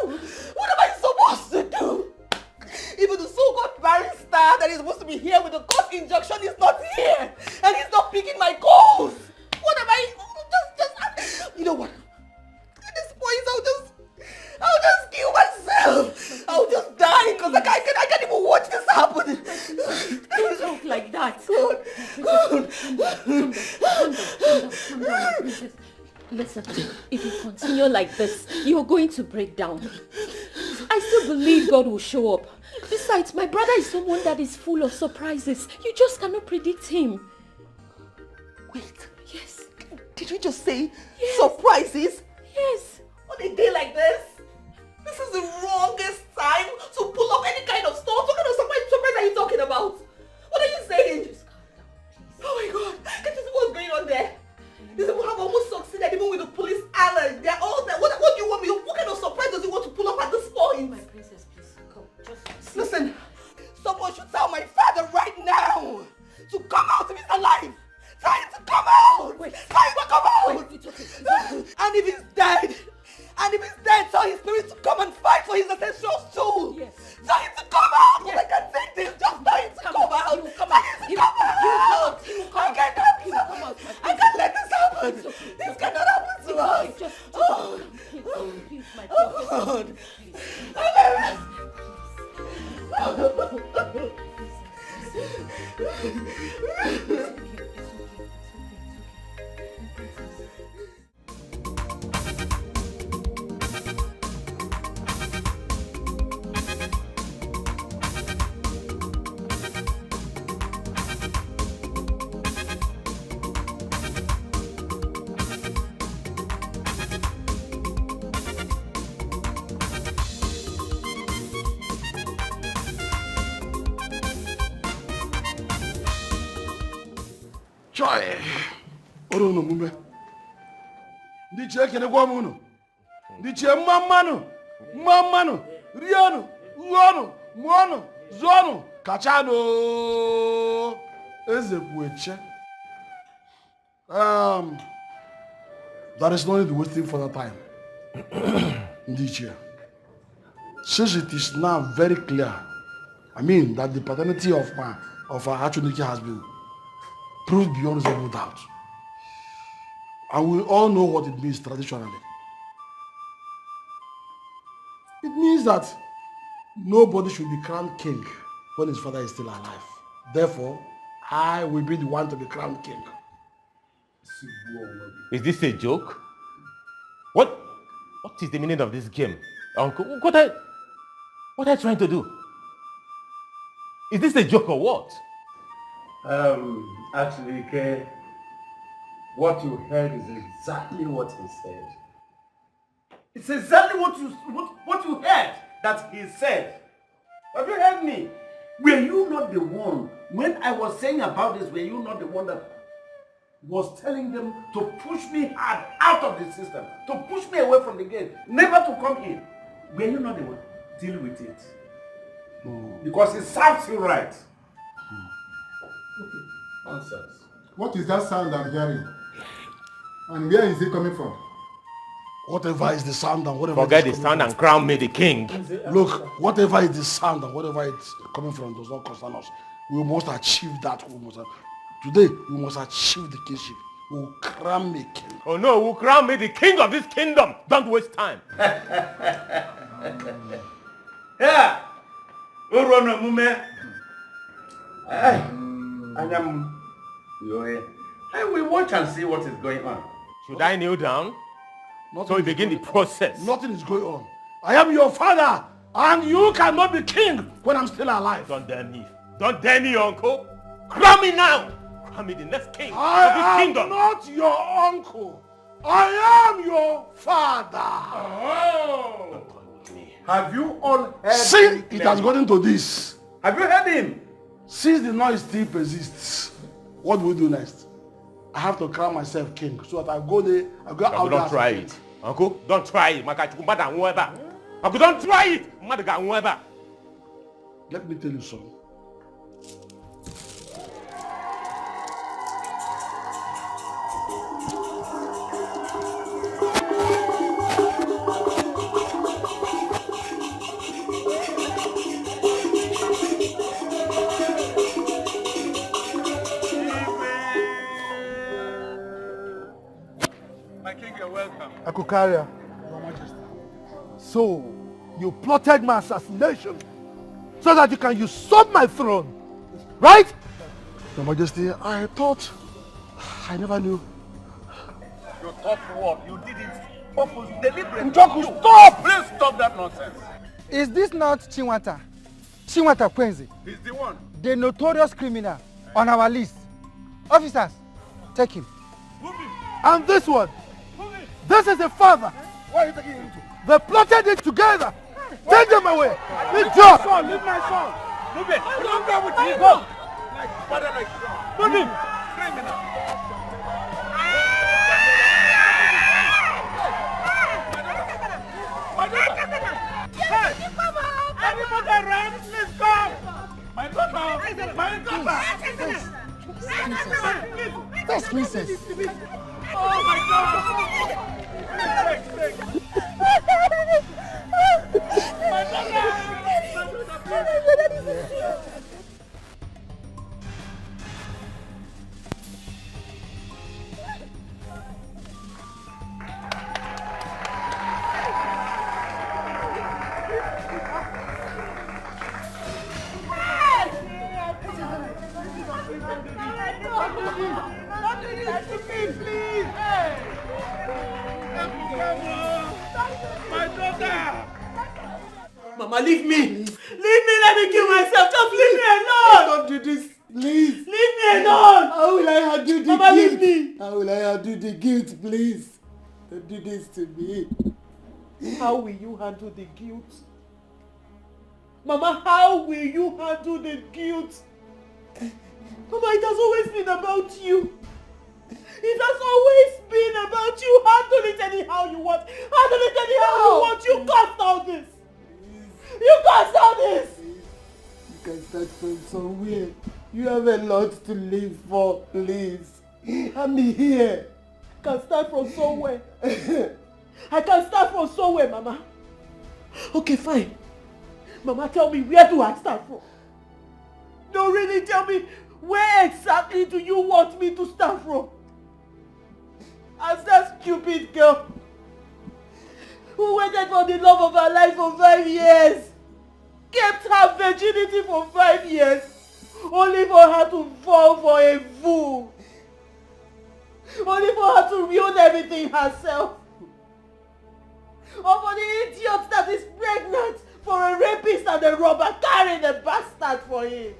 What am I supposed to do? Even the so-called barrister that is supposed to be here with the court injunction is not here, and he's not picking my calls. What am I? You know what? At this point, I'll just kill myself. I'll just die because I can't even watch this happen. Don't talk like that. God. Calm down, princess. Listen, if you continue like this, you're going to break down. I still believe God will show up. Besides, my brother is someone that is full of surprises. You just cannot predict him. Wait. Yes. Did you just say surprises? Yes. On a day like this? This is the wrongest time to pull up any kind of stuff. What kind of surprise are you talking about? What are you saying? Just calm down, please. Oh my God. Can you see what's going on there? These people have almost succeeded even with the police alert. They're all there. What do you want me? What kind of surprise does he want to pull up at this point? My princess, please, come. Just listen. Someone should tell my father right now to come out if he's alive. Tell him to come out. Wait. Tell him to come out. Wait, it's okay. And if he's dead, tell his spirit to come and fight for his ancestral soul. Yes. Tell him to come out. Yes. I can't take this. Just tell him to come out. He will come out. He will come out. He will come out. I can't let this happen. This cannot happen to us. Just please, my God. Joy. Oro no mume. Ndi che kene gwa mu no. Ndi che mamanu. Rianu, uonu, muonu, zonu, kachano. Eze bueche. That is no need wasting further time. Ndi che. Since it is now very clear, I mean that the paternity of our Achunike has been proved beyond reasonable doubt. And we all know what it means traditionally. It means that nobody should be crowned king when his father is still alive. Therefore, I will be the one to be crowned king. Is this a joke? What is the meaning of this game? Uncle, what are you trying to do? Is this a joke or what? Actually, Ke, what you heard is exactly what he said. It's exactly what you heard that he said. Have you heard me? Were you not the one, when I was saying about this, were you not the one that was telling them to push me hard out of the system, to push me away from the gate, never to come in? Were you not the one? Deal with it. Because it serves you right. Okay. Nonsense. What is that sound I'm hearing? And where is it coming from? Whatever is the sound and whatever forget the sound and crown me the king. Look, whatever is the sound and whatever it's coming from does not concern us. We must achieve that. Today, we must achieve the kingship. will crown me king. Oh no, will crown me the king of this kingdom. Don't waste time. Yeah. Urono mume. Hey. I will watch and see what is going on. Should I kneel down? So we begin the process. Nothing is going on. I am your father, and you cannot be king when I'm still alive. Don't dare me. Don't dare me, uncle. Crown me now. Crown me the next king of this kingdom. I am not your uncle. I am your father. Oh. Have you all heard See, him? it has gotten to this. Have you heard him? Since the noise still persists, what do we do next? I have to crown myself king so that I go there, I go out there. Don't try it. Uncle, don't try it. Uncle, don't try it. Let me tell you something. Akukaria, Your Majesty. So, you plotted my assassination so that you can usurp my throne, right? Your Majesty, I thought, I never knew. You thought what? You did it purpose deliberately. Njoku, stop! Please stop that nonsense. Is this not Chinwata? Chinwata Kwenzi, He's the one. the notorious criminal on our list. Officers, take him. And this one, this is the father. Where are you taking him to? They plotted it together. Take them away. Leave Leave my son, leave my son. Move it. Don't go with him. Go. Like father, like son. Move him. Criminal. Anybody around, please come. My daughter. My daughter. That's princess. Oh my God. My daughter. Mama, leave me. Leave me, let me kill myself. Just leave me alone. Don't do this, please. Leave me alone. How will I handle the Mama, guilt? leave me. How will I handle the guilt, please? Don't do this to me. How will you handle the guilt? Mama, how will you handle the guilt? Mama, it has always been about you. It has always been about you. Handle it anyhow you want. Handle it anyhow you want. You caused all this. You caused all this. You can start from somewhere. You have a lot to live for, please. I'm here. I can start from somewhere. I can start from somewhere, Mama. Okay, fine. Mama, tell me, where do I start from? No, really, tell me, where exactly do you want me to start from? As that stupid girl who waited for the love of her life for 5 years, kept her virginity for 5 years, only for her to fall for a fool, only for her to ruin everything herself, or for the idiot that is pregnant for a rapist and a robber carrying a bastard for him.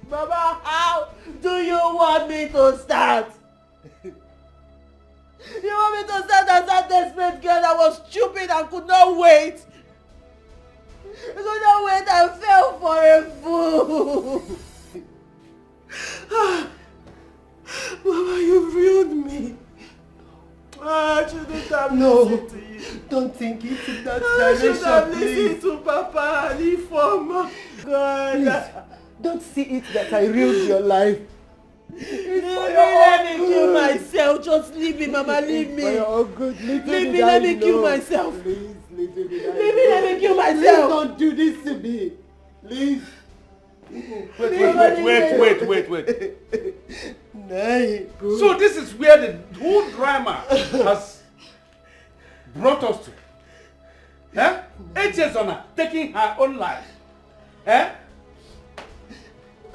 Mama, how do you want me to start? You want me to stand as that desperate girl that was stupid and could not wait? Could not wait and fell for a fool. Mama, you ruined me. I shouldn't have listened to you. Don't think it in that I direction, should have please. listened to Papa and Ifoma. God. Please, don't see it that I ruined your life. Let me kill myself. Just leave me, Mama. Leave me. For your own good. Leave me. Let me kill myself. Please, leave me. Leave me. Let me kill myself. Please don't do this to me. Please. Wait. So this is where the whole drama has brought us to. Eh? 8 years on her, taking her own life. Eh?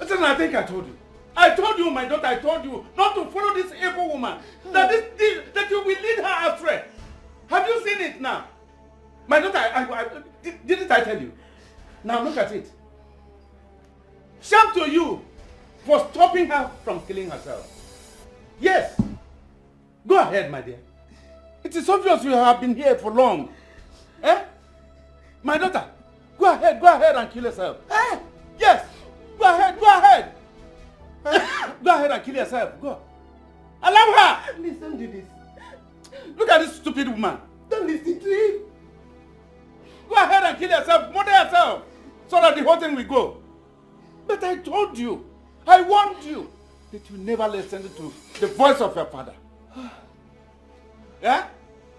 Listen, I think I told you. I told you, my daughter, I told you not to follow this evil woman. That you will lead her astray. Have you seen it now? My daughter, didn't I tell you? Now look at it. Shame to you for stopping her from killing herself. Yes. Go ahead, my dear. It is obvious you have been here for long. Eh? My daughter, go ahead and kill yourself. Eh? Yes. Go ahead. Go ahead and kill yourself. Go. Allow her. Please don't do this. Look at this stupid woman. Don't listen to him. Go ahead and kill yourself. Murder yourself. So that the whole thing will go. But I told you. I warned you that you never listened to the voice of your father. Yeah?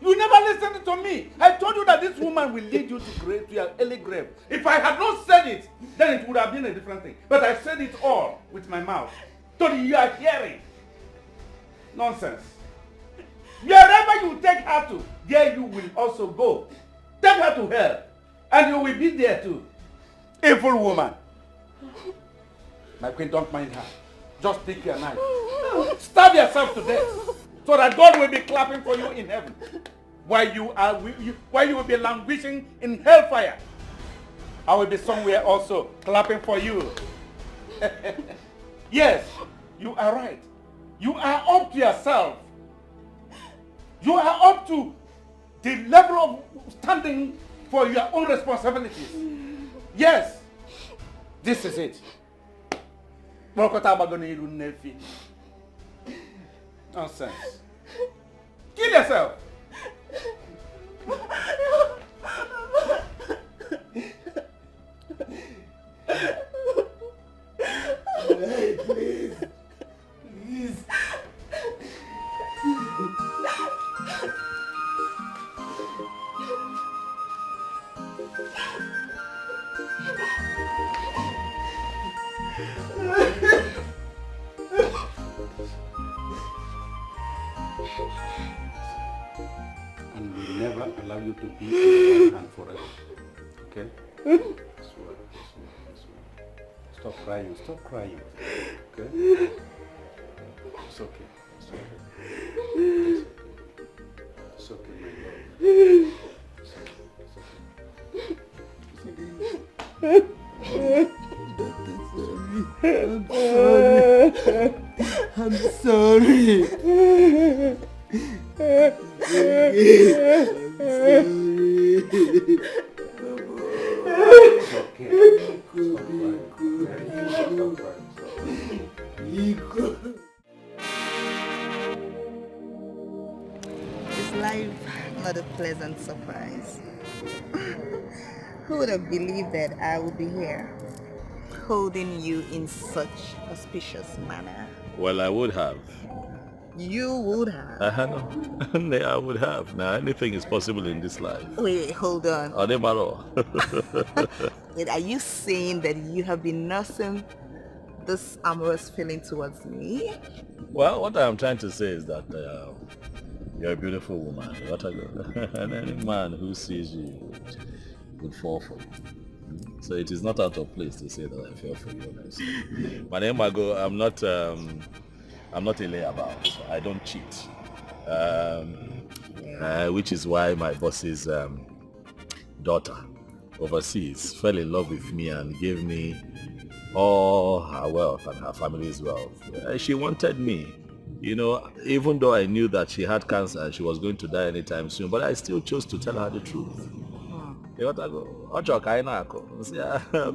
You never listened to me. I told you that this woman will lead you to your early grave. If I had not said it, then it would have been a different thing. But I said it all with my mouth. So you are hearing. Nonsense. Wherever you take her to, there you will also go. Take her to hell. And you will be there too. Evil woman. My queen, don't mind her. Just take your knife. Stab yourself to death. So that God will be clapping for you in heaven. While you will be languishing in hellfire. I will be somewhere also clapping for you. Yes, you are right. You are up to yourself. You are up to the level of standing for your own responsibilities. Yes, this is it. Nonsense. Kill yourself. Please. And we never allow you to be in one hand forever. Okay? Stop crying. Okay? It's okay. It's okay, my love. I'm sorry. Is life not a pleasant surprise? Who would have believed that I would be here, holding you in such auspicious manner? Well, I would have. You would have. No, I would have. Now, anything is possible in this life. Wait, hold on. Ademaro. Wait, are you saying that you have been nursing this amorous feeling towards me? Well, what I'm trying to say is that you're a beautiful woman. And any man who sees you would fall for you. So it is not out of place to say that I fell for you, honestly. My name Mago, I'm not a layabout. I don't cheat. Which is why my boss's daughter overseas fell in love with me and gave me all her wealth and her family's wealth. She wanted me, you know, even though I knew that she had cancer and she was going to die anytime soon, but I still chose to tell her the truth.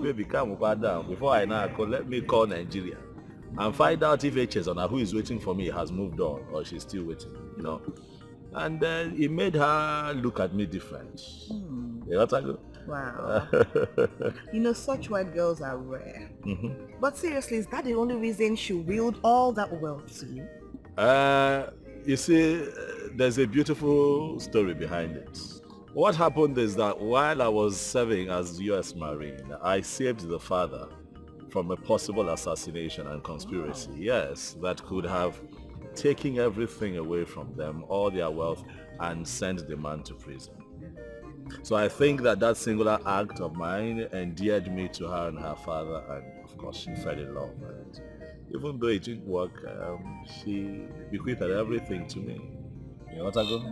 Baby, come down. Before I know, let me call Nigeria and find out if H.S. who is waiting for me has moved on or she's still waiting, you know. And it made her look at me different. Wow. You know, such white girls are rare. Mm-hmm. But seriously, is that the only reason she willed all that wealth to you? You see, there's a beautiful story behind it. What happened is that while I was serving as U.S. Marine, I saved the father from a possible assassination and conspiracy. Yes, that could have taken everything away from them, all their wealth, and sent the man to prison. So I think that singular act of mine endeared me to her and her father, and of course she fell in love. And even though it didn't work, she bequeathed everything to me. You know what I go?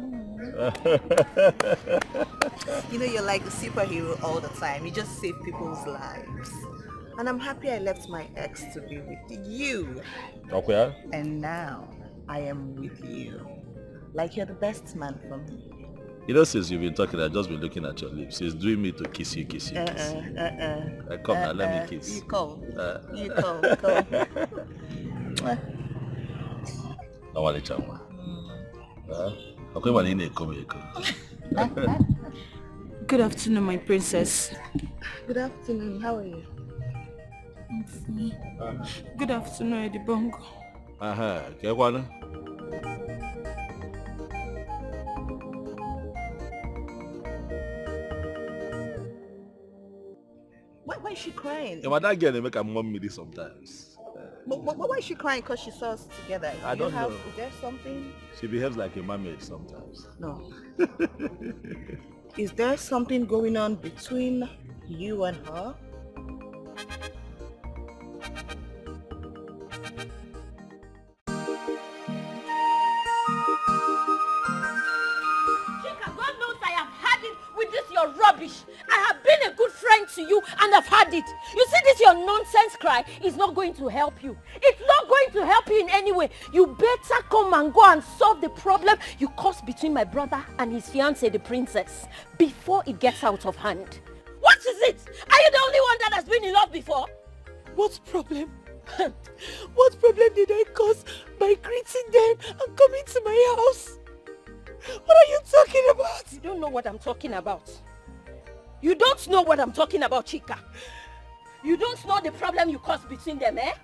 You know, you're like a superhero all the time. You just save people's lives. And I'm happy I left my ex to be with you. Okay. And now I am with you. Like you're the best man for me. You know, since you've been talking, I've just been looking at your lips. It's doing me to kiss you. Come now, let me kiss. You come. You come. I want to chama. Good afternoon, my princess. Good afternoon. How are you? I'm fine. Good afternoon, Edibongo. Why is she crying? Yeah, but that girl, they make her mom me this sometimes. But why is she crying? Because she saw us together. I don't know. Is there something? She behaves like a mermaid sometimes. No. Is there something going on between you and her? Your rubbish. I have been a good friend to you and I've had it. You see this your nonsense cry is not going to help you. It's not going to help you in any way. You better come and go and solve the problem you caused between my brother and his fiancée, the princess, before it gets out of hand. What is it? Are you the only one that has been in love before? What problem? What problem did I cause by greeting them and coming to my house? What are you talking about? You don't know what I'm talking about. You don't know what I'm talking about, Chika. You don't know the problem you caused between them, eh?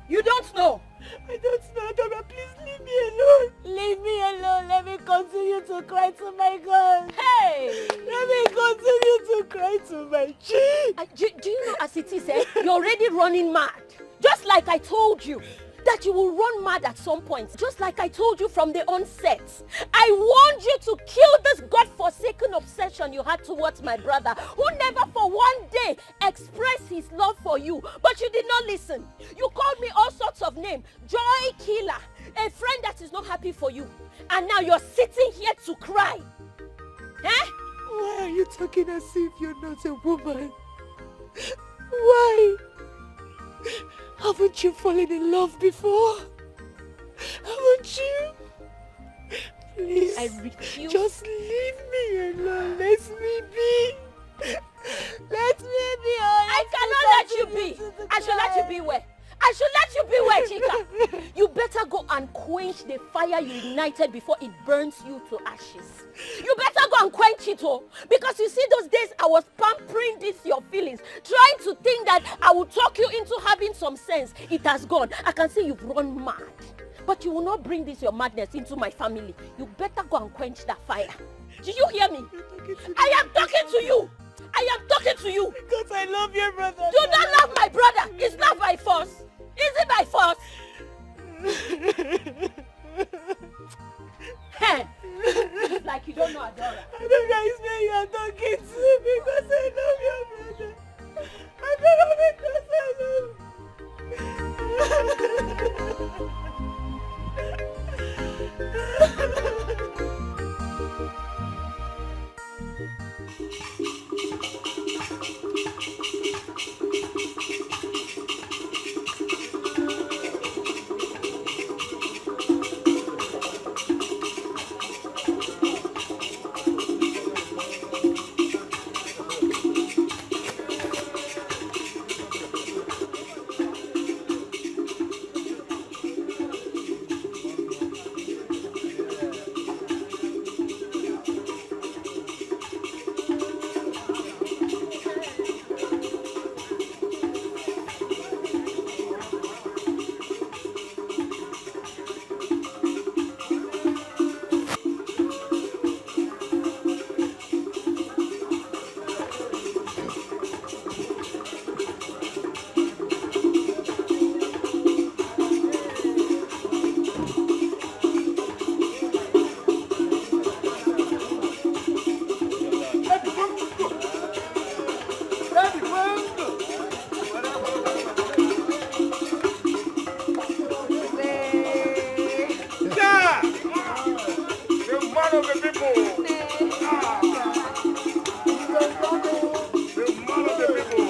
You don't know. I don't know, Dora. Please leave me alone. Leave me alone. Let me continue to cry to my God. Hey! Let me continue to cry to my cheek. Do you know as it is, eh? You're already running mad. Just like I told you. That you will run mad at some point, just like I told you from the onset. I warned you to kill this godforsaken obsession you had towards my brother, who never for one day expressed his love for you. But you did not listen. You called me all sorts of names. Joy killer, a friend that is not happy for you. And now you're sitting here to cry. Eh? Why are you talking as if you're not a woman? Why? Haven't you fallen in love before? Haven't you? Please, I refuse. Just leave me alone. Let me be. Let me be. I cannot let you be. I should let you be where? I should let you be where, Chika? You better go and quench the fire you ignited before it burns you to ashes. You better go and quench it, oh. Because you see those days I was pampering your feelings, trying to think that I would talk you into having some sense. It has gone. I can see you've run mad. But you will not bring your madness into my family. You better go and quench that fire. Do you hear me? I am talking to you. I am talking to you. Because I love your brother. Do not love my brother. It's not by force. Is it by force? Hey, it's like you don't know Adora. I don't know his name you are talking to because I love your brother. I don't know man of the people. The man of the people.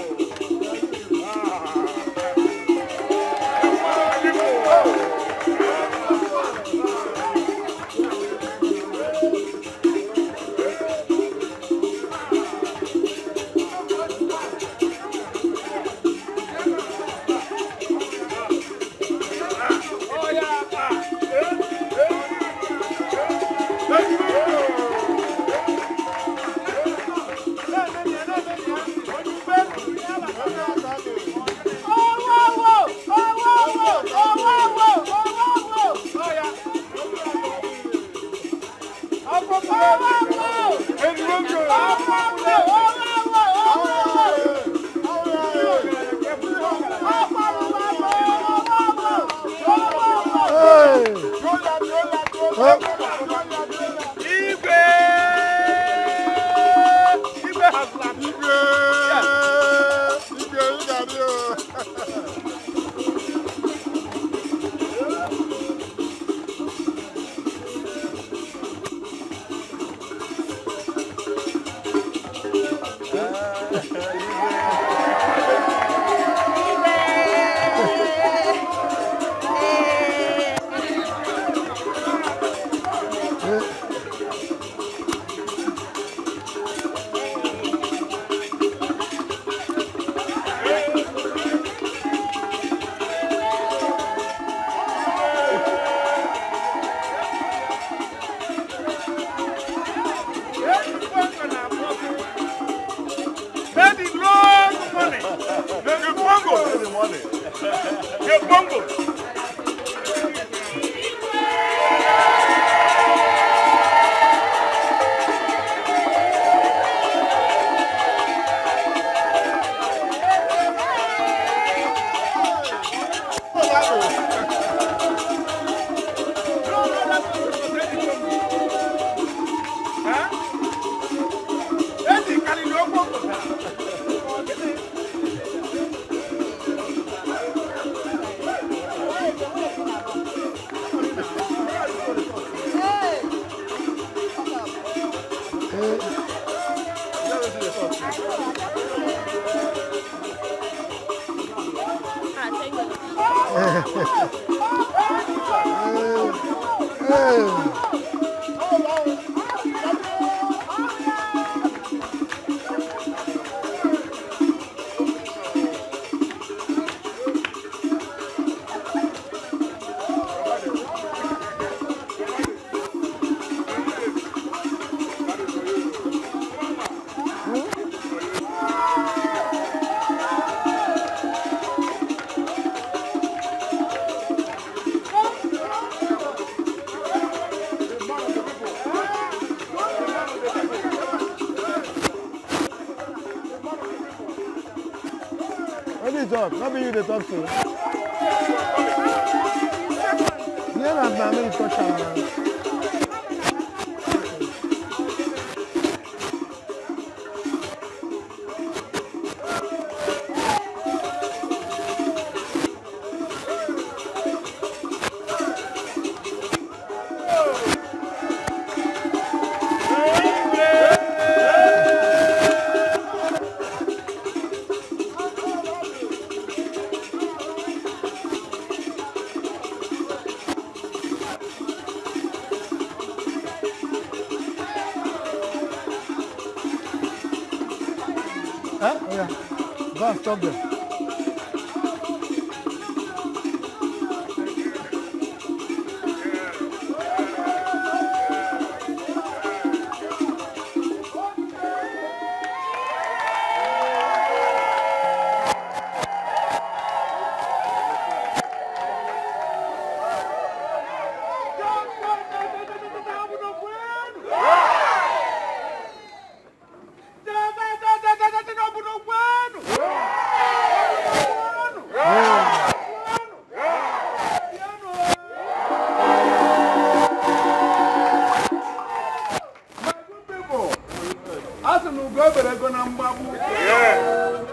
Talk. Not be you they talk to. Yeah, that's my main question. Huh? Oh, yeah. Go and stop there.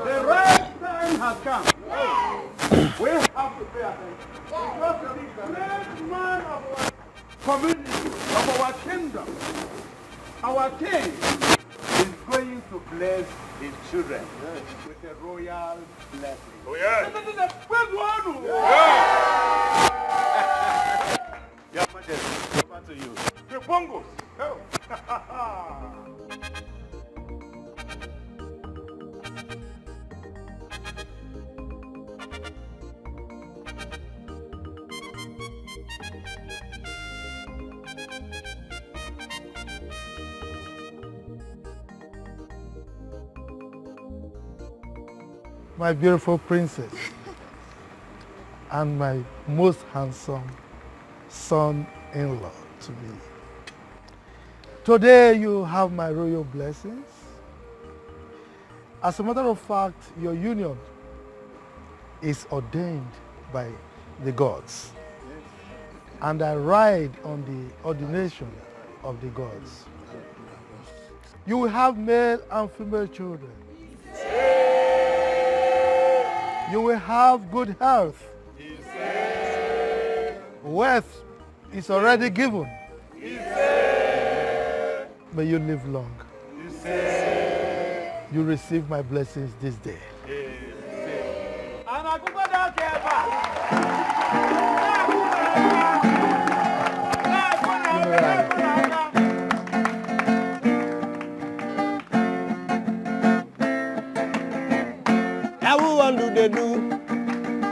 The right time has come. We have to pay attention. Because the great man of our community, of our kingdom, Our king is going to bless his children with a royal blessing. Oh, yeah. Your Majesty, over to you. The bongos. Oh. My beautiful princess and my most handsome son-in-law to be. Today you have my royal blessings. As a matter of fact, your union is ordained by the gods. And I ride on the ordination of the gods. You will have male and female children. You will have good health. Wealth is already given. May you live long. You receive my blessings this day. Now who want do they do?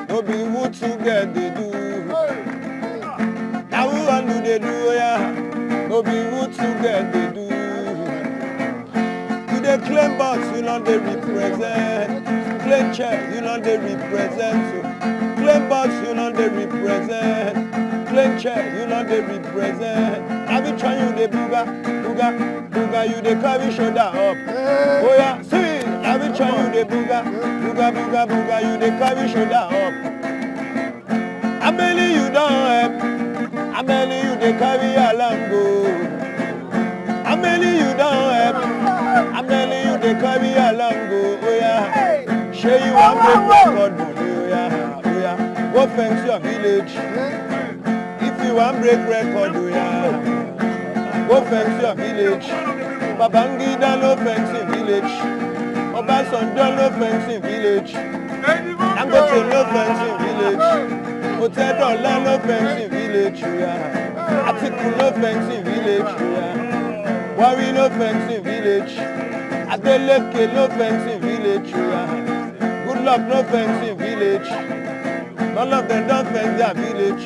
No be who to get they do. Now who want do they do? Yeah. No be who to get they do. You they claim box, you know they represent. Claim chair, you know they represent. Claim box, you know they represent. Claim chair, you know they represent. I be trying you the booga, you the carry shoulder up. Oh yeah, see, I be trying you the booga, you the carry shoulder up. I'm belly you don't help. I'm belly you the carry along go. I'm belly you don't help. I'm belly you the carry along go. Oh yeah, show you one break record. Oh yeah, go fence your village. If you want break record, oh yeah, go fence your village. Babangida no fencing village. Obasanjo no fencing village. Dangote no fencing village. Otedola no fencing village. Atiku no fencing village. Wari no fencing village. Adeleke no fencing village. Good luck no fencing village. None of them don't fence their village.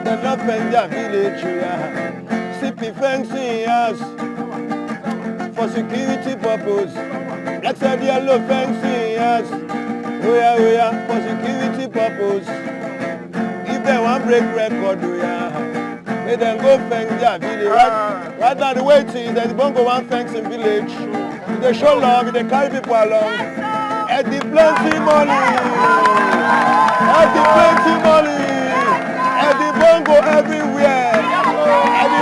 They don't fence their village. CP fencing house for security purpose. Black said yellow fencing house. Oh yeah, for security purpose. If they want break record, oh yeah, may them go fence their village. Right now the way it is, there's bongo one fencing village. If they show love, if they carry people along, at the plenty money, at the plenty money, at the bongo everywhere, at the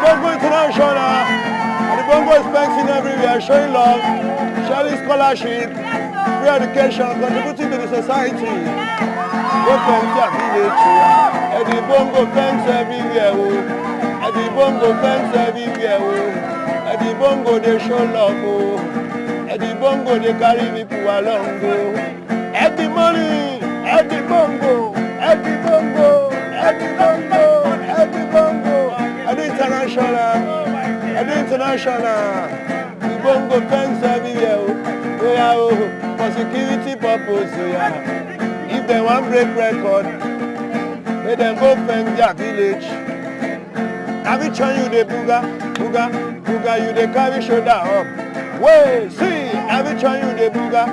bongo international, at the bongo is fencing everywhere, showing love, sharing scholarship, free education, contributing to the society. Go fence your village, at the bongo fence everywhere, at the bongo fence everywhere, at the bongo they show love, at the bongo they carry people along, at the money, at the bongo, at the bongo, at the bongo, at the bongo, at the international, the bongo fence everywhere, for security purpose, If they want break record, let them go fence their village. I be trying you the booga, you the carry shoulder up. Wait, see, I be trying you the booga,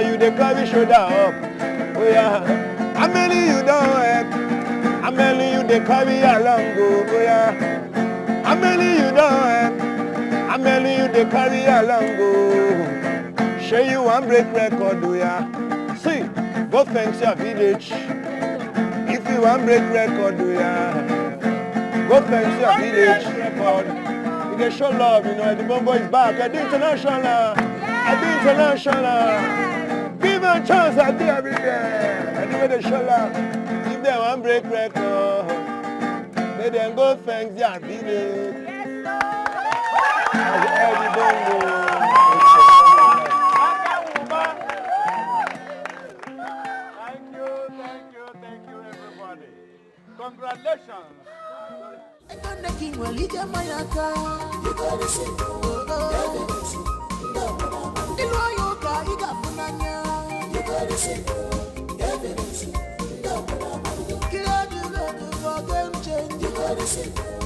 you the carry shoulder up. Oh yeah, I'm telling you don't help. I'm telling you the carry along go. Oh yeah, I'm telling you don't help. I'm telling you the carry along go. Show you one break record, oh yeah. See, go fence your village. If you want break record, oh yeah. Go fence your village record. You can show love, you know, the bongo is back. At the international. Give them a chance at the every day. And the way they show love. If they want break record, they Make them go thanks their village. Thank you, everybody. Congratulations. You